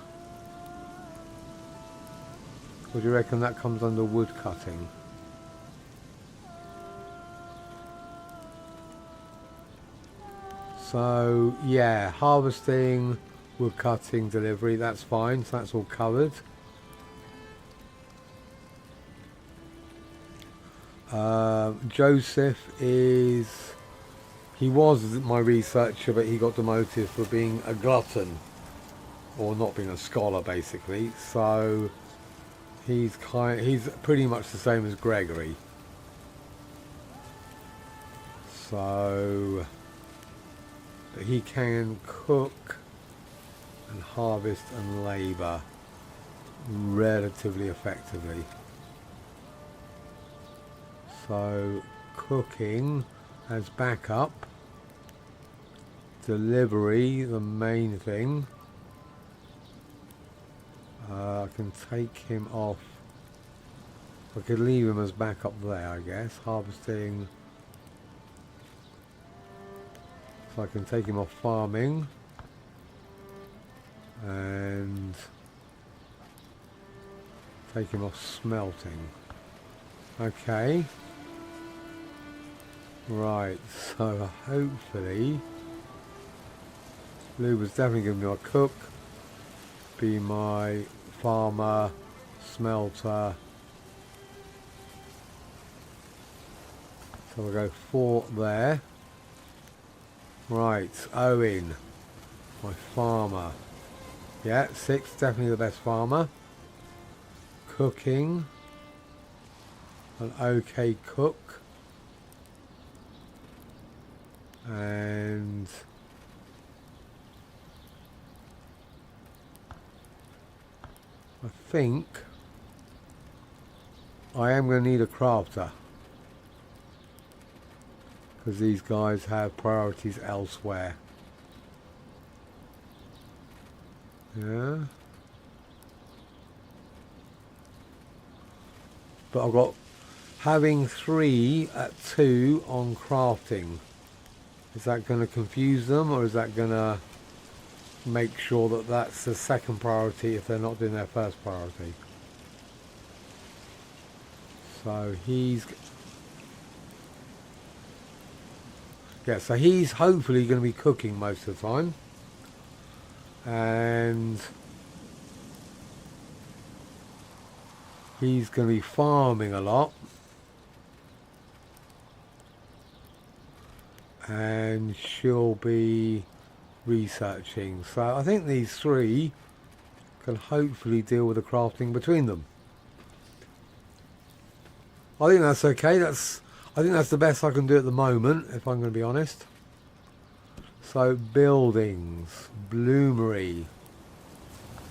Or do you reckon that comes under wood cutting? So yeah, harvesting, wood cutting, delivery, that's fine. So that's all covered. Joseph is... He was my researcher, but he got demoted for being a glutton. Or not being a scholar, basically. So he's pretty much the same as Gregory. So... But he can cook and harvest and labour relatively effectively. So cooking as backup, delivery the main thing. I can take him off. I could leave him as backup there, I guess. Harvesting. So I can take him off farming and take him off smelting. Okay. Right, so hopefully Lou was definitely going to be my cook, be my farmer, smelter. So we'll go 4 there. Right, Owen, my farmer. Yeah, 6, definitely the best farmer. Cooking, an okay cook. And I think I am going to need a crafter. Because these guys have priorities elsewhere. Yeah. But I've got having 3 at 2 on crafting. Is that going to confuse them, or is that going to make sure that that's the second priority if they're not doing their first priority? So he's... Yeah, so he's hopefully going to be cooking most of the time. And he's going to be farming a lot. And she'll be researching. So I think these 3 can hopefully deal with the crafting between them. I think that's okay. I think that's the best I can do at the moment, if I'm going to be honest. So buildings, bloomery.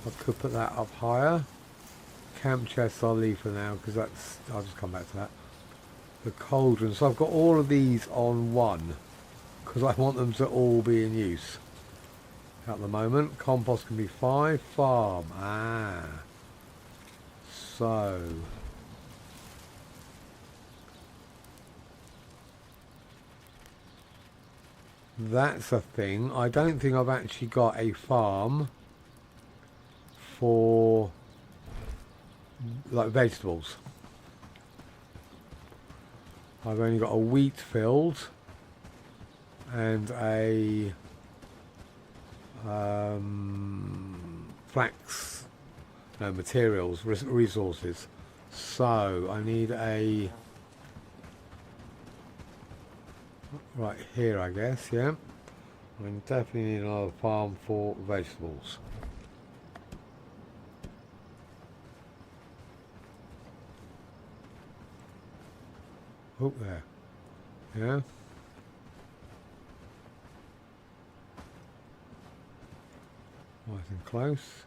I could put that up higher. camp chests I'll leave for now because that's, I'll just come back to that. The cauldron, so I've got all of these on one because I want them to all be in use at the moment. Compost can be 5. Farm, so that's a thing. I don't think I've actually got a farm for like vegetables. I've only got a wheat field and a flax, no, materials, resources. So I need a, right here I guess, yeah. I definitely need another farm for vegetables. Oh, there. Yeah. Nice and close.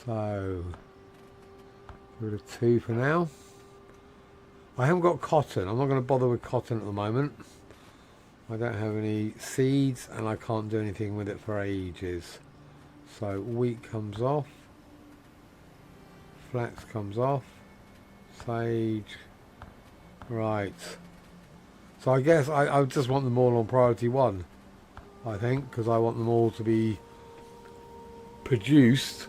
So, rid of 2 for now. I haven't got cotton. I'm not going to bother with cotton at the moment. I don't have any seeds and I can't do anything with it for ages. So wheat comes off, flax comes off, sage, right. So I guess I just want them all on priority 1, I think, because I want them all to be produced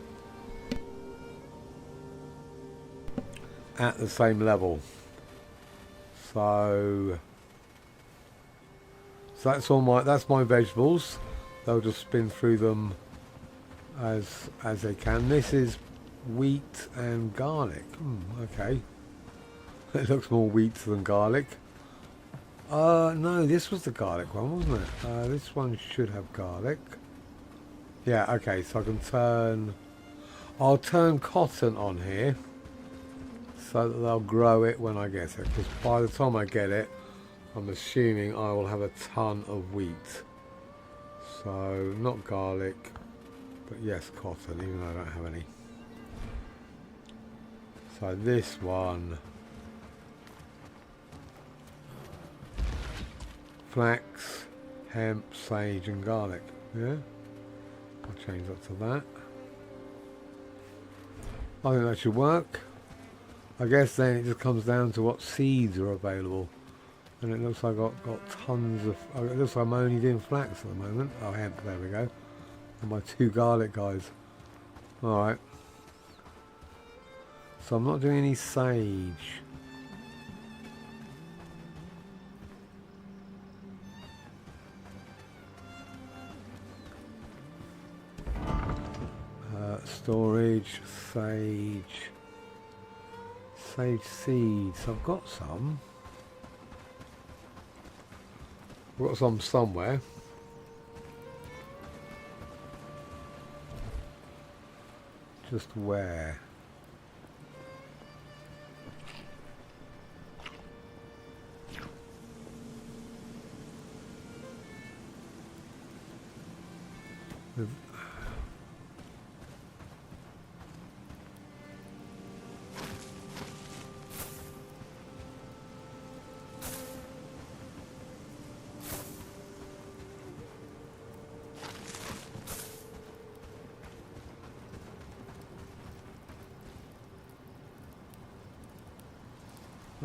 at the same level. So that's all that's my vegetables. They'll just spin through them as they can. This is wheat and garlic. Okay. It looks more wheat than garlic. No, this was the garlic one, wasn't it? This one should have garlic. Yeah, okay, so I can I'll turn cotton on here so that they'll grow it when I get it, because by the time I get it, I'm assuming I will have a ton of wheat. So, not garlic, but yes, cotton, even though I don't have any. So this one, flax, hemp, sage and garlic. Yeah, I'll change that to that. I think that should work. I guess then it just comes down to what seeds are available. And it looks like I've got tons of, it looks like I'm only doing flax at the moment. Oh, hemp, there we go. And my 2 garlic guys. Alright. So I'm not doing any sage. Storage, sage. Sage seeds. I've got some. I've got some somewhere. Just where?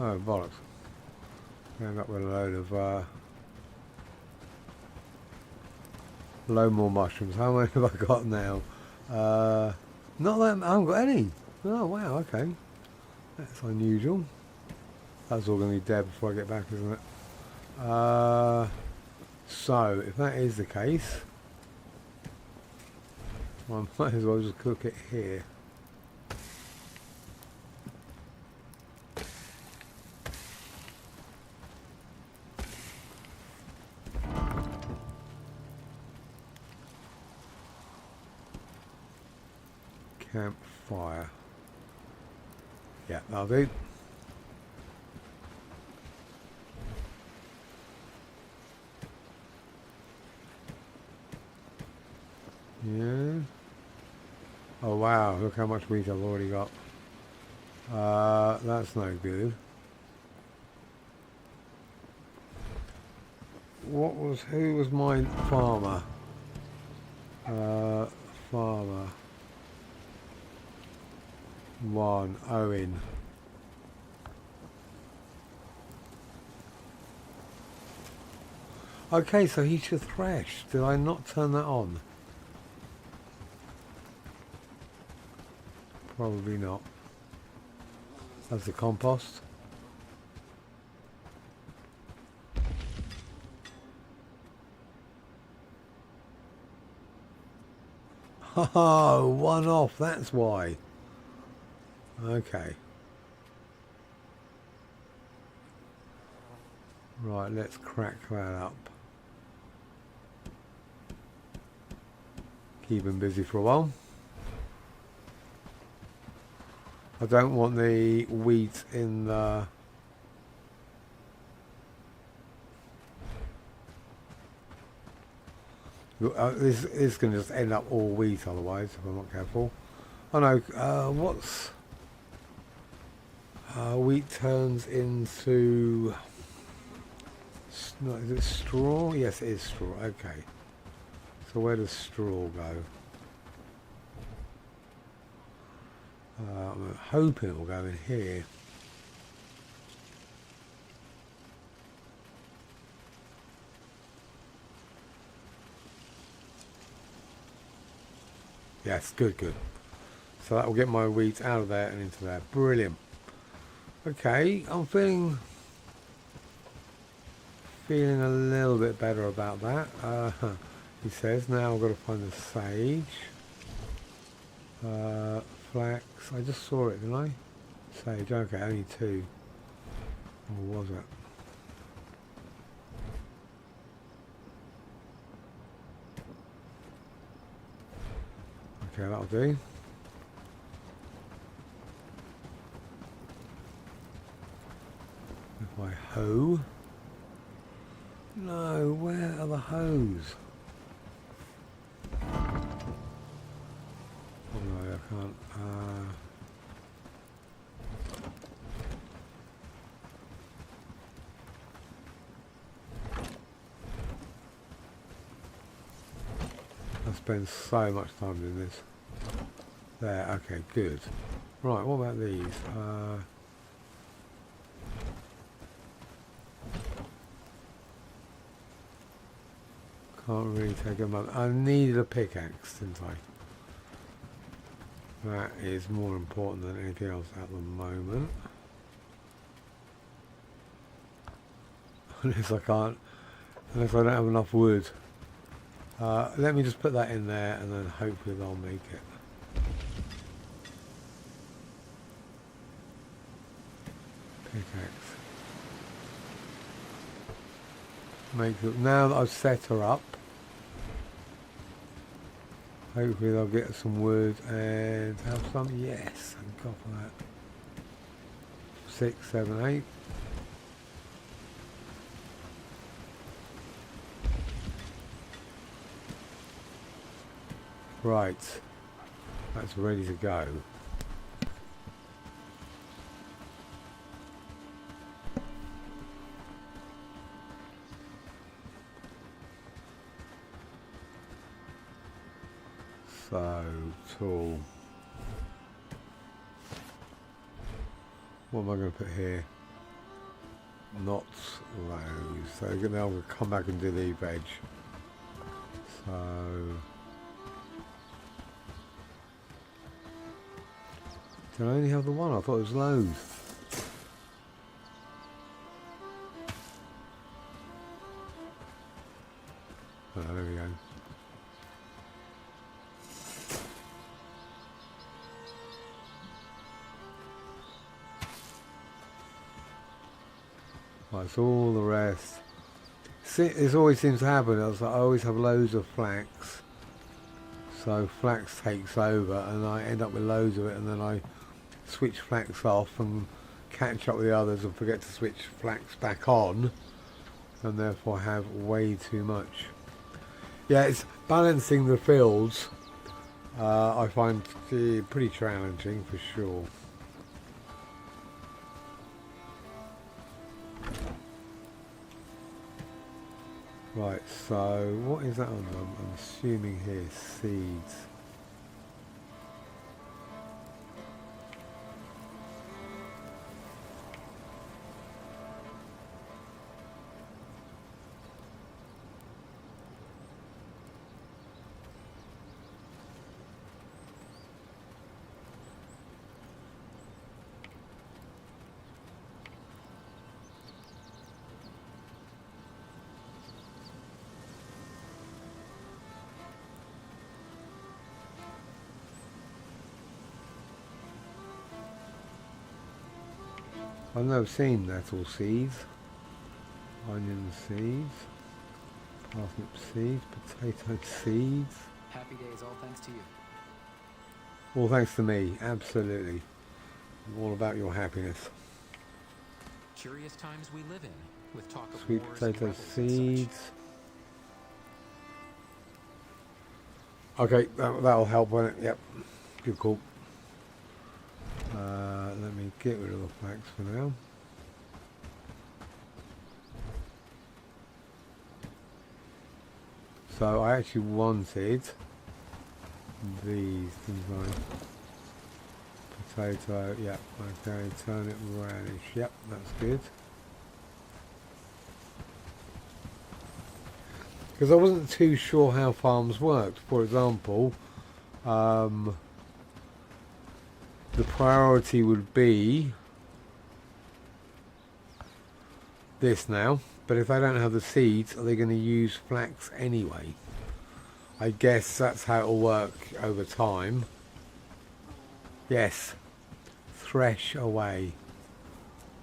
Oh, bollocks. End up with a load of load more mushrooms. How many have I got now? Not that, I haven't got any. Oh wow, okay. That's unusual. That's all going to be dead before I get back, isn't it? So, if that is the case, I might as well just cook it here. Campfire. Yeah, that'll do. Yeah. Oh wow, look how much wheat I've already got. That's no good. Who was my farmer? Farmer. 1, Owen. Okay, so he should thresh. Did I not turn that on? Probably not. That's the compost. Oh, one off, that's why. Okay. Right, let's crack that up. Keep him busy for a while. I don't want the wheat in the... this is going to just end up all wheat otherwise if I'm not careful. Oh no, what's... wheat turns into... is it straw? Yes, it is straw. Okay. So where does straw go? I'm hoping it will go in here. Yes, good, good. So that will get my wheat out of there and into there. Brilliant. Okay, I'm feeling a little bit better about that. He says now I've got to find the sage. Flax. I just saw it, didn't I? Sage. Okay, only 2. Or was it? Okay, that'll do. With my hoe. No, where are the hoes? Oh no, I can't. I spend so much time doing this. There, okay, good. Right, what about these? Can't really take them up. I needed a pickaxe, didn't I? That is more important than anything else at the moment. Unless I don't have enough wood. Let me just put that in there and then hopefully they'll make it. Pickaxe. Make it, now that I've set her up, hopefully they'll get some wood and have some. Yes, thank God for that. 6, 7, 8. Right, that's ready to go. So, tool. What am I going to put here? Not those. So now we'll come back and do the veg. So, did I only have the one? I thought it was loads. Oh, there we go. Right, so all the rest. See, this always seems to happen. I always have loads of flax. So flax takes over and I end up with loads of it, and then I switch flax off and catch up with the others and forget to switch flax back on, and therefore have way too much. Yeah, it's balancing the fields. I find pretty challenging for sure. Right, so what is that on? I'm assuming here seeds. I've never seen nettle seeds, onion seeds, parsnip seeds, potato seeds. Happy days, all thanks to you. All thanks to me, absolutely. I'm all about your happiness. Curious times we live in, with talk of Sweet wars and potato rebels and such. seeds. Okay, that'll help, won't it? Yep, good call. Let me get rid of the flax for now. So I actually wanted these, didn't I? Potato, yep, okay, turnip, radish, yep, that's good. Because I wasn't too sure how farms worked. For example, the priority would be this now, but if they don't have the seeds, are they going to use flax anyway? I guess that's how it'll work over time. Yes, thresh away.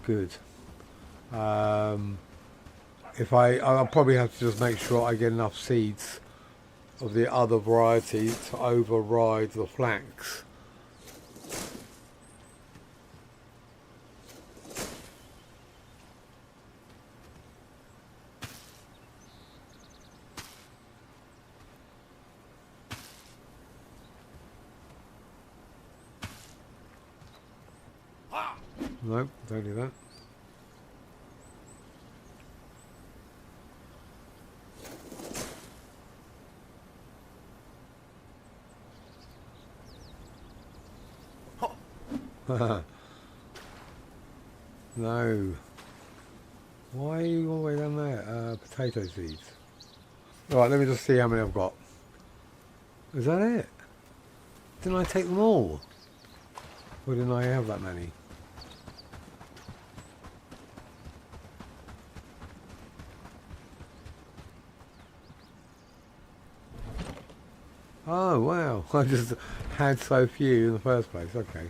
Good. If I'll probably have to just make sure I get enough seeds of the other variety to override the flax. Nope, don't do that. No. Why are you all the way down there? Potato seeds. Alright, let me just see how many I've got. Is that it? Didn't I take them all? Or didn't I have that many? Oh wow, I just had so few in the first place, okay.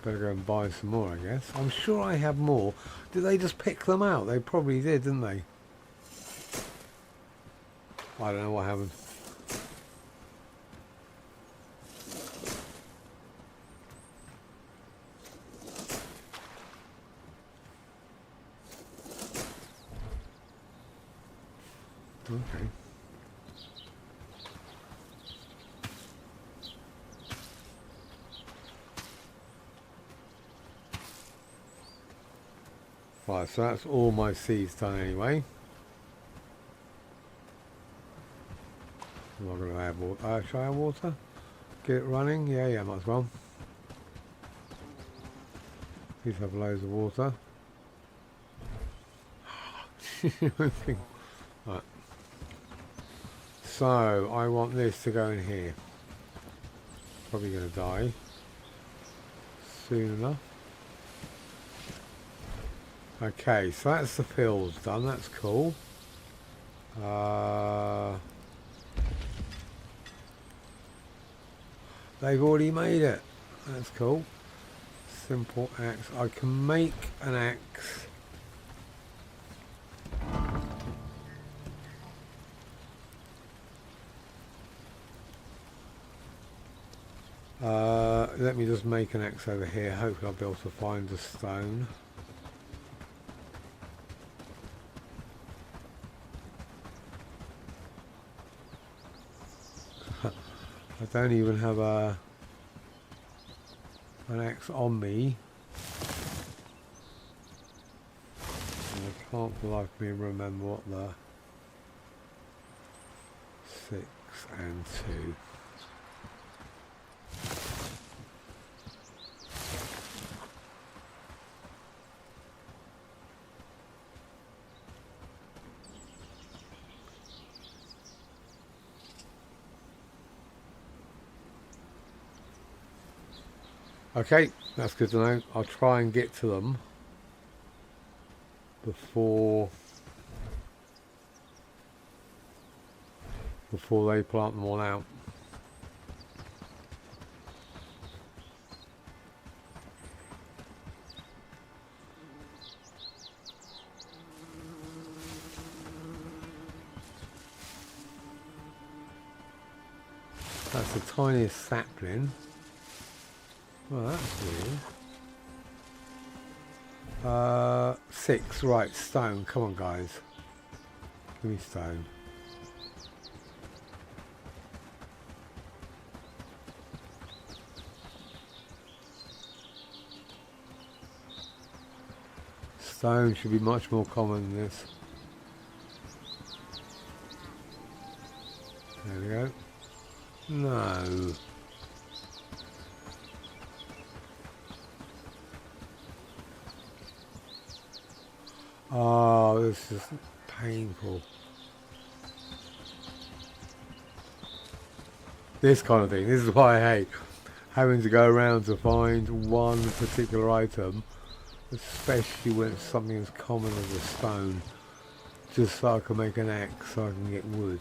Better go and buy some more, I guess. I'm sure I have more. Did they just pick them out? They probably did, didn't they? I don't know what happened. Okay. Right, so that's all my seeds done anyway. I'm not going to add water. Should I add water? Get it running? Yeah, might as well. Please have loads of water. Right. So, I want this to go in here. Probably going to die soon enough. Okay, so that's the fields done, that's cool. They've already made it, that's cool. Simple axe, I can make an axe. Let me just make an axe over here, hopefully I'll be able to find the stone. I don't even have an axe on me. And I can't for the life of me remember what the 6 and 2. Okay, that's good to know. I'll try and get to them before they plant them all out. That's the tiniest sapling. Well, that's weird. 6, right, stone. Come on, guys. Give me stone. Stone should be much more common than this. There we go. No. Oh, this is painful. This kind of thing. This is why I hate having to go around to find one particular item, especially when it's something as common as a stone, just so I can make an axe, so I can get wood.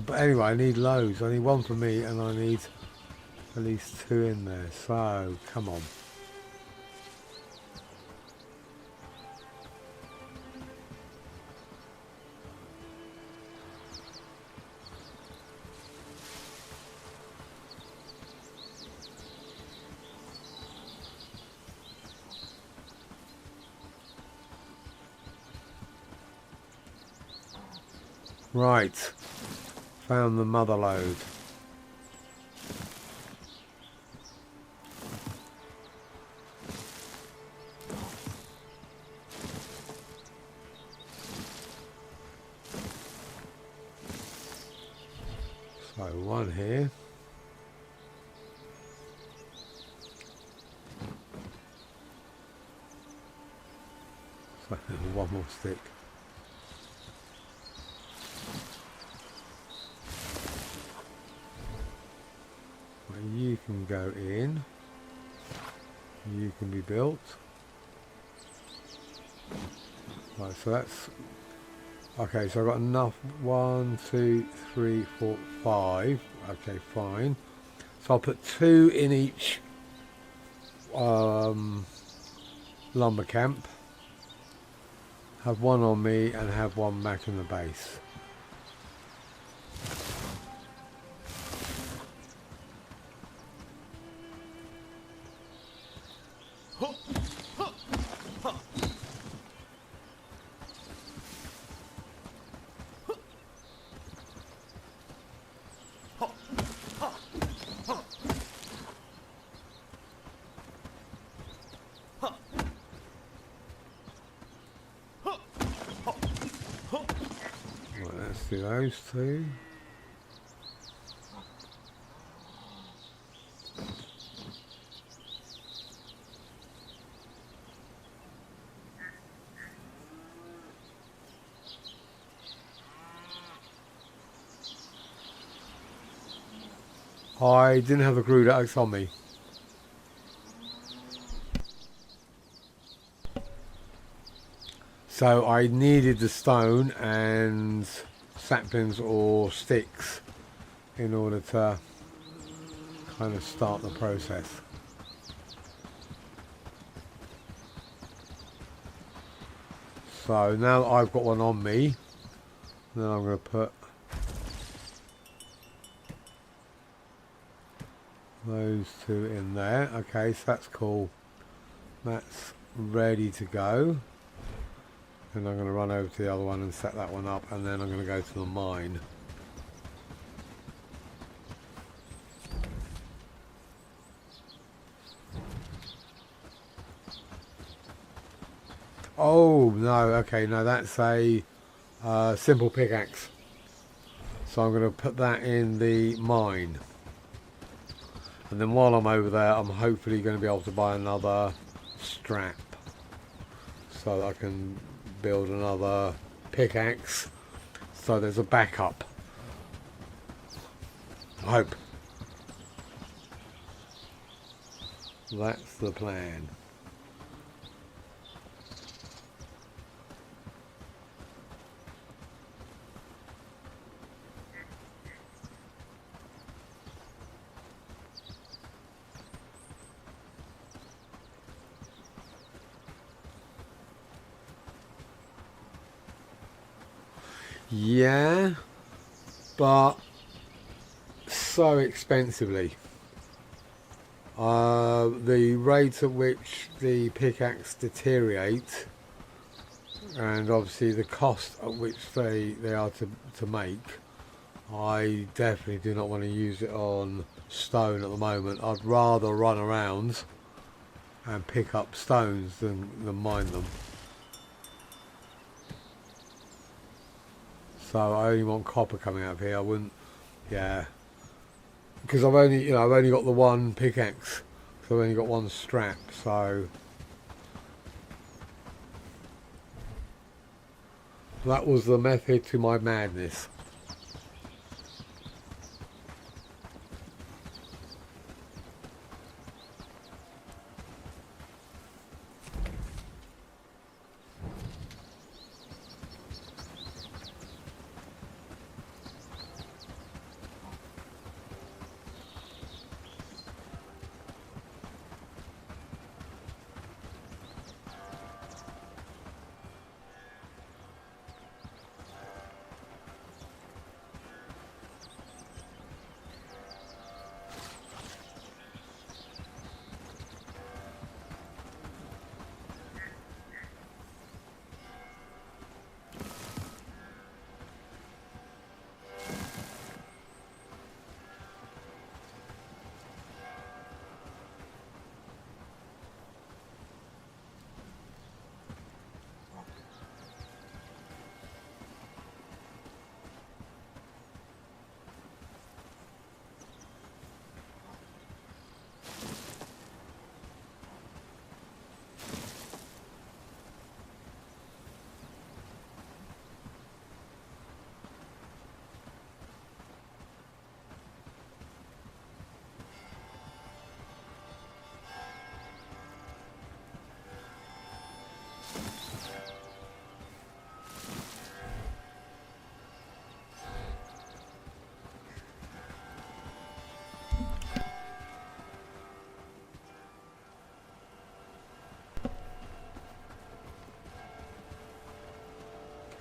But anyway, I need loads. I need one for me, and I need at least 2 in there. So, come on. Right, found the mother lode. So one here. So one more stick. You can go in, you can be built. Right, so that's okay, so I've got enough. 1, 2, 3, 4, 5. Okay, fine. So I'll put 2 in each lumber camp, have 1 on me and have 1 back in the base. Let's do those 2. I didn't have a crude axe on me. So I needed the stone and saplings or sticks in order to kind of start the process. So now that I've got 1 on me, then I'm going to put those 2 in there. Okay, so that's cool. That's ready to go. And I'm going to run over to the other one and set that one up, and then I'm going to go to the mine. Oh, no, okay, no, that's a simple pickaxe. So I'm going to put that in the mine. And then while I'm over there, I'm hopefully going to be able to buy another strap. So that I can build another pickaxe. So there's a backup. I hope. That's the plan. Yeah, but so expensively. The rate at which the pickaxe deteriorates, and obviously the cost at which they are to make, I definitely do not want to use it on stone at the moment. I'd rather run around and pick up stones than mine them. So I only want copper coming out of here. I wouldn't, yeah, because I've only got the one pickaxe, so I've only got one strap. So that was the method to my madness.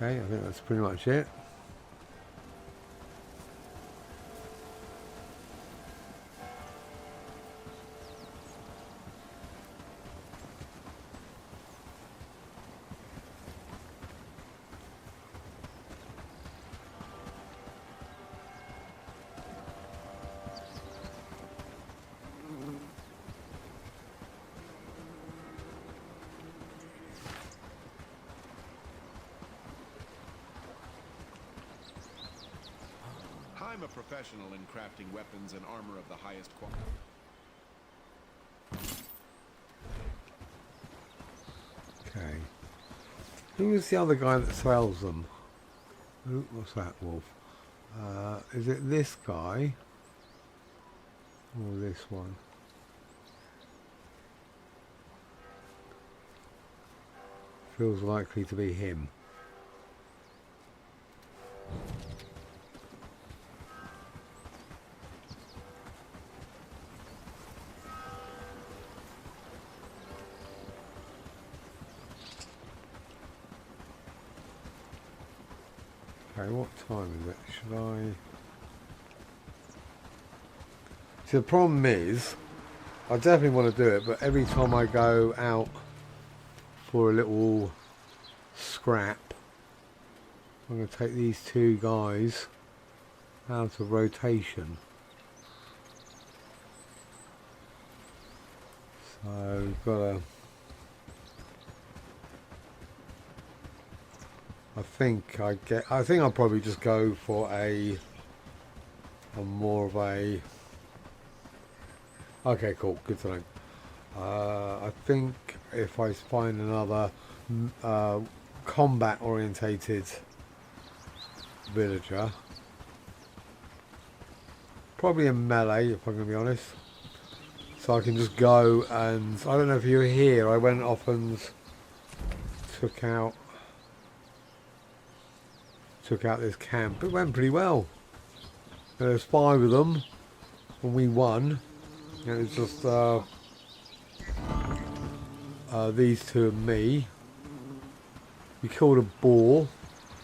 Okay, I think that's pretty much it. I'm a professional in crafting weapons and armor of the highest quality. Okay. Who was the other guy that sells them? Ooh, what's that, Wolf? Is it this guy? Or this one? Feels likely to be him. Okay, what time is it? Should I... See, the problem is, I definitely want to do it, but every time I go out for a little scrap, I'm going to take these two guys out of rotation. So we've got to... I think I'll probably just go for a more of a. Okay, cool. Good to know. I think if I find another combat orientated villager, probably a melee if I'm going to be honest, so I can just go and I don't know if you were here, I went off and took out this camp. It went pretty well. There's 5 of them and we won, and it's just these 2 and me. We killed a boar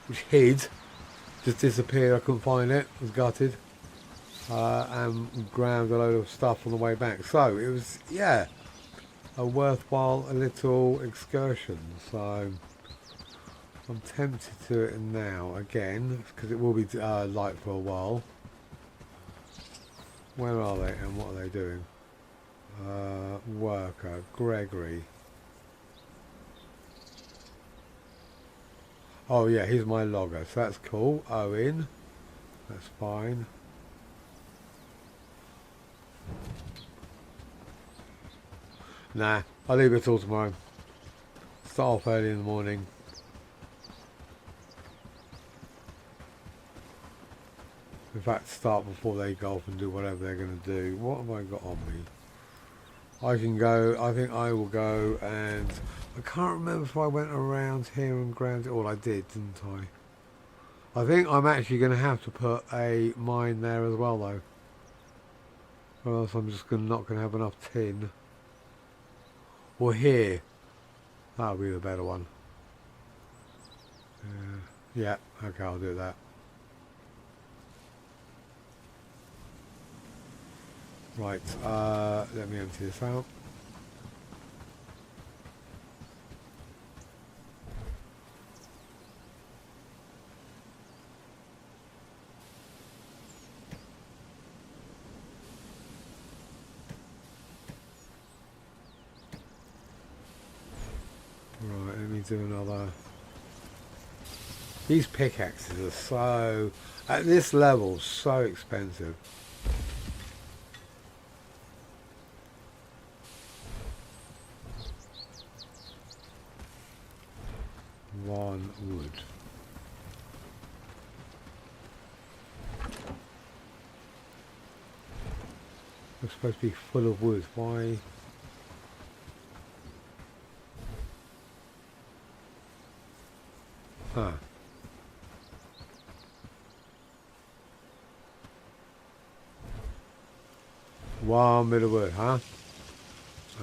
which hid, just disappeared. I couldn't find it, was gutted, and grabbed a load of stuff on the way back. So it was, yeah, a worthwhile little excursion. So I'm tempted to do it now again because it will be light for a while. Where are they and what are they doing? Worker Gregory. Oh yeah, he's my logger, so that's cool. Owen, that's fine. Nah, I'll leave it till tomorrow. Start off early in the morning. In fact, start before they go off and do whatever they're going to do. What have I got on me? I can go, I think I will go, and I can't remember if I went around here and ground it all. I did, didn't I? I think I'm actually going to have to put a mine there as well though, or else I'm just not going to have enough tin. Or here, that'll be the better one. Yeah, okay, I'll do that. Right, let me empty this out. Right, let me do another. These pickaxes are so, at this level, so expensive. One wood. It's supposed to be full of wood. Why? Huh. One bit of wood, huh?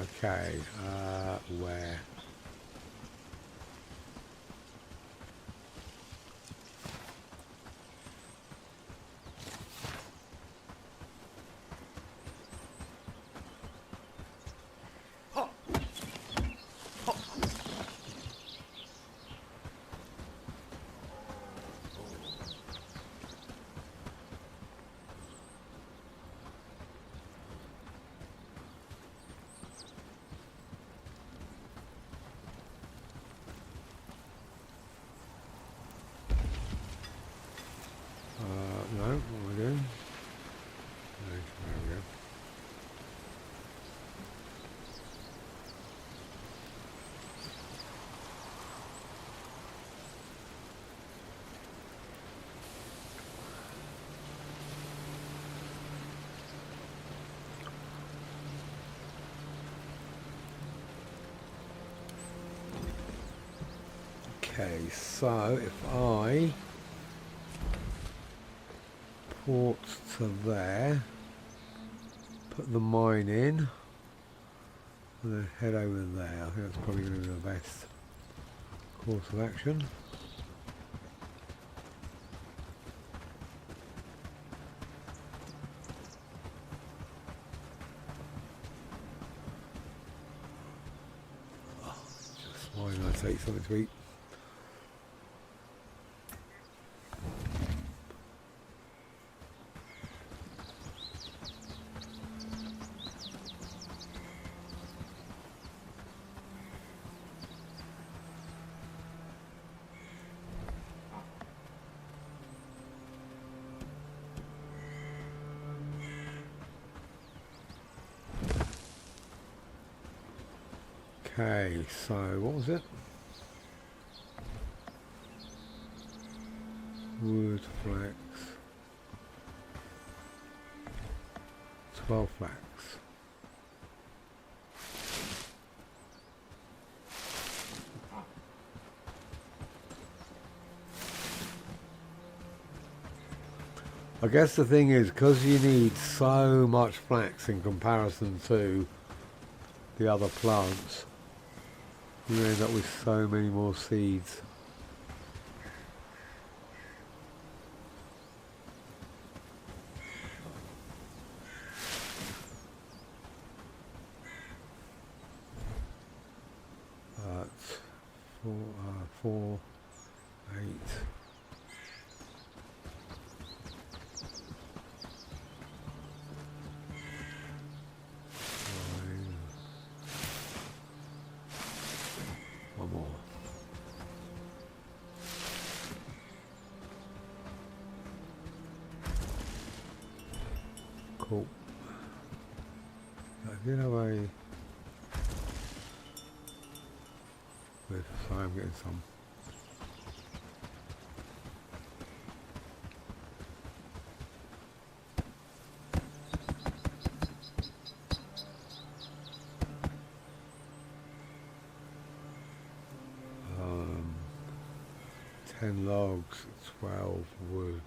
Okay. Where? No, what am I doing? Okay, there we go. Okay, so if I port to there, put the mine in, and then head over there. I think that's probably going to be the best course of action. Oh, just why not take something to eat? Okay, so what was it? Wood flax. 12 flax. I guess the thing is, because you need so much flax in comparison to the other plants, you end up with so many more seeds. Four, 8. One more. Cool. I did have a... Sorry, I'm getting some. Um, 10 logs, 12 wood.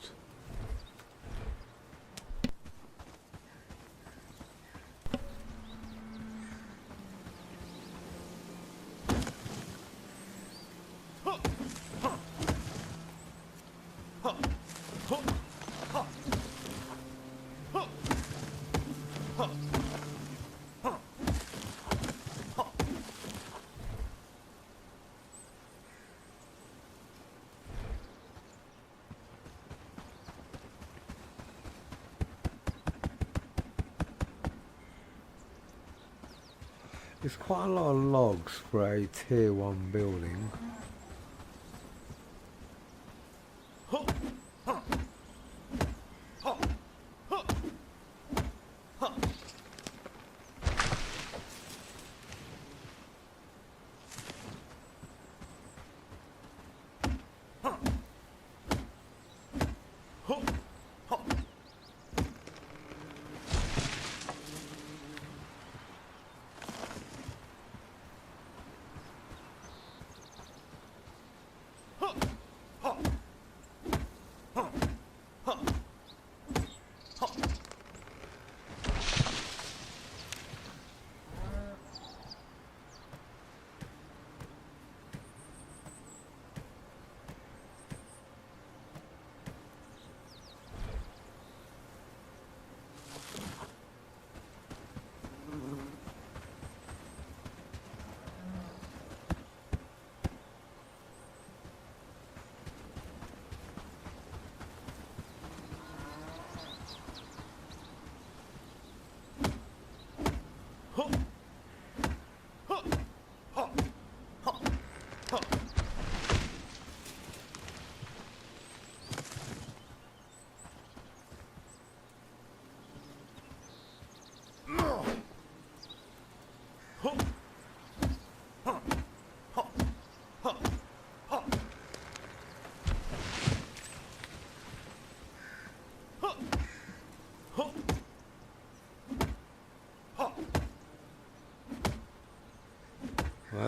It's quite a lot of logs for a tier 1 building.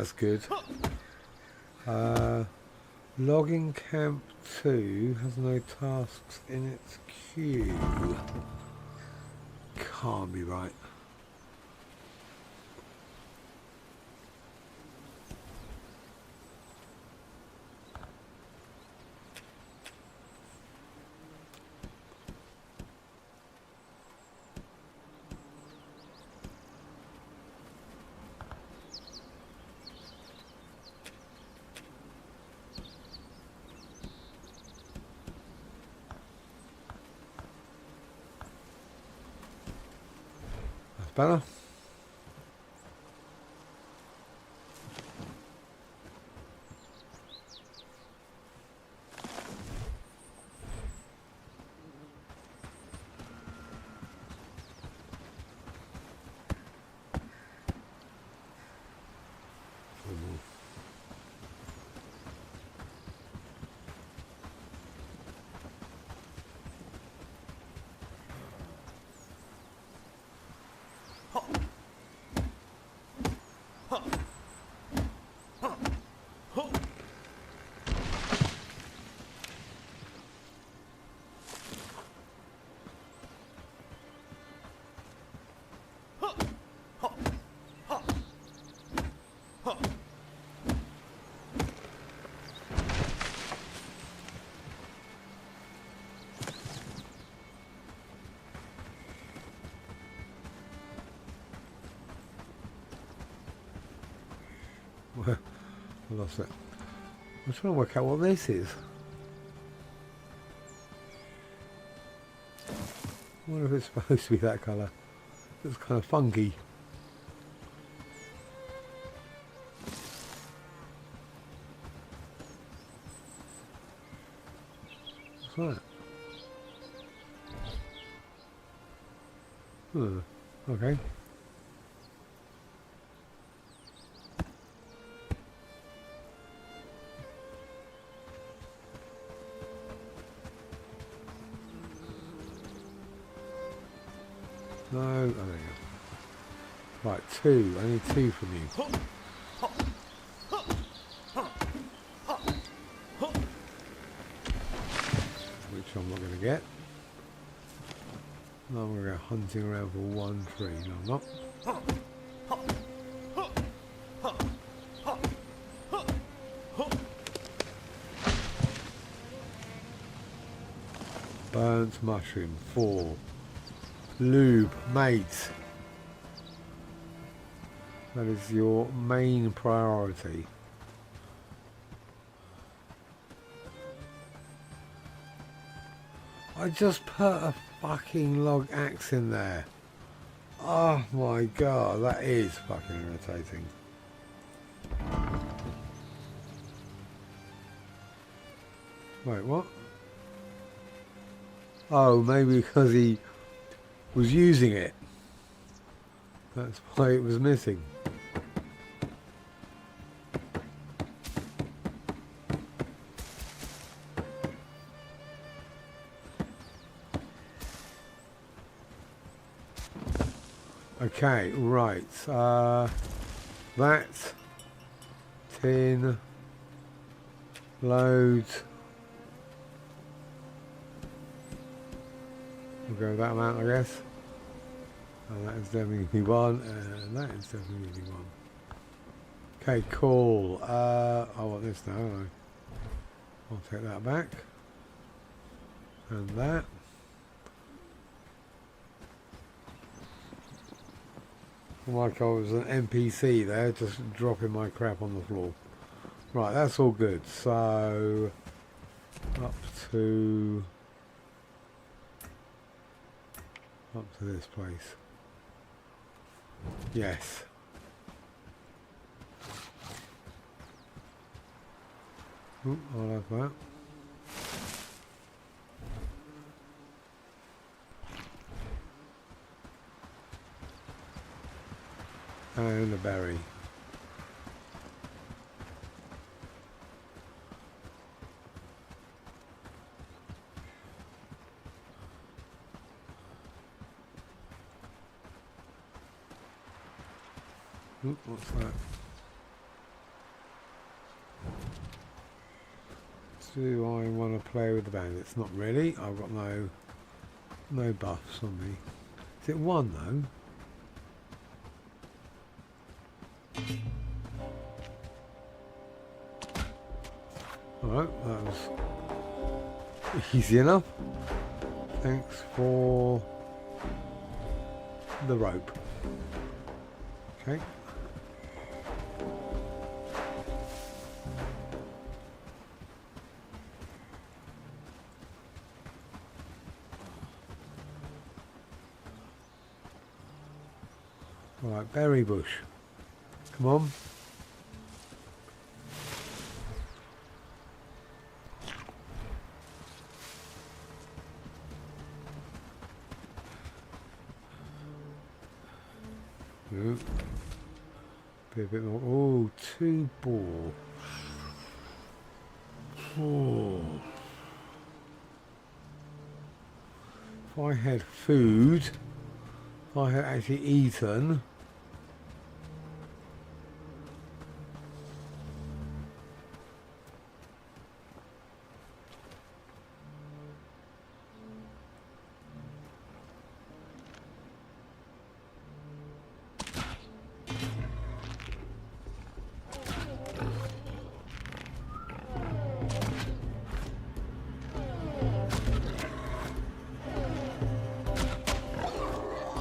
That's good. Logging camp 2 has no tasks in its queue. Can't be right. Better. I lost it. I'm trying to work out what this is. I wonder if it's supposed to be that colour. It's kind of funky. What's that? Okay. No, oh, there you go. Right, 2. I need 2 from you. Which I'm not going to get. No, I'm going to go hunting around for 1, 3. No, I'm not. Burnt mushroom, 4. Lube, mate. That is your main priority. I just put a fucking log axe in there. Oh my god, that is fucking irritating. Wait, what? Oh, maybe because he was using it. That's why it was missing. Okay, right. That tin loads. We'll go that amount, I guess. And that is definitely 1, and that is definitely 1. Okay, cool. I want this now, don't I? I'll take that back. And that. Like I was an NPC there, just dropping my crap on the floor. Right, that's all good. So, up to this place. Yes. Ooh, I'll have that. And a berry. Ooh, what's that? Do I want to play with the bandits? Not really. I've got no buffs on me. Is it 1 though? Alright, that was easy enough. Thanks for the rope. Okay. Right, berry bush. Come on. Be a bit more. Oh, 2 ball. Oh. If I had food, if I had actually eaten.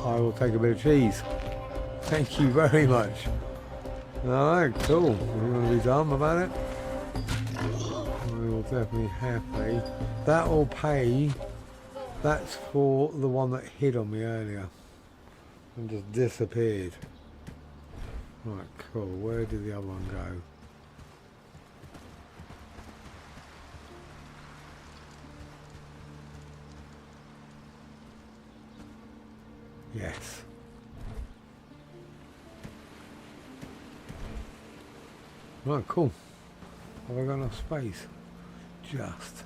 I will take a bit of cheese. Thank you very much. Alright, cool. You want to be done about it? We'll definitely happy. That will pay. That's for the one that hit on me earlier and just disappeared. Right, cool. Where did the other one go? Yes. Right, cool. Have I got enough space? Just.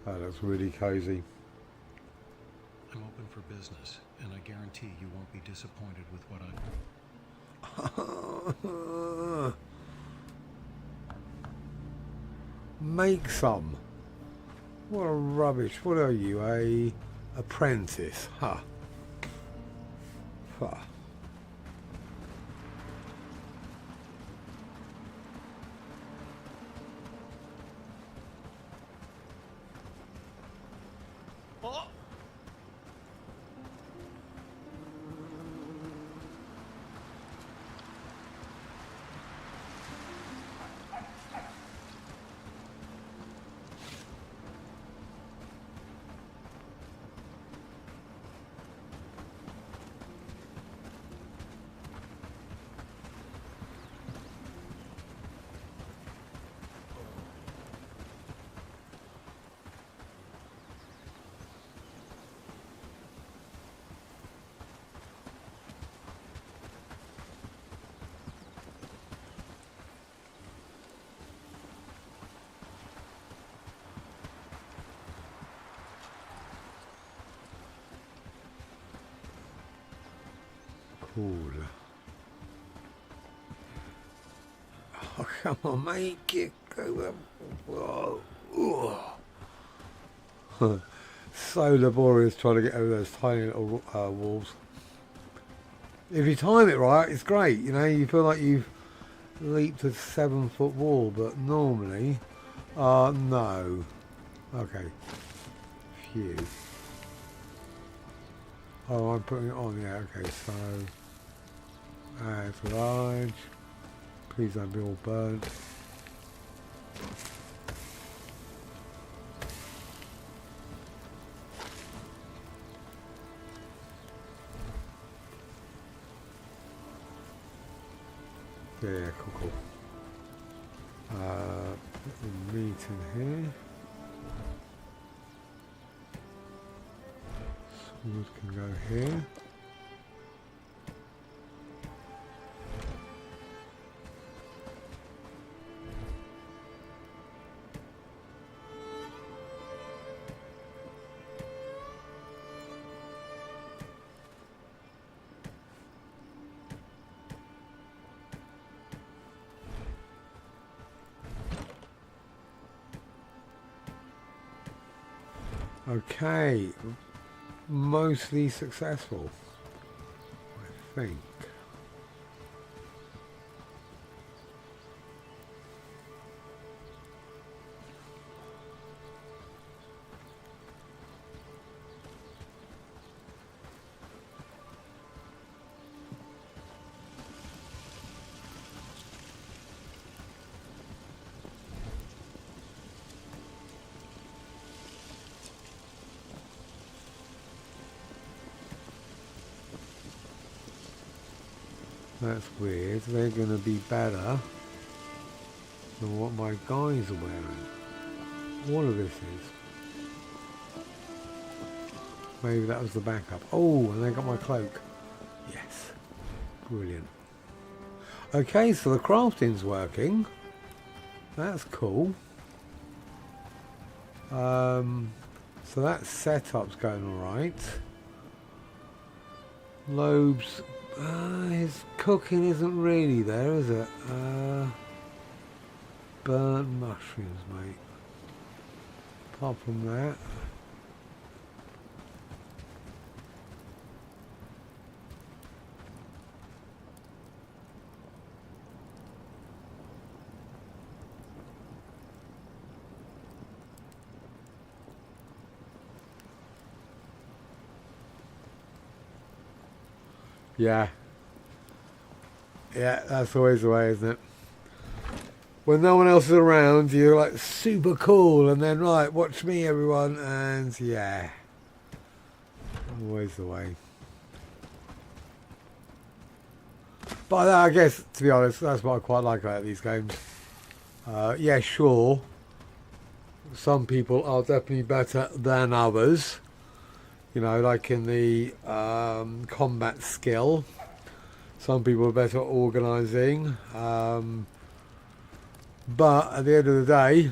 That looks really cozy. I'm open for business, and I guarantee you won't be disappointed with what I... Make some. What a rubbish. What are you, a apprentice? Huh. Huh. Cool. Oh, come on, mate. Get go. So laborious trying to get over those tiny little walls. If you time it right, it's great. You know, you feel like you've leaped a 7-foot wall, but normally, no. Okay. Phew. Oh, I'm putting it on, yeah, okay, so add large, please don't be all burnt. Yeah, cool. Put the meat in here. Wood can go here. Okay. Mostly successful, I think. That's weird. They're going to be better than what my guys are wearing. All of this is. Maybe that was the backup. Oh, and they got my cloak. Yes. Brilliant. Okay, so the crafting's working. That's cool. So that setup's going alright. Lobes. His cooking isn't really there, is it? Burnt mushrooms, mate. Apart from that, Yeah. Yeah, that's always the way, isn't it? When no one else is around, you're like super cool, and then right, watch me, everyone, and yeah, always the way. But I guess, to be honest, that's what I quite like about these games. Yeah, sure, some people are definitely better than others. You know, like in the combat skill, some people are better at organising. But at the end of the day,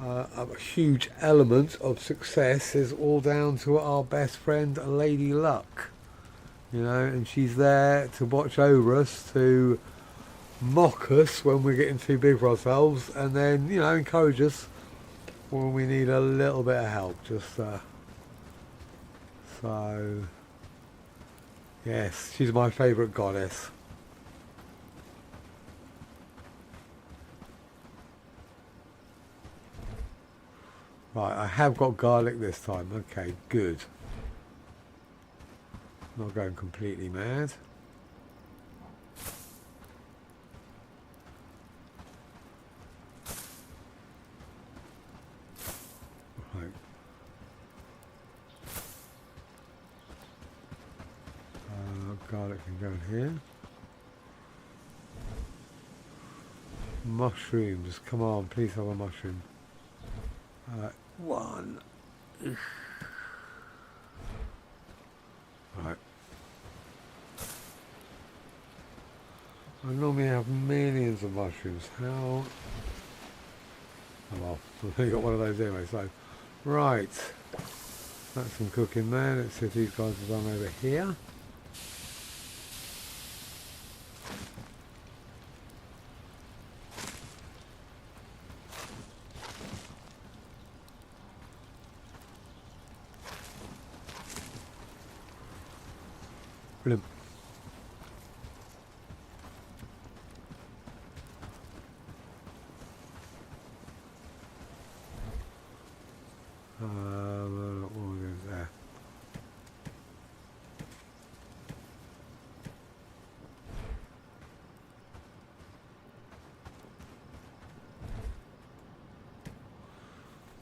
a huge element of success is all down to our best friend Lady Luck. You know, and she's there to watch over us, to mock us when we're getting too big for ourselves, and then, you know, encourage us when we need a little bit of help. Just so, yes, she's my favourite goddess. Right, I have got garlic this time. Okay, good. Not going completely mad. Right. Garlic can go in here. Mushrooms. Come on, please have a mushroom. One. Right. I normally have millions of mushrooms. How? Oh well, I've only got one of those anyway, so. Right. That's some cooking there. Let's see if these guys are done over here. Brilliant. What is there?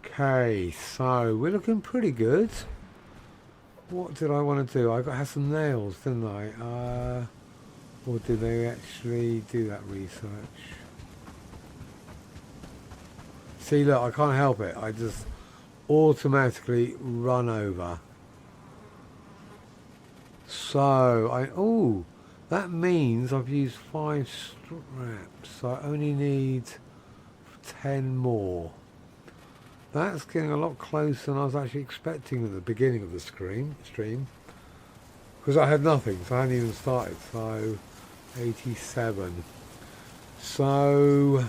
Okay, so we're looking pretty good. What did I want to do? I had some nails, didn't I? Or did they actually do that research? See, look, I can't help it. I just automatically run over. So, oh, that means I've used 5 straps. So I only need 10 more. That's getting a lot closer than I was actually expecting at the beginning of the stream. Because I had nothing, so I hadn't even started. So, 87. So,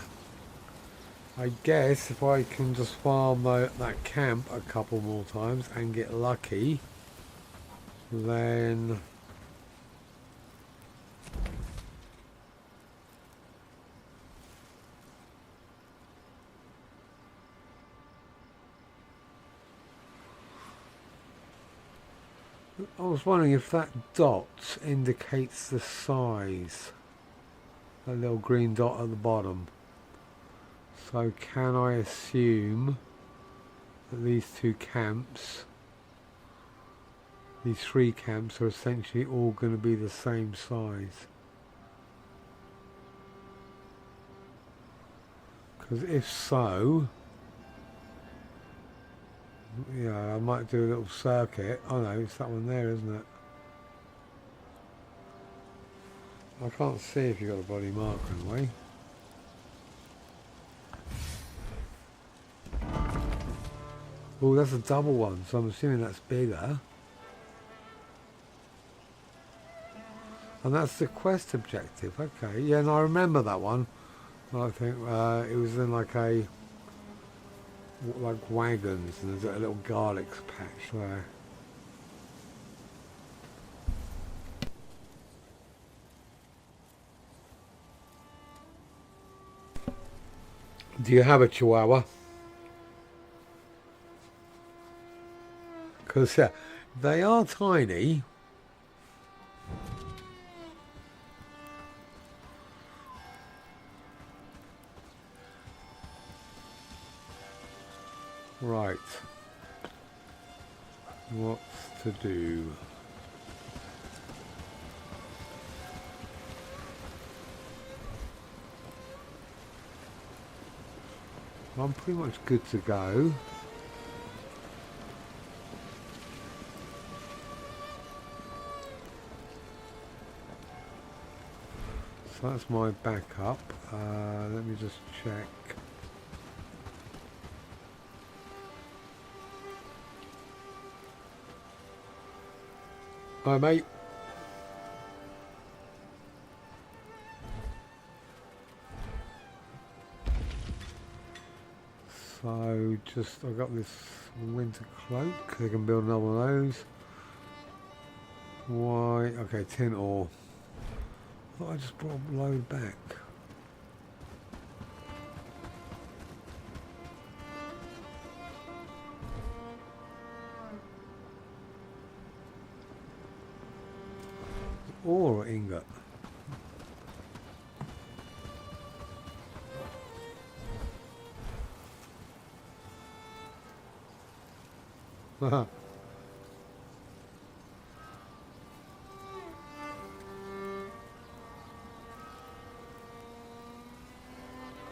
I guess if I can just farm that camp a couple more times and get lucky, then I was wondering if that dot indicates the size. That little green dot at the bottom. So can I assume that these 2 camps, these 3 camps, are essentially all going to be the same size? Because if so, yeah, I might do a little circuit. Oh no, it's that one there, isn't it? I can't see if you've got a body marker in the way. Oh, that's a double one, so I'm assuming that's bigger. And that's the quest objective. Okay, yeah, and I remember that one. I think it was in like wagons, and there's a little garlic patch there. Do you have a Chihuahua? Because they are tiny. Right. What's to do? I'm pretty much good to go. So that's my backup. Let me just check. Hi mate. So just, I got this winter cloak. I can build another one of those. Why? Okay, tin ore. I thought I just brought a load back. Ore or ingot? Haha.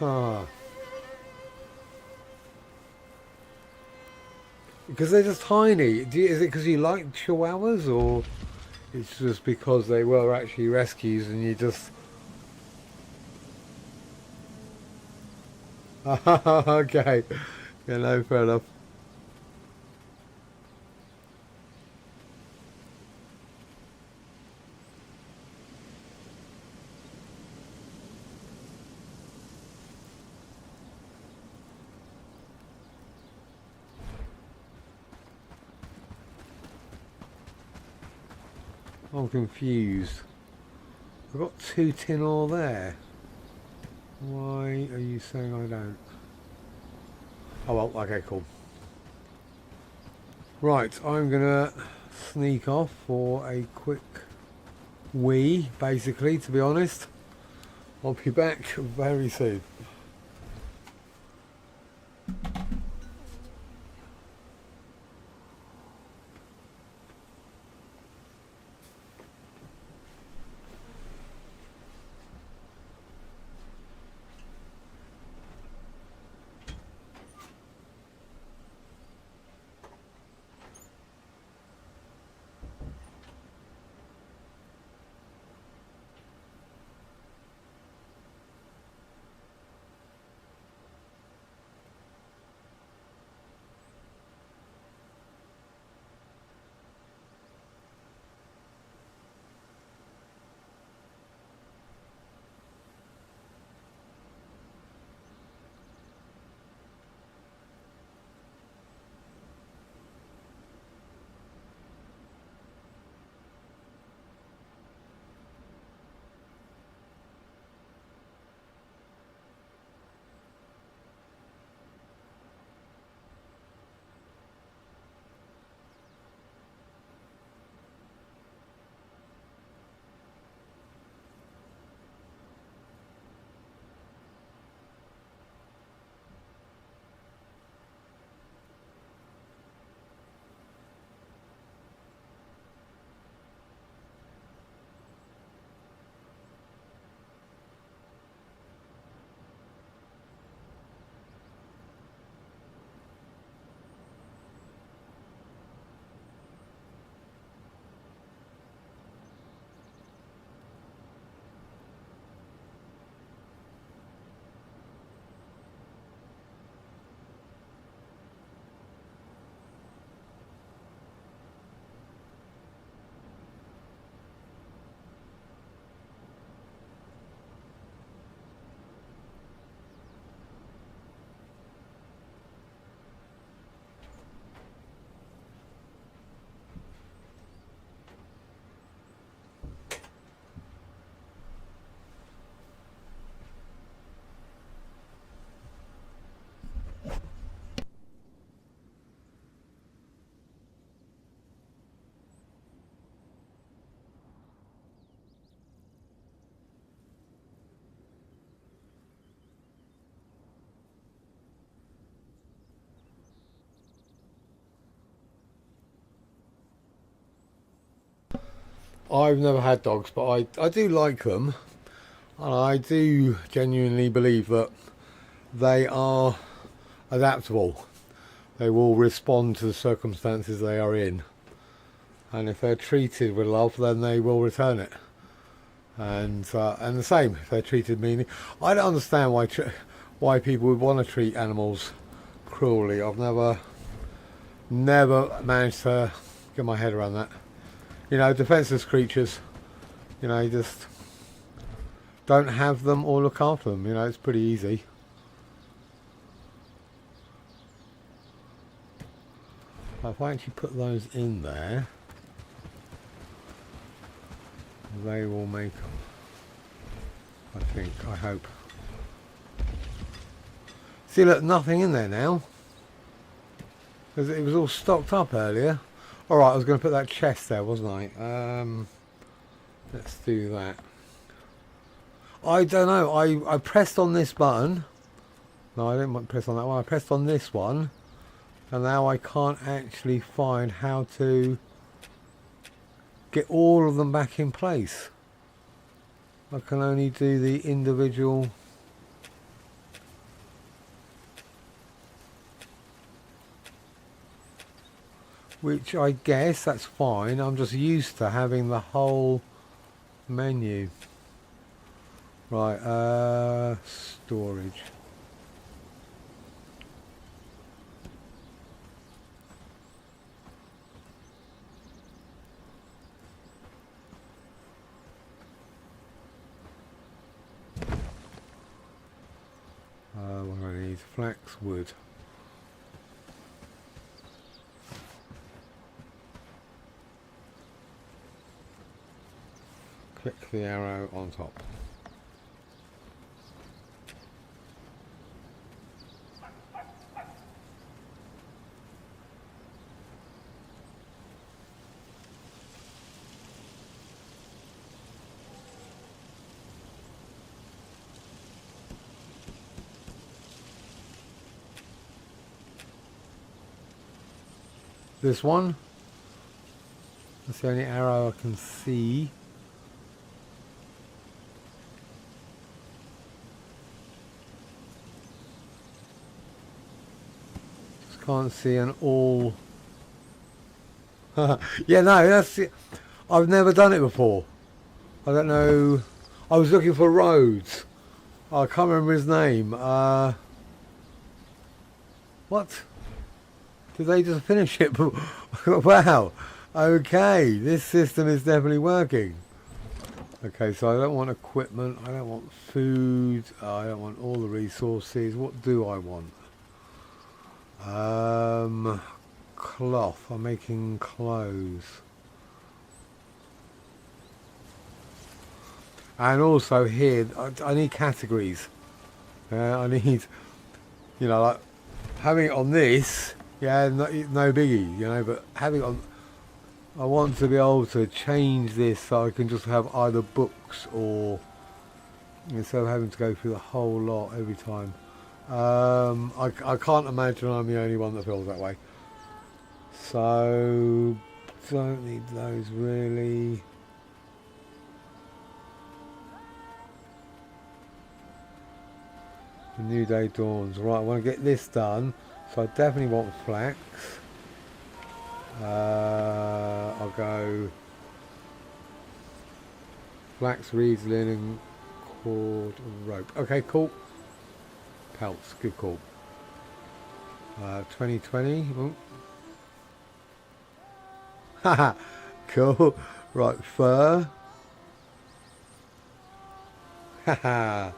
Ah. Because they're just tiny. Is it because you like chihuahuas, or it's just because they were actually rescues and you just... Okay. Yeah, no, fair enough. I'm confused. I've got 2 tin ore there. Why are you saying I don't? Oh well, okay, cool. Right, I'm gonna sneak off for a quick wee, basically, to be honest. I'll be back very soon. I've never had dogs, but I do like them. And I do genuinely believe that they are adaptable. They will respond to the circumstances they are in. And if they're treated with love, then they will return it. And the same, if they're treated meanly. I don't understand why people would want to treat animals cruelly. I've never managed to get my head around that. You know, defenseless creatures, you know, you just don't have them or look after them. You know, it's pretty easy. If I actually put those in there, they will make, I hope. See, look, nothing in there now. Because it was all stocked up earlier. Alright, I was going to put that chest there, wasn't I? Let's do that. I don't know, I pressed on this button. No, I didn't press on that one. I pressed on this one. And now I can't actually find how to get all of them back in place. I can only do the individual. Which I guess that's fine. I'm just used to having the whole menu. Right, storage. What do I need? Flax wood. Click the arrow on top. This one, that's the only arrow I can see. Just can't see an all. Yeah, no, that's it. I've never done it before. I don't know. I was looking for Rhodes. I can't remember his name. What? Did they just finish it? Wow. Okay, this system is definitely working. Okay, so I don't want equipment. I don't want food. I don't want all the resources. What do I want? Cloth. I'm making clothes. And also here, I need categories. I need, you know, like having it on this. Yeah, no biggie, you know, but having on, I want to be able to change this so I can just have either books or, instead of having to go through the whole lot every time. I can't imagine I'm the only one that feels that way. So, don't need those really. The new day dawns. Right, I want to get this done. So I definitely want flax. I'll go flax, reeds, linen, cord, rope. Okay, cool. Pelts, good call. 2020. Haha, cool. Right, fur. Haha.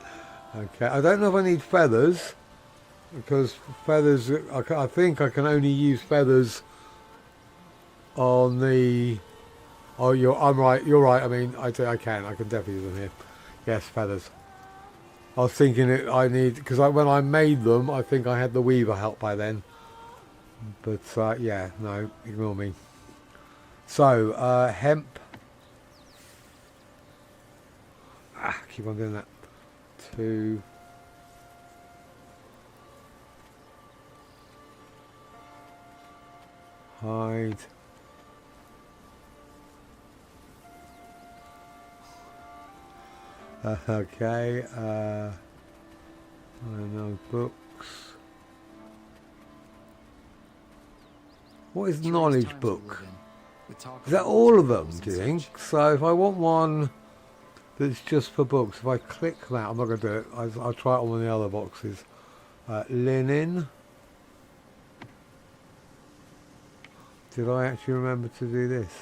Okay, I don't know if I need feathers. Because feathers, I think I can only use feathers on the. Oh, I'm right. You're right. I mean, I can definitely use them here. Yes, feathers. I was thinking I need, because when I made them, I think I had the weaver help by then. But yeah, no, ignore me. So hemp. Keep on doing that. 2. Hide. Okay. I know books. What is Curious knowledge times we book? live in, with talk Is that of all wars of and them, rebels do you and think? such. So if I want one that's just for books, if I click that, I'm not going to do it. I'll try it on one of the other boxes. Linen. Did I actually remember to do this?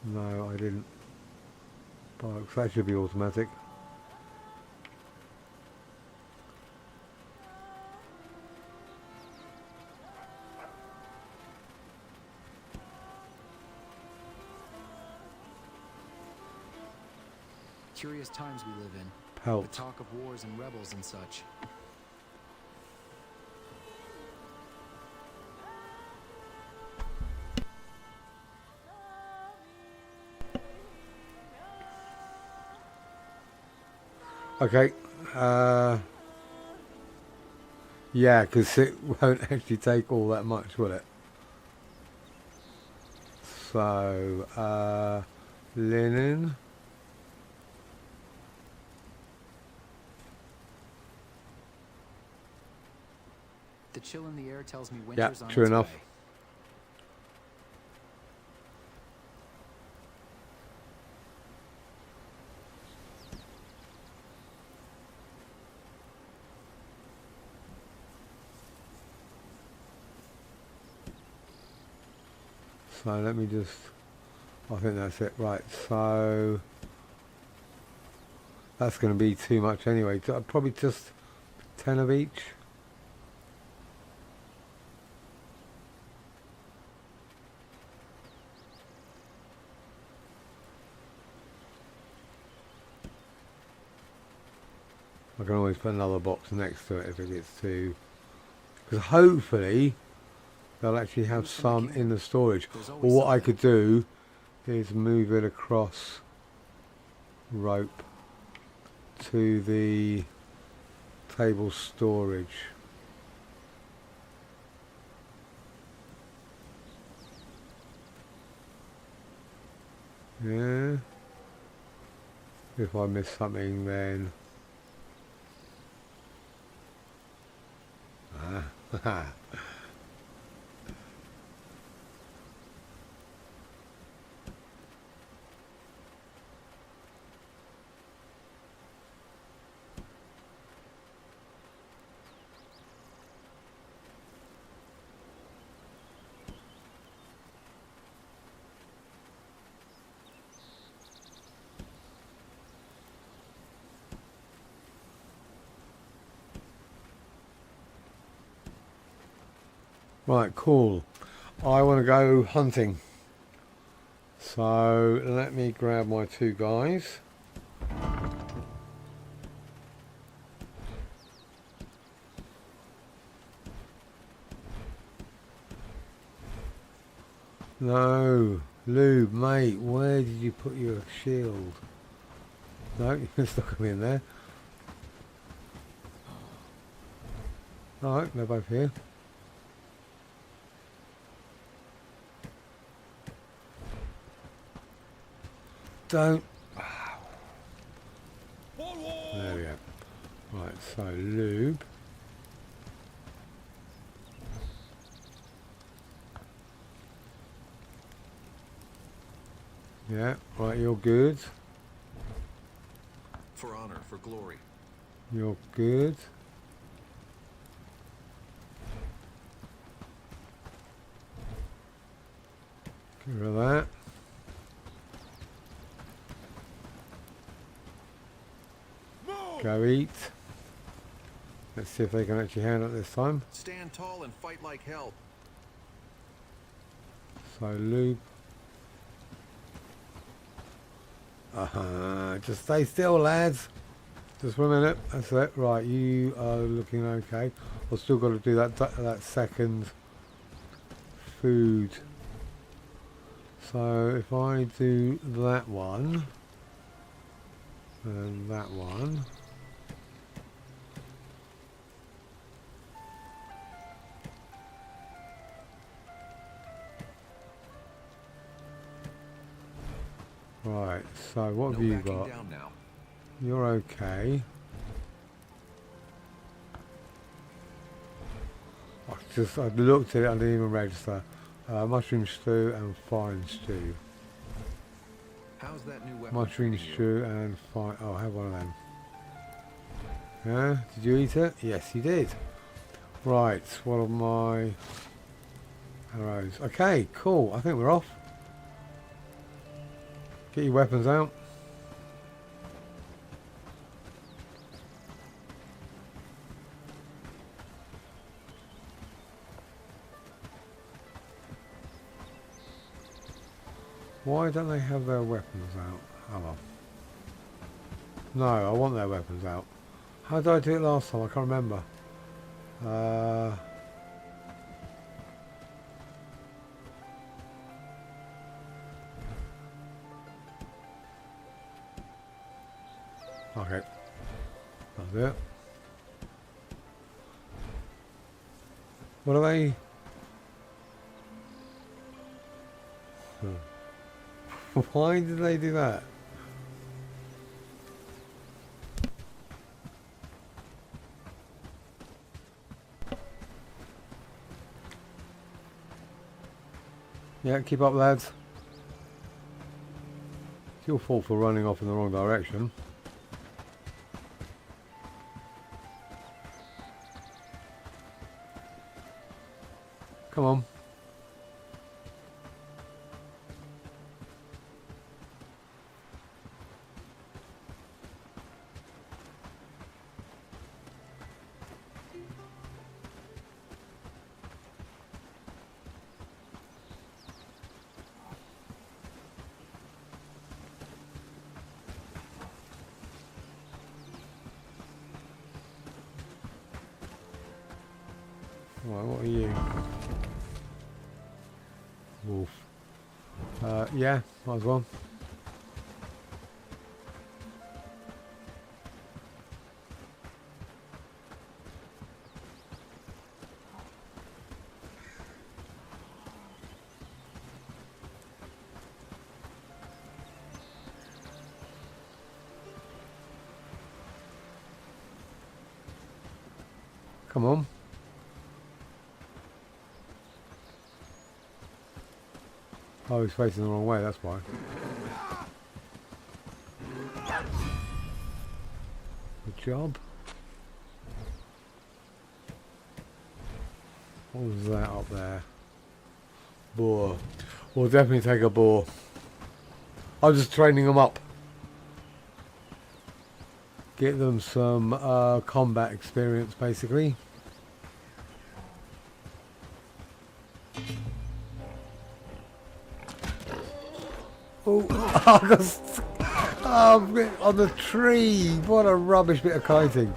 No, I didn't. Box, that should be automatic. Curious times we live in, Pelt. with talk of wars and rebels and such. Okay. Yeah, because it won't actually take all that much, will it? So, linen. The chill in the air tells me Yeah, winter's on true its enough. way. So let me just, I think that's it. Right, so that's going to be too much anyway. Probably just 10 of each. I can always put another box next to it if it gets too, because hopefully they'll actually have some in the storage. Or what I could do is move it across rope to the table storage. Yeah. If I miss something, then right, cool. I want to go hunting. So let me grab my two guys. No, Lube, mate, where did you put your shield? No, you can stick them in there. Alright, they're both here. Don't. There we go. Right, so lube. Yeah, right, you're good. For honor, for glory. You're good. Get rid of that. Go eat. Let's see if they can actually handle it this time. Stand tall and fight like hell. So loop. Just stay still, lads. Just 1 minute. That's it. Right, you are looking okay. I've still got to do that second food. So if I do that one and that one. Right, so what have No you backing got? down now. You're okay. I looked at it, I didn't even register. Mushroom stew and fine stew. How's that new weapon Mushroom treating you? stew and fine. Oh, have one of them. Yeah, did you eat it? Yes, you did. Right, what are my arrows? Okay, cool. I think we're off. Get your weapons out. Why don't they have their weapons out? Oh well. No, I want their weapons out. How did I do it last time? I can't remember. Okay. That's it. What are they? Why did they do that? Yeah, keep up, lads. It's your fault for running off in the wrong direction. Come on. Right, what are you? Wolf. Yeah, might as well. Come on. Oh, he's facing the wrong way, that's why. Good job. What was that up there? Boar. We'll definitely take a boar. I'm just training them up. Get them some combat experience, basically. Oh, on the tree. What a rubbish bit of kiting.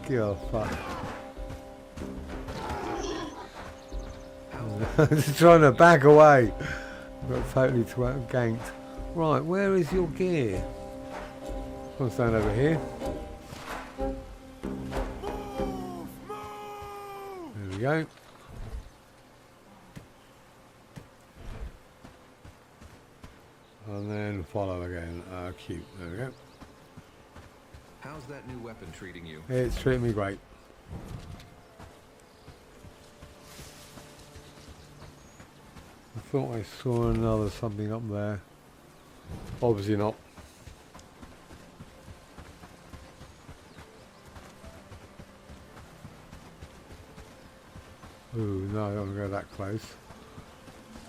God, fuck. Just trying to back away. Got totally ganked. Right, where is your gear? I'll stand over here. There we go. And then follow again. Cute. There we go. How's that new weapon treating you? It's treating me great. I thought I saw another something up there. Obviously not. Ooh, no, I don't want to go that close.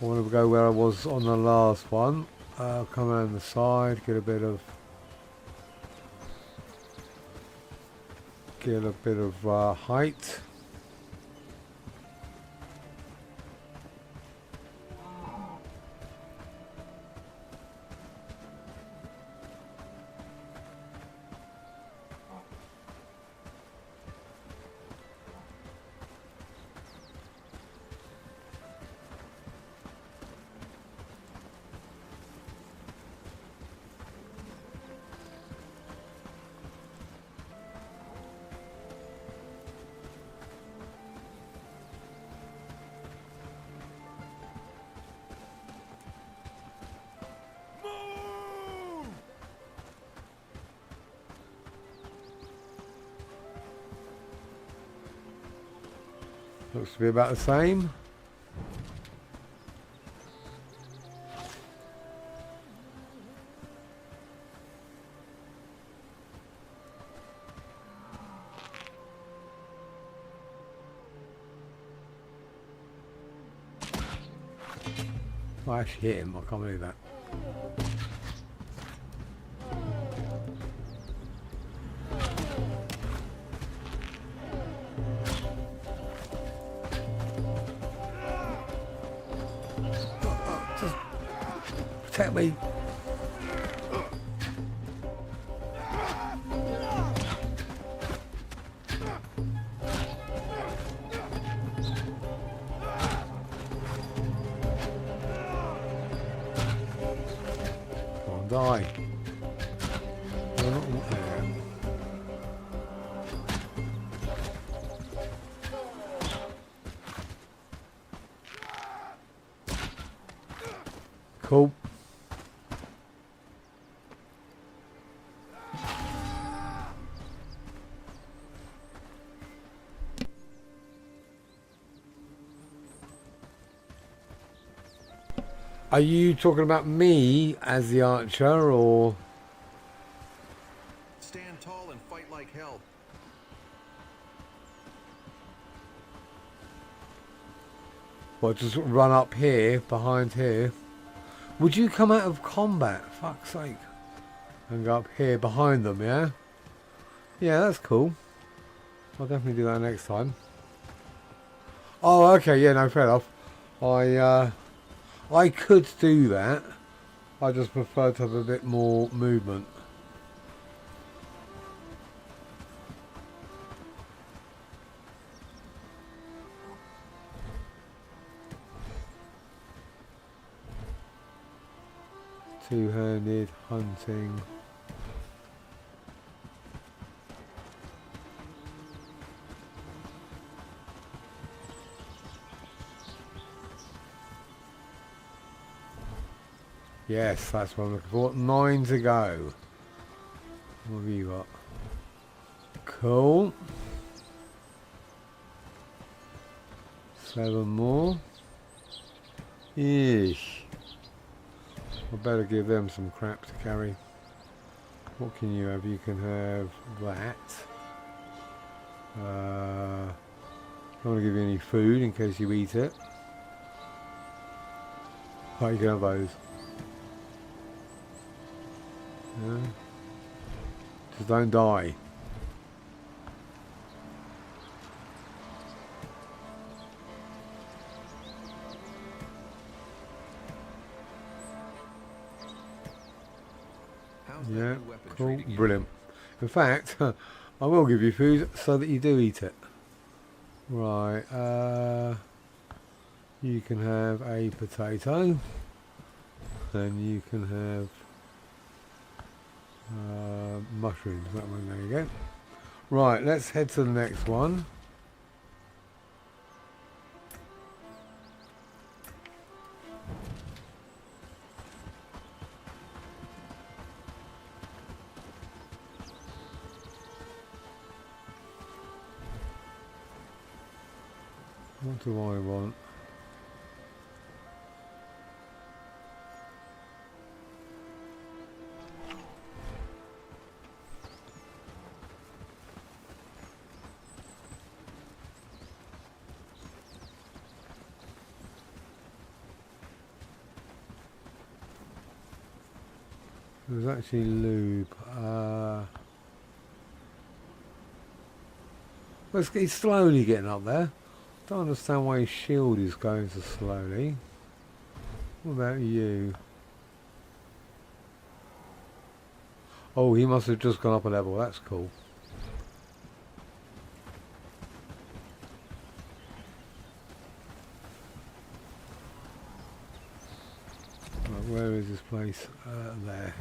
I want to go where I was on the last one. Come around the side, get a bit of height. Looks to be about the same. I actually hit him, I can't believe that. Just protect me. Die. They're not there. Cool. Are you talking about me as the archer, or? Stand tall and fight like hell. Well, just run up here, behind here. Would you come out of combat? Fuck's sake. And go up here behind them, yeah? Yeah, that's cool. I'll definitely do that next time. Oh, okay, yeah, no, fair enough. I could do that. I just prefer to have a bit more movement. Two-handed hunting. Yes, that's what I'm looking for. 9 to go. What have you got? Cool. 7 more. Eesh. I better give them some crap to carry. What can you have? You can have that. I don't want to give you any food in case you eat it. Oh, you can have those. Yeah. Just don't die. How's that Yeah, new weapon cool, treating you? brilliant. In fact, I will give you food so that you do eat it. Right, you can have a potato, and you can have mushrooms. That one, there you go. Right, let's head to the next one. What do I want? There's actually lube. Well, he's slowly getting up there. Don't understand why his shield is going so slowly. What about you? Oh, he must have just gone up a level. That's cool. Right, where is this place? There.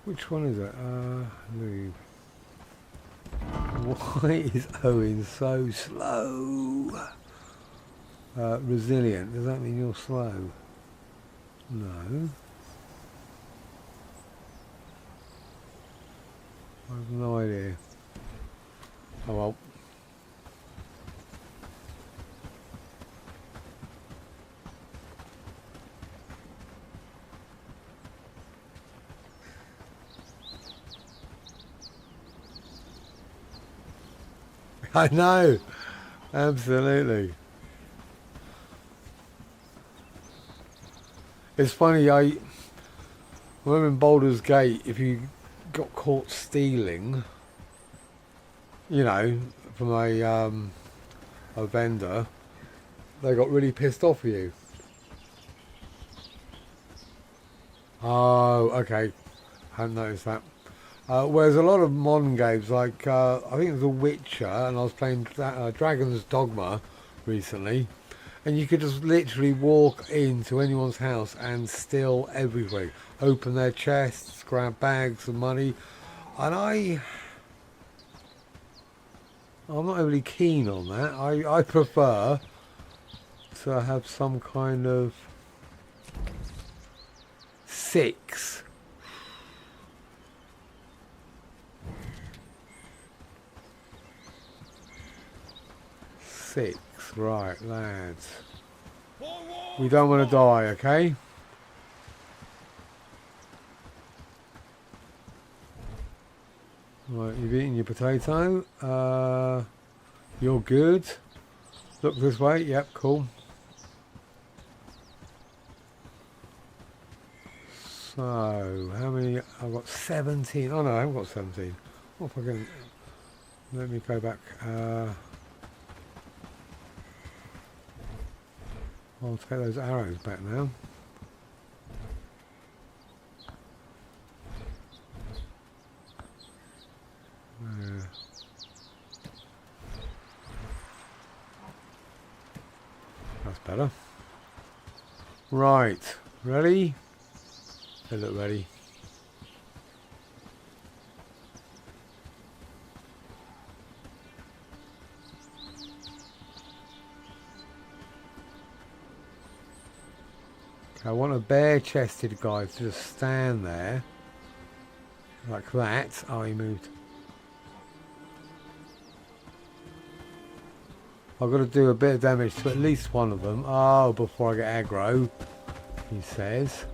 Which one is it? Lube. Why is Owen so slow? Resilient. Does that mean you're slow? No. I have no idea. Oh well. I know, absolutely. It's funny, I remember in Baldur's Gate, if you got caught stealing, you know, from a vendor, they got really pissed off with you. Oh, okay. Hadn't noticed that. Whereas a lot of modern games, like I think it was The Witcher, and I was playing Dragon's Dogma recently, and you could just literally walk into anyone's house and steal everything, open their chests, grab bags of money, and I'm not really keen on that. I prefer to have some kind of six. Right, lads. We don't want to die, okay? Right, you've eaten your potato. You're good. Look this way. Yep, cool. So, how many? I've got 17. Oh no, I haven't got 17. What if I can... Let me go back. I'll take those arrows back now. That's better. Right, ready? They look ready. I want a bare-chested guy to just stand there like that. Oh, he moved. I've got to do a bit of damage to at least one of them. Oh, before I get aggro, he says.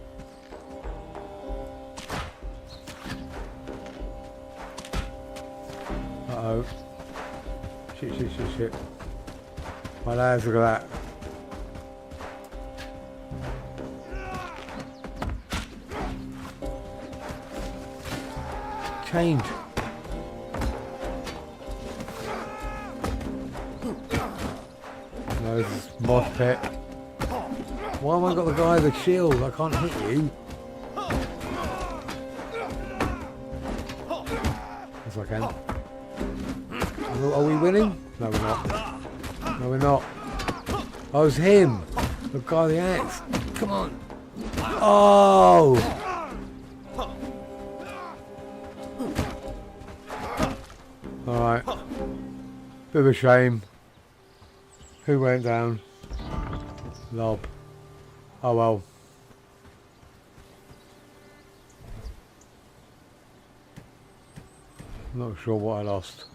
Uh-oh. Shit, shit, shit, shit. My lads, look at that. Change. No, this is mosh pit. Why have I got the guy with the shield? I can't hit you. Yes, I can. Are we winning? No, we're not. No, we're not. Oh, it's him. The guy with the axe. Come on. Oh! Alright. Bit of a shame. Who went down? Lob. Oh well. Not sure what I lost.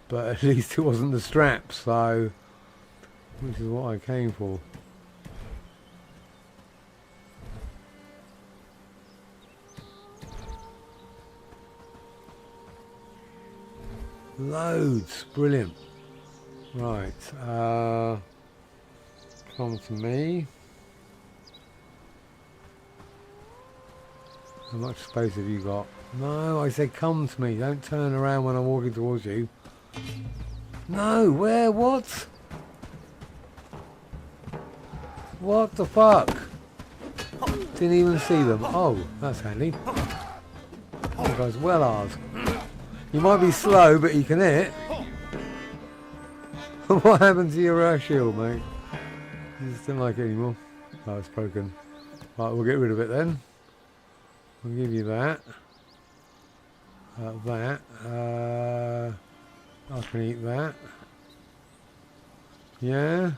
But at least it wasn't the strap, so... Which is what I came for. Loads, brilliant. Right, come to me. How much space have you got? No, I said come to me. Don't turn around when I'm walking towards you. No, where? What? What the fuck? Didn't even see them. Oh, that's handy. That guy's well hard. You might be slow, but you can hit. What happened to your shield, mate? You just didn't like it anymore. Oh, it's broken. Right, we'll get rid of it then. I'll give you that. I can eat that. Yeah.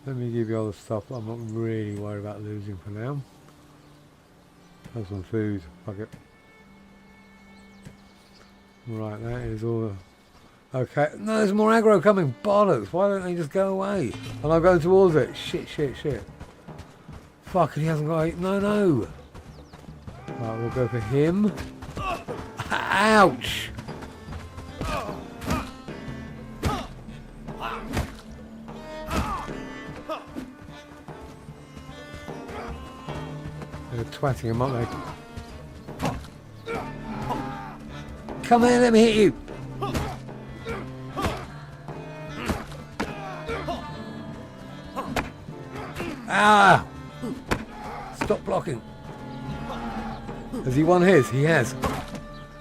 Let me give you all the stuff I'm not really worried about losing for now. Have some food. Fuck it. Right, that is all. Okay, no, there's more aggro coming. Bollocks! Why don't they just go away? And I'm going towards it. Shit, shit, shit. Fuck, and he hasn't got eight. No, no. Right, we'll go for him. Ouch! They're twatting him, aren't they? Come here, let me hit you! Ah! Stop blocking. Has he won his? He has.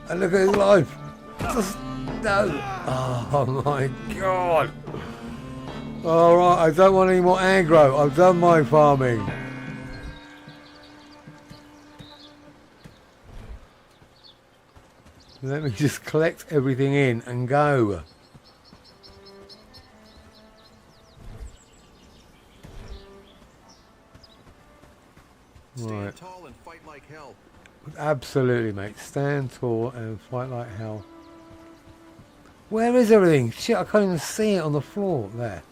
And look at his life. Just no. Oh my god. Alright, I don't want any more aggro. I've done my farming. Let me just collect everything in and go. Stand tall and fight like hell. Absolutely, mate. Stand tall and fight like hell. Where is everything? Shit, I can't even see it on the floor. There.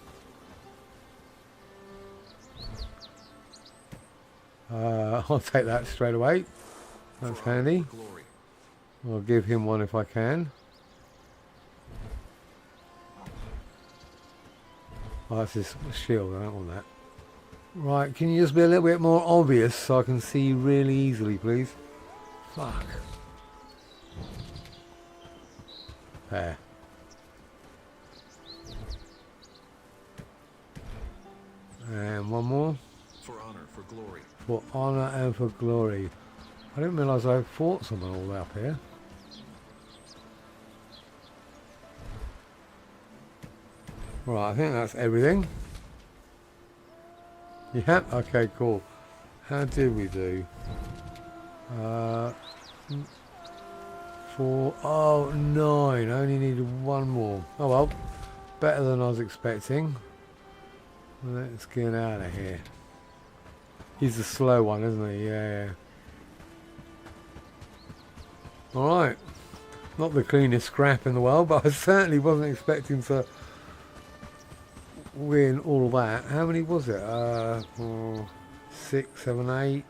I'll take that straight away. That's handy. I'll give him one if I can. Oh, that's his shield. I don't want that. Right, can you just be a little bit more obvious so I can see you really easily, please? Fuck. There. And one more. For honor, for glory. For honour and for glory. I didn't realise I fought someone all the way up here. Right, I think that's everything. Yep, okay, cool. How did we do? 4, oh, 9. I only needed one more. Oh well, better than I was expecting. Let's get out of here. He's the slow one, isn't he? Yeah. Alright. Not the cleanest scrap in the world, but I certainly wasn't expecting to win all that. How many was it? 6, 7, 8,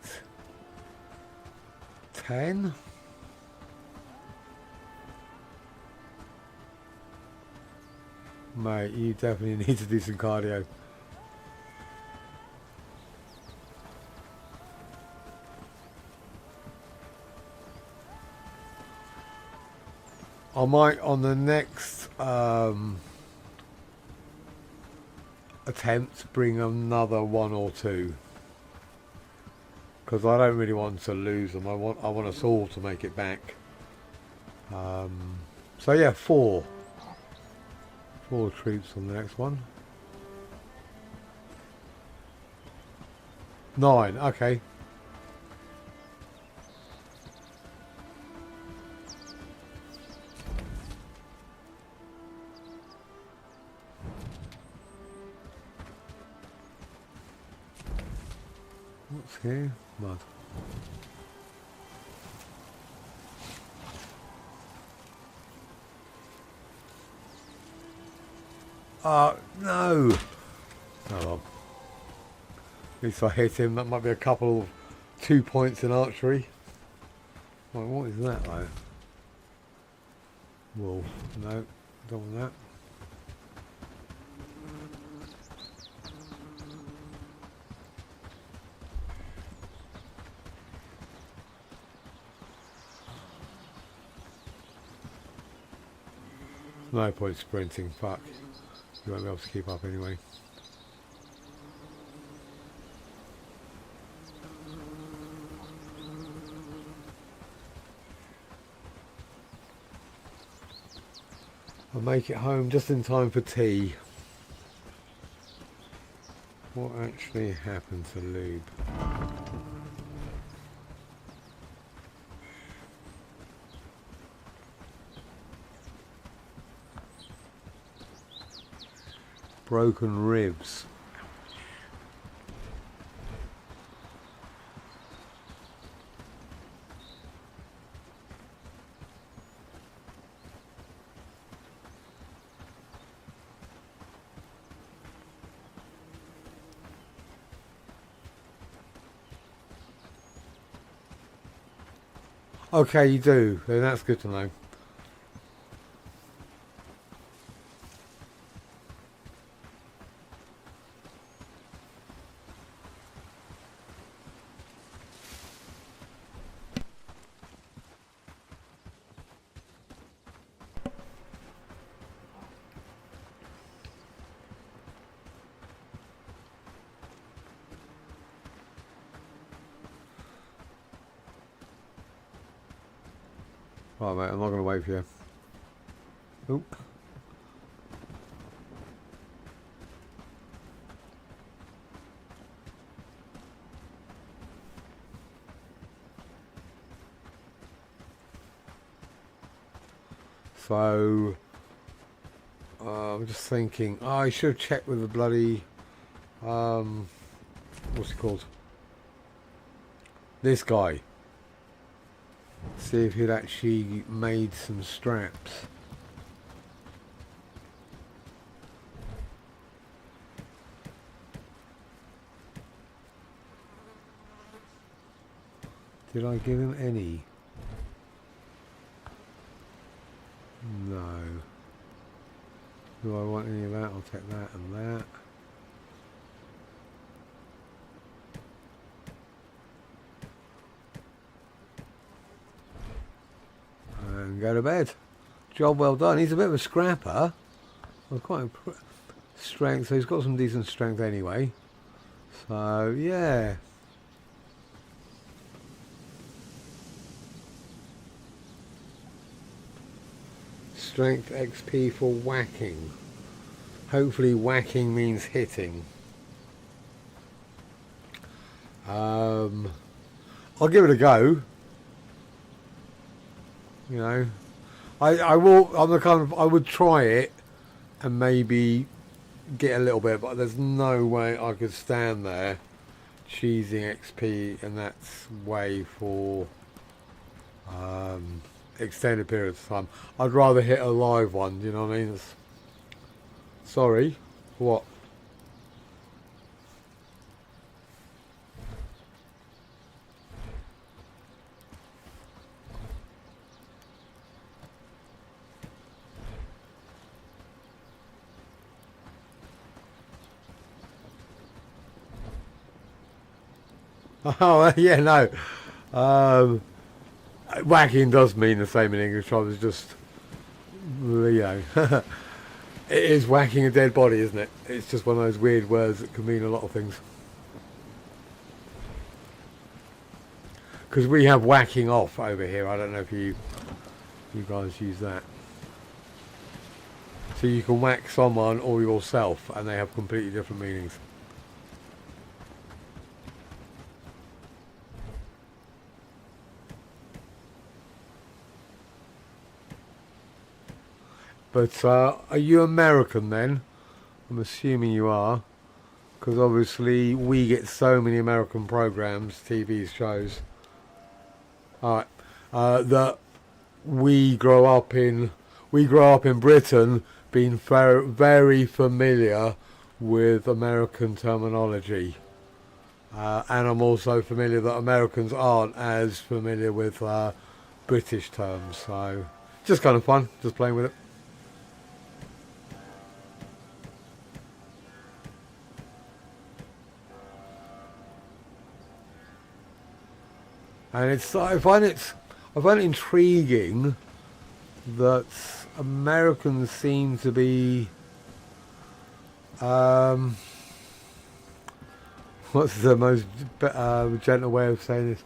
10? Mate, you definitely need to do some cardio. I might on the next attempt bring another 1 or 2, because I don't really want to lose them. I want us all to make it back. So yeah, 4 troops on the next one. 9, okay. What's here? Mud. No! Oh well. At least I hit him. That might be a couple of 2 points in archery. Right, what is that though? Wool. No, don't want that. No point sprinting, fuck. You won't be able to keep up anyway. I'll make it home just in time for tea. What actually happened to Lube? Broken ribs. Okay, you do. Then that's good to know. Right, mate, I'm not going to wait for you. Oop. So, I'm just thinking, oh, I should have checked with the bloody, what's it called? This guy. See if he'd actually made some straps. Did I give him any? No. Do I want any of that? I'll take that and that. And go to bed. Job well done. He's a bit of a scrapper. I'm quite strength, so he's got some decent strength anyway. So yeah. Strength XP for whacking. Hopefully whacking means hitting. I'll give it a go. You know, I will. I'm the kind of, I would try it and maybe get a little bit, but there's no way I could stand there cheesing XP and that's way for extended periods of time. I'd rather hit a live one. You know what I mean? Sorry, what? Oh, yeah, no. Whacking does mean the same in English. I was just, you know, it is whacking a dead body, isn't it? It's just one of those weird words that can mean a lot of things. Because we have whacking off over here. I don't know if you guys use that. So you can whack someone or yourself, and they have completely different meanings. But are you American then? I'm assuming you are, because obviously we get so many American programs, TV shows. All right, that we grow up in Britain, being very familiar with American terminology, and I'm also familiar that Americans aren't as familiar with British terms. So just kind of fun, just playing with it. And I find it intriguing that Americans seem to be, what's the most gentle way of saying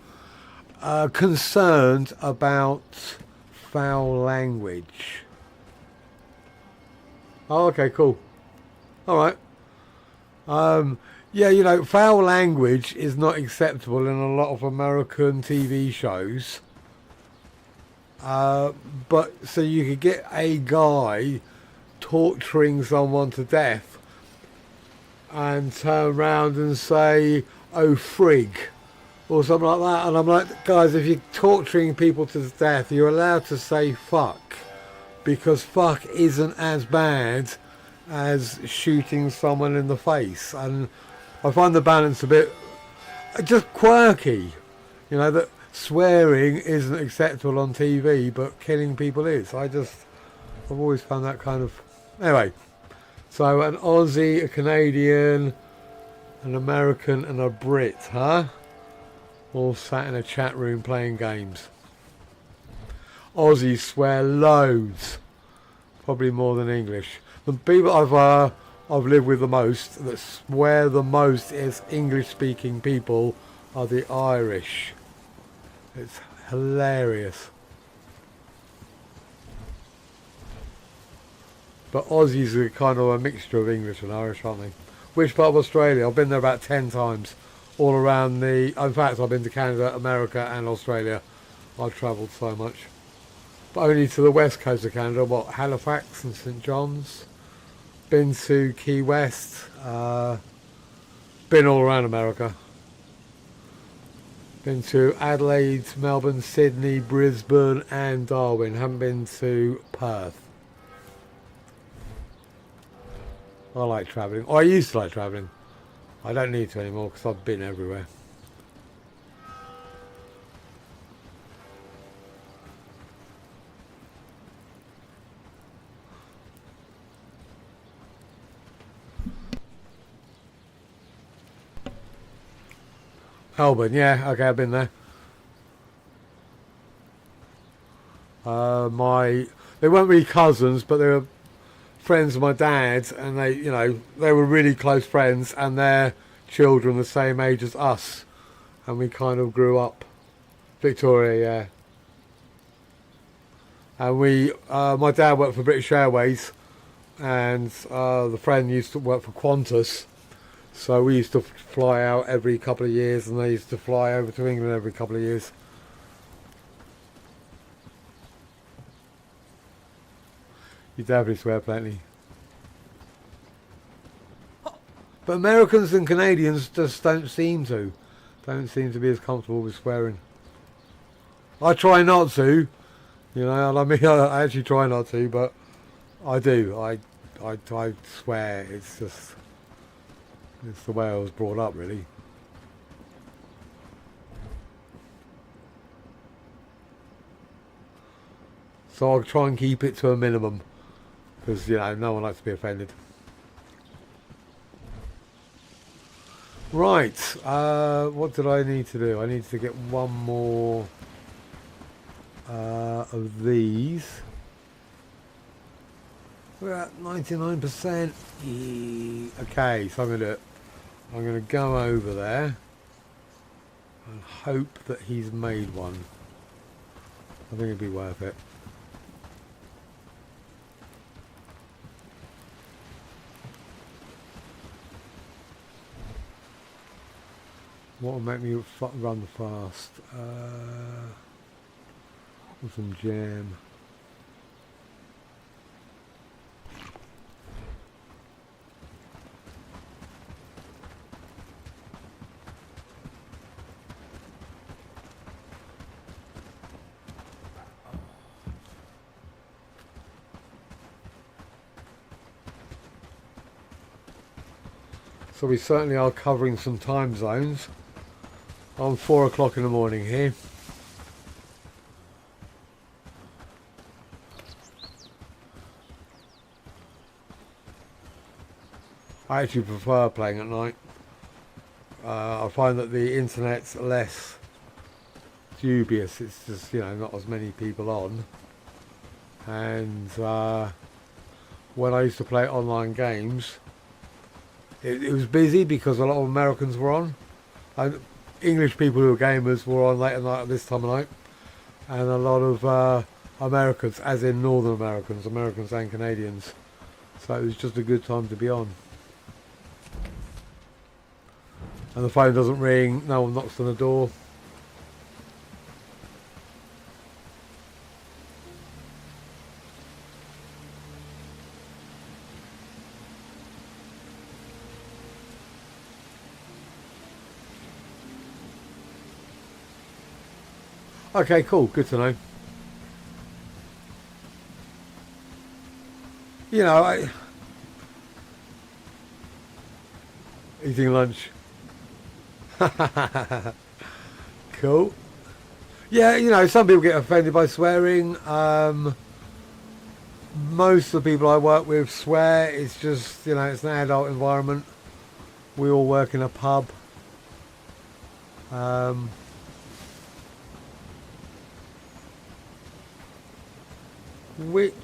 this? Concerned about foul language. Oh, okay, cool. All right. Yeah, you know, foul language is not acceptable in a lot of American TV shows. But so you could get a guy torturing someone to death and turn around and say, "Oh, frig," or something like that. And I'm like, guys, if you're torturing people to death, you're allowed to say fuck, because fuck isn't as bad as shooting someone in the face. And I find the balance a bit just quirky, you know, that swearing isn't acceptable on TV, but killing people is. I've always found that kind of... Anyway, so an Aussie, a Canadian, an American and a Brit, huh? All sat in a chat room playing games. Aussies swear loads. Probably more than English. The people I've lived with the most that swear the most as English speaking people are the Irish. It's hilarious. But Aussies are kind of a mixture of English and Irish, aren't they? Which part of Australia? I've been there about 10 times. All around in fact I've been to Canada, America and Australia. I've travelled so much. But only to the west coast of Canada, what, Halifax and St John's. Been to Key West. Been all around America. Been to Adelaide, Melbourne, Sydney, Brisbane and Darwin. Haven't been to Perth. I like travelling. I used to like travelling. I don't need to anymore because I've been everywhere. Melbourne, yeah, okay, I've been there. They weren't really cousins, but they were friends of my dad, and they were really close friends, and their children the same age as us, and we kind of grew up. Victoria, yeah. And my dad worked for British Airways, and the friend used to work for Qantas. So we used to fly out every couple of years, and they used to fly over to England every couple of years. You definitely swear plenty. But Americans and Canadians just don't seem to be as comfortable with swearing. I try not to, and I mean I actually try not to, but I do. I swear. It's the way I was brought up, really. So I'll try and keep it to a minimum, because no one likes to be offended. Right, what did I need to do? I need to get one more of these. We're at 99%. Okay, so I'm going to do it. I'm going to go over there and hope that he's made one. I think it'd be worth it. What will make me run fast? Some jam. So we certainly are covering some time zones. On 4 o'clock in the morning here. I actually prefer playing at night. I find that the internet's less dubious. It's just, not as many people on. And when I used to play online games, it was busy because a lot of Americans were on. And English people who were gamers were on late at night at this time of night, and a lot of Americans, as in Northern Americans and Canadians. So it was just a good time to be on. And the phone doesn't ring, no one knocks on the door. Okay, cool. Good to know. Eating lunch. Cool. Yeah, you know, some people get offended by swearing. Most of the people I work with swear. It's just, you know, it's an adult environment. We all work in a pub. Which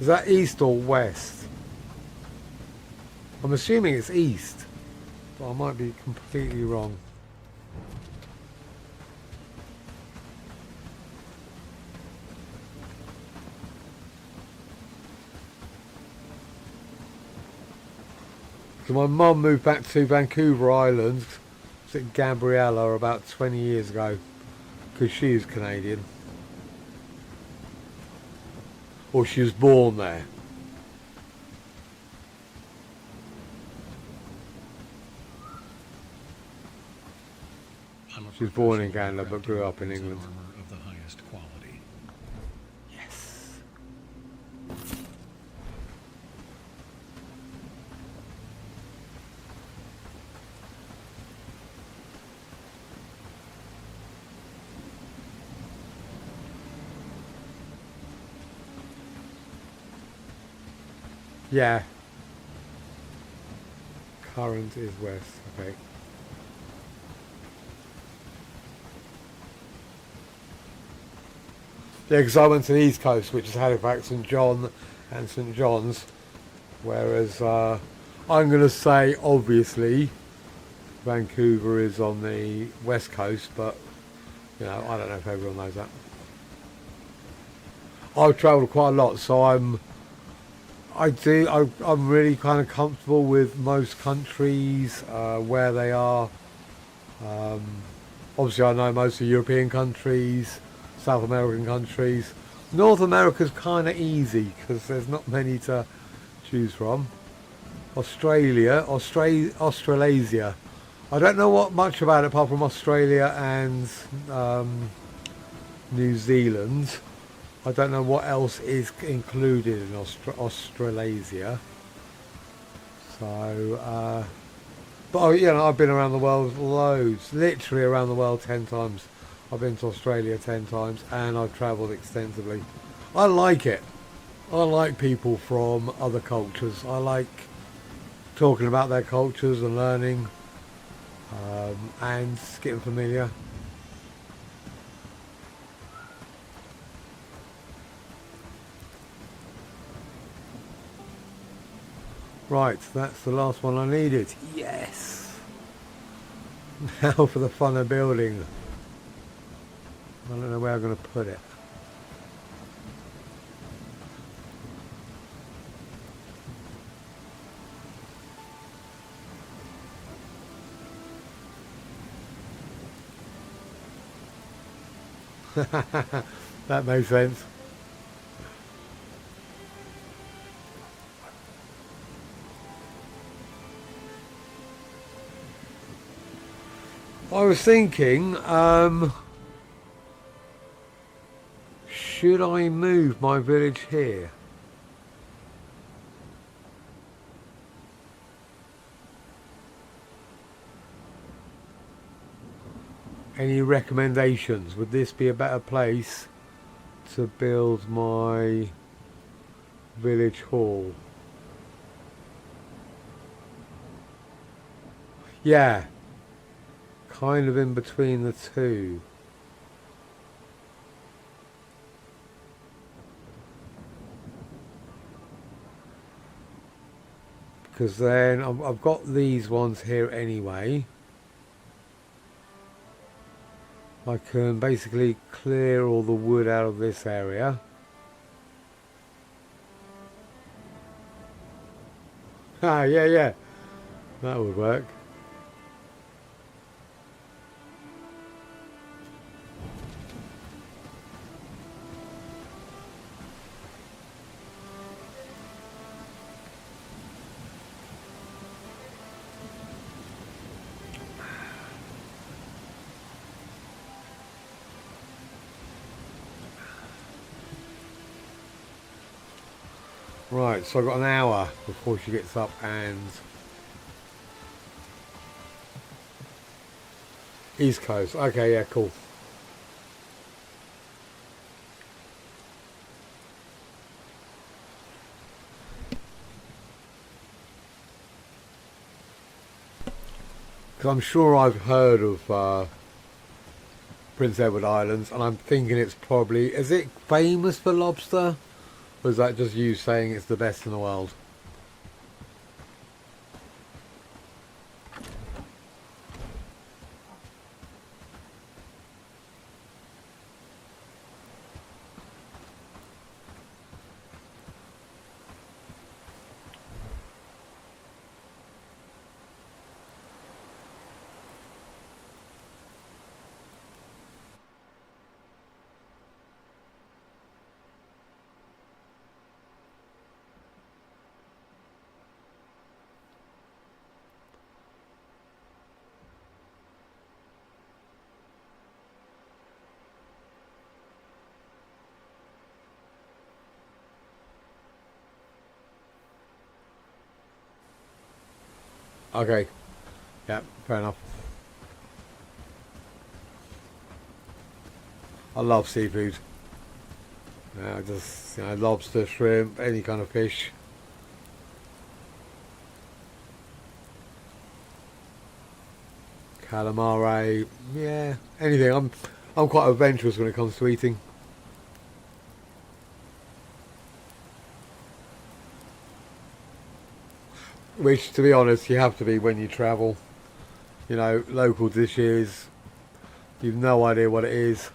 is that, east or west? I'm assuming it's east, but I might be completely wrong. So my mum moved back to Vancouver Island, was it Gabriella, about 20 years ago, because she is Canadian. Or she was born there. I'm a She was born in professional Canada but grew up in crafting England. armor of the highest quality. Yes. Yeah. Current is west, okay. Yeah, because I went to the East Coast, which is Halifax, St John and St John's, whereas I'm going to say, obviously, Vancouver is on the West Coast, but, you know, I don't know if everyone knows that. I've travelled quite a lot, so I'm really kind of comfortable with most countries, where they are. Obviously, I know most of the European countries, South American countries. North America's kind of easy because there's not many to choose from. Australasia. I don't know what much about it apart from Australia and New Zealand. I don't know what else is included in Australasia. So, but you know, I've been around the world loads, literally around the world 10 times. I've been to Australia 10 times and I've travelled extensively. I like it. I like people from other cultures. I like talking about their cultures and learning, and getting familiar. Right, that's the last one I needed. Yes! Now for the fun of building. I don't know where I'm going to put it. That makes sense. I was thinking, should I move my village here? Any recommendations? Would this be a better place to build my village hall? Yeah, kind of in between the two. Because then I've got these ones here anyway. I can basically clear all the wood out of this area. Ah, yeah. That would work. Right, so I've got an hour before she gets up and East Coast. Okay, yeah, cool. Because I'm sure I've heard of Prince Edward Islands, and I'm thinking it's probably... Is it famous for lobster? Or is that just you saying it's the best in the world? Okay. Yeah, fair enough. I love seafood. Just, you know, lobster, shrimp, any kind of fish. Calamari, yeah, anything. I'm quite adventurous when it comes to eating. Which, to be honest, you have to be when you travel. You know, local dishes, you've no idea what it is.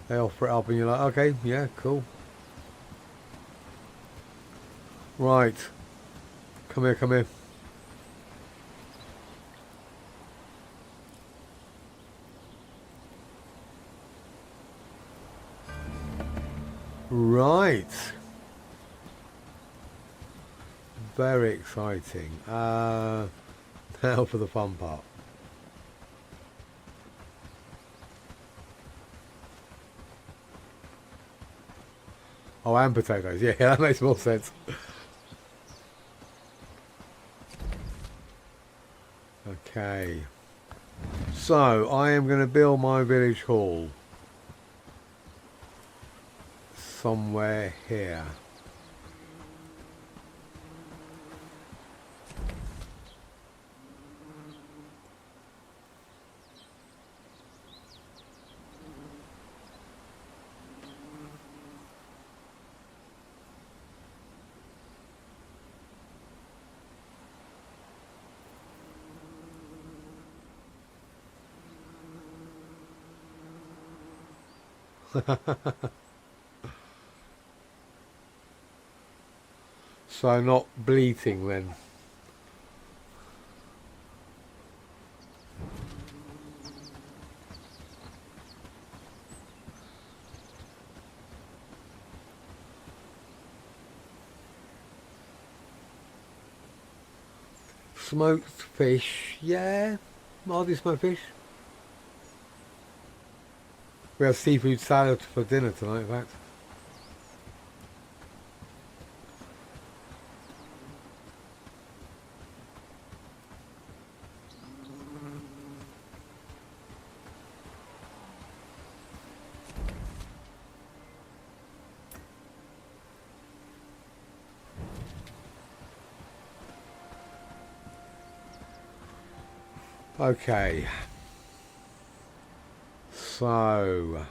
They offer it up and you're like, okay, yeah, cool. Right. Come here, come here. Right. Very exciting. Now for the fun part. Oh, and potatoes. Yeah, that makes more sense. Okay. So, I am going to build my village hall somewhere here. So not bleating then. Smoked fish, yeah. I'll do smoked fish. We have seafood salad for dinner tonight, in fact. Okay. So...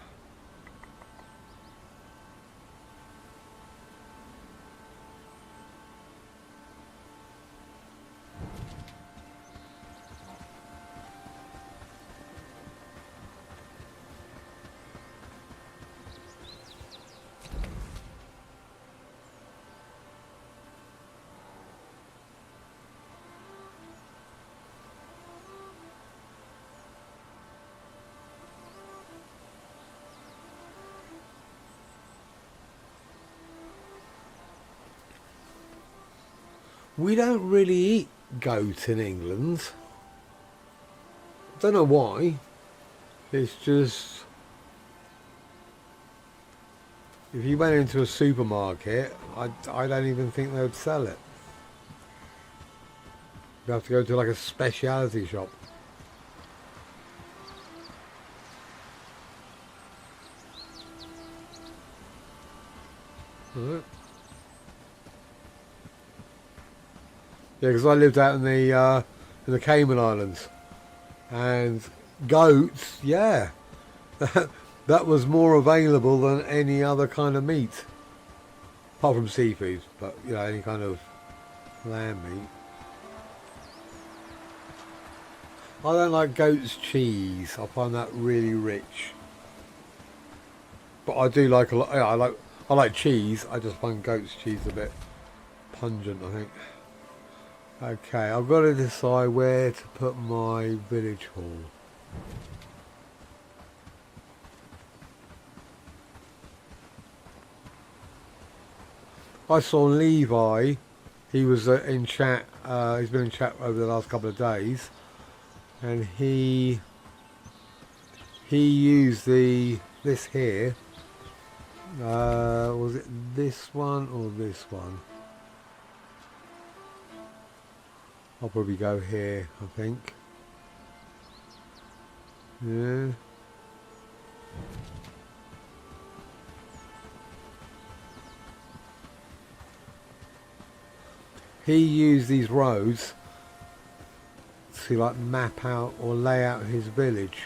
we don't really eat goat in England. Don't know why. It's just... If you went into a supermarket, I don't even think they would sell it. You have to go to like a speciality shop. Alright. Yeah, because I lived out in the Cayman Islands, and goats, yeah, that was more available than any other kind of meat, apart from seafood. But you know, any kind of lamb meat. I don't like goat's cheese. I find that really rich. But I do like a lot. Yeah, I like cheese. I just find goat's cheese a bit pungent, I think. Okay, I've got to decide where to put my village hall. I saw Levi. He was in chat. He's been in chat over the last couple of days, and he used this here. Was it this one or this one? I'll probably go here, I think. Yeah. He used these roads to like map out or lay out his village.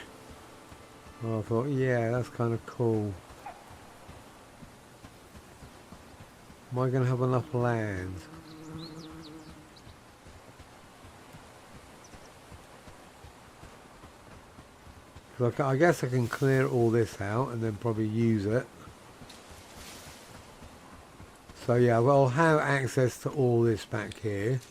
And I thought, yeah, that's kind of cool. Am I going to have enough land? I guess I can clear all this out and then probably use it. So yeah, well, I'll have access to all this back here.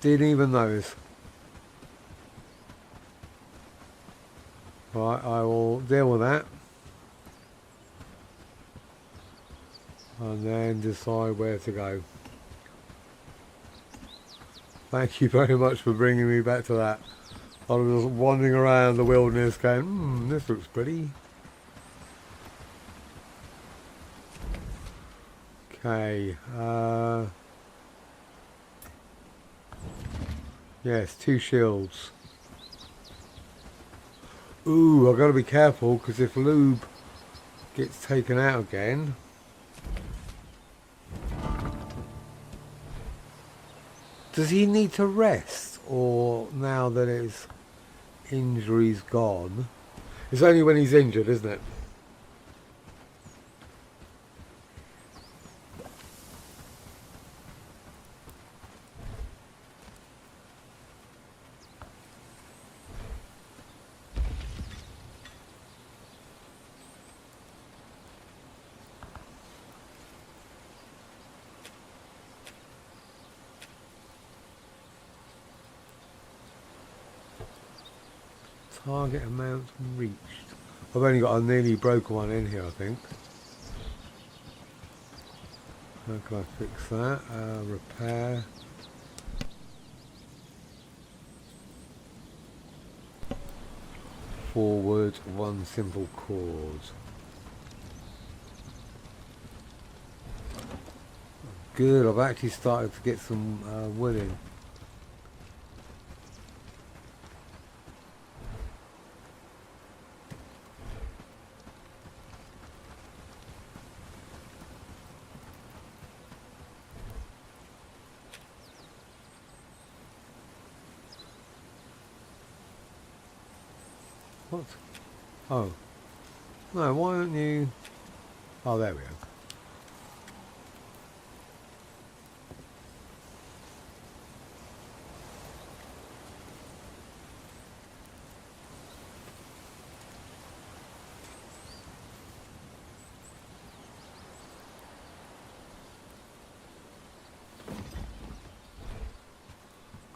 Didn't even notice. Right, I will deal with that. And then decide where to go. Thank you very much for bringing me back to that. I was wandering around the wilderness going, this looks pretty. Okay. Yes, 2 shields. Ooh, I've got to be careful because if lube gets taken out again. Does he need to rest, or now that his injury's gone? It's only when he's injured, isn't it? Target amount reached. I've only got a nearly broken one in here, I think. How can I fix that? Repair. Forward, 1 simple chord. Good, I've actually started to get some wood in. What? Oh. No, why aren't you... Oh, there we go.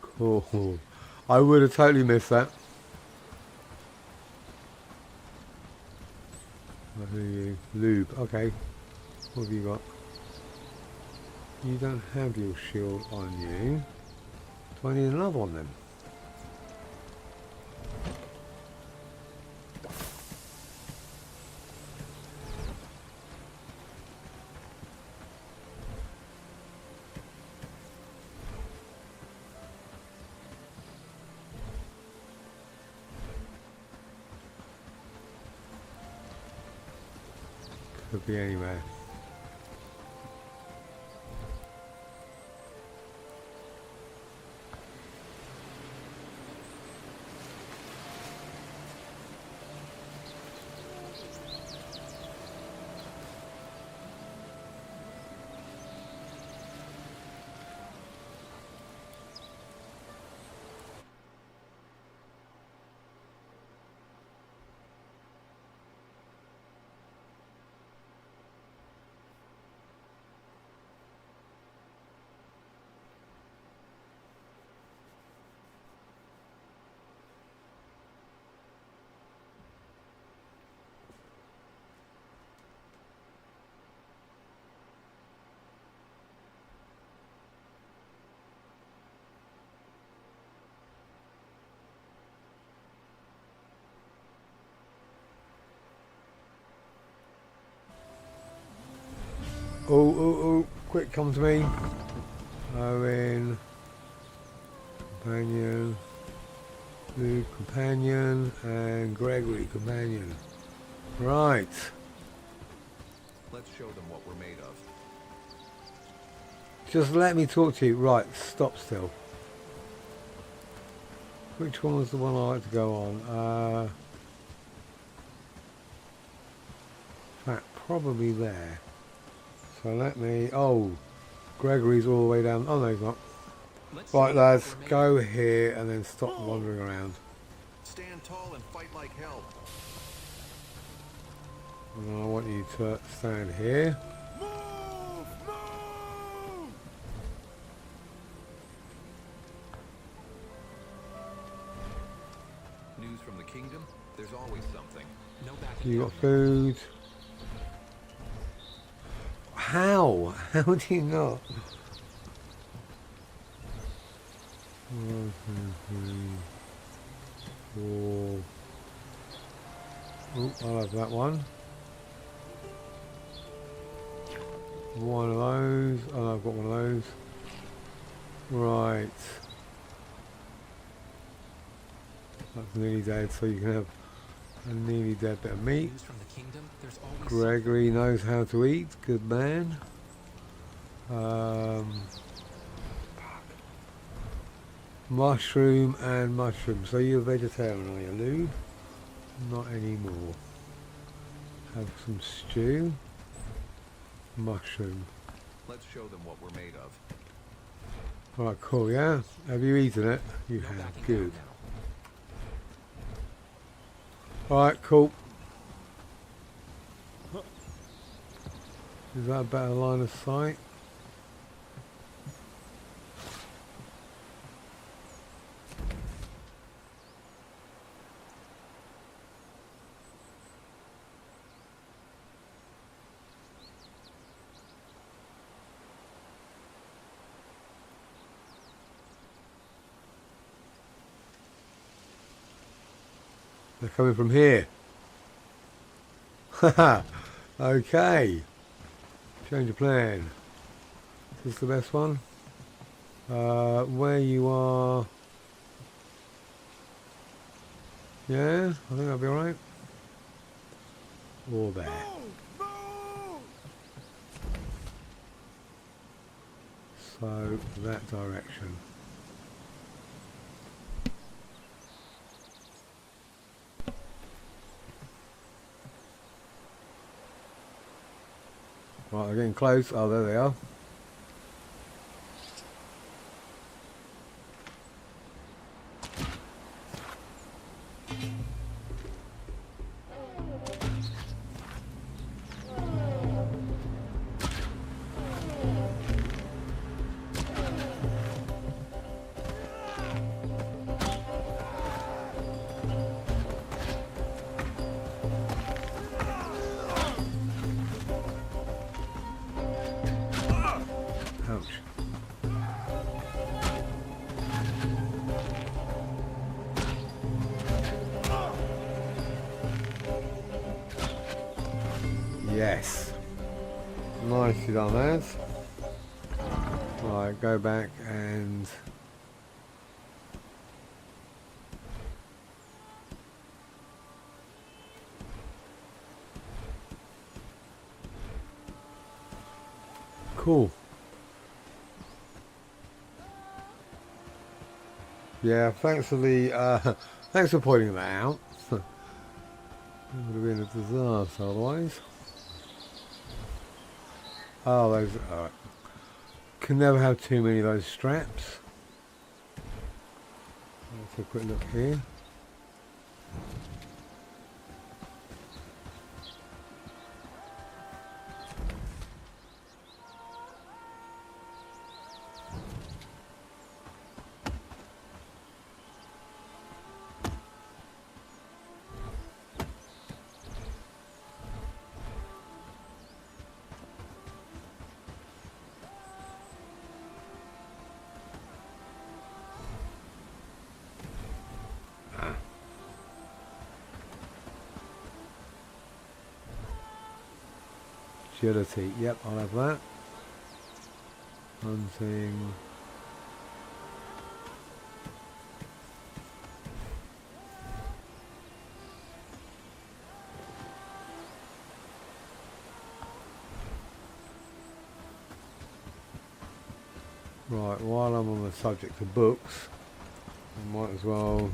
Cool. I would have totally missed that. Lube, okay. What have you got? You don't have your shield on you. Do I need another one then? Could be anywhere. Oh, quick, come to me. Owen, companion, Luke, companion, and Gregory, companion. Right. Let's show them what we're made of. Just let me talk to you. Right, stop still. Which one was the one I like to go on? In fact, probably there. So let me... Oh, Gregory's all the way down. Oh, no, he's not. Right, lads, go here and then stop wandering around. Stand tall and fight like hell. And I want you to stand here. Move! Move! News from the kingdom? There's always something. No backing You down got now. food. How? How do you not? 1, 2, 3, 4. Oh, I'll have that one. One of those. Oh, I've got one of those. Right. That's nearly dead, so you can have a nearly dead bit of meat. News from the kingdom? There's always Gregory knows how to eat. Good man. Mushroom and mushroom. So you're a vegetarian, are you, Lou? Not anymore. Have some stew. Mushroom. Let's show them what we're made of. Alright, cool, yeah? Have you eaten it? You no have. backing Good. down now. Alright, cool. Is that a better line of sight? They're coming from here. Haha. Okay. Change of plan. Is this the best one? Where you are. Yeah, I think that'll be alright. Or there. So that direction. Right, they're getting close. Oh, there they are. Ouch. Yes. Nicely done, lads. Right, go back and Cool. Yeah, thanks for the thanks for pointing that out. It would have been a disaster otherwise. Oh, those. Alright. Can never have too many of those straps. Let's have a quick look here. Agility, yep, I'll have that. Hunting. Right, while I'm on the subject of books, I might as well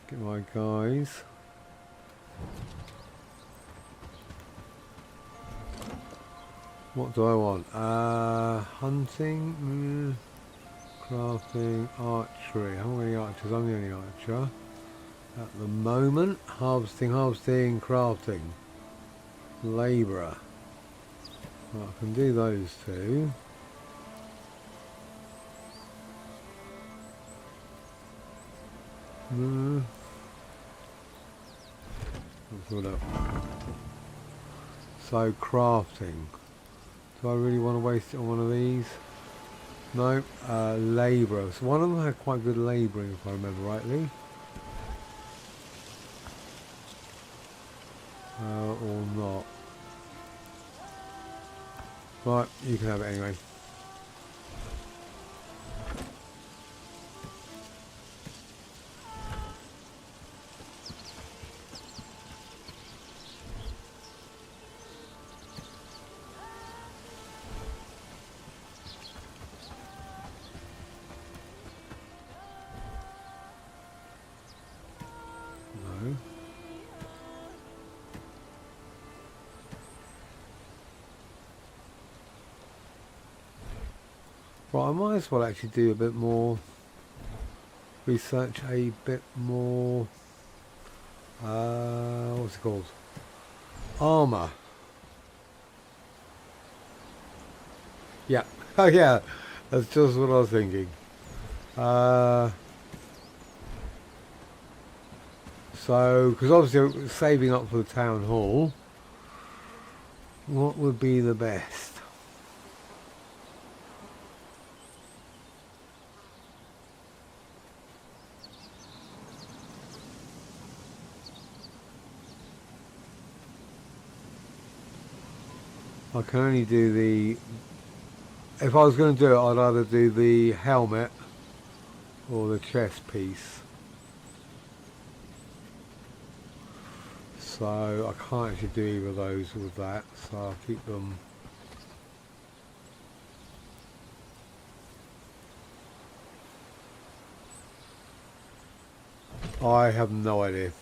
get my guys. What do I want? Hunting, crafting, archery. How many archers? I'm the only archer at the moment. Harvesting, crafting. Labourer. Right, I can do those two. Let's have a look. So crafting. Do I really want to waste it on one of these? No. Labourer. So one of them had quite good labouring if I remember rightly. Or not. Right, you can have it anyway. Right, I might as well actually do a bit more research, a bit more, what's it called? Armour. Yeah, oh yeah, that's just what I was thinking. So, because obviously saving up for the town hall, what would be the best? I can only do the... If I was going to do it, I'd either do the helmet or the chest piece. So I can't actually do either of those with that, so I'll keep them. I have no idea.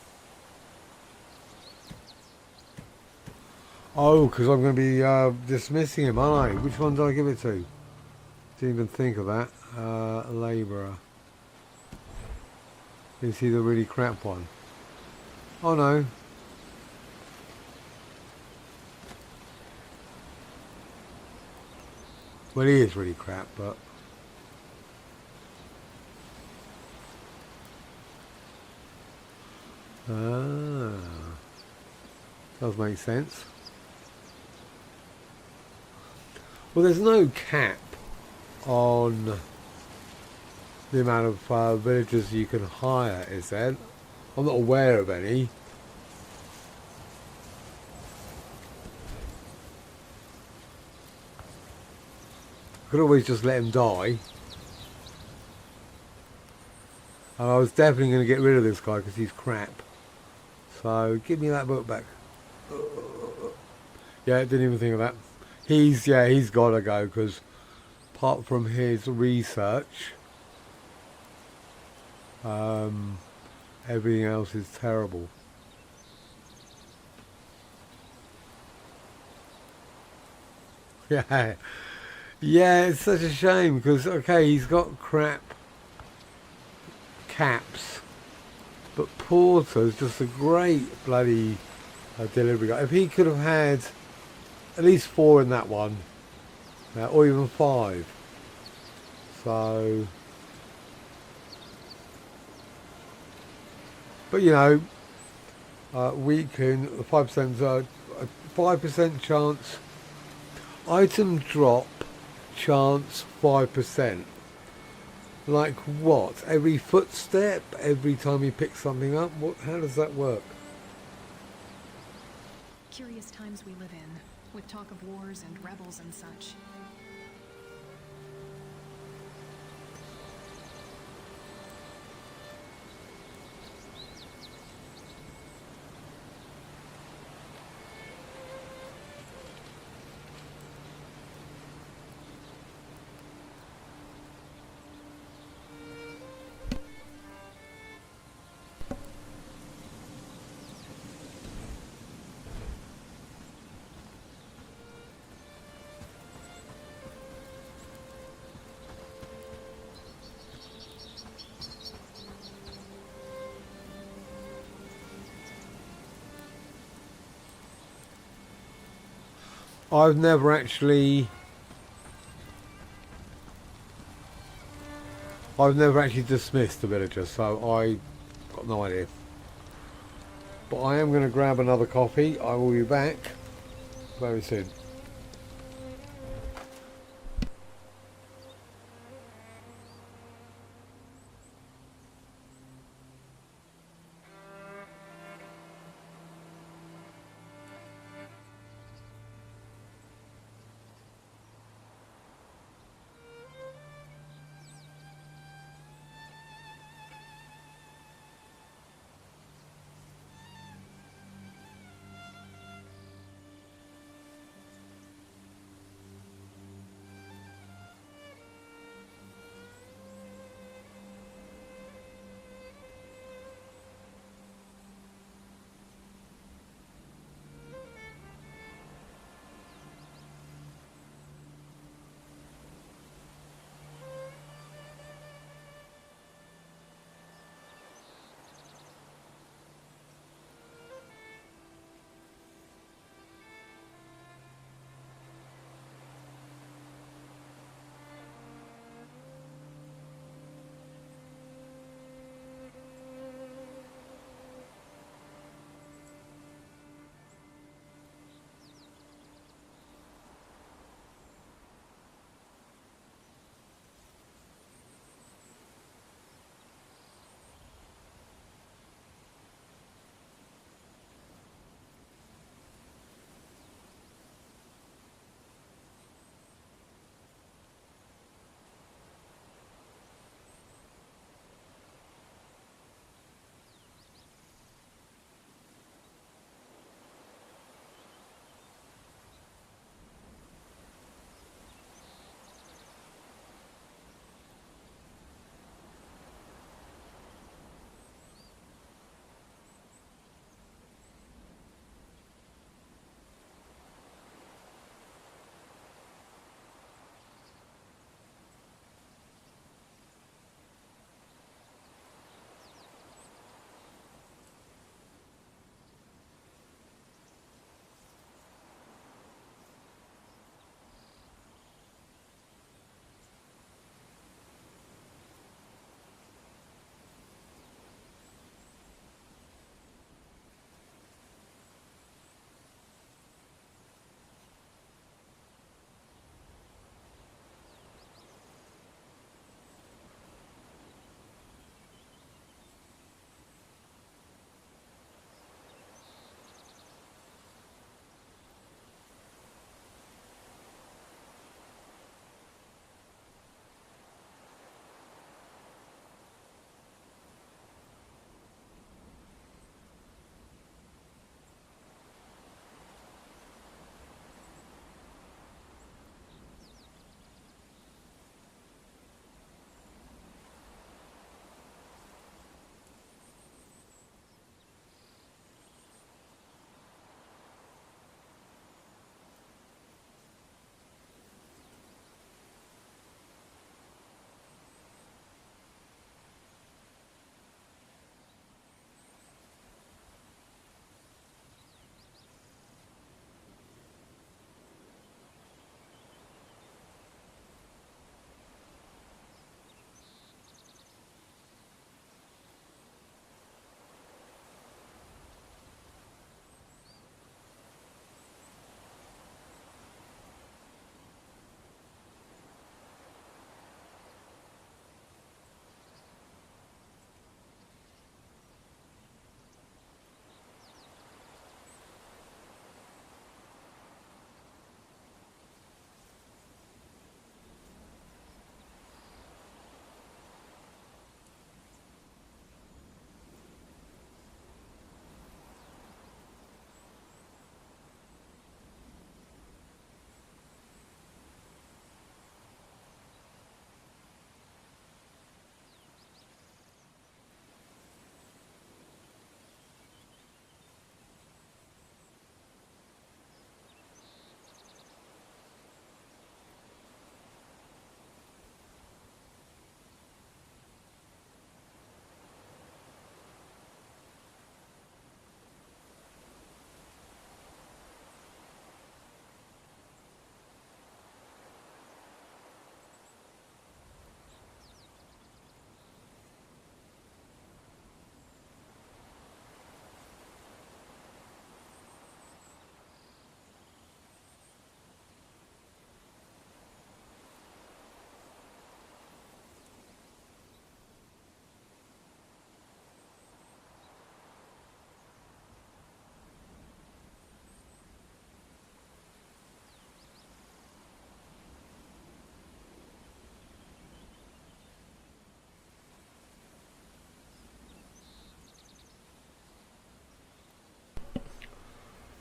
Oh, because I'm going to be dismissing him, aren't I? Which one did I give it to? Didn't even think of that. Labourer. Is he the really crap one? Oh no. Well, he is really crap, but... does make sense. Well, there's no cap on the amount of villagers you can hire, is there? I'm not aware of any. I could always just let him die. And I was definitely going to get rid of this guy because he's crap. So give me that book back. Yeah, didn't even think of that. He's got to go because apart from his research, everything else is terrible. Yeah, yeah, it's such a shame because okay, he's got crap caps, but Porter's just a great bloody delivery guy. If he could have had at least 4 in that one, or even 5, so. But you know, weaken the 5% chance. Item drop chance 5%. Like what? Every footstep? Every time you pick something up? What? How does that work? Curious times we live in, with talk of wars and rebels and such. I've never actually dismissed the villager, so I got no idea. But I am going to grab another coffee. I will be back very soon.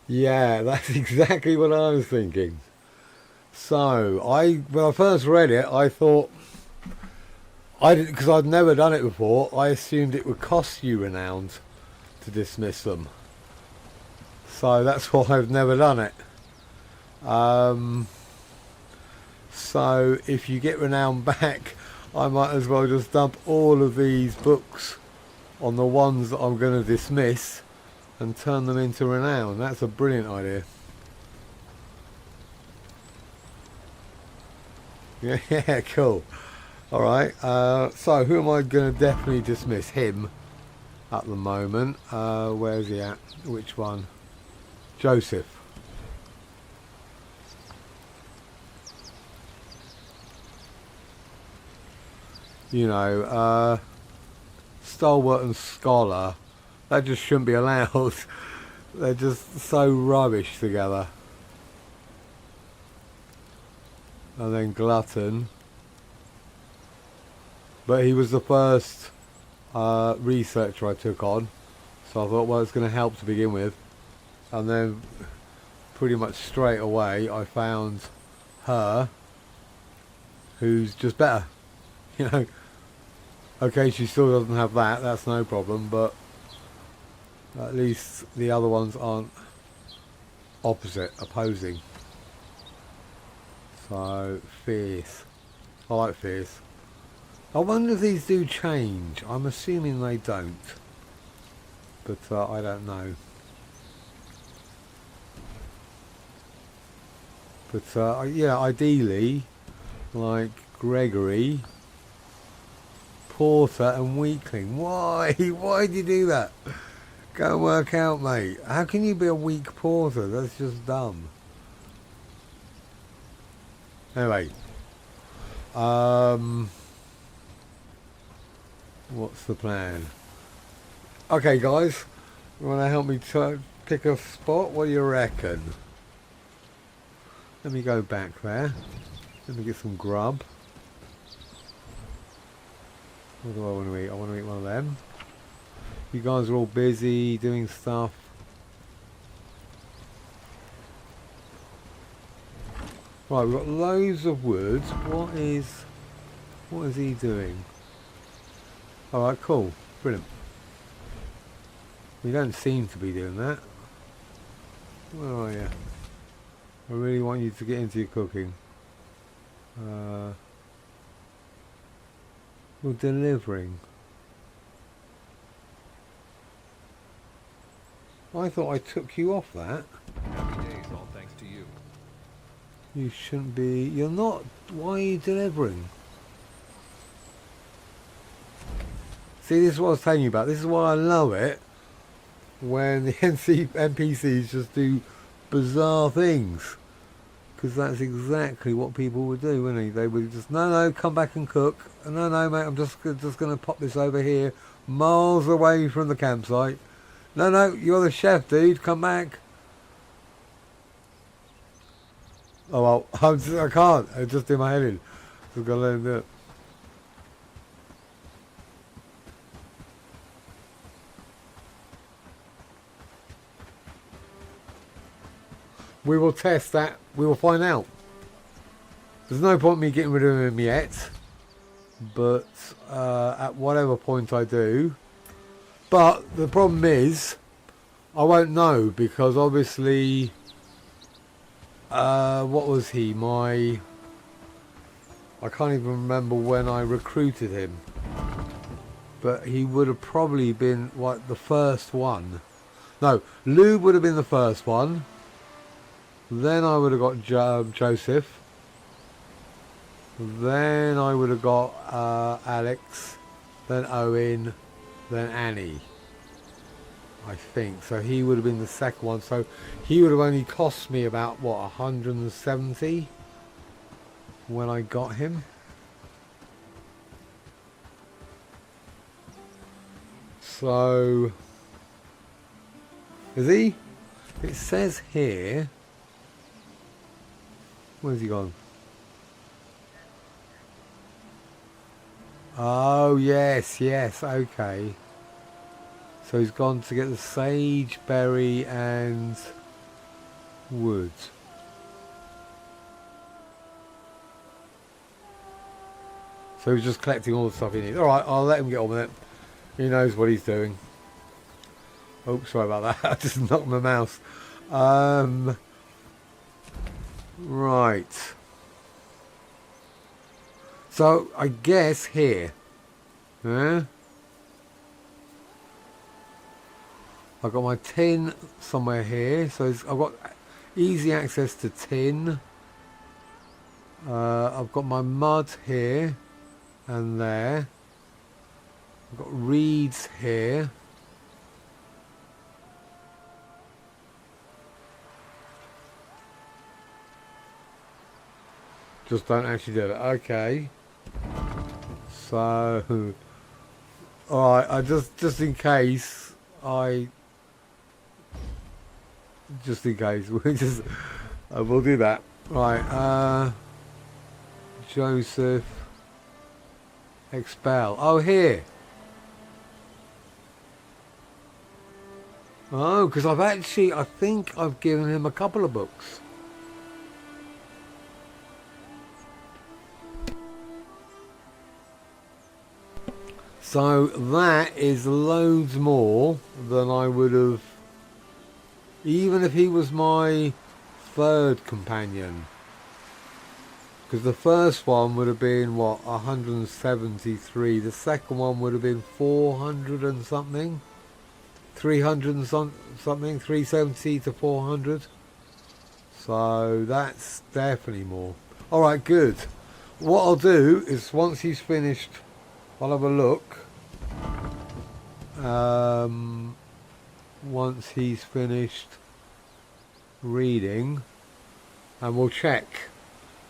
Yeah, that's exactly what I was thinking. So, when I first read it, I thought, because I'd never done it before, I assumed it would cost you renowned to dismiss them. So that's why I've never done it. So if you get renown back, I might as well just dump all of these books on the ones that I'm going to dismiss and turn them into renown. That's a brilliant idea. Yeah, cool. Alright, so who am I going to definitely dismiss? Him at the moment. Where's he at? Which one? Joseph. You know, Stalwart and Scholar, that just shouldn't be allowed. They're just so rubbish together. And then Glutton. But he was the first researcher I took on. So I thought, well, it's going to help to begin with. And then pretty much straight away I found her, who's just better. You know, okay, she still doesn't have that, that's no problem, but at least the other ones aren't opposing. So, fierce. I like fierce. I wonder if these do change. I'm assuming they don't. But I don't know. But yeah, ideally, like Gregory, Porter and Weakling. Why? Why'd you do that? Go and work out, mate. How can you be a weak Porter? That's just dumb. Anyway. What's the plan? Okay, guys. You want to help me pick a spot? What do you reckon? Let me go back there. Let me get some grub. What do I want to eat? I want to eat one of them. You guys are all busy doing stuff. Right, we've got loads of wood. What is he doing? Alright, cool. Brilliant. We don't seem to be doing that. Where are you? I really want you to get into your cooking. You're delivering. I thought I took you off that. Happy days, all thanks to you. You shouldn't be. You're not. Why are you delivering? See, this is what I was telling you about. This is why I love it when the NPCs just do bizarre things. Because that's exactly what people would do, wouldn't they? They would just, no, come back and cook. No, mate, I'm just going to pop this over here, miles away from the campsite. No, you're the chef, dude. Come back. Oh, well, I can't. I just do my head in. Just got to let him do it. We will test that. We will find out. There's no point in me getting rid of him yet. But at whatever point I do. But the problem is, I won't know because obviously, what was he? I can't even remember when I recruited him. But he would have probably been the first one. No, Lou would have been the first one. Then I would have got Joseph. Then I would have got Alex. Then Owen. Then Annie. I think. So he would have been the second one. So he would have only cost me about, what, 170 when I got him. So, is he? It says here. Where's he gone? Oh, yes, okay. So he's gone to get the sage berry and wood. So he's just collecting all the stuff he needs. Alright, I'll let him get on with it. He knows what he's doing. Oh, sorry about that. I just knocked my mouse. Right. So, I guess here. Yeah? I've got my tin somewhere here. So I've got easy access to tin. I've got my mud here and there. I've got reeds here. Just don't actually do it. Okay. So, alright, I just in case, we'll do that. Right, Joseph, expel. Oh, here. Oh, because I think I've given him a couple of books. So that is loads more than I would have, even if he was my third companion. Because the first one would have been, what, 173. The second one would have been 400 and something. 300 and something. 370 to 400. So that's definitely more. Alright, good. What I'll do is once he's finished, I'll have a look. Once he's finished reading, and we'll check.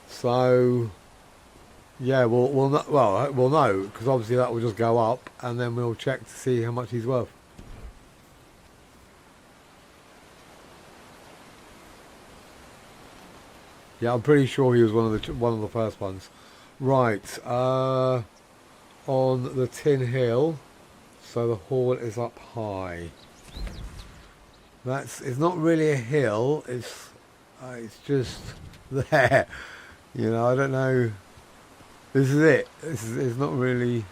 So, yeah, we'll know because obviously that will just go up, and then we'll check to see how much he's worth. Yeah, I'm pretty sure he was one of the first ones. Right. On the tin hill, so the hall is up high. It's not really a hill, it's just there. You know, I don't know. This is it. It's not really,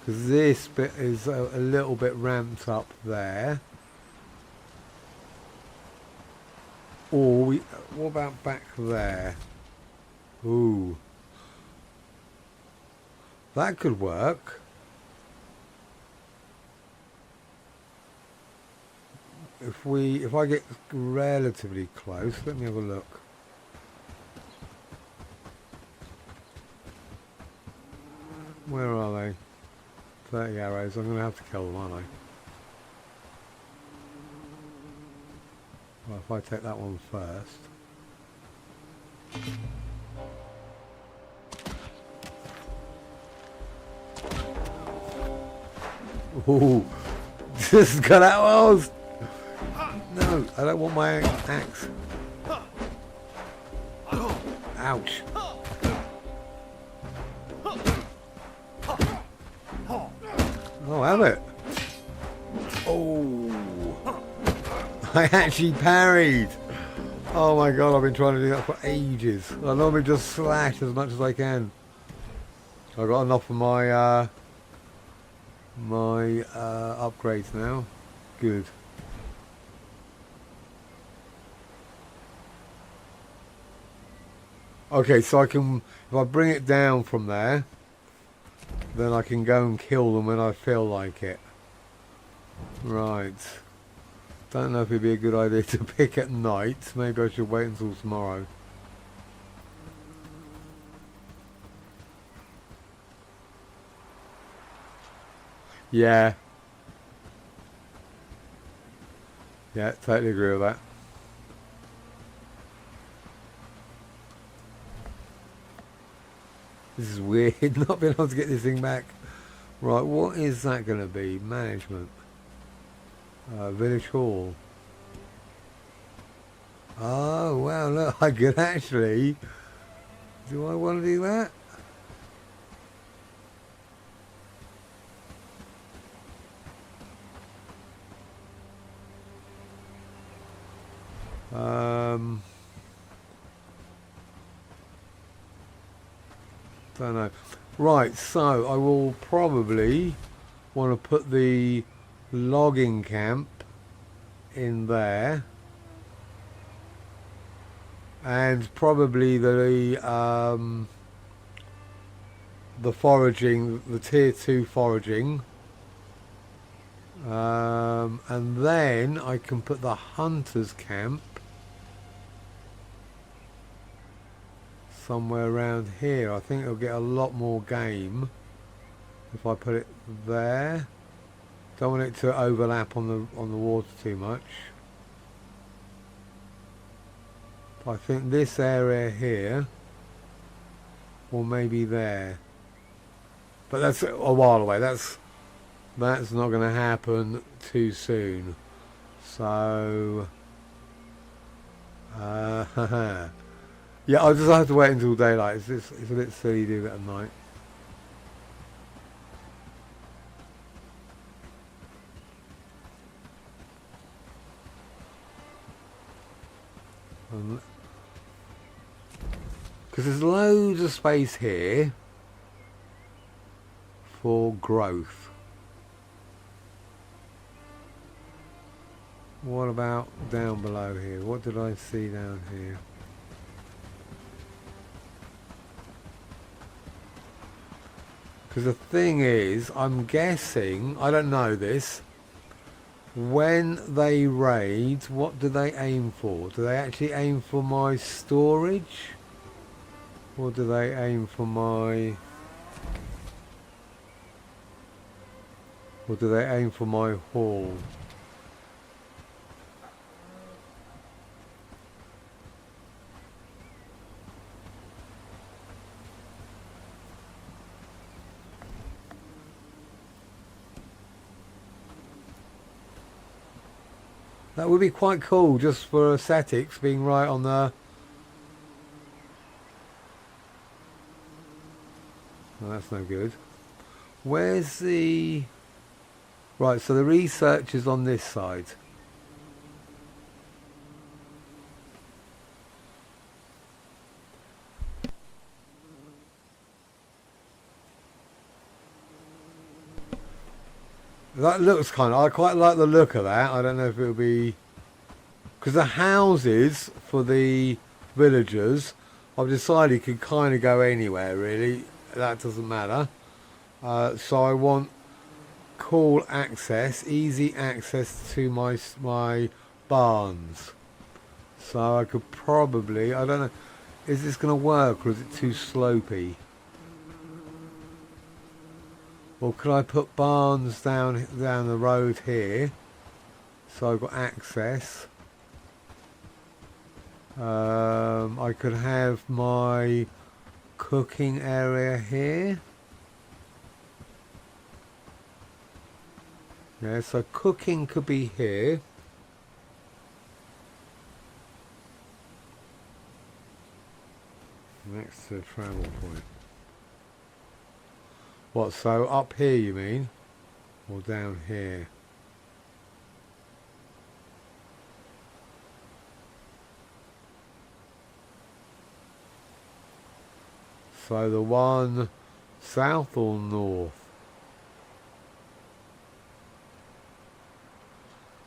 because this bit is a little bit ramped up there. Or what about back there? Ooh. That could work. If I get relatively close, let me have a look. Where are they? 30 arrows. I'm going to have to kill them, aren't I? Well, if I take that one first. Ooh, just got out of. No, I don't want my axe. Ouch. Oh, have it. Oh, I actually parried. Oh my god, I've been trying to do that for ages. I normally just slash as much as I can. I got enough of my upgrades now. Good. Okay, so I can, if I bring it down from there, then I can go and kill them when I feel like it. Right. Don't know if it'd be a good idea to pick at night. Maybe I should wait until tomorrow. Yeah. Yeah, totally agree with that. This is weird, not being able to get this thing back. Right, what is that going to be? Management. Village Hall. Oh, wow, look, I could actually... Do I want to do that? Don't know. Right, so I will probably want to put the logging camp in there, and probably the foraging, the tier 2 foraging, and then I can put the hunters camp somewhere around here. I think it'll get a lot more game if I put it there. Don't want it to overlap on the water too much. I think this area here, or maybe there, but that's a while away. That's not going to happen too soon. So yeah, I'll just have to wait until daylight. It's a bit silly to do it at night. Because there's loads of space here for growth. What about down below here? What did I see down here? Because the thing is, I'm guessing, I don't know this, when they raid, what do they aim for? Do they actually aim for my storage? Or do they aim for my... Or do they aim for my hall? That would be quite cool, just for aesthetics, being right on the... Well, that's no good. Where's the... Right, so the research is on this side. That looks kind of... I quite like the look of that. I don't know if it'll be... Because the houses for the villagers, I've decided could kind of go anywhere, really. That doesn't matter. So I want cool access, easy access to my barns. So I could probably... I don't know... Is this going to work, or is it too slopey? Or could I put barns down the road here, so I've got access? I could have my cooking area here. Yeah, so cooking could be here. Next to the travel point. What, so up here you mean? Or down here? So the one south or north?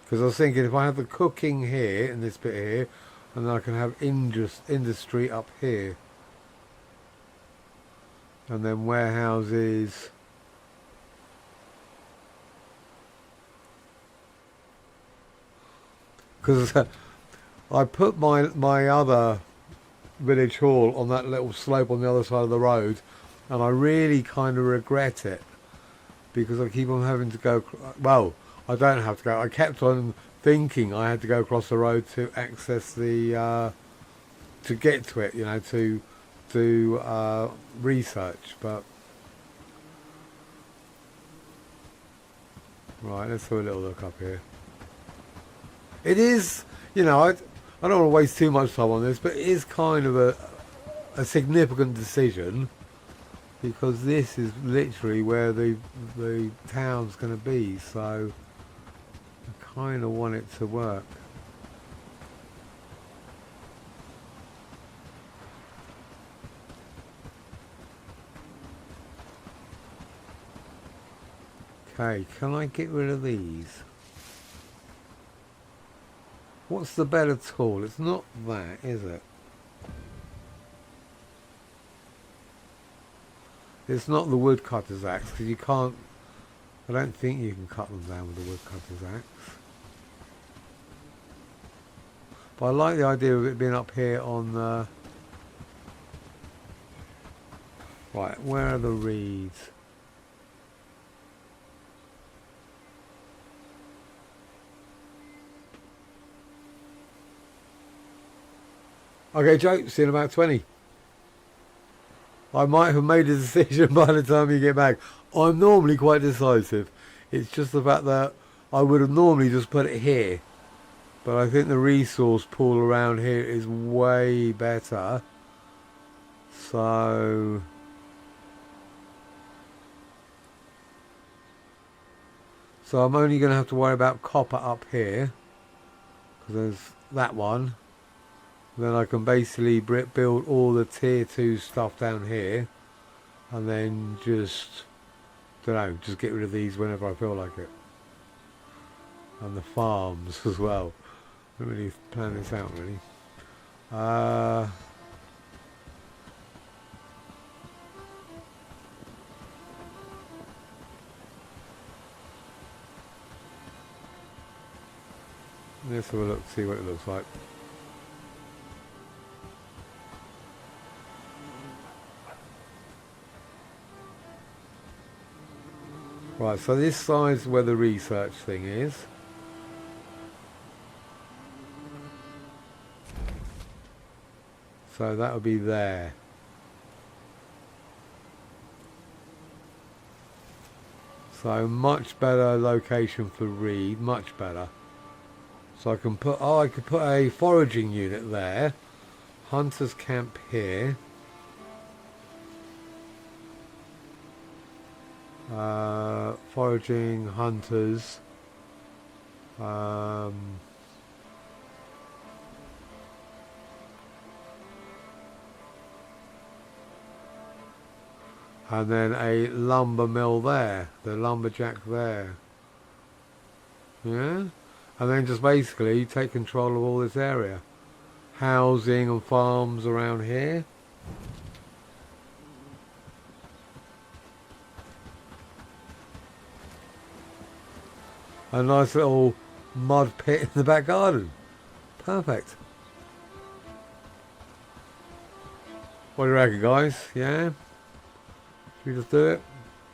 Because I was thinking if I have the cooking here, in this bit here, and then I can have industry up here. And then warehouses. Because I put my other village hall on that little slope on the other side of the road, and I really kind of regret it, because I keep on having to go... Well, I don't have to go. I kept on thinking I had to go across the road to access the... to get to it, you know, to research, but right, let's have a little look up here. It is, you know, I don't want to waste too much time on this, but it is kind of a significant decision, because this is literally where the town's going to be, so I kind of want it to work. Okay, can I get rid of these? What's the better tool? It's not that, is it? It's not the woodcutter's axe, because you can't... I don't think you can cut them down with the woodcutter's axe. But I like the idea of it being up here on the... Right, where are the reeds? Okay, Joe, see you in about 20. I might have made a decision by the time you get back. I'm normally quite decisive. It's just the fact that I would have normally just put it here. But I think the resource pool around here is way better. So... I'm only going to have to worry about copper up here. Because there's that one. Then I can basically build all the tier 2 stuff down here. And then just... don't know, just get rid of these whenever I feel like it. And the farms as well. I don't really plan this out really. Let's have a look, see what it looks like. Right, so this side's where the research thing is. So that would be there. So much better location for reed, much better. So I can put, I could put a foraging unit there. Hunter's camp here. Foraging, hunters. And then a lumber mill there, the lumberjack there. Yeah? And then just basically take control of all this area. Housing and farms around here. A nice little mud pit in the back garden. Perfect. What do you reckon, guys? Yeah? Should we just do it?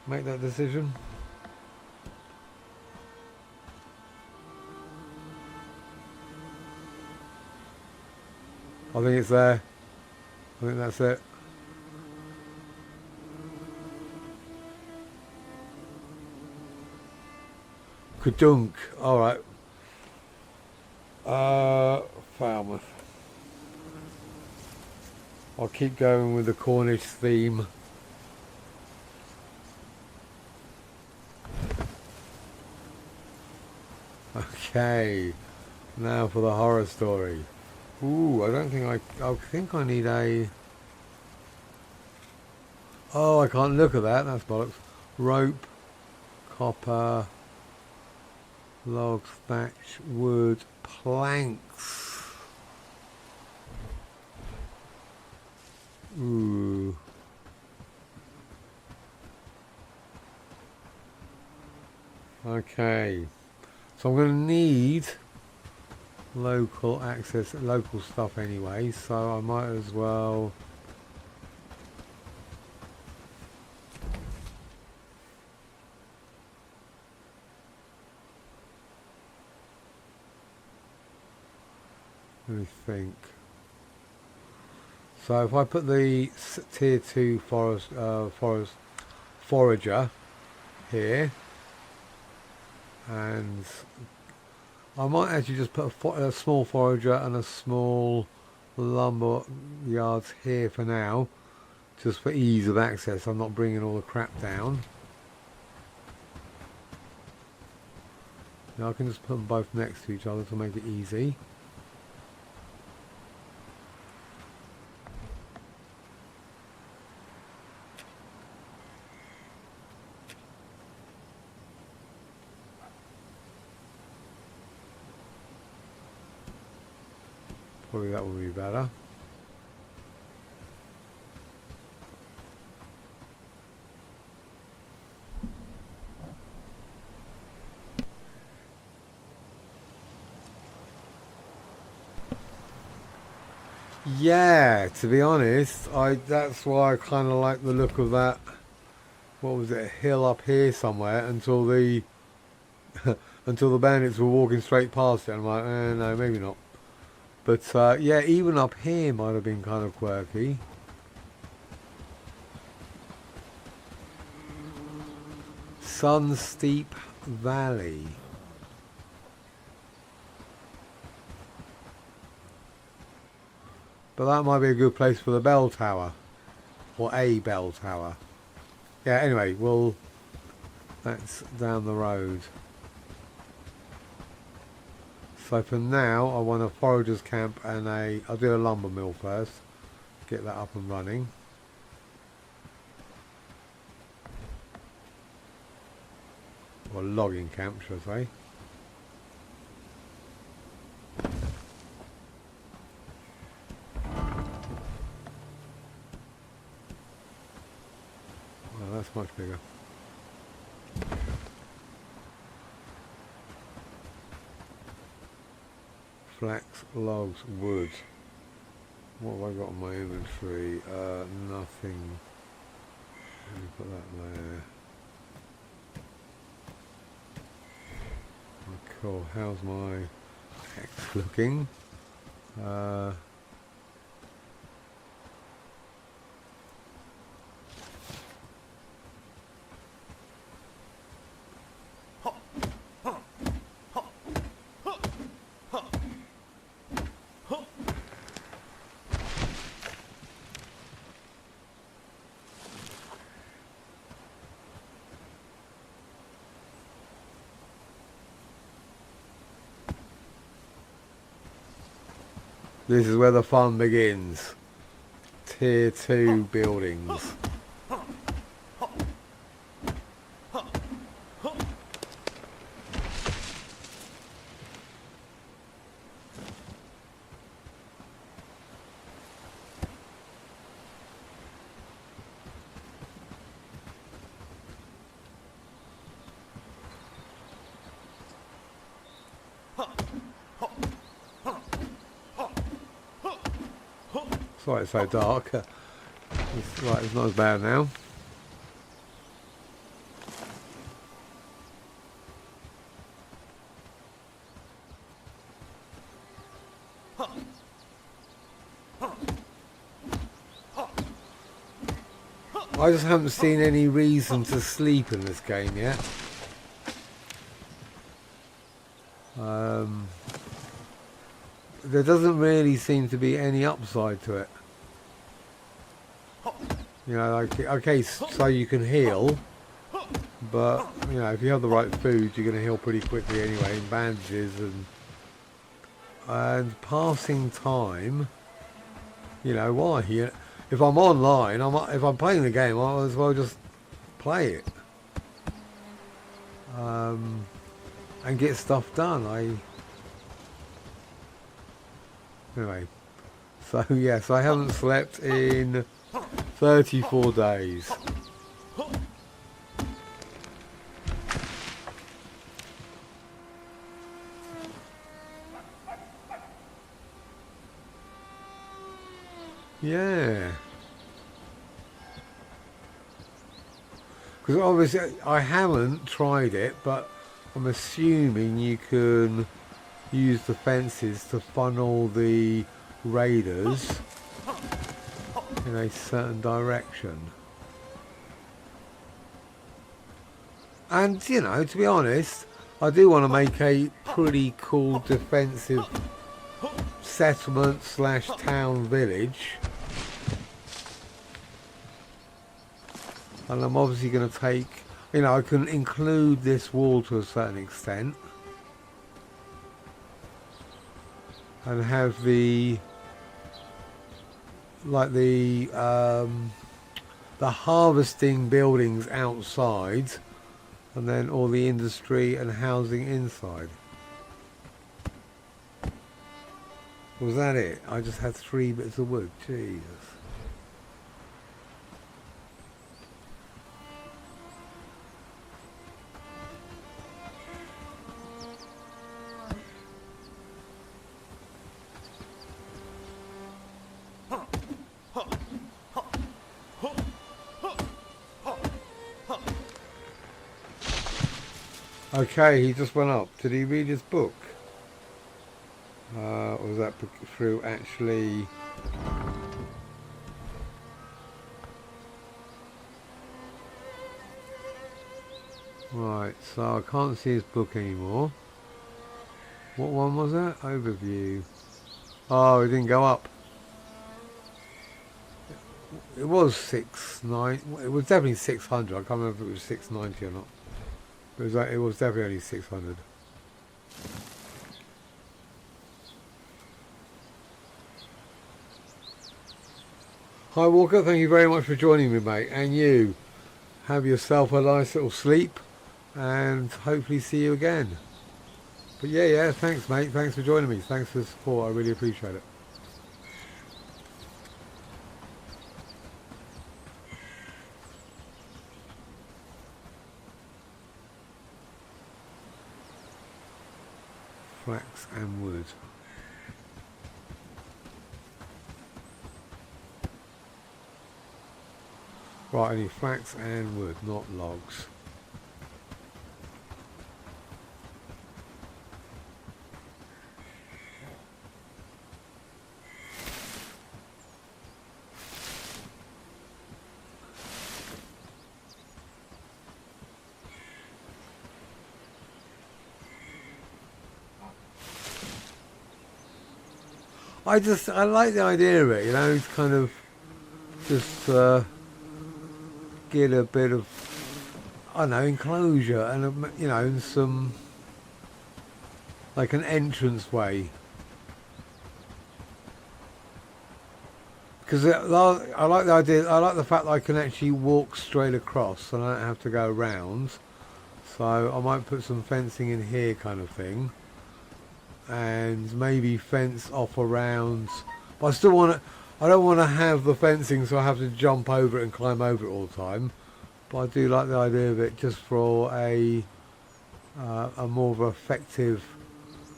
Make that decision? I think it's there. I think that's it. Kadunk. Alright. Falmouth. I'll keep going with the Cornish theme. Okay. Now for the horror story. Ooh, I don't think I think I need a... Oh, I can't look at that. That's bollocks. Rope, copper, logs, thatch, wood, planks. Ooh. Okay. So I'm going to need local access, local stuff anyway, so I might as well... Let me think. So if I put the tier 2 forager here, and I might actually just put a small forager and a small lumber yards here for now, just for ease of access. I'm not bringing all the crap down. Now I can just put them both next to each other to make it easy. Probably that would be better. Yeah, to be honest, that's why I kind of like the look of that. What was it, a hill up here somewhere until the until the bandits were walking straight past it. I'm like, no, maybe not. But yeah, even up here might have been kind of quirky. Sun Steep Valley. But that might be a good place for the bell tower. Or a bell tower. Yeah, anyway, well, that's down the road. So for now, I want a forager's camp and I'll do a lumber mill first. Get that up and running. Or logging camp, should I say. That's much bigger. Flax, logs, wood. What have I got in my inventory? Nothing. Let me put that there. Cool. How's my text looking? This is where the fun begins. Tier 2 buildings. Sorry it's so dark. It's, right, it's not as bad now. I just haven't seen any reason to sleep in this game yet. There doesn't really seem to be any upside to it. You know, like, okay, so you can heal, but, you know, if you have the right food, you're going to heal pretty quickly anyway, in bandages and passing time, you know, why? If I'm online, if I'm playing the game, I might as well just play it. And get stuff done. Anyway, so yes, I haven't slept in 34 days. Yeah. Because obviously I haven't tried it, but I'm assuming you can use the fences to funnel the raiders in a certain direction. And, you know, to be honest, I do want to make a pretty cool defensive settlement / town village. And I'm obviously going to take, you know, I can include this wall to a certain extent. And have the, like the harvesting buildings outside, and then all the industry and housing inside. Was that it? I just had 3 bits of wood. Jesus. Okay, he just went up. Did he read his book? Or was that through actually... Right, so I can't see his book anymore. What one was that? Overview. Oh, it didn't go up. It was 690. It was definitely 600. I can't remember if it was 690 or not. It was definitely only 600. Hi Walker, thank you very much for joining me, mate. And you, have yourself a nice little sleep and hopefully see you again. But yeah, thanks mate. Thanks for joining me. Thanks for the support. I really appreciate it. Flax and wood. Right, only flax and wood, not logs. I like the idea of it, you know, it's kind of just get a bit of, I don't know, enclosure and, you know, and some, like an entrance way. Because I like the idea, I like the fact that I can actually walk straight across and I don't have to go around. So I might put some fencing in here kind of thing. And maybe fence off around, but I still want to, I don't want to have the fencing so I have to jump over it and climb over it all the time, but I do like the idea of it just for a more of an effective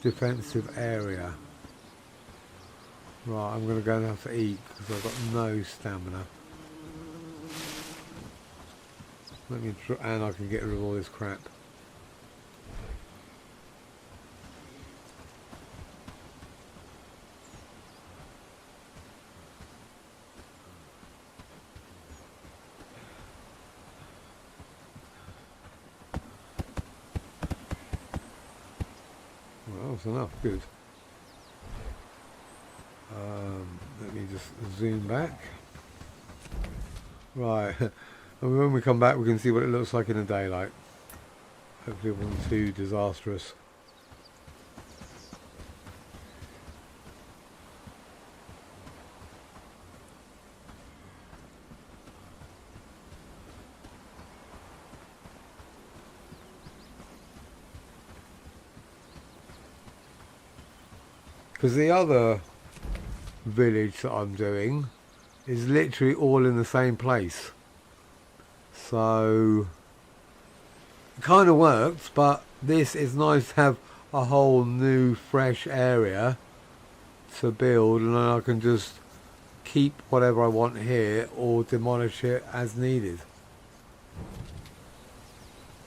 defensive area. Right, I'm going to go and have to eat because I've got no stamina. And I can get rid of all this crap. That's enough, good. Let me just zoom back. Right, and when we come back we can see what it looks like in the daylight. Hopefully it wasn't too disastrous. Because the other village that I'm doing is literally all in the same place. So it kind of works, but this is nice to have a whole new fresh area to build, and then I can just keep whatever I want here or demolish it as needed.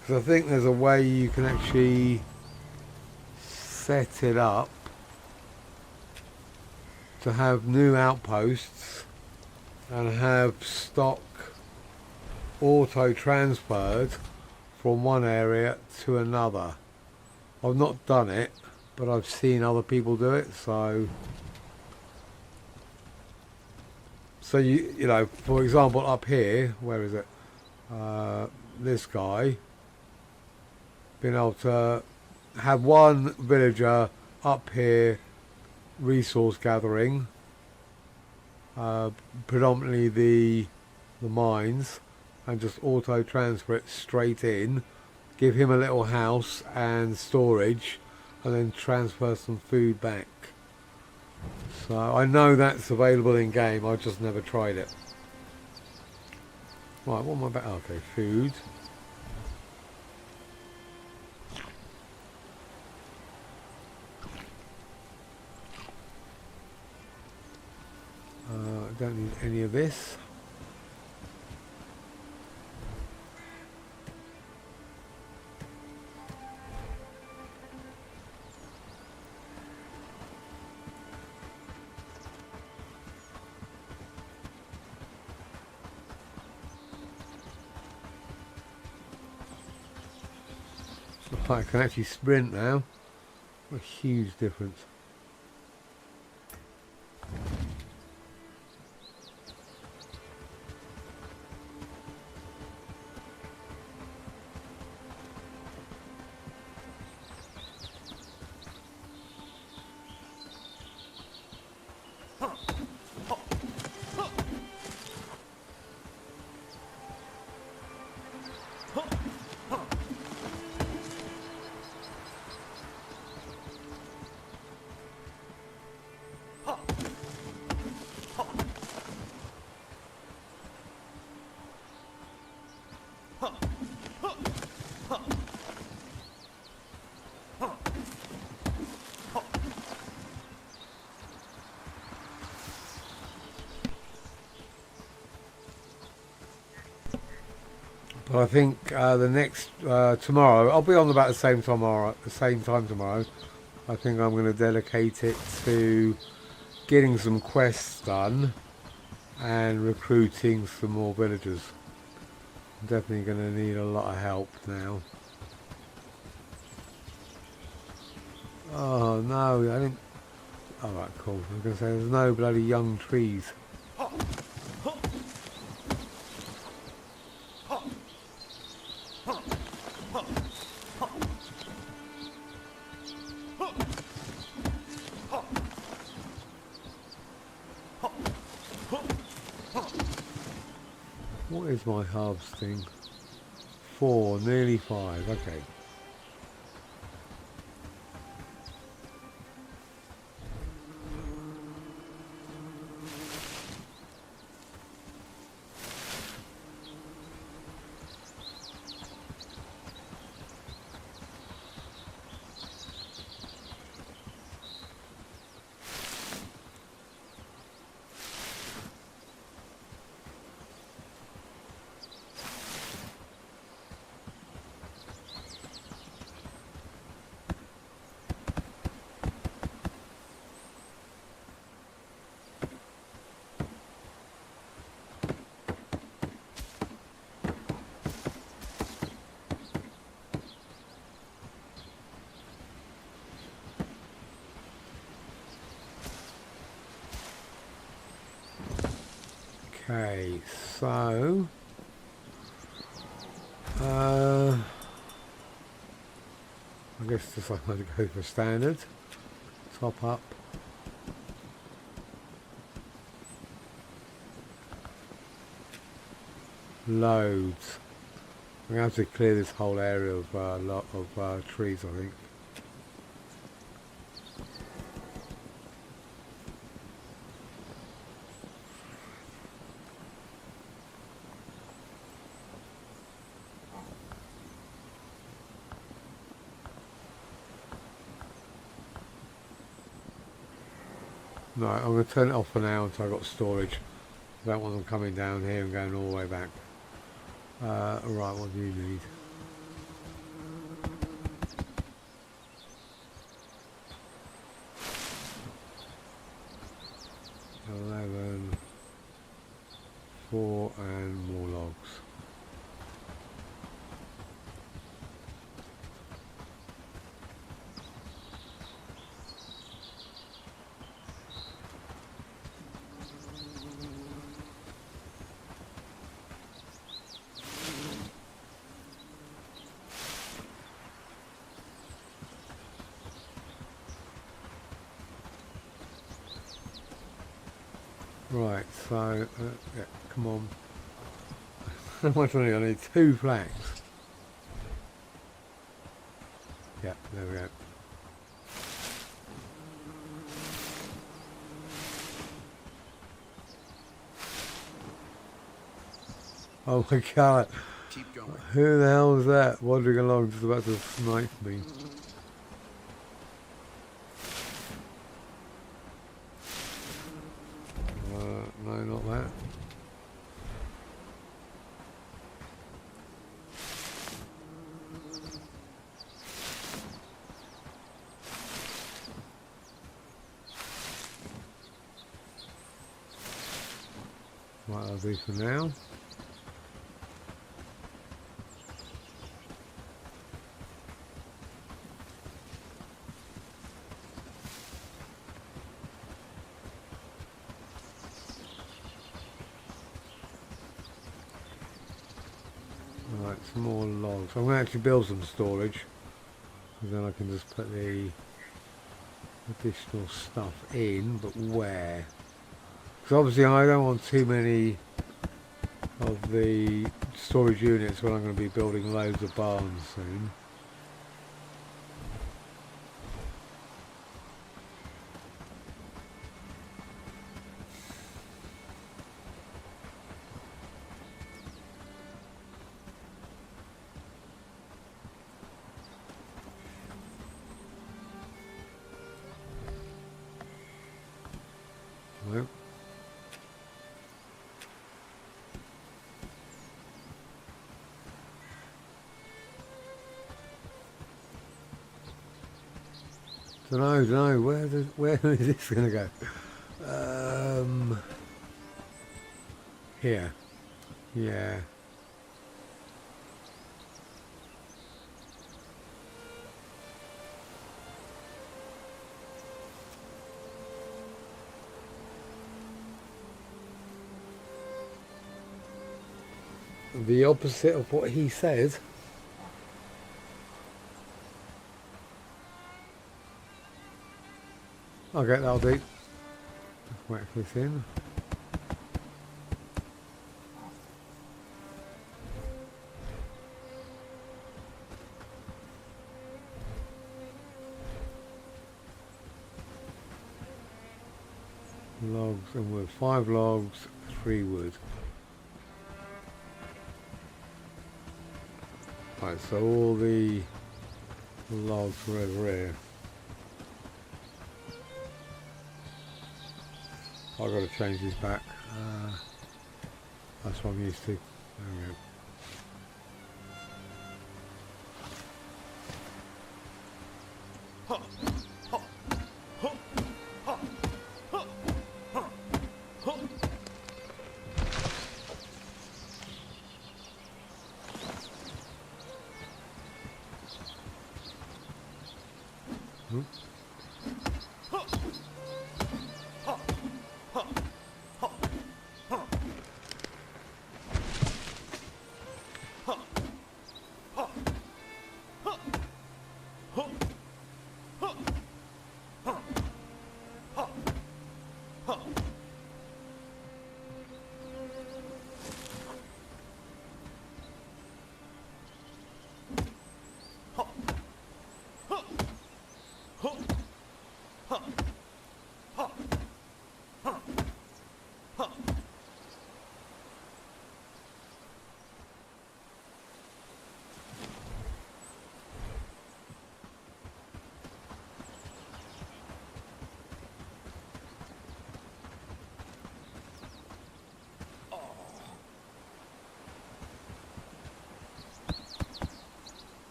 Because I think there's a way you can actually set it up to have new outposts and have stock auto transferred from one area to another. I've not done it, but I've seen other people do it, so you know, for example, up here, where is it, this guy, being able to have one villager up here resource gathering, predominantly the mines, and just auto transfer it straight in, give him a little house and storage, and then transfer some food back. So I know that's available in game, I've just never tried it. Right, what am I about? Okay, food. I don't need any of this. I can actually sprint now. A huge difference. But I think the next tomorrow, I'll be on about the same time tomorrow. I think I'm going to dedicate it to getting some quests done and recruiting some more villagers. I'm definitely going to need a lot of help now. Oh no, I didn't. Alright, cool. I was going to say there's no bloody young trees. What is my harvesting? 4, nearly 5, okay. Okay, so I guess just I'm going to go for standard, top up. Loads. I'm going to have to clear this whole area of lot of trees, I think. Right, I'm going to turn it off for now until I've got storage. I don't want them coming down here and going all the way back. Right, what do you need? $11, 4 and more logs. Right, so, yeah, come on. How much do I need? I need 2 flags. Yeah, there we go. Oh my god. Keep going. Who the hell was that wandering along just about to snipe me? No, not that. Right, I'll do for now. Right, some more logs. I'm going to actually build some storage, and then I can just put the additional stuff in, but where? Because obviously I don't want too many of the storage units when I'm going to be building loads of barns soon. Nope. Don't know. Where is this going to go? Here. Yeah. The opposite of what he said. Okay, that'll do. Just whack this in. Logs and wood. 5 logs, 3 wood. Right, so all the logs are over here. I've got to change this back. That's what I'm used to. There we go.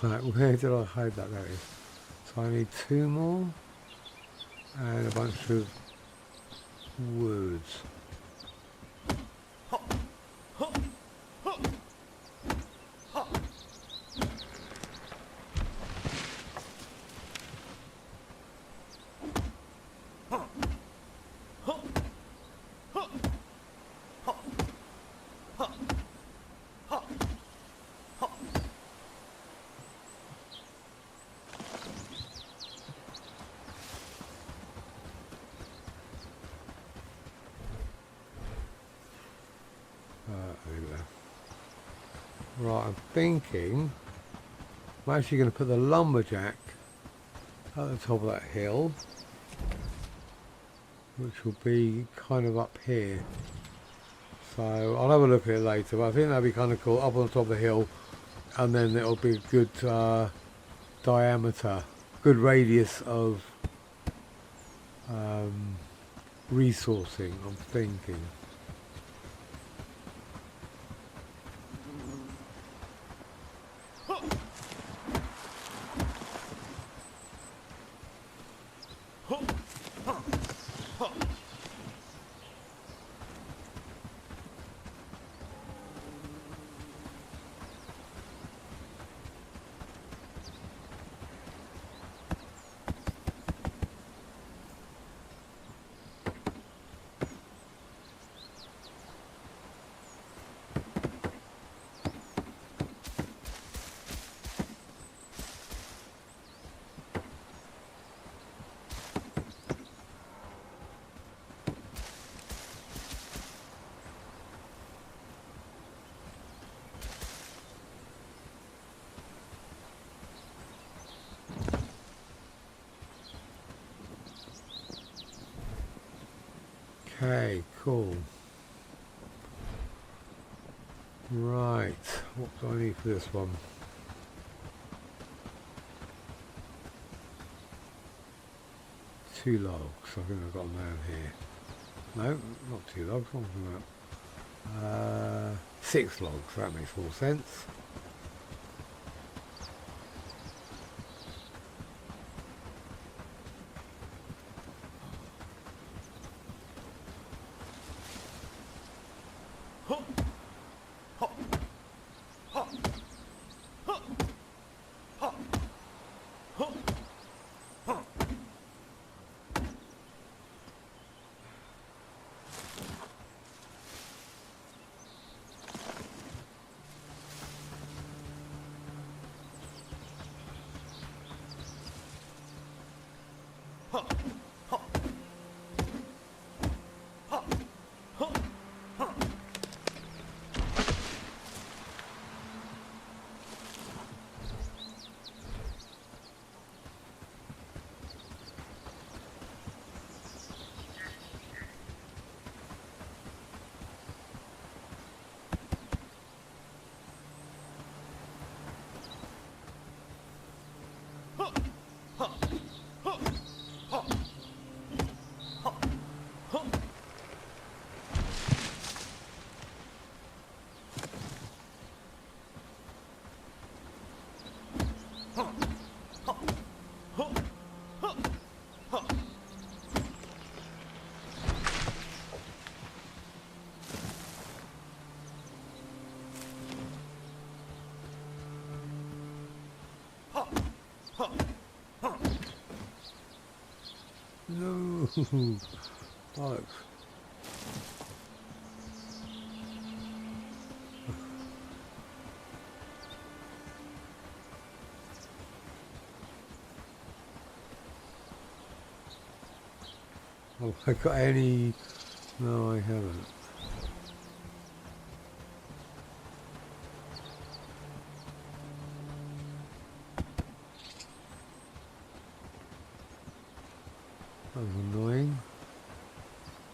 Right, where did I hide that? There it is. So I need 2 more and a bunch of woods. Right, I'm thinking I'm actually going to put the lumberjack at the top of that hill, which will be kind of up here. So I'll have a look at it later, but I think that'd be kind of cool, up on the top of the hill, and then it'll be a good diameter, good radius of resourcing, I'm thinking. Okay, cool. Right, what do I need for this one? 2 logs, I think I've got them down here. No, not 2 logs, one from that. 6 logs, that makes more sense. No, bollocks. Have I got any? No, I haven't. That was annoying.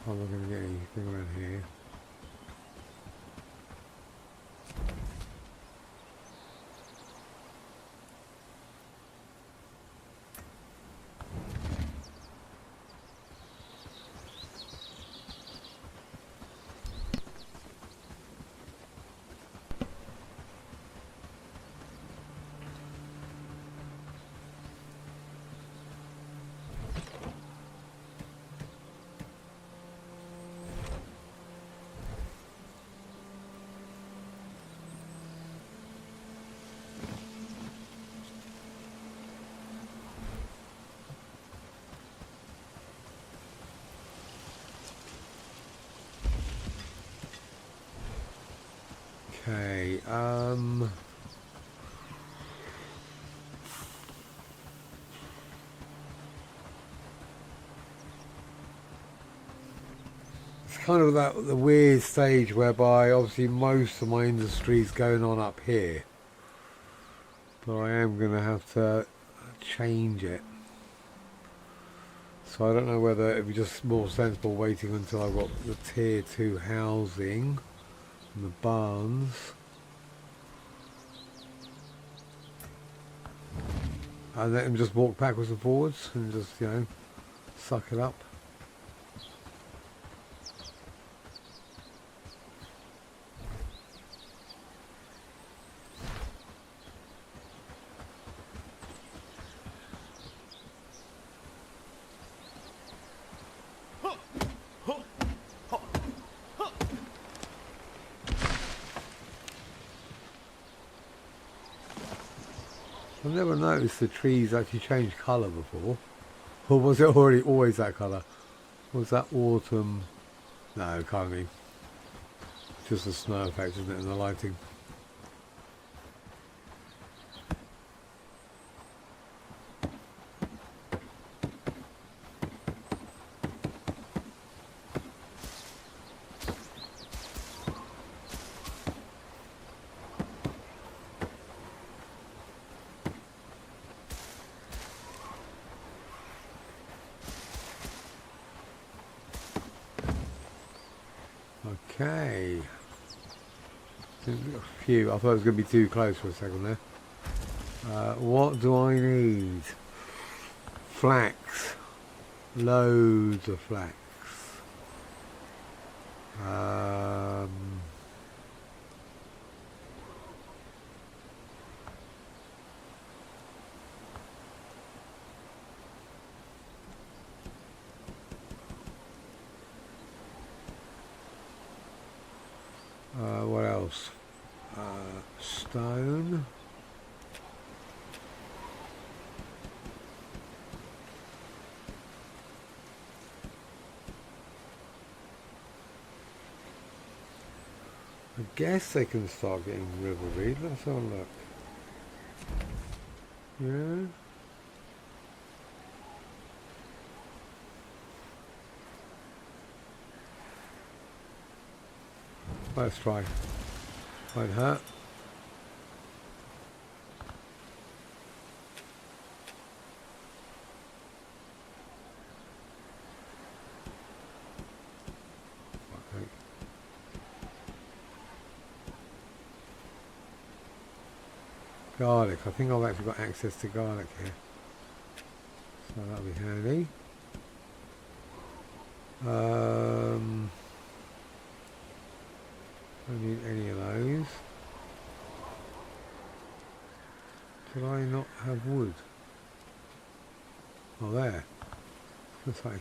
How am I going to get anything around here? Okay, it's kind of the weird stage whereby obviously most of my industry is going on up here, but I am going to have to change it. So I don't know whether it'd be just more sensible waiting until I've got the tier 2 housing and the barns. And let him just walk backwards and forwards and just, you know, suck it up. I've never noticed the trees actually change colour before. Or was it always that colour? Was that autumn? No, it can't be. Just the snow effect, isn't it, and the lighting. Okay. A few. I thought it was going to be too close for a second there. What do I need? Flax. Loads of flax. What else? Stone. I guess they can start getting rivalry. Let's have a look. Yeah. Let's try. Won't hurt. Okay. Garlic. I think I've actually got access to garlic here. So that'll be handy. Don't need any of those. Did I not have wood? Oh, there. Let's say.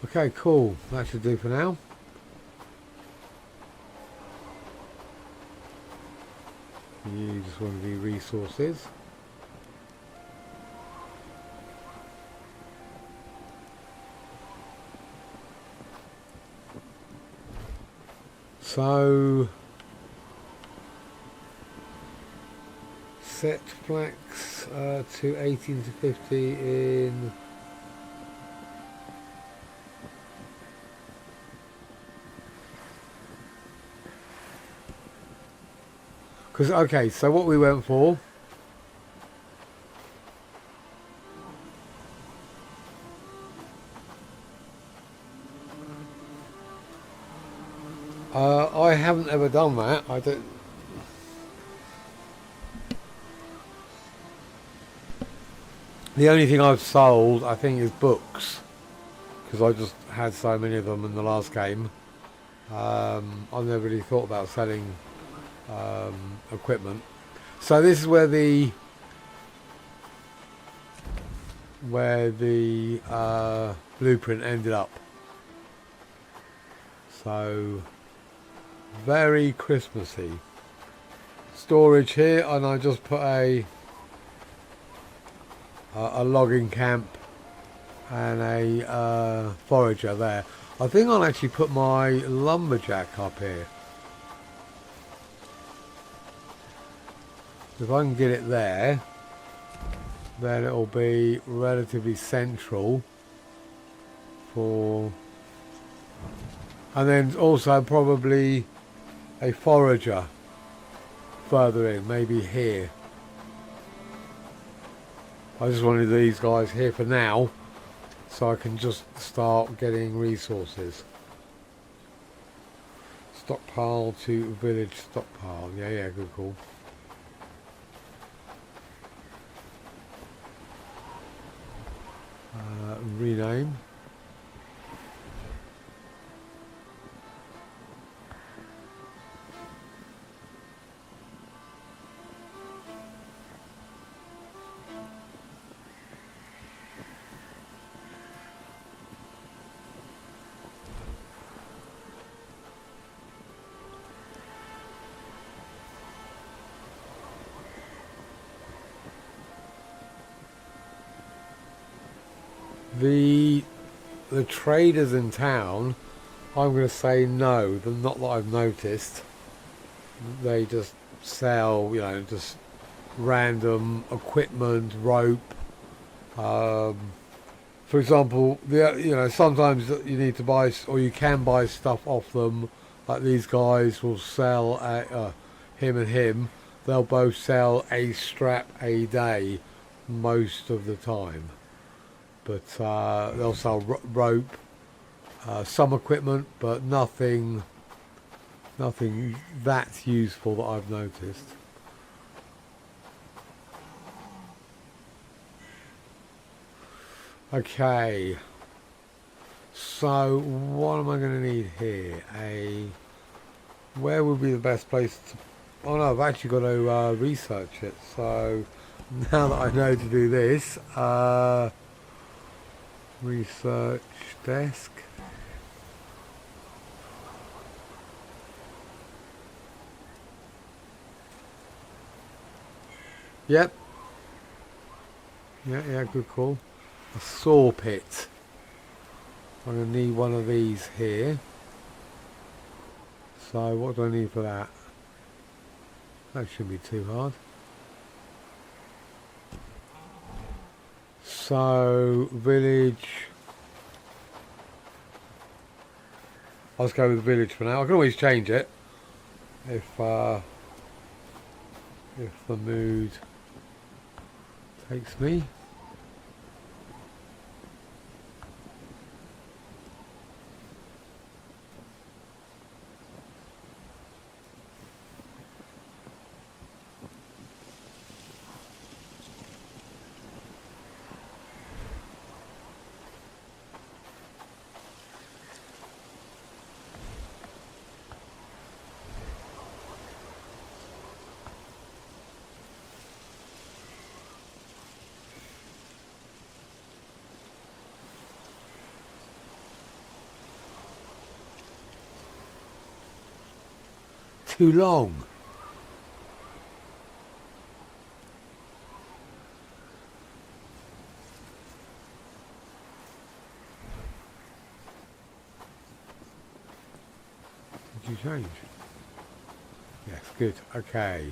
Okay, cool. That should do for now. You just want to be resources. So set flax to 18 to 50 in because okay, so what we went for I haven't ever done that. I don't. The only thing I've sold, I think, is books, because I just had so many of them in the last game. I've never really thought about selling equipment. So this is where the blueprint ended up. So very Christmassy. Storage here, and I just put a logging camp and a forager there. I think I'll actually put my lumberjack up here. If I can get it there, then it'll be relatively central for, and then also probably a forager further in, maybe here. I just wanted these guys here for now, so I can just start getting resources. Stockpile to village stockpile. Yeah, good call. Rename. The traders in town, I'm going to say no. Not that I've noticed. They just sell, you know, just random equipment, rope. For example, you know, sometimes you need to buy, or you can buy stuff off them. Like these guys will sell him and him. They'll both sell a strap a day most of the time. But they'll sell rope, some equipment, but nothing that's useful that I've noticed. Okay, so what am I going to need here? Where would be the best place to? Oh no, I've actually got to research it. So now that I know to do this. Research desk. Yep. Yeah, good call. A saw pit. I'm going to need one of these here. So what do I need for that? That shouldn't be too hard. So, village. I'll just go with village for now. I can always change it if the mood takes me. Too long. Did you change? Yes, good. Okay.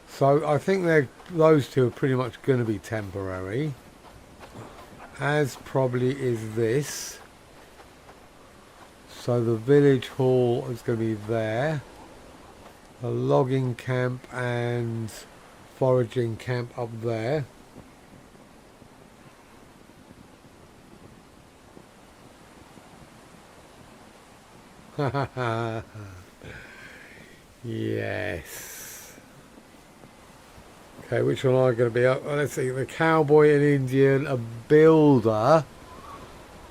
So I think those two are pretty much going to be temporary, as probably is this. So the village hall is going to be there, a logging camp and foraging camp up there. Yes. Okay, which one am I going to be? Let's see, the cowboy and Indian, a builder.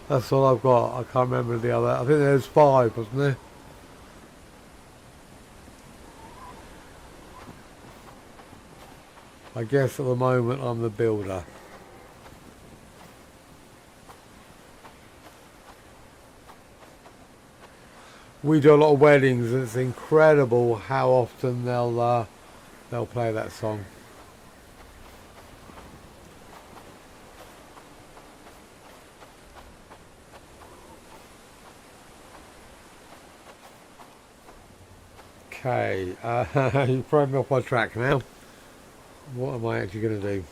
That's all I've got. I can't remember the other. I think there's 5, wasn't there? I guess at the moment I'm the builder. We do a lot of weddings, and it's incredible how often they'll play that song. Okay, you've thrown me off my track now. What am I actually going to do?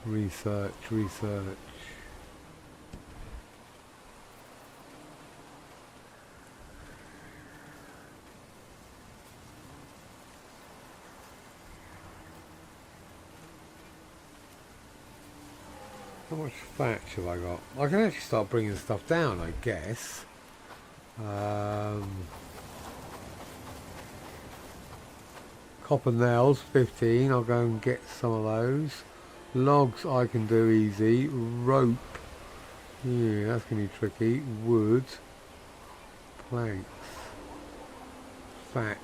Research. How much thatch have I got? I can actually start bringing stuff down, I guess. Copper nails, 15. I'll go and get some of those. Logs I can do easy. Rope. Yeah, that's going to be tricky. Wood. Planks. Thatch.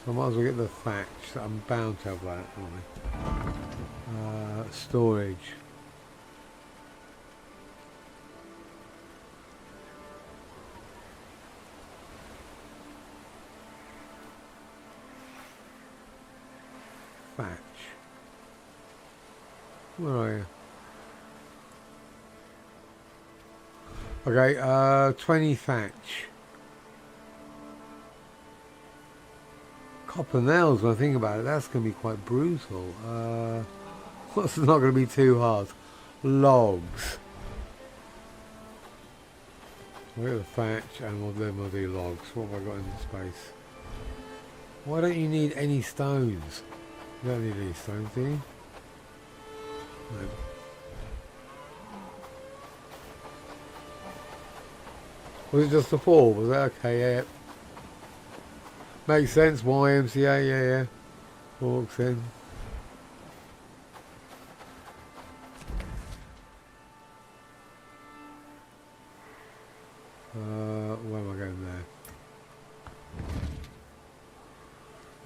So I might as well get the thatch. I'm bound to have that, aren't I? Storage. Thatch. Where are you? Okay, 20 thatch. Copper nails, when I think about it, that's going to be quite brutal. What's not going to be too hard? Logs. We'll get the thatch and then we'll do logs. What have I got in the space? Why don't you need any stones? You don't need any stones, do you? No. Was it just the 4? Was that okay? Yeah. Makes sense. YMCA, yeah. Walks in. Where am I going there?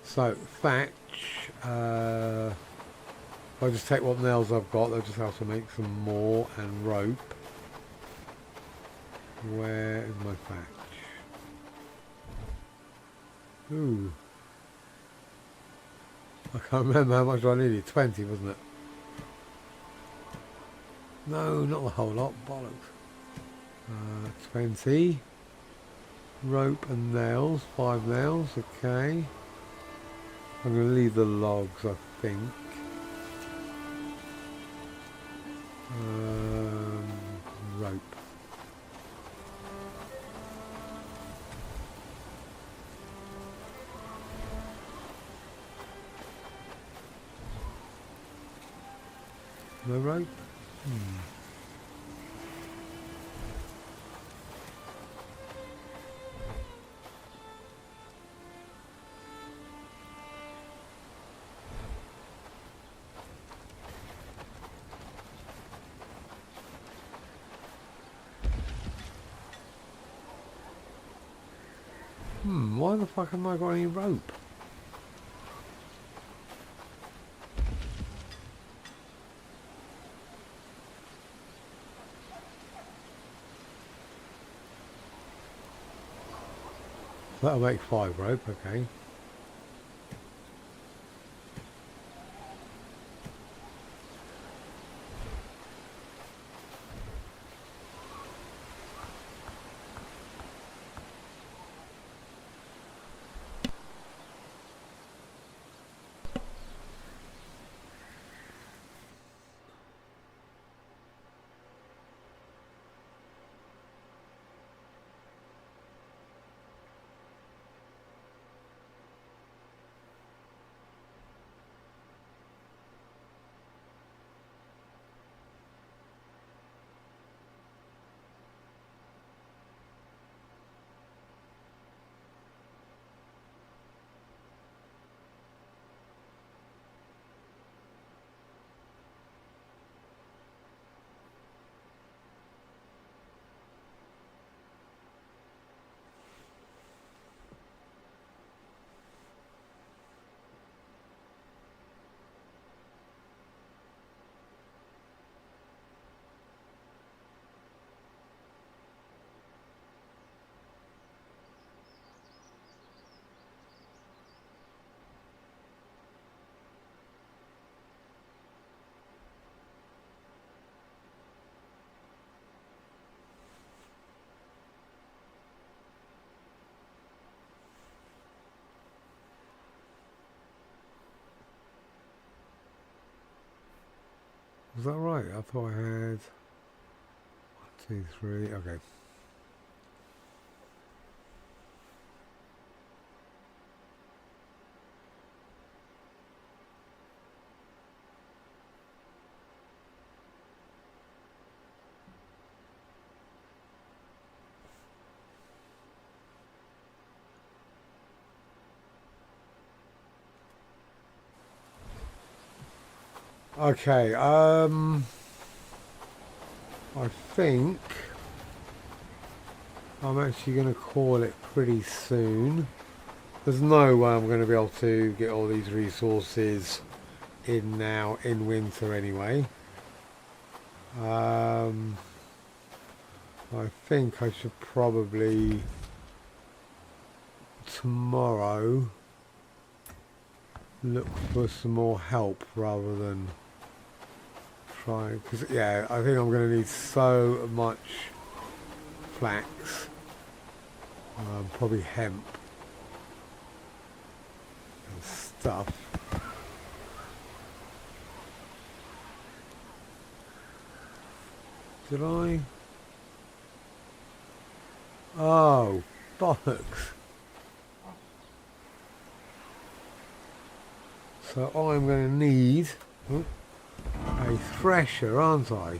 So, thatch. If I just take what nails I've got, I'll just have to make some more and rope. Where is my thatch? Ooh. I can't remember how much I needed. 20, wasn't it? No, not the whole lot. Bollocks. 20. Rope and nails. 5 nails. Okay. I'm going to leave the logs, I think. Rope. No rope? Why the fuck have I got any rope? That'll make 5 rope, okay. that right? I thought I had 1, 2, 3. Okay. Okay, I think I'm actually going to call it pretty soon. There's no way I'm going to be able to get all these resources in now in winter anyway. I think I should probably tomorrow look for some more help rather than try, because yeah, I think I'm going to need so much flax, probably hemp and stuff. Did I? Oh, bollocks. So I'm going to need a thresher, aren't I?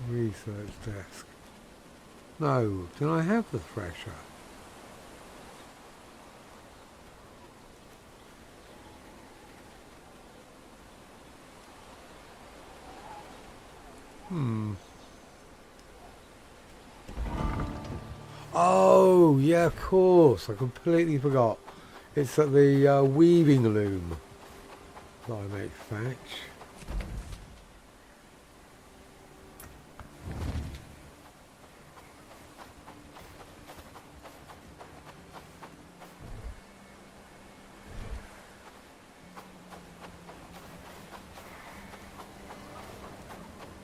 Research desk. No, did I have the thresher? Oh, yeah, of course. I completely forgot. It's at the weaving loom that I make thatch.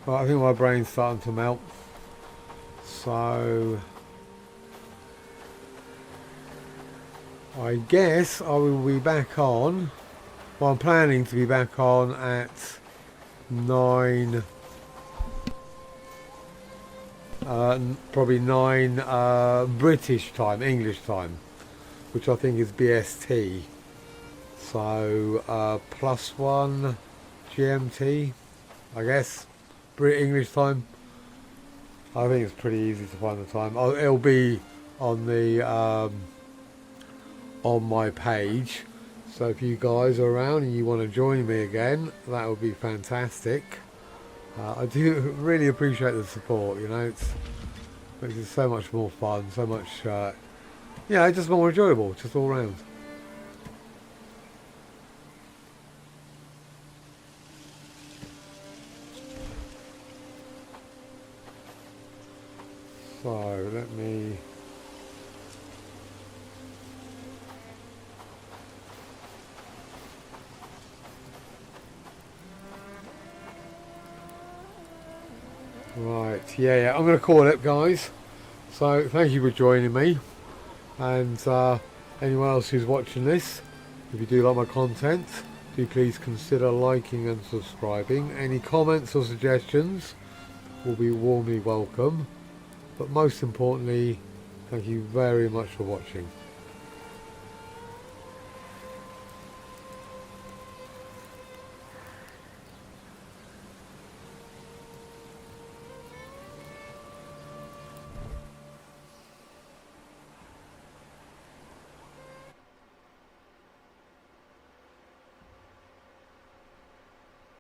Well, I think my brain's starting to melt. So I guess I will be back on. Well, I'm planning to be back on at 9, probably 9 British time, English time, which I think is BST. So +1 GMT, I guess, English time. I think it's pretty easy to find the time. It'll be on the on my page, so if you guys are around and you want to join me again, that would be fantastic. I do really appreciate the support, you know, it makes it so much more fun, so much yeah, just more enjoyable, just all round. So let me right, yeah, I'm going to call it, guys. So thank you for joining me, and anyone else who's watching this, if you do like my content, do please consider liking and subscribing. Any comments or suggestions will be warmly welcome, but most importantly, thank you very much for watching.